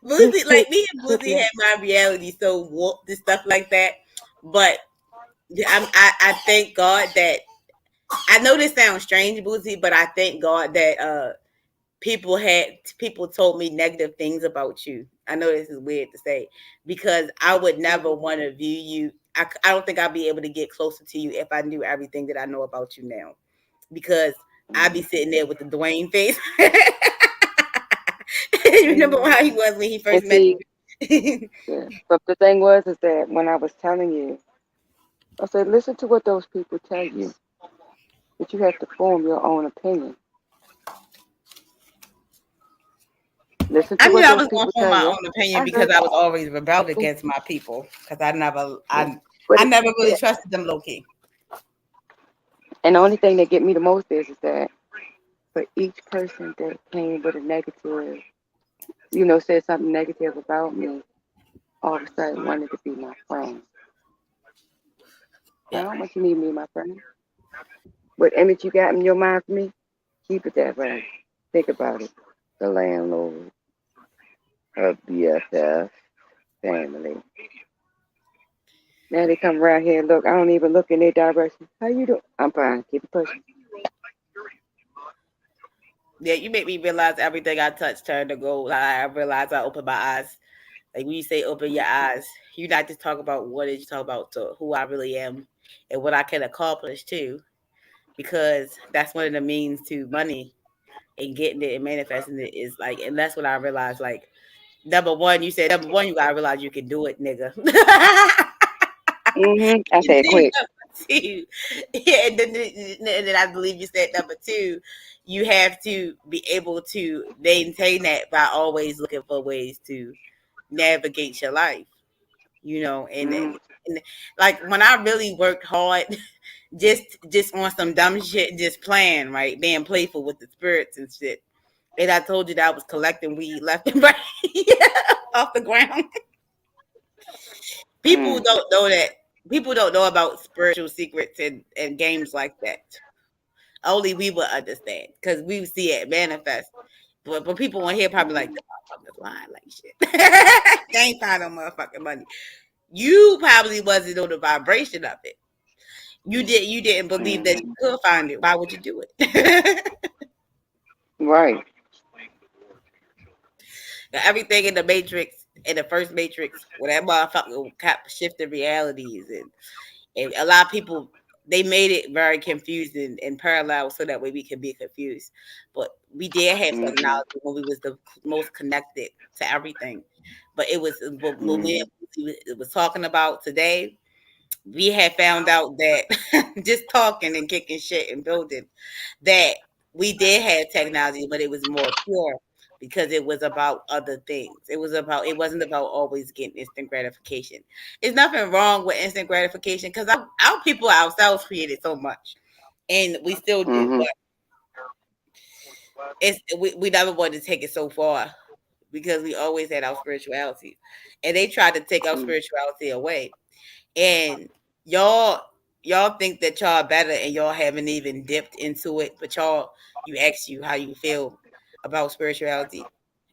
Speaker 1: Boozy, like me and
Speaker 2: Should
Speaker 1: Boozy
Speaker 2: be.
Speaker 1: had my reality so warped and stuff like that. But I thank God that I know this sounds strange, Boozy, but I thank God that people told me negative things about you. I know this is weird to say because I would never want to view you. I don't think I'd be able to get closer to you if I knew everything that I know about you now because I'd be
Speaker 2: Mhm.
Speaker 1: sitting there with the Dwayne face. You remember
Speaker 2: Mhm.
Speaker 1: how he was when he
Speaker 2: And
Speaker 1: first met
Speaker 2: see,
Speaker 1: you?
Speaker 2: yeah. But the thing was, is that when I was telling you, I said, listen to what those people tell you, but you have to form your own opinion. Listen
Speaker 1: I
Speaker 2: to
Speaker 1: knew
Speaker 2: what
Speaker 1: I
Speaker 2: those
Speaker 1: was going
Speaker 2: people
Speaker 1: to form
Speaker 2: tell
Speaker 1: my
Speaker 2: you.
Speaker 1: own opinion
Speaker 2: I
Speaker 1: because
Speaker 2: heard,
Speaker 1: I was always rebelled
Speaker 2: yeah,
Speaker 1: against my people because
Speaker 2: yeah. But
Speaker 1: I never really trusted them low key.
Speaker 2: and the only thing that get me the most is that for each person that came with a negative, said something negative about me, all of a sudden wanted to be my friend. I
Speaker 1: Yeah.
Speaker 2: don't want you to be my friend. What image you got in your mind for me, keep it that way. Think about it. The landlord, her BFF, family. Now they come around here and look. I don't even look in their direction. How you doing? I'm fine. Keep it pushing.
Speaker 1: Yeah, you make me realize everything I touch turned to gold. I realize I open my eyes. Like when you say open your eyes, you not just talk about what is you talk about to who I really am and what I can accomplish too. Because that's one of the means to money and getting it and manifesting it is like, and that's what I realized. Like number one, you said number one, you gotta realize you can do it, nigga.
Speaker 2: I
Speaker 1: And
Speaker 2: said
Speaker 1: then
Speaker 2: quick.
Speaker 1: number two, yeah, and then I believe you said number two, you have to be able to maintain that by always looking for ways to navigate your life,
Speaker 2: Mm-hmm.
Speaker 1: and like when I really worked hard, just on some dumb shit, just playing, right, being playful with the spirits and shit. And I told you that I was collecting weed left and right off the ground. People
Speaker 2: Mm.
Speaker 1: don't know that. People don't know about spiritual secrets and games like that. Only we would understand because we see it manifest. But people on here probably like,
Speaker 2: Mm.
Speaker 1: the motherfuckers lying like shit. They ain't find no motherfucking money. You probably wasn't on the vibration of it. You didn't believe that you
Speaker 2: Mm.
Speaker 1: could find it. Why would you do it?
Speaker 2: Right.
Speaker 1: Everything in the Matrix, in the first Matrix, where that motherfucker kept shifting realities, and a lot of people they made it very confusing and parallel, so that way we can be confused. But we did have
Speaker 2: Mm-hmm.
Speaker 1: technology when we was the most connected to everything. But it was when
Speaker 2: Mm-hmm.
Speaker 1: it was talking about today. We had found out that just talking and kicking shit and building that we did have technology, but it was more pure because it was about other things. It wasn't about always getting instant gratification. There's nothing wrong with instant gratification because our people ourselves created so much, and we still do.
Speaker 2: Mm-hmm.
Speaker 1: But we never wanted to take it so far because we always had our spirituality, and they tried to take our
Speaker 2: Mm.
Speaker 1: spirituality away. And y'all y'all think that y'all better and y'all haven't even dipped into it, but you ask you how you feel about spirituality.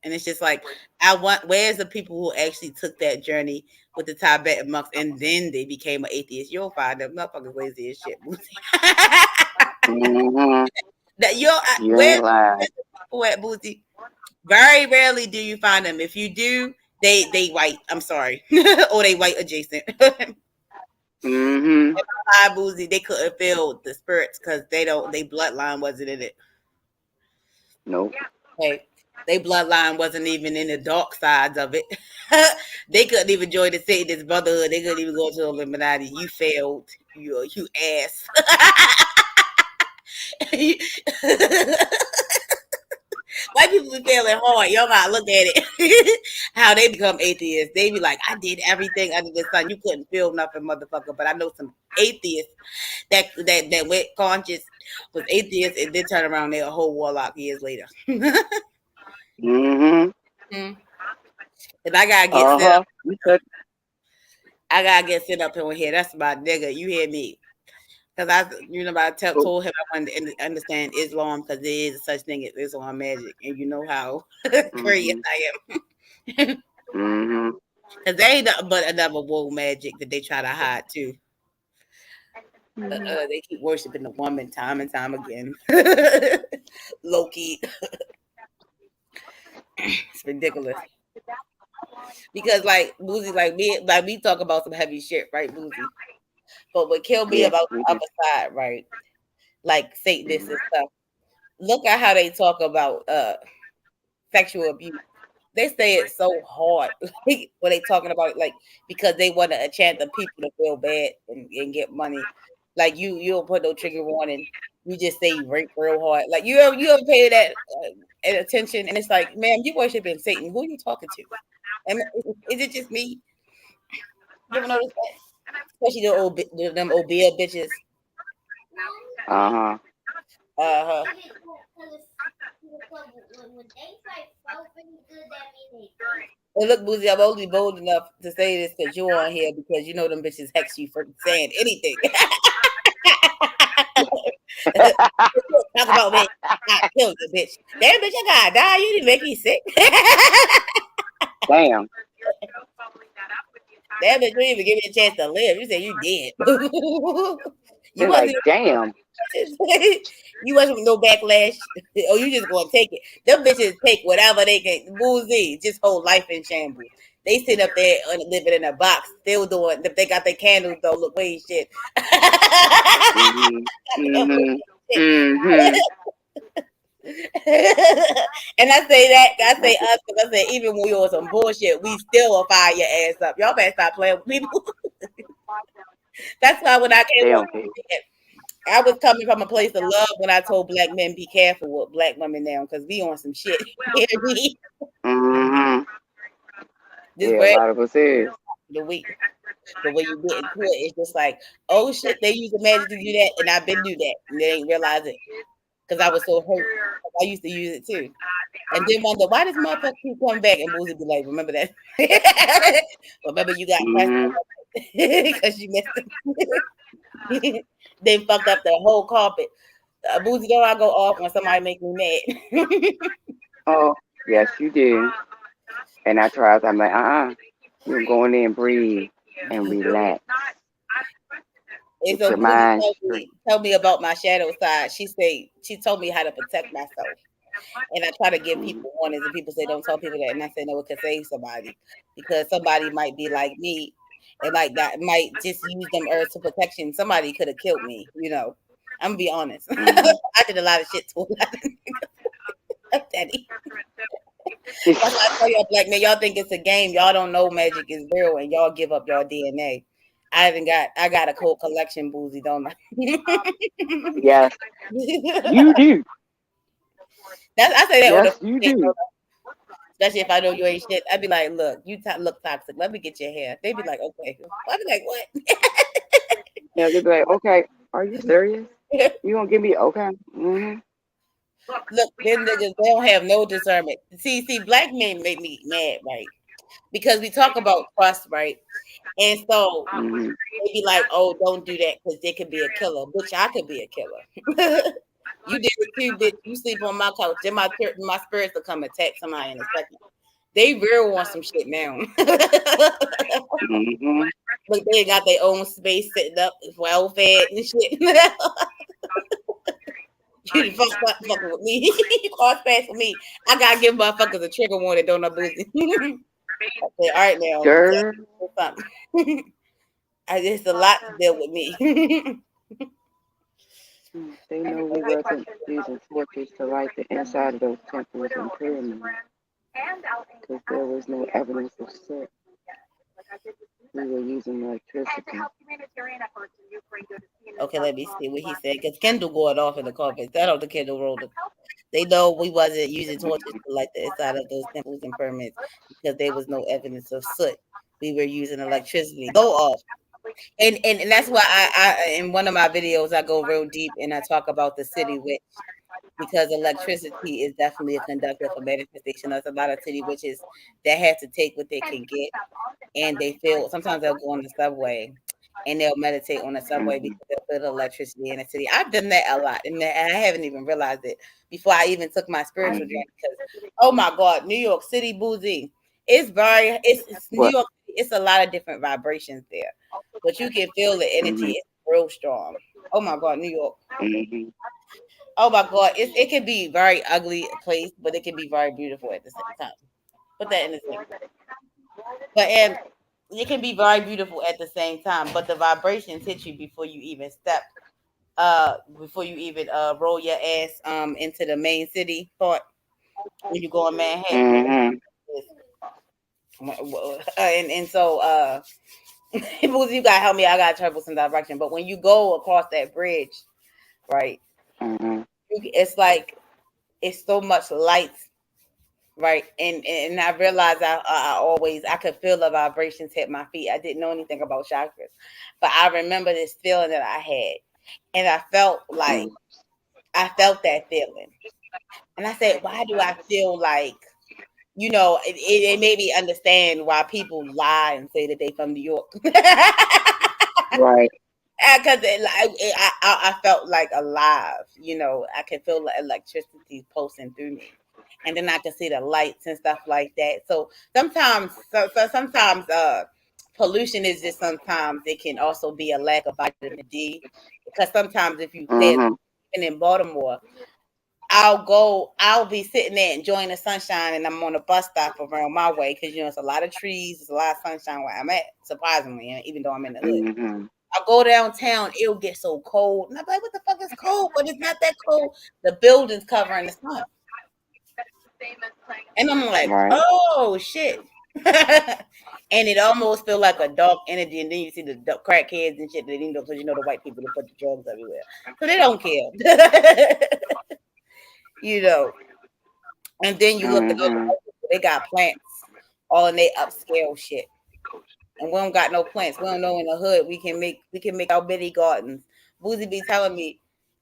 Speaker 1: And it's just like I want where's the people who actually took that journey with the Tibetan monks and then they became an atheist? You'll find them motherfuckers lazy as shit.
Speaker 2: Mm-hmm.
Speaker 1: That you're
Speaker 2: You
Speaker 1: where's
Speaker 2: ain't lying.
Speaker 1: the people at Boozy Very rarely do you find them. If you do, they white. I'm sorry, or they white adjacent.
Speaker 2: Mm-hmm.
Speaker 1: High boozy, they couldn't feel the spirits because they don't. They bloodline wasn't in it.
Speaker 2: Nope.
Speaker 1: Okay, they bloodline wasn't even in the dark sides of it. They couldn't even join the Satanist brotherhood. They couldn't even go to the Illuminati. You failed. You ass. White people be failing hard. Y'all gotta look at it. How they become atheists. They be like, I did everything under the sun. You couldn't feel nothing, motherfucker. But I know some atheists that went conscious was atheists and then turn around they're a whole warlock years later.
Speaker 2: Mm-hmm.
Speaker 1: And I gotta get set up.
Speaker 2: Uh-huh. You said,
Speaker 1: I gotta get set up in here. That's my nigga. You hear me? Because I
Speaker 2: oh,
Speaker 1: told him I wanted to understand Islam because there is such thing as Islam magic, and you know how curious
Speaker 2: mm-hmm.
Speaker 1: I am.
Speaker 2: Mm-hmm.
Speaker 1: Because they ain't nothing but another woe magic that they try to hide too.
Speaker 2: Mm-hmm.
Speaker 1: They keep worshiping the woman time and time again. Low key, it's ridiculous. Because like Boozy, like we talk about some heavy shit, right, Boozy? But what killed me
Speaker 2: Yes,
Speaker 1: about
Speaker 2: we
Speaker 1: the
Speaker 2: do.
Speaker 1: other side, right? Like Satanists
Speaker 2: Mm-hmm.
Speaker 1: and stuff. Look at how they talk about sexual abuse. They say it so hard like, when they talking about it, like because they want to enchant the people to feel bad and get money. Like you don't put no trigger warning. You just say rape real hard. Like you ever pay that attention? And it's like, man, you worshiping Satan. Who are you talking to? And is it just me? You ever notice that? Especially them old beer bitches.
Speaker 2: Uh-huh.
Speaker 1: Uh huh.
Speaker 3: When they fight so pretty good, that means they.
Speaker 1: And look, Boozy, I'm only bold enough to say this because you're on here because you know them bitches hex you for saying anything. Talk about me. I killed the bitch. Damn bitch, I gotta die. You didn't make me sick.
Speaker 2: Damn.
Speaker 1: Damn bitch, you didn't even give me a chance to live. You said you did. You
Speaker 2: They're
Speaker 1: wasn't
Speaker 2: like, damn.
Speaker 1: you wasn't no backlash. Oh, you just gonna take it. Them bitches take whatever they can. Boozy, just whole life in shambles. They sit up there living in a box, still doing. If they got their candles, though, look way shit.
Speaker 2: Mm-hmm. Mm-hmm. Mm-hmm.
Speaker 1: And I say us, because I say even when we on some bullshit, we still will fire your ass up. Y'all better stop playing with people. That's why when I came
Speaker 2: They
Speaker 1: on,
Speaker 2: don't care.
Speaker 1: I was coming from a place of love when I told black men be careful with black women now because we on some shit. You hear me?
Speaker 2: Mm-hmm.
Speaker 1: Just
Speaker 2: Yeah, a
Speaker 1: brag
Speaker 2: lot of us is.
Speaker 1: the week. But when you get into it, it's just like, oh shit, they use the magic to do that, and I've been do that, and they ain't realize it because I was so hurt. I used to use it too, and then wonder why this motherfucker keep coming back, and Boozy be like, remember that? Remember you got pressed
Speaker 2: Mm-hmm.
Speaker 1: because you missed. They fucked up the whole carpet. Boozy, don't I go off when somebody make me mad?
Speaker 2: Oh, yes, you did. And I tried. I'm like, you go in there and breathe and relax.
Speaker 1: And
Speaker 2: Get
Speaker 1: so
Speaker 2: your
Speaker 1: Boozy
Speaker 2: mind straight.
Speaker 1: told me about my shadow side. She told me how to protect myself. And I try to give
Speaker 2: Mm-hmm.
Speaker 1: people warnings, and people say, don't tell people that. And I say, no, it could save somebody because somebody might be like me and like that might just use them herbs for protection. Somebody could have killed me, you know. I'm gonna be honest.
Speaker 2: Mm-hmm.
Speaker 1: I did a lot of shit to a lot of niggas. Daddy. That's why I tell y'all, black men, y'all think it's a game. Y'all don't know magic is real, and y'all give up your DNA. I got a cool collection, Boozy, don't I?
Speaker 2: Yes, you do.
Speaker 1: That's I say that on
Speaker 2: Yes,
Speaker 1: the
Speaker 2: you
Speaker 1: shit,
Speaker 2: do.
Speaker 1: especially if I know you ain't shit. I'd be like, look, look toxic. Let me get your hair. They'd be like, okay. I'd be like, what?
Speaker 2: Yeah, they'll be like, okay, are you serious? You gonna give me okay? Mm-hmm.
Speaker 1: Look, them niggas, they don't have no discernment. See, black men make me mad, right? Because we talk about trust, right? And so
Speaker 2: Mm-hmm.
Speaker 1: they be like, oh, don't do that because they could be a killer. Bitch, I could be a killer. You did it too, bitch. You sleep on my couch. Then my spirits will come attack somebody in a second. They real want some shit now.
Speaker 2: Mm-hmm.
Speaker 1: Look, they got their own space sitting up, well fed and shit. You the fucking with me. You cross paths with me. I gotta give motherfuckers a trigger warning. Don't know boozy. I say, all right now,
Speaker 2: Girl,
Speaker 1: something. It's a lot to deal with me.
Speaker 2: they know we wasn't using torches to light the inside of those temples and pyramids because there was no evidence of soot. We were using electricity.
Speaker 1: Okay, let me see what he said. Because Kendall going off in the comments. I don't the Kendall rolled it. They know we wasn't using torches to light the inside of those temples and pyramids because there was no evidence of soot. We were using electricity. Go off. And that's why I in one of my videos I go real deep and I talk about the city witch because electricity is definitely a conductor for manifestation. There's a lot of city witches that have to take what they can get and they feel sometimes they'll go on the subway and they'll meditate on the subway
Speaker 2: Mm-hmm.
Speaker 1: because they'll feel the electricity in the city. I've done that a lot and I haven't even realized it before I even took my spiritual
Speaker 2: Mm-hmm.
Speaker 1: journey because oh my God, New York City boozy. It's New
Speaker 2: What?
Speaker 1: York, it's a lot of different vibrations there. But you can feel the energy
Speaker 2: Mm-hmm.
Speaker 1: is real strong. Oh my God, New York.
Speaker 2: Mm-hmm.
Speaker 1: Oh my God, it can be very ugly place, but it can be very beautiful at the same time. Put that in the same. But and it can be very beautiful at the same time. But the vibrations hit you before you even step. Before you even roll your ass into the main city part when you go in Manhattan.
Speaker 2: Mm-hmm.
Speaker 1: And so you gotta help me. I gotta travel some direction. But when you go across that bridge, right,
Speaker 2: Mm-hmm.
Speaker 1: it's like it's so much light, right? And I realized I always I could feel the vibrations hit my feet. I didn't know anything about chakras, but I remember this feeling that I had, and I felt that feeling, and I said, why do I feel like it made me understand why people lie and say that they from New York.
Speaker 2: Right.
Speaker 1: Because I felt like alive, I could feel the electricity pulsing through me, and then I could see the lights and stuff like that. So sometimes pollution is just sometimes it can also be a lack of vitamin D, because sometimes if you pay
Speaker 2: Mm-hmm.
Speaker 1: attention in Baltimore, I'll be sitting there enjoying the sunshine, and I'm on a bus stop around my way because it's a lot of trees, there's a lot of sunshine where I'm at, surprisingly, and even though I'm in the hood.
Speaker 2: Mm-hmm.
Speaker 1: I'll go downtown, it'll get so cold. And I'm like, what the fuck is cold? But it's not that cold. The building's covering the sun. And I'm like,
Speaker 2: Right.
Speaker 1: oh shit. And it almost feel like a dark energy. And then you see the crackheads and shit. Because the white people that put the drugs everywhere. So they don't care. you know. And then you look at all the
Speaker 2: Mm-hmm.
Speaker 1: white people, they got plants all in they upscale shit. And we don't got no plants. We don't know in the hood we can make our bitty gardens. Boozy be telling me,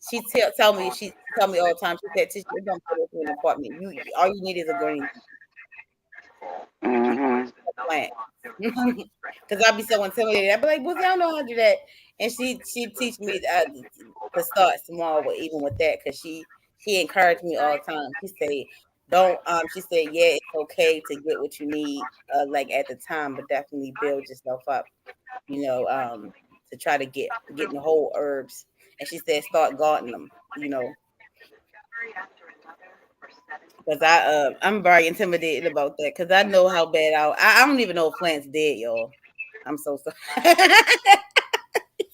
Speaker 1: she tell me all the time. She said, "Tish, you don't put into an apartment. You all you need is a green
Speaker 2: Mm-hmm.
Speaker 1: plant." Because I'll be so intimidated. I'll be like, Boozy, I don't know how to do that. And she teach me to start small, with even with that, because she encouraged me all the time. She say, don't she said, yeah, it's okay to get what you need, like at the time, but definitely build yourself up, to try to getting the whole herbs. And she said, start gardening them, because I'm very intimidated about that, because I know how bad I don't even know if plants dead, y'all. I'm so sorry.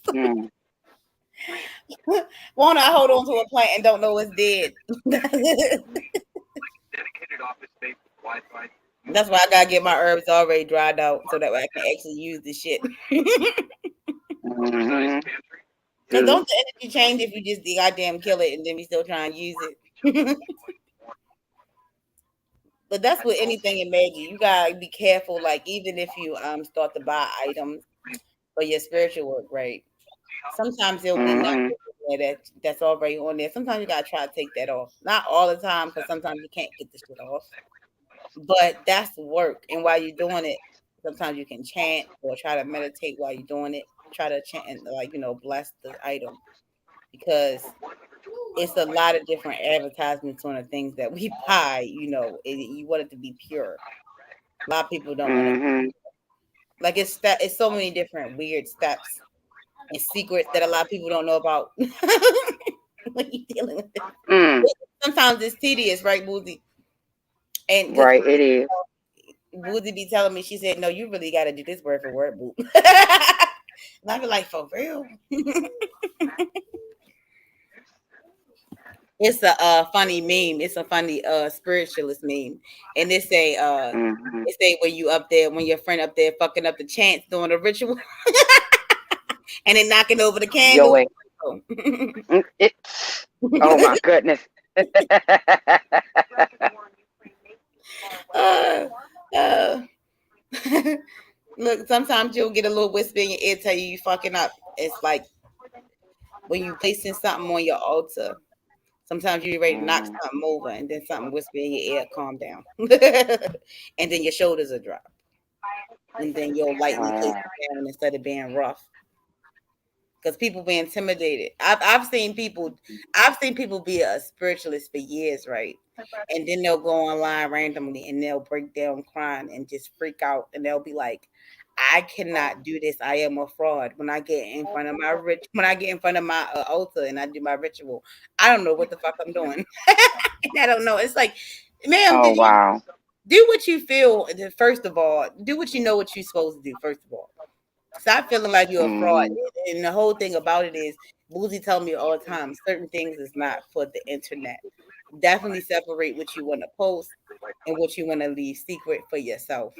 Speaker 2: Mm-hmm.
Speaker 1: Won't I hold on to a plant and don't know it's dead? That's why I gotta get my herbs already dried out so that way I can actually use the shit.
Speaker 2: Mm-hmm.
Speaker 1: Cause
Speaker 2: Good.
Speaker 1: don't the energy change if you just goddamn kill it and then we still try and use it? But that's with anything in magic. You gotta be careful. Like even if you start to buy items for your spiritual work, right? Sometimes there'll be numbers
Speaker 2: Mm-hmm.
Speaker 1: in there that's already on there. Sometimes you gotta try to take that off. Not all the time, because sometimes you can't get the shit off. But that's work. And while you're doing it, sometimes you can chant or try to meditate while you're doing it. Try to chant and bless the item, because it's a lot of different advertisements on the things that we buy. You want it to be pure. A lot of people don't want it.
Speaker 2: Mm-hmm.
Speaker 1: Like it's so many different weird steps and secrets that a lot of people don't know about. when you dealing with it.
Speaker 2: Mm.
Speaker 1: Sometimes it's tedious, right, Boozy? And because
Speaker 2: Right, it is.
Speaker 1: Boozy be telling me, she said, "No, you really got to do this word for word, boo." And I be like, "For real?" It's a funny meme. It's a funny spiritualist meme, and
Speaker 2: Mm-hmm.
Speaker 1: it say when you up there, when your friend up there fucking up the chants doing a ritual, and then knocking over the
Speaker 2: Your
Speaker 1: candles.
Speaker 2: way. It. Oh my goodness.
Speaker 1: uh, uh, Look, sometimes you'll get a little whisper in your ear tell you fucking up. It's like when you placing something on your altar. Sometimes you're ready to knock
Speaker 2: Mm-hmm.
Speaker 1: something over, and then something whisper in your ear, "Calm down," and then your shoulders will drop, and then you'll lightly place
Speaker 2: Wow.
Speaker 1: it down instead of being rough. Because people be intimidated. I've seen people be a spiritualist for years, right? And then they'll go online randomly and they'll break down crying and just freak out, and they'll be like, "I cannot do this. I am a fraud." When I get in front of when I get in front of my altar and I do my ritual, I don't know what the fuck I'm doing. And I don't know. It's like, ma'am,
Speaker 2: Oh
Speaker 1: did you
Speaker 2: wow.
Speaker 1: do what you feel? First of all, do what you know what you're supposed to do. First of all, stop feeling like you're a fraud.
Speaker 2: Mm-hmm.
Speaker 1: And the whole thing about it is, Boozy tell me all the time, certain things is not for the internet. Definitely separate what you want to post and what you want to leave secret for yourself.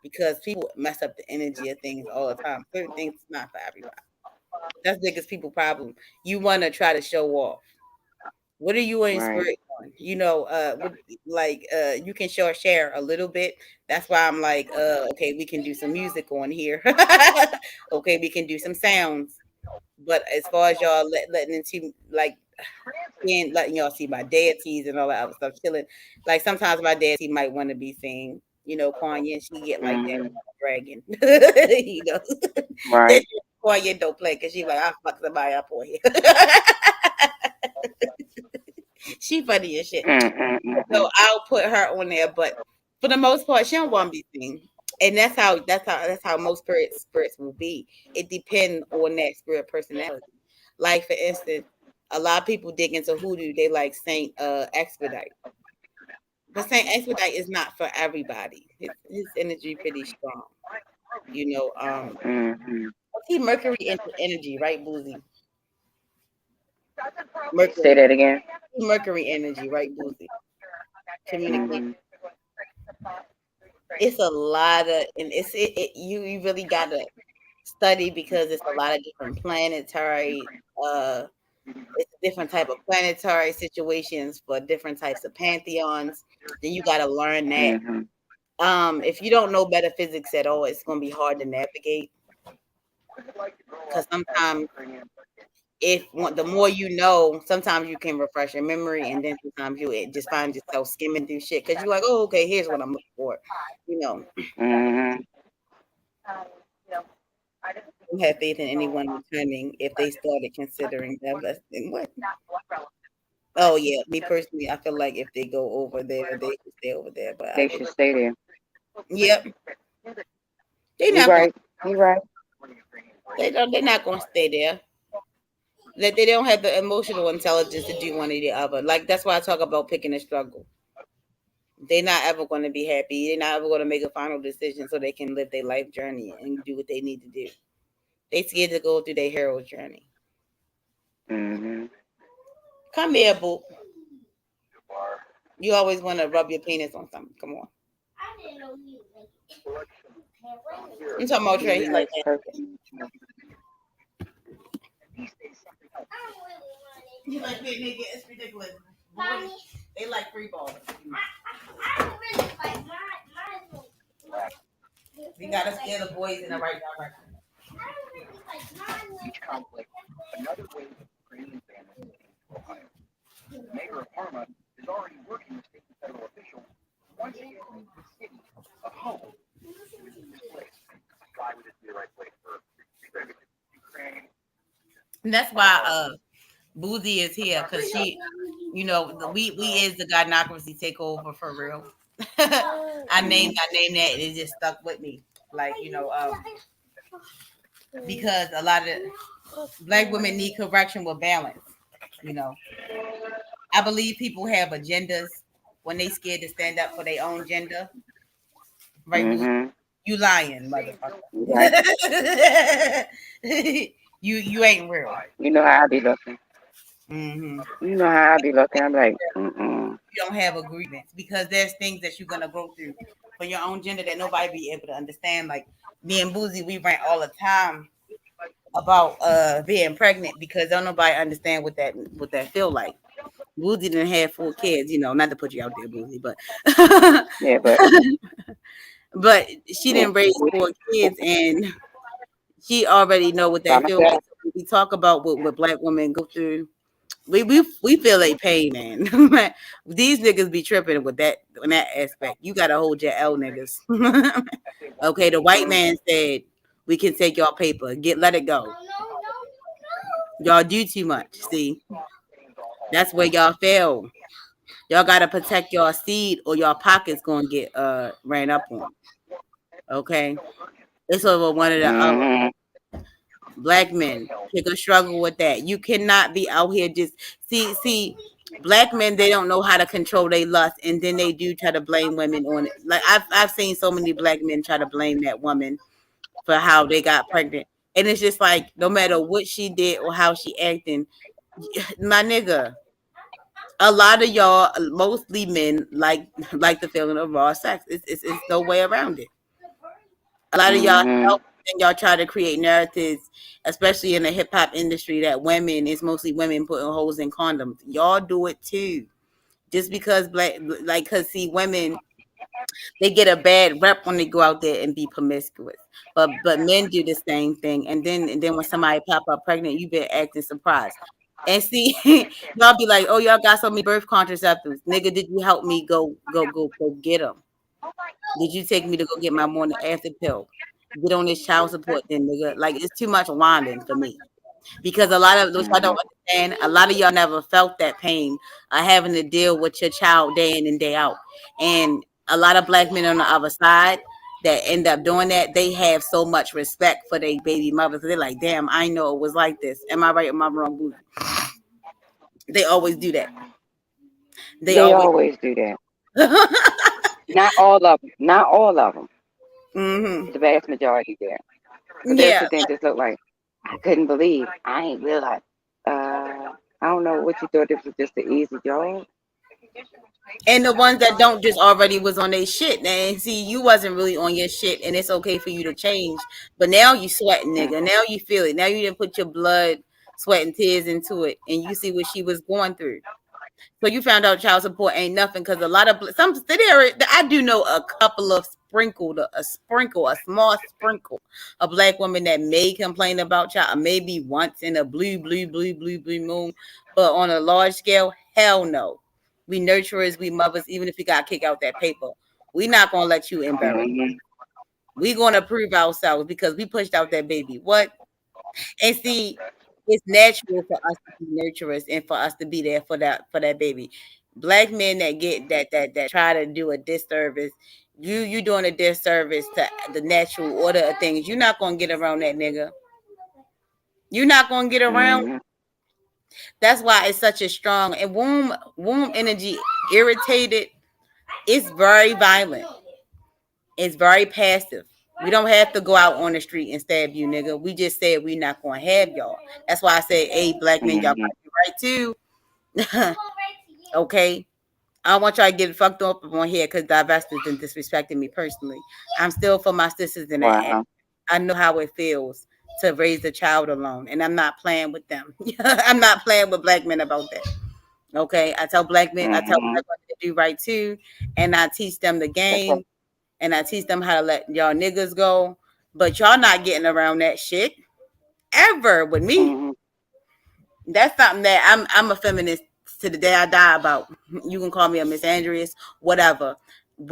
Speaker 1: Because people mess up the energy of things all the time. Certain things is not for everybody. That's the biggest people problem. You want to try to show off. What are you
Speaker 2: Right.
Speaker 1: inspired on? You can share a little bit. That's why I'm like, okay, we can do some music on here. Okay, we can do some sounds. But as far as y'all letting into like being letting y'all see my deities and all that other stuff, chilling. Like sometimes my deity might want to be seen. Kanye, and she get like that
Speaker 2: Mm-hmm.
Speaker 1: dragon. Then
Speaker 2: Right.
Speaker 1: Kanye don't play because she like I fuck somebody up on here. She funny as shit.
Speaker 2: Mm-hmm.
Speaker 1: So I'll put her on there, but for the most part, she don't want to be seen. And that's how most spirits will be. It depends on that spirit personality. Like for instance, a lot of people dig into hoodoo. They like Saint Expedite, but Saint Expedite is not for everybody. His energy pretty strong. You know,
Speaker 2: Mm-hmm.
Speaker 1: see Mercury into energy, right, Boozy?
Speaker 2: Say
Speaker 1: Mercury,
Speaker 2: that again.
Speaker 1: Mercury energy, right, Boozy? Communicate.
Speaker 2: Mm-hmm.
Speaker 1: It's a lot of, and you really gotta study because it's a lot of different planetary it's different type of planetary situations for different types of pantheons. Then you gotta learn that.
Speaker 2: Mm-hmm.
Speaker 1: If you don't know metaphysics at all, it's gonna be hard to navigate because sometimes the more you know, sometimes you can refresh your memory, and then sometimes just find yourself skimming through shit because you're like, oh, okay, here's what I'm looking for. You know,
Speaker 2: Mm-hmm.
Speaker 1: don't have faith in anyone returning if they started considering divesting. What? Oh yeah, me personally, I feel like if they go over there, they should stay over there. But
Speaker 2: They should stay there.
Speaker 1: yep, they
Speaker 2: You
Speaker 1: not going.
Speaker 2: right. You right.
Speaker 1: They don't. They're not going to stay there. That they don't have the emotional intelligence to do one or the other. Like that's why I talk about picking a struggle. They're not ever going to be happy. They're not ever going to make a final decision so they can live their life journey and do what they need to do. They scared to go through their hero journey.
Speaker 2: Mm-hmm.
Speaker 1: Come here, boo. You always want to rub your penis on something. Come on.
Speaker 3: I didn't know you like
Speaker 1: I'm talking about Trey. He
Speaker 2: He
Speaker 1: like
Speaker 2: makes
Speaker 1: that.
Speaker 2: perfect.
Speaker 3: I don't really want it.
Speaker 1: He like big nigga. It's ridiculous.
Speaker 3: Mommy,
Speaker 1: Boys, they like free balls.
Speaker 3: I don't really like mine.
Speaker 1: We gotta steer the boys in the right direction.
Speaker 3: I don't really like mine.
Speaker 1: And that's why Boozy is here because we is the Gynocracy takeover for real. I named that and it just stuck with me. Like, because a lot of black women need correction with balance. You know, I believe people have agendas when they scared to stand up for their own gender. Right, Boo?
Speaker 2: Mhm.
Speaker 1: You lying, motherfucker.
Speaker 2: You right.
Speaker 1: You ain't real.
Speaker 2: You know how I be looking.
Speaker 1: Hmm.
Speaker 2: You know how I be looking. I'm like, mm-mm.
Speaker 1: You don't have a grievance because there's things that you're gonna go through for your own gender that nobody be able to understand. Like me and Boozy, we rant all the time about being pregnant because don't nobody understand what that feel like. Boozy didn't have 4 kids, not to put you out there, Boozy, but
Speaker 2: Yeah, but
Speaker 1: but she
Speaker 2: yeah,
Speaker 1: didn't raise 4 kids and she already know what
Speaker 2: by
Speaker 1: that feel like.
Speaker 2: myself.
Speaker 1: So when we talk about what black women go through, we feel a pain, man. These niggas be tripping with that in that aspect. You gotta hold your L, niggas. Okay, the white man said we can take y'all paper. Let it go.
Speaker 3: No, no, no, no,
Speaker 1: Y'all do too much. See, that's where y'all fail. Y'all gotta protect y'all seed or y'all pockets gonna get ran up on. Okay, it's over one or the other.
Speaker 2: Mhm.
Speaker 1: Black men pick a struggle with that. You cannot be out here just see. Black men, they don't know how to control their lust, and then they do try to blame women on it. Like I've seen so many black men try to blame that woman for how they got pregnant, and it's just like no matter what she did or how she acting, my nigga. A lot of y'all, mostly men, like the feeling of raw sex. It's no way around it. A lot of y'all
Speaker 2: Mhm.
Speaker 1: help and y'all try to create narratives, especially in the hip hop industry, that women is mostly women putting holes in condoms. Y'all do it too. Just because cause see, women they get a bad rep when they go out there and be promiscuous, but men do the same thing. And then when somebody pop up pregnant, you been acting surprised. And see, y'all be like, "Oh, y'all got so many birth contraceptives, nigga. Did you help me go get them? Did you take me to go get my morning after pill? Get on this child support then, nigga. Like it's too much whining for me. Because a lot of which I
Speaker 2: Mhm.
Speaker 1: don't understand, a lot of y'all never felt that pain of having to deal with your child day in and day out. And a lot of black men on the other side that end up doing that, they have so much respect for their baby mothers. They're like, damn, I know it was like this. Am I right or am I wrong? Boo? They always do that. They
Speaker 2: They
Speaker 1: always
Speaker 2: always do that. Not all of them. Not all of them.
Speaker 1: hmm.
Speaker 2: The vast majority there. Because they'll
Speaker 1: Yeah.
Speaker 2: sit there and just look like, I couldn't believe. I ain't realize. I don't know what you thought this was just an easy job.
Speaker 1: And the ones that don't just already was on their shit. And see, you wasn't really on your shit, and it's okay for you to change. But now you sweating,
Speaker 2: Mm.
Speaker 1: nigga. Now you feel it. Now you didn't put your blood, sweat, and tears into it, and you see what she was going through. So you found out child support ain't nothing because a lot of some there. I do know a couple of a small sprinkle, a black woman that may complain about child maybe once in a blue moon, but on a large scale, hell no. We nurturers, we mothers, even if you got to kick out that paper, we not gonna let you embarrass.
Speaker 2: Mhm.
Speaker 1: We gonna prove ourselves because we pushed out that baby. What? And see, it's natural for us to be nurturers and for us to be there for that baby. Black men that get that try to do a disservice, you doing a disservice to the natural order of things. You're not gonna get around that nigga. You're not gonna get around.
Speaker 2: Mhm.
Speaker 1: That's why it's such a strong and womb energy irritated. It's very violent. It's very passive. We don't have to go out on the street and stab you, nigga. We just said we not gonna have y'all. That's why I said, hey, black men, y'all
Speaker 2: Mhm.
Speaker 1: gotta be right too. Okay. I don't want y'all to get fucked up on here because divestors and disrespecting me personally. I'm still for my sisters in that.
Speaker 2: Wow.
Speaker 1: I know how it feels to raise a child alone, and I'm not playing with them. I'm not playing with black men about that. Okay, I tell black men, I tell
Speaker 2: Mhm.
Speaker 1: black women to do right too, and I teach them the
Speaker 2: That's right.
Speaker 1: game, and I teach them how to let y'all niggas go. But y'all not getting around that shit ever with me.
Speaker 2: Mhm.
Speaker 1: That's something that I'm a feminist to the day I die about. You can call me a misandrous, whatever,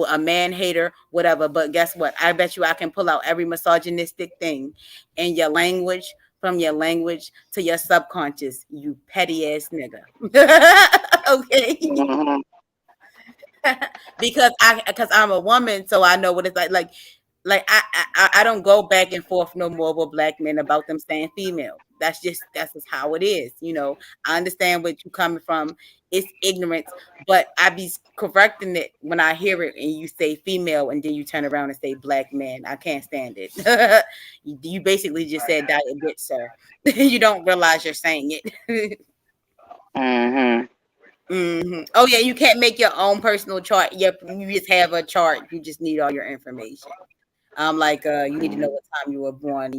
Speaker 1: a man hater, whatever. But guess what? I bet you I can pull out every misogynistic thing in your language, from your language to your subconscious. You petty ass nigga. Okay.
Speaker 2: Mhm.
Speaker 1: Because I'm a woman, so I know what it's like. Like I don't go back and forth no more with black men about them staying female. that's just how it is. I understand what you coming from. It's ignorance, but I be correcting it when I hear it and you say female and then you turn around and say black man. I can't stand it. You basically just said die a bitch, sir. You don't realize you're saying it.
Speaker 2: Mhm.
Speaker 1: Oh yeah, you can't make your own personal chart. You just have a chart. You just need all your information. Like you need to know
Speaker 2: Mhm.
Speaker 1: what time you were born,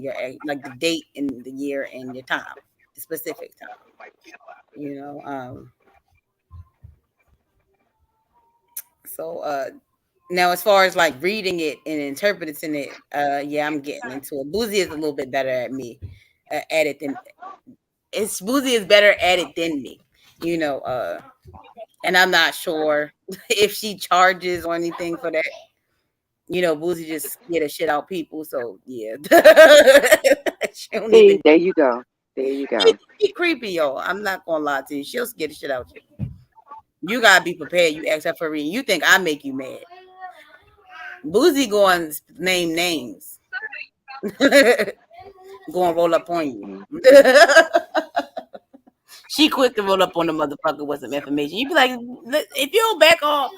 Speaker 1: like the date and the year and your time, the specific time. You know. So now as far as like reading it and interpreting it, yeah, I'm getting into it. Boozy is a little bit better at it than it's Boozy is better at it than me. You know. And I'm not sure if she charges or anything for that. Boozy just get a shit out people. So yeah, she don't
Speaker 2: See,
Speaker 1: even.
Speaker 2: there you go. There you go.
Speaker 1: She creepy, yo. I'm not gonna lie to you. She'll scare the shit out you. You gotta be prepared. You ask her for reading. You think I make you mad? Boozy going to name names. Going roll up on you.
Speaker 2: Mm.
Speaker 1: She quick to roll up on the motherfucker with some information. You be like, if you don't back off,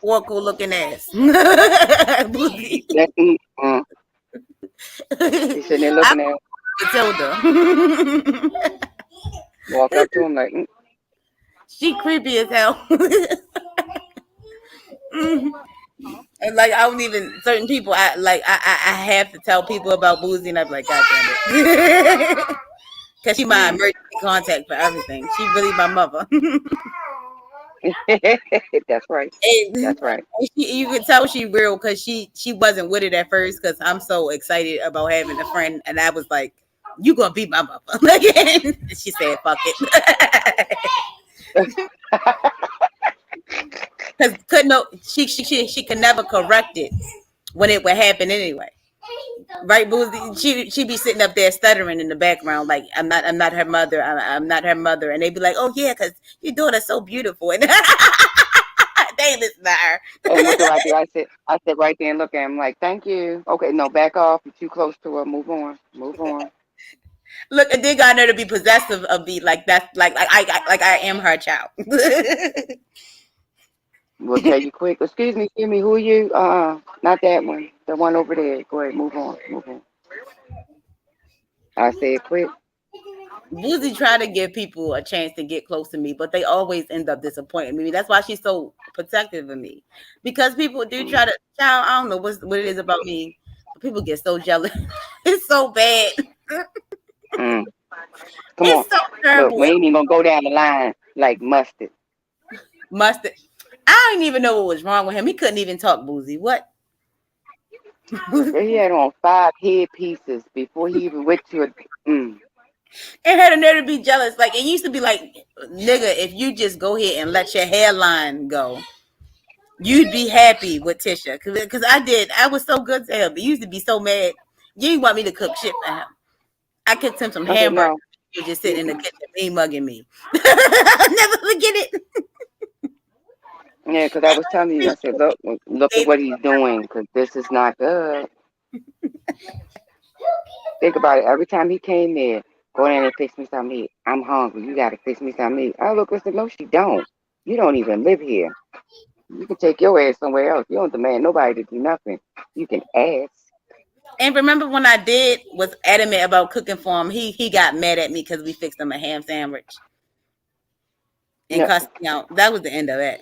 Speaker 1: or cool looking ass. Boozy.
Speaker 2: That, He's sitting there
Speaker 1: I
Speaker 2: looking at him,
Speaker 1: Matilda.
Speaker 2: walk up to him like,
Speaker 1: She creepy as hell. And like I don't even certain people I have to tell people about Boozy and I'm like, God damn it. Cause she my
Speaker 2: mm.
Speaker 1: emergency contact for everything. She really my mother.
Speaker 2: That's right.
Speaker 1: And
Speaker 2: That's right.
Speaker 1: you can tell she real because she wasn't with it at first because I'm so excited about having a friend and I was like, you gonna be my mother. Like, she said, fuck it. Because couldn't no she could never correct it when it would happen anyway. Right, Boozy? She be sitting up there stuttering in the background like I'm not her mother. I'm not her mother, and they be like, oh yeah, because your daughter's so beautiful, and they listen to her.
Speaker 2: And looking right there, I said right there and look at him like, thank you. Okay, no, back off. You're too close to her. Move on. Move on.
Speaker 1: Look, and they got her to be possessive of me, like that, like I am her child.
Speaker 2: We'll tell you quick. Excuse me. Who are you? Not that one. The one over there. Go ahead. Move on. Move on. I said quick.
Speaker 1: Boozy try to give people a chance to get close to me, but they always end up disappointing me. That's why she's so protective of me, because people do
Speaker 2: Mm,
Speaker 1: try to. Child, I don't know what it is about me. People get so jealous. It's so bad.
Speaker 2: mm. Come on.
Speaker 1: It's so
Speaker 2: Look,
Speaker 1: terrible.
Speaker 2: we ain't even gonna go down the line like mustard.
Speaker 1: Mustard. I didn't even know what was wrong with him. He couldn't even talk, Boozy. What?
Speaker 2: Girl, he had on 5 head pieces before he even went to a. Mm,
Speaker 1: It had a nerve to be jealous. Like it used to be like, nigga, if you just go ahead and let your hairline go, you'd be happy with Tisha. Cause I did. I was so good to him. He used to be so mad. You didn't want me to cook shit for him. I cooked him some
Speaker 2: I said
Speaker 1: hamburgers.
Speaker 2: no.
Speaker 1: He was just sitting in the kitchen, me mugging me. I'll never forget it.
Speaker 2: Yeah, because I was telling you. I said, look at what he's doing, because this is not good. Think about it. Every time he came there, go down and fix me some meat. I'm hungry. You gotta fix me some meat. I look and said, no, she don't. You don't even live here. You can take your ass somewhere else. You don't demand nobody to do nothing. You can ask.
Speaker 1: And remember when I did was adamant about cooking for him, he got mad at me because we fixed him a ham sandwich and
Speaker 2: No,
Speaker 1: cussed me out. That was the end of that.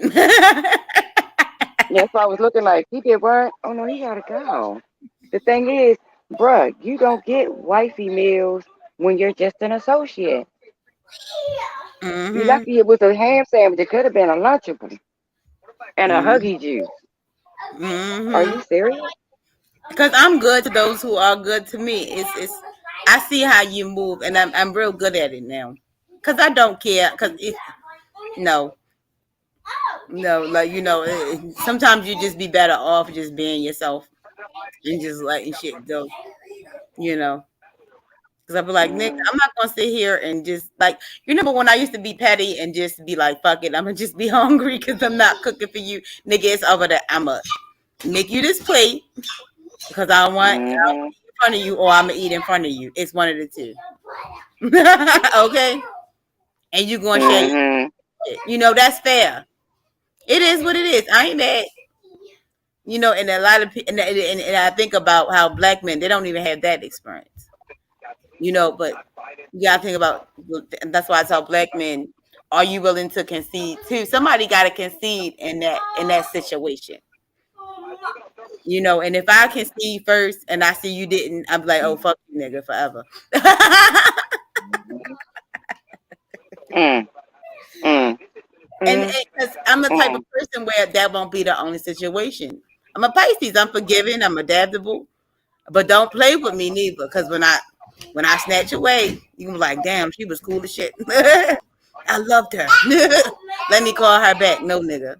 Speaker 2: yeah, so I was looking like, he did what? Oh no, he gotta go. The thing is, bruh, you don't get wifey meals when you're just an associate. You
Speaker 1: hmm
Speaker 2: lucky it was a ham sandwich. It could have been a Lunchable and a
Speaker 1: hmm
Speaker 2: Huggy Juice. Are
Speaker 1: hmm
Speaker 2: you serious?
Speaker 1: Because I'm good to those who are good to me. It's I see how you move, and I'm real good at it now. Because I don't care. Because no, no, like sometimes you just be better off just being yourself and just letting shit go. You know. Because I'd be like, Nick,
Speaker 2: Mm,
Speaker 1: I'm not gonna sit here and just like you remember when I used to be petty and just be like, fuck it, I'm gonna just be hungry because I'm not cooking for you, nigga. It's over there. I'ma make you this plate because I don't want
Speaker 2: mm-hmm.
Speaker 1: front of you or I'm gonna eat in front of you. It's one of the two. Okay, and you gonna share your
Speaker 2: Mm-hmm.
Speaker 1: shit. You know that's fair. It is what it is. I ain't mad. You know, and a lot of people, and I think about how black men, they don't even have that experience. You know, but you gotta think about, and that's why I tell black men, are you willing to concede too? Somebody gotta concede in that situation. You know, and if I concede first and I see you didn't, I'm like, oh fuck you nigga forever.
Speaker 2: Mm, mm,
Speaker 1: And
Speaker 2: mm,
Speaker 1: because I'm the type of
Speaker 2: mm.
Speaker 1: person where that won't be the only situation. I'm a Pisces. I'm forgiving. I'm adaptable. But don't play with me neither. Because when I snatch away, you can be like, damn, she was cool as shit. I loved her. Let me call her back. No nigga.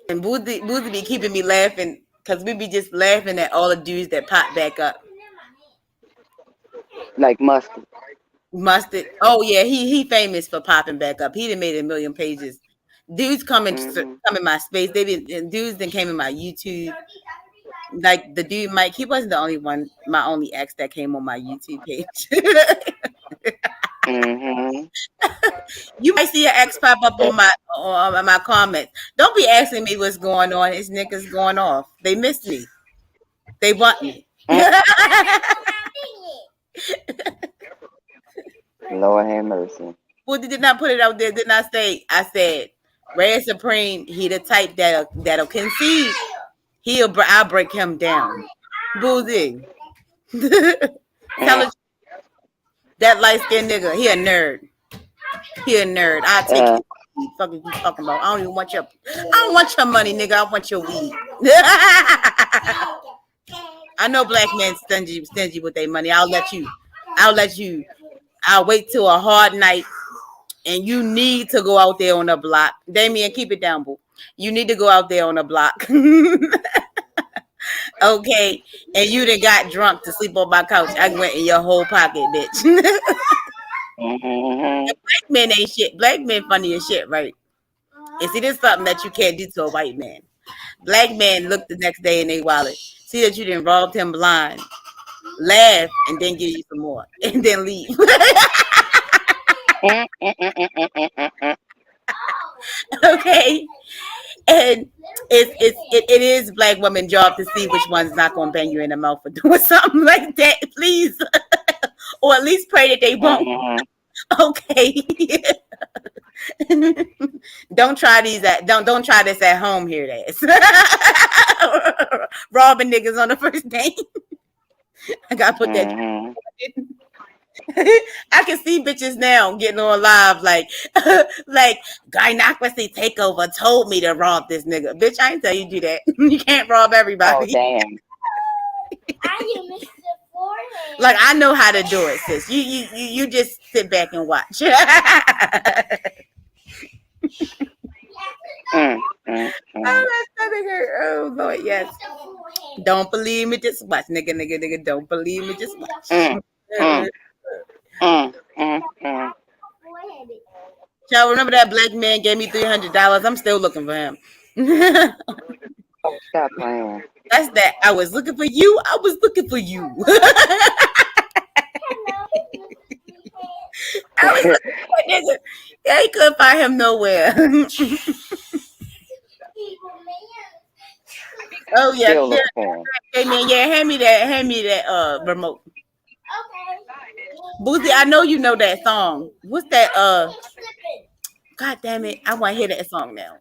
Speaker 1: And Boozy be keeping me laughing because we be just laughing at all the dudes that pop back up.
Speaker 2: Like mustard.
Speaker 1: Mustard. Oh yeah, he famous for popping back up. He done made a million pages. Dudes come
Speaker 2: Mm-hmm.
Speaker 1: in my space. Dudes then came in my YouTube. Like the dude Mike, he wasn't the only one. My only ex that came on my YouTube page.
Speaker 2: Mm-hmm.
Speaker 1: You might see an ex pop up on my comments. Don't be asking me what's going on. It's niggas going off. They miss me. They want me.
Speaker 2: Mm. Lord have mercy.
Speaker 1: Well, they did not put it out there. Did not say. I said, Red Supreme. He the type that'll concede. I'll break him down. Boozy. Tell
Speaker 2: Mm.
Speaker 1: us that light skinned nigga. He a nerd. He a nerd. I'll take his weed. Fucking you talking about. I don't want your money, nigga. I want your weed. I know black men stingy with their money. I'll let you. I'll wait till a hard night and you need to go out there on a block. Damien, keep it down, boo. You need to go out there on a block. Okay. And you done got drunk to sleep on my couch. I went in your whole pocket, bitch.
Speaker 2: Mm-hmm.
Speaker 1: Black men ain't shit. Black men funny as shit, right? And see, this is something that you can't do to a white man. Black men look the next day in their wallet, see that you done robbed him blind, laugh, and then give you some more, and then leave. Okay, and it is black women's job to see which one's not gonna bang you in the mouth for doing something like that, please, or at least pray that they won't.
Speaker 2: Mm-hmm.
Speaker 1: Okay. Don't try these don't try this at home here, that's robbing niggas on the first date. I gotta put that.
Speaker 2: Mm-hmm.
Speaker 1: I can see bitches now getting on live like like Gynocracy takeover told me to rob this nigga. Bitch, I ain't tell you to do that. You can't rob
Speaker 2: Oh
Speaker 1: everybody.
Speaker 2: damn.
Speaker 1: Like I know how to do it, sis. You just sit back and watch.
Speaker 2: Mm, mm,
Speaker 1: Oh,
Speaker 2: mm,
Speaker 1: that stomach hurt. Oh Lord, yes. Don't believe me, just watch, nigga. Don't believe me, just watch.
Speaker 2: mm, mm, mm.
Speaker 1: Y'all remember that black man gave me $300? I'm still looking for him.
Speaker 2: Oh, stop playing.
Speaker 1: That's that. I was looking for you. I was looking for you. I was looking for that nigga. Yeah, he couldn't find him nowhere. Oh yeah,
Speaker 2: Still look for him.
Speaker 1: hey man, yeah, hand me that remote. Boozy, I know you know that song. What's that? God damn it, I want to hear that song now.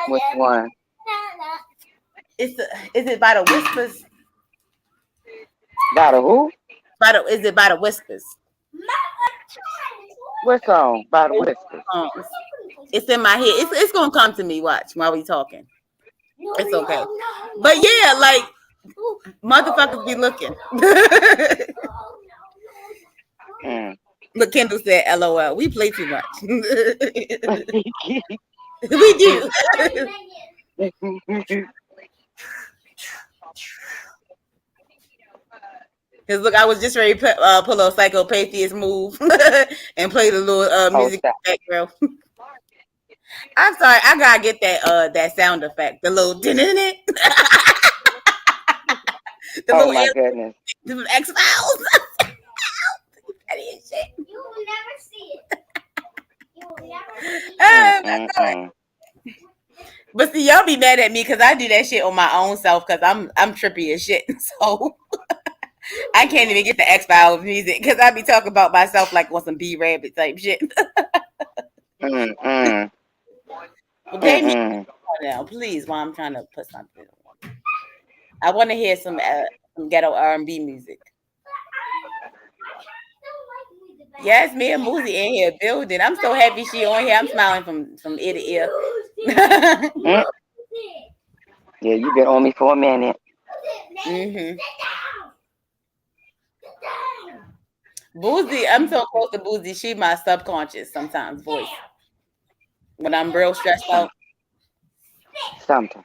Speaker 2: Which one?
Speaker 1: Is it by the Whispers?
Speaker 2: By the who?
Speaker 1: Is it by the Whispers?
Speaker 2: What song? By the Whispers.
Speaker 1: It's in my head. It's gonna come to me. Watch while we talking. It's okay. But yeah, like motherfuckers be looking.
Speaker 2: Mm.
Speaker 1: Look, Kendall said, "LOL." We play too much. We do. Cause look, I was just ready to pull a psychopatheist move and play the little
Speaker 2: Oh,
Speaker 1: music
Speaker 2: stop.
Speaker 1: background. I'm sorry, I gotta get that sound effect, the little the
Speaker 2: Oh
Speaker 1: little
Speaker 2: my goodness.
Speaker 1: the X Files. That is shit.
Speaker 3: You will never see it. You will never see it.
Speaker 2: Mm-mm-mm.
Speaker 1: But see, y'all be mad at me because I do that shit on my own self because I'm trippy as shit. So I can't even get the X Files music because I be talking about myself like on some B Rabbit type shit.
Speaker 2: Mm-mm.
Speaker 1: Well, game me
Speaker 2: Mm-mm.
Speaker 1: now, please, while I'm trying to put something on. I want to hear some ghetto R&B music. Yes, me and Boozy in here building. I'm so happy she on here. I'm smiling from ear to ear.
Speaker 2: Mm. Yeah, you been on me for a minute.
Speaker 1: hmm Boozy, I'm so close to Boozy. She my subconscious sometimes voice when I'm real stressed out.
Speaker 2: Something.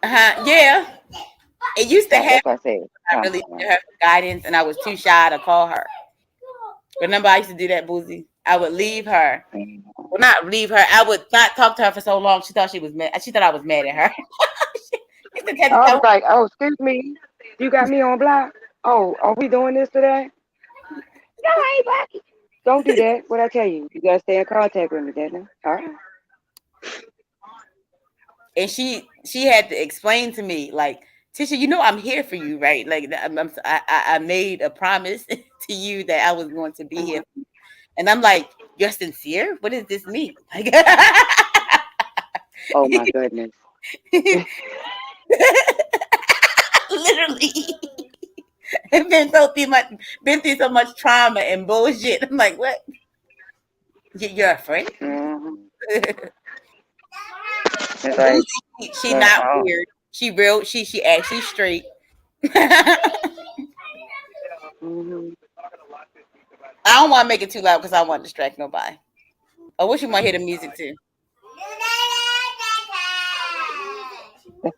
Speaker 1: Yeah, it used to happen.
Speaker 2: That's what I said.
Speaker 1: I really
Speaker 2: Something.
Speaker 1: needed her for guidance, and I was too shy to call her. Remember, I used to do that, Boozy. I would leave her.
Speaker 2: Mm.
Speaker 1: Well, not leave her. I would not talk to her for so long. She thought she was mad. She thought I was mad at her. She used to have to
Speaker 2: I was
Speaker 1: tell
Speaker 2: like, oh, excuse me. You got me on block? Oh, are we doing this today? No, I ain't blocking. Don't do that. What I tell you? You gotta stay in contact with me, Dana. All right.
Speaker 1: and she had to explain to me like, Tisha, you know I'm here for you, right? Like I made a promise to you that I was going to be here, and I'm like, you're sincere? What does this mean? Like,
Speaker 2: Oh my goodness.
Speaker 1: literally, been through so much trauma and bullshit. I'm like, what? You're afraid?
Speaker 2: Mm-hmm. It's like,
Speaker 1: Boozy, she
Speaker 2: well,
Speaker 1: not
Speaker 2: oh.
Speaker 1: weird. She real. She actually straight. I
Speaker 2: Mm-hmm.
Speaker 1: don't want to make it too loud because I don't want to distract nobody. I wish you might hear the music too.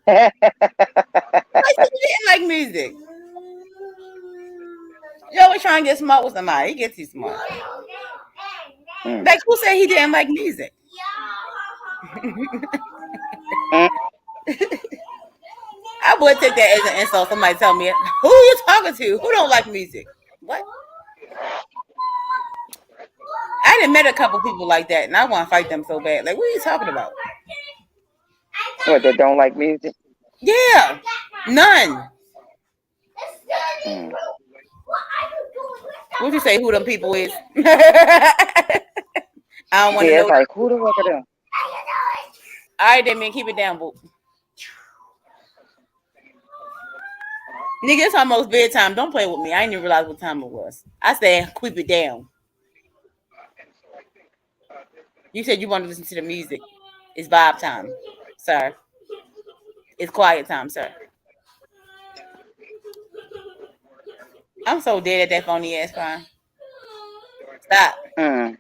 Speaker 1: Like she didn't like music. You always trying to get smart with somebody. He gets too smart.
Speaker 2: Mm.
Speaker 1: Like who said he didn't like music?
Speaker 2: Mm.
Speaker 1: I would take that as an insult. Somebody tell me, who are you talking to? Who don't like music? What? I done met a couple people like that, and I want to fight them so bad. Like, what are you talking about?
Speaker 2: What, that don't like music?
Speaker 1: Yeah, none.
Speaker 2: Mm.
Speaker 1: What you say? Who them people is? I don't want to
Speaker 2: Yeah,
Speaker 1: know.
Speaker 2: it's like, who the fuck are them?
Speaker 1: All right, then, man, keep it down, boo. Nigga, it's almost bedtime. Don't play with me. I didn't even realize what time it was. I said, keep it down. You said you want to listen to the music. It's vibe time, sir. It's quiet time, sir. I'm so dead at that phony ass crime. Stop.
Speaker 2: Mm.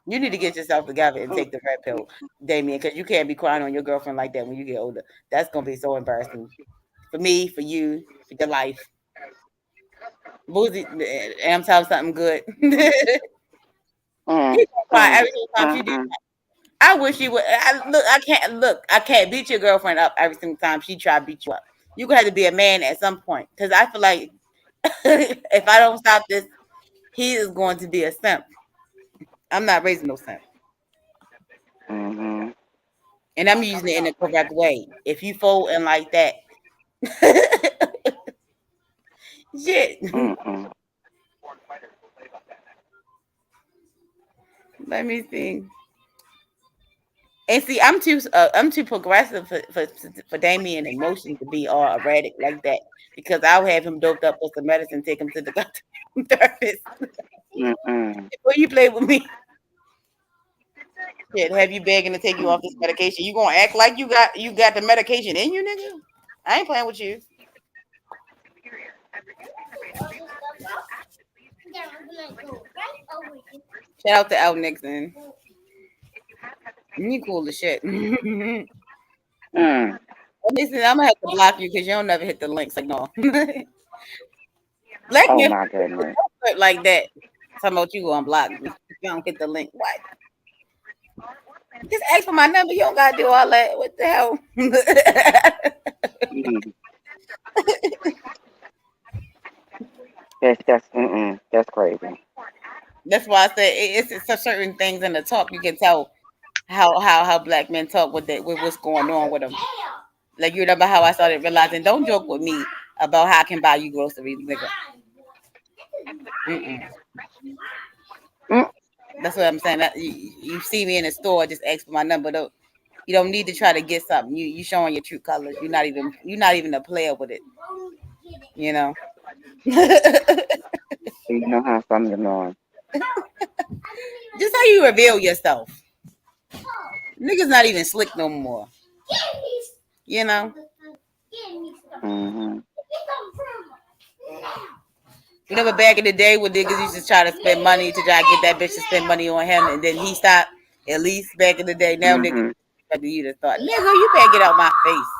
Speaker 1: You need to get yourself together and take the red pill, Damien, because you can't be crying on your girlfriend like that when you get older. That's gonna be so embarrassing for me, for you, for your life. Boozy, and I'm telling something good.
Speaker 2: Mm.
Speaker 1: He gonna cry
Speaker 2: Mm.
Speaker 1: every single time she do.
Speaker 2: Mm.
Speaker 1: I wish you would. I can't beat your girlfriend up every single time she try to beat you up. You gonna have to be a man at some point, because I feel like if I don't stop this, he is going to be a simp. I'm not raising no simp.
Speaker 2: Mm-hmm.
Speaker 1: And I'm using it in the correct way. If you fold in like that, shit.
Speaker 2: Mm-mm.
Speaker 1: Let me see. And see, I'm too progressive for Damien emotions to be all erratic like that because I'll have him doped up with some medicine, take him to the therapist.
Speaker 2: Mm-mm.
Speaker 1: Before you play with me, shit, have you begging to take you off this medication? You gonna act like you got the medication in you, nigga? I ain't playing with you. Shout out to Al Nixon. You cool as shit. Listen,
Speaker 2: Mm.
Speaker 1: I'm gonna have to block you because you don't never hit the links. Like no.
Speaker 2: Oh
Speaker 1: Black men
Speaker 2: my goodness.
Speaker 1: flirt like that. Talking about you gonna block me. If you don't get the link. What? Just ask for my number. You don't gotta do all that. What the hell?
Speaker 2: Mm, that's crazy.
Speaker 1: That's why I said it's such certain things in the talk you can tell how black men talk with what's going on with them. Like you remember how I started realizing don't joke with me about how I can buy you groceries, nigga. Mm-mm.
Speaker 2: Mm,
Speaker 1: That's what I'm saying. That, you see me in the store, just ask for my number. You don't need to try to get something. You showing your true colors. You're not even a player with it. You know.
Speaker 2: you know how something's going.
Speaker 1: Just how you reveal yourself. Niggas not even slick no more. You know.
Speaker 2: Mm-hmm.
Speaker 1: You know, but back in the day when niggas used to try to spend money to try to get that bitch to spend money on him, and then he stopped. At least back in the day, now niggas
Speaker 2: Mm-hmm.
Speaker 1: expecting you to thought, nigga, you better get out my face.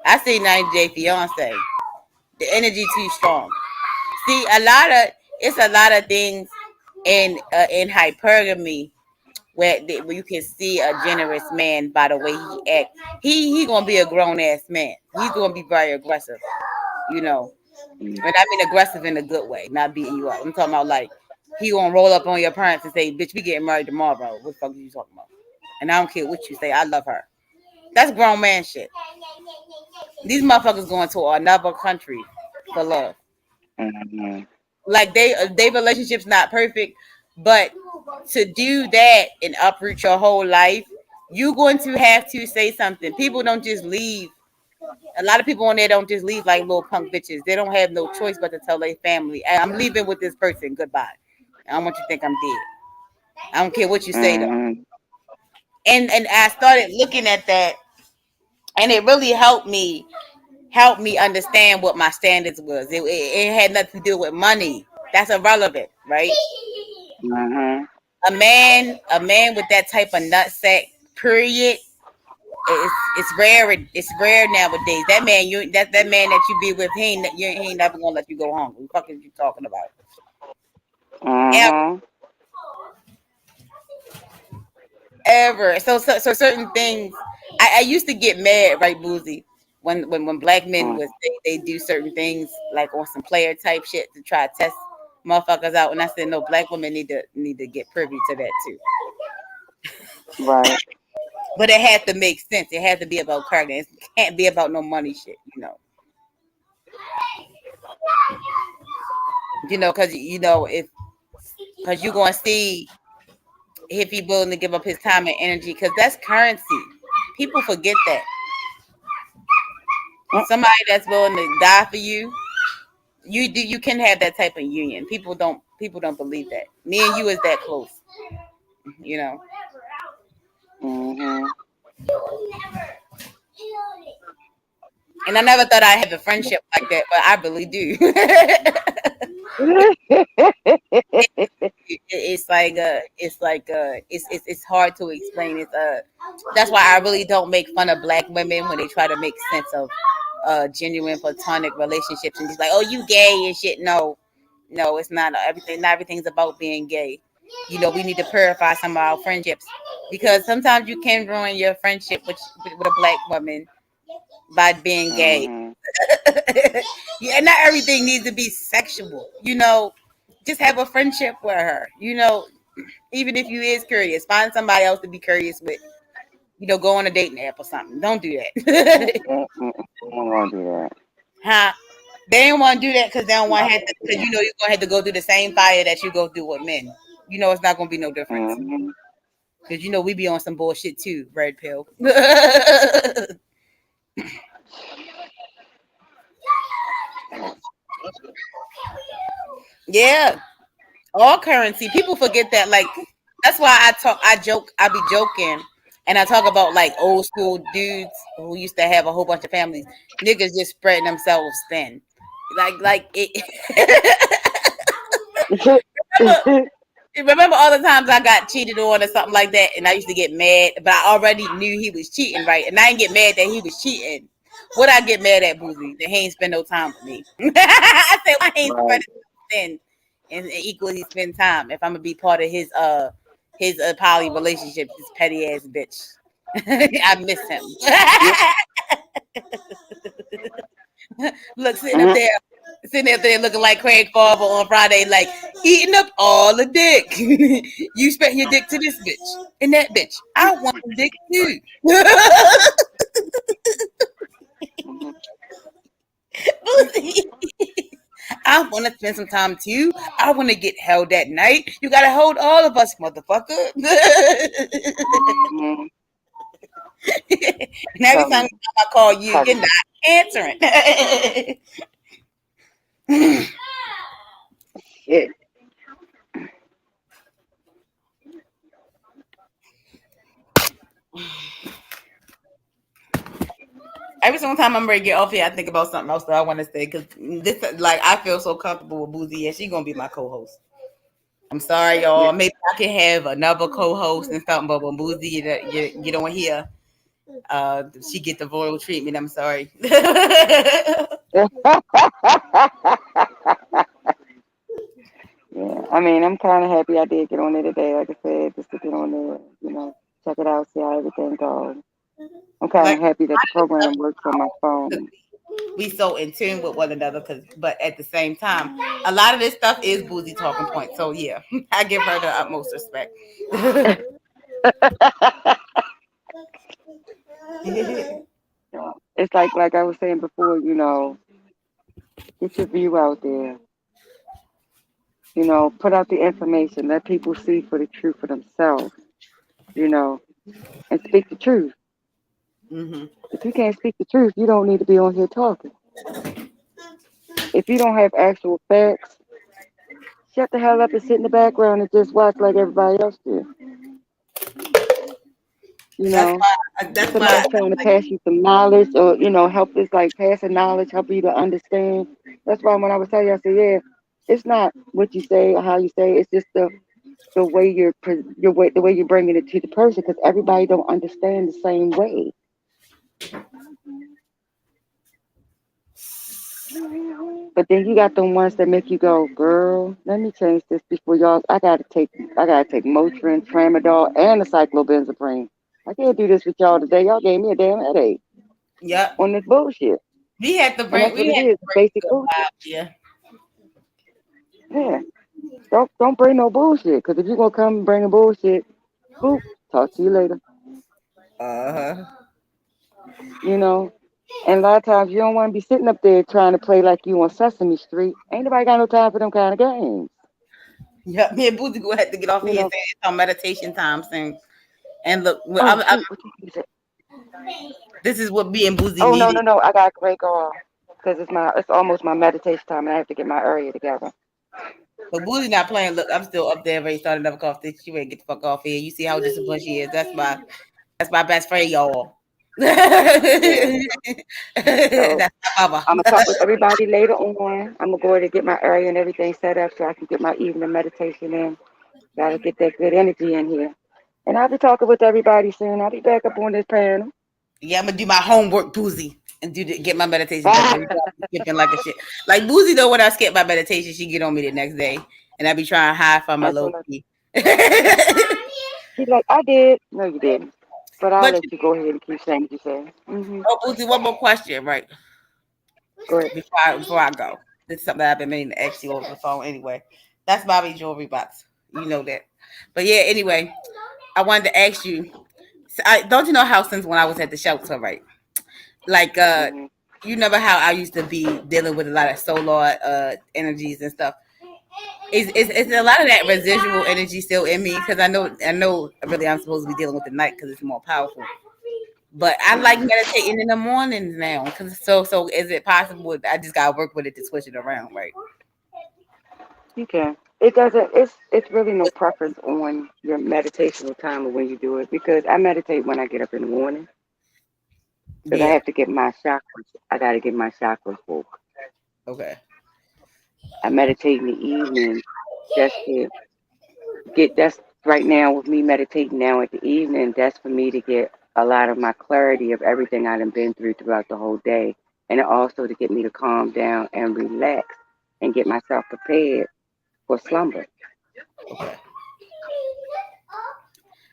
Speaker 1: I see 90 Day Fiance. The energy too strong. See, it's a lot of things in hypergamy where you can see a generous man by the way he act. He gonna be a grown ass man. He's gonna be very aggressive. You know, and I mean aggressive in a good way, not beating you up. I'm talking about like he gonna roll up on your parents and say, "Bitch, we getting married tomorrow." What the fuck are you talking about? And I don't care what you say. I love her. That's grown man shit. These motherfuckers going to another country for love.
Speaker 2: Mm-hmm.
Speaker 1: Like they relationships not perfect, but to do that and uproot your whole life, you going to have to say something. People don't just leave. A lot of people on there don't just leave like little punk bitches. They don't have no choice but to tell their family, I'm leaving with this person. Goodbye. I don't want you to think I'm dead. I don't care what you say though.
Speaker 2: Mm-hmm.
Speaker 1: And I started looking at that, and it really helped me understand what my standards was. It had nothing to do with money. That's irrelevant, right?
Speaker 2: Mm-hmm.
Speaker 1: A man with that type of nutsack, period. It's rare. It's rare nowadays. That man, that man that you be with, he ain't never gonna let you go home. What the fuck is you talking about? Ever,
Speaker 2: Mm-hmm.
Speaker 1: ever. So certain things. I used to get mad, right, Boozy, when black men was they do certain things like on some player type shit to try to test motherfuckers out. And I said, no, black women need to get privy to that too.
Speaker 2: Right.
Speaker 1: But it had to make sense. It had to be about character. It can't be about no money shit, you know. Because if because you're gonna see if he's willing to give up his time and energy, because that's currency. People forget that somebody that's willing to die for you, you can have that type of union. People don't believe that. Me and you is that close, you know.
Speaker 2: Mm-hmm.
Speaker 1: And I never thought I'd have a friendship like that, but I really do. It's hard to explain. That's why I really don't make fun of black women when they try to make sense of genuine platonic relationships and just like, oh, you gay and shit. No, it's not everything. Not everything's about being gay. We need to purify some of our friendships because sometimes you can ruin your friendship with a black woman by being gay.
Speaker 2: Mm-hmm.
Speaker 1: Yeah, not everything needs to be sexual. Just have a friendship with her. Even if you is curious, find somebody else to be curious with. Go on a dating app or something. Don't do that.
Speaker 2: I don't want to do that.
Speaker 1: Huh? They don't want to do that because they don't want to have to, because you're gonna have to go through the same fire that you go through with men. It's not gonna be no difference.
Speaker 2: Mm-hmm.
Speaker 1: Because we be on some bullshit too, red pill. Yeah. All currency. People forget that. Like, that's why I be joking, and I talk about like old school dudes who used to have a whole bunch of families. Niggas just spreading themselves thin. Like it. Remember all the times I got cheated on or something like that, and I used to get mad, but I already knew he was cheating, right? And I didn't get mad that he was cheating. What I get mad at Boozy that he ain't spend no time with me. I say why he ain't
Speaker 2: Right.
Speaker 1: spread thin and equally spend time if I'm gonna be part of his poly relationship, this petty ass bitch. I miss him.
Speaker 2: Yeah.
Speaker 1: Look,
Speaker 2: Mhm.
Speaker 1: sitting up there looking like Craig Farber on Friday, like eating up all the dick. You spent your dick to this bitch and that bitch. I want some dick too.
Speaker 2: Mhm.
Speaker 1: I want to spend some time too. I want to get held at night. You gotta hold all of us, motherfucker.
Speaker 2: Mhm.
Speaker 1: And every
Speaker 2: Tell
Speaker 1: time
Speaker 2: me.
Speaker 1: I call you,
Speaker 2: Tell
Speaker 1: you're
Speaker 2: me.
Speaker 1: not answering.
Speaker 2: Shit.
Speaker 1: Every single time I'm ready to get off here, I think about something else that I want to say because this, like, I feel so comfortable with Boozy, and she's gonna be my co-host. I'm sorry,
Speaker 2: Yeah.
Speaker 1: y'all. Maybe I can have another co-host and something, but when Boozy get on here, she get the royal treatment. I'm sorry.
Speaker 2: Yeah. I mean, I'm kind of happy I did get on there today. Like I said, just to get on there, check it out, see how everything goes. I'm kind
Speaker 1: Like
Speaker 2: of happy that the
Speaker 1: stuff
Speaker 2: program works on my phone.
Speaker 1: we so in tune with one another, but at the same time, a lot of this stuff is Boozy talking points. So yeah, I give her the utmost respect.
Speaker 2: It's like I was saying before, get your view out there. Put out the information, let people see for the truth for themselves, you know, and speak the truth.
Speaker 1: Hmm.
Speaker 2: If you can't speak the truth, you don't need to be on here talking. If you don't have actual facts, shut the hell up and sit in the background and just watch like everybody else do. You
Speaker 1: That's
Speaker 2: know,
Speaker 1: why. That's why.
Speaker 2: somebody's trying to pass you some knowledge or, help this like passing knowledge, help you to understand. That's why when I was telling you, I said, yeah, it's not what you say or how you say it, it's just the way the way you're bringing it to the person because everybody don't understand the same way. But then you got them ones that make you go, girl, let me change this before y'all. I gotta take Motrin, Tramadol, and the cyclobenzaprine. I can't do this with y'all today. Y'all gave me a damn headache
Speaker 1: Yep.
Speaker 2: on this bullshit,
Speaker 1: We had to
Speaker 2: and
Speaker 1: bring.
Speaker 2: that's what
Speaker 1: We
Speaker 2: it
Speaker 1: had
Speaker 2: is.
Speaker 1: to
Speaker 2: It's
Speaker 1: bring
Speaker 2: basic
Speaker 1: good
Speaker 2: bullshit.
Speaker 1: vibes. Yeah.
Speaker 2: Yeah, don't bring no bullshit. Because if you're gonna come and bring a bullshit, boop, talk to you later.
Speaker 1: Uh huh.
Speaker 2: You know. And a lot of times you don't want to be sitting up there trying to play like you on Sesame Street. Ain't nobody got no time for them kind of games.
Speaker 1: Yep. Me and Boozy gonna have to get off
Speaker 2: You
Speaker 1: here and
Speaker 2: know.
Speaker 1: say it's our meditation time soon. And look,
Speaker 2: Oh shoot, what you say?
Speaker 1: this is what me and Boozy
Speaker 2: Oh no no
Speaker 1: needed.
Speaker 2: no, I gotta break off because it's almost my meditation time and I have to get my area together.
Speaker 1: But Boozy not playing. Look, I'm still up there. Ready to start another cough. She ready to get the fuck off here. You see how disciplined she is. That's my best friend, y'all.
Speaker 2: Yeah. So
Speaker 1: That's my mama.
Speaker 2: I'm gonna talk with everybody later on. I'm gonna go ahead and get my area and everything set up so I can get my evening meditation in. Gotta get that good energy in here. And I'll be talking with everybody soon. I'll be back up on this panel.
Speaker 1: Yeah, I'm gonna do my homework, Boozy, and get my meditation done. Cause skipping like a shit. Like Boozy, though, when I skip my meditation, she get on me the next day, and I be trying to hide from my
Speaker 2: I
Speaker 1: low
Speaker 2: told her.
Speaker 1: key.
Speaker 2: She's like, I did. No, you didn't. But I'll
Speaker 1: But
Speaker 2: let you go ahead and keep saying what you say.
Speaker 1: oh, Boozy, one more question, right?
Speaker 2: Go ahead.
Speaker 1: Before I go, this is something I've been meaning to ask you over the phone. Anyway, that's Bobby jewelry box. You know that. But yeah, anyway, I wanted to ask you. Don't you know how since when I was at the shelter, right? Like
Speaker 2: Hmm.
Speaker 1: you remember how I used to be dealing with a lot of solar energies and stuff. Is a lot of that residual energy still in me? Because I know really I'm supposed to be dealing with the night because it's more powerful. But I like
Speaker 2: Hmm.
Speaker 1: meditating in the mornings now. Cause so is it possible? I just gotta work with it to switch it around, right?
Speaker 2: You can. It doesn't. It's really no preference on your meditational time or when you do it because I meditate when I get up in the morning because I
Speaker 1: Yeah.
Speaker 2: have to get my chakras. I got to get my chakras woke.
Speaker 1: Okay.
Speaker 2: I meditate in the evening just to get. That's right now with me meditating now at the evening. That's for me to get a lot of my clarity of everything I done been through throughout the whole day, and also to get me to calm down and relax and get myself prepared for slumber.
Speaker 1: Okay.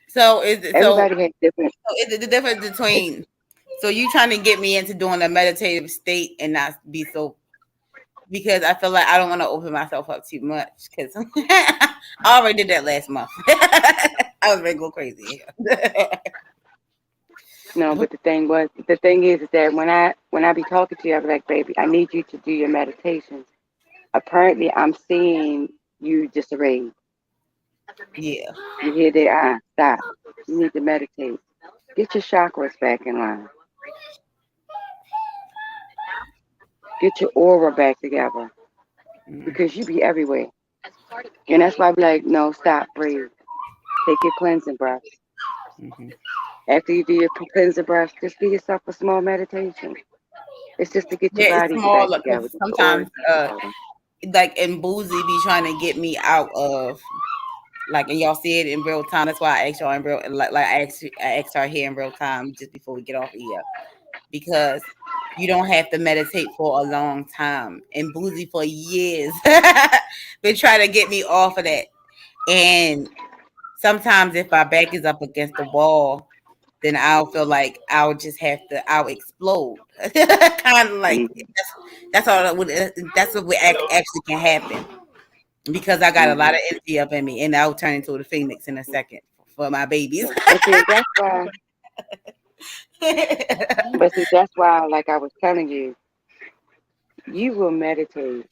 Speaker 1: So is it so?
Speaker 2: Everybody has different.
Speaker 1: So is it the difference
Speaker 2: It's
Speaker 1: between? So you trying to get me into doing a meditative state and not be so because I feel like I don't want to open myself up too much because I already did that last month. I was ready to go crazy.
Speaker 2: no, but the thing is that when I be talking to you, I be like, baby, I need you to do your meditations. Apparently, I'm seeing you disarrayed.
Speaker 1: Yeah.
Speaker 2: You hear that? Stop. You need to meditate. Get your chakras back in line. Get your aura back together because you be everywhere. And that's why I be like, no, stop, breathe. Take your cleansing breath.
Speaker 1: Mm-hmm.
Speaker 2: After you do your cleansing breath, just give yourself a small meditation. It's just to get your
Speaker 1: Yeah, it's
Speaker 2: body back
Speaker 1: smaller
Speaker 2: together,
Speaker 1: because
Speaker 2: get your aura
Speaker 1: sometimes,
Speaker 2: back together.
Speaker 1: like, and Boozy be trying to get me out of like, and y'all see it in real time. That's why I asked y'all in real, like I asked her here in real time just before we get off of here because you don't have to meditate for a long time. And Boozy for years been trying to get me off of that. And sometimes if my back is up against the wall, then I'll feel like I'll explode. Kind of like
Speaker 2: Mm-hmm.
Speaker 1: that's all that's what actually can happen because I got a lot
Speaker 2: Mm-hmm.
Speaker 1: of energy up in me, and I'll turn into the phoenix in a second for my babies.
Speaker 2: But see, that's why. But see, that's why. Like I was telling you, you will meditate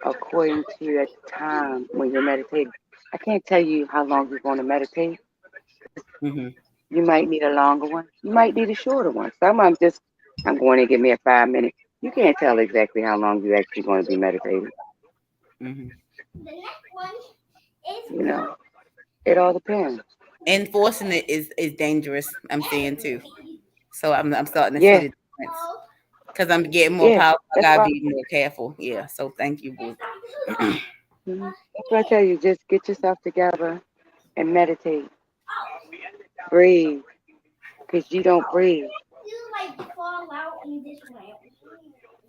Speaker 2: according to at the time when you're meditating. I can't tell you how long you're going to meditate.
Speaker 1: Hmm.
Speaker 2: You might need a longer one. You might need a shorter one. Some of them just, I'm going to give me a 5 minute. You can't tell exactly how long you're actually going to be meditating.
Speaker 1: Hmm.
Speaker 2: You know, it all depends.
Speaker 1: Enforcing it is dangerous. I'm saying too. So I'm starting to see
Speaker 2: Yeah,
Speaker 1: the difference because I'm getting more
Speaker 2: yeah.
Speaker 1: powerful. I
Speaker 2: That's
Speaker 1: gotta
Speaker 2: why.
Speaker 1: be more careful. Yeah. So thank you, boo.
Speaker 2: That's why I tell you, just get yourself together and meditate. Breathe, because you don't breathe.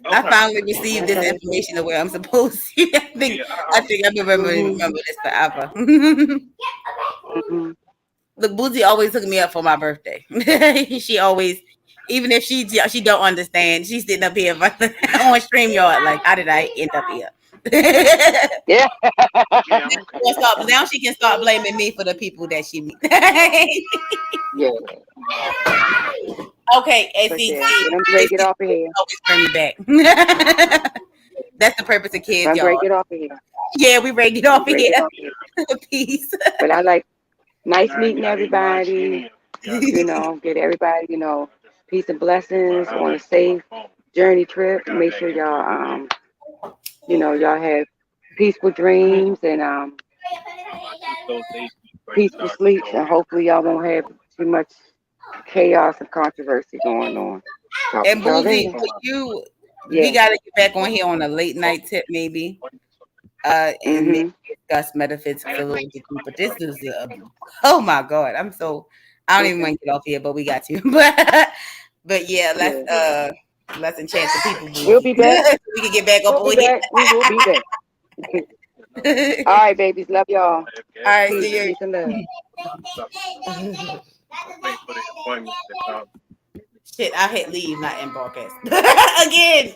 Speaker 1: I finally received
Speaker 2: That's
Speaker 1: this
Speaker 2: how you.
Speaker 1: information the way I'm supposed to. I think I've been
Speaker 2: Mhm.
Speaker 1: remember this forever.
Speaker 2: Mhm.
Speaker 1: Look, Boozy always hook me up for my birthday. She always, even if she don't understand, she's sitting up here on StreamYard like, how did I end up here?
Speaker 2: Yeah.
Speaker 1: Now she can start blaming me for the people that she meet.
Speaker 2: Yeah.
Speaker 1: Okay, and
Speaker 2: But
Speaker 1: see,
Speaker 2: yeah, let them break it off of here.
Speaker 1: always bring me back. That's the purpose of kids,
Speaker 2: Let them
Speaker 1: y'all.
Speaker 2: break it off of here.
Speaker 1: Yeah, we ready to get
Speaker 2: Let them
Speaker 1: off of
Speaker 2: break
Speaker 1: here.
Speaker 2: it off of here.
Speaker 1: Peace.
Speaker 2: But I like nice meeting everybody. Get everybody, peace and blessings on a safe journey trip. Make sure y'all have peaceful dreams and peaceful sleeps, and hopefully y'all won't have too much chaos and controversy going on. Talk
Speaker 1: And
Speaker 2: with y'all
Speaker 1: Boozy,
Speaker 2: later.
Speaker 1: for you, we
Speaker 2: Yeah.
Speaker 1: gotta get back on here on a late night tip, maybe. And maybe
Speaker 2: Mhm.
Speaker 1: discuss metaphysics a little bit deeper. This is oh my god, I don't even
Speaker 2: Okay.
Speaker 1: want to get off here, but we got to. But yeah,
Speaker 2: Yeah.
Speaker 1: let's enchant the people,
Speaker 2: We'll
Speaker 1: Boozy.
Speaker 2: be back.
Speaker 1: We can get back up
Speaker 2: We'll be
Speaker 1: on here.
Speaker 2: back. We will be back. All right, babies. Love y'all.
Speaker 1: All right,
Speaker 2: Peace,
Speaker 1: see
Speaker 2: peace, and love.
Speaker 1: you. Shit, I hit leave, not in broadcast. Again.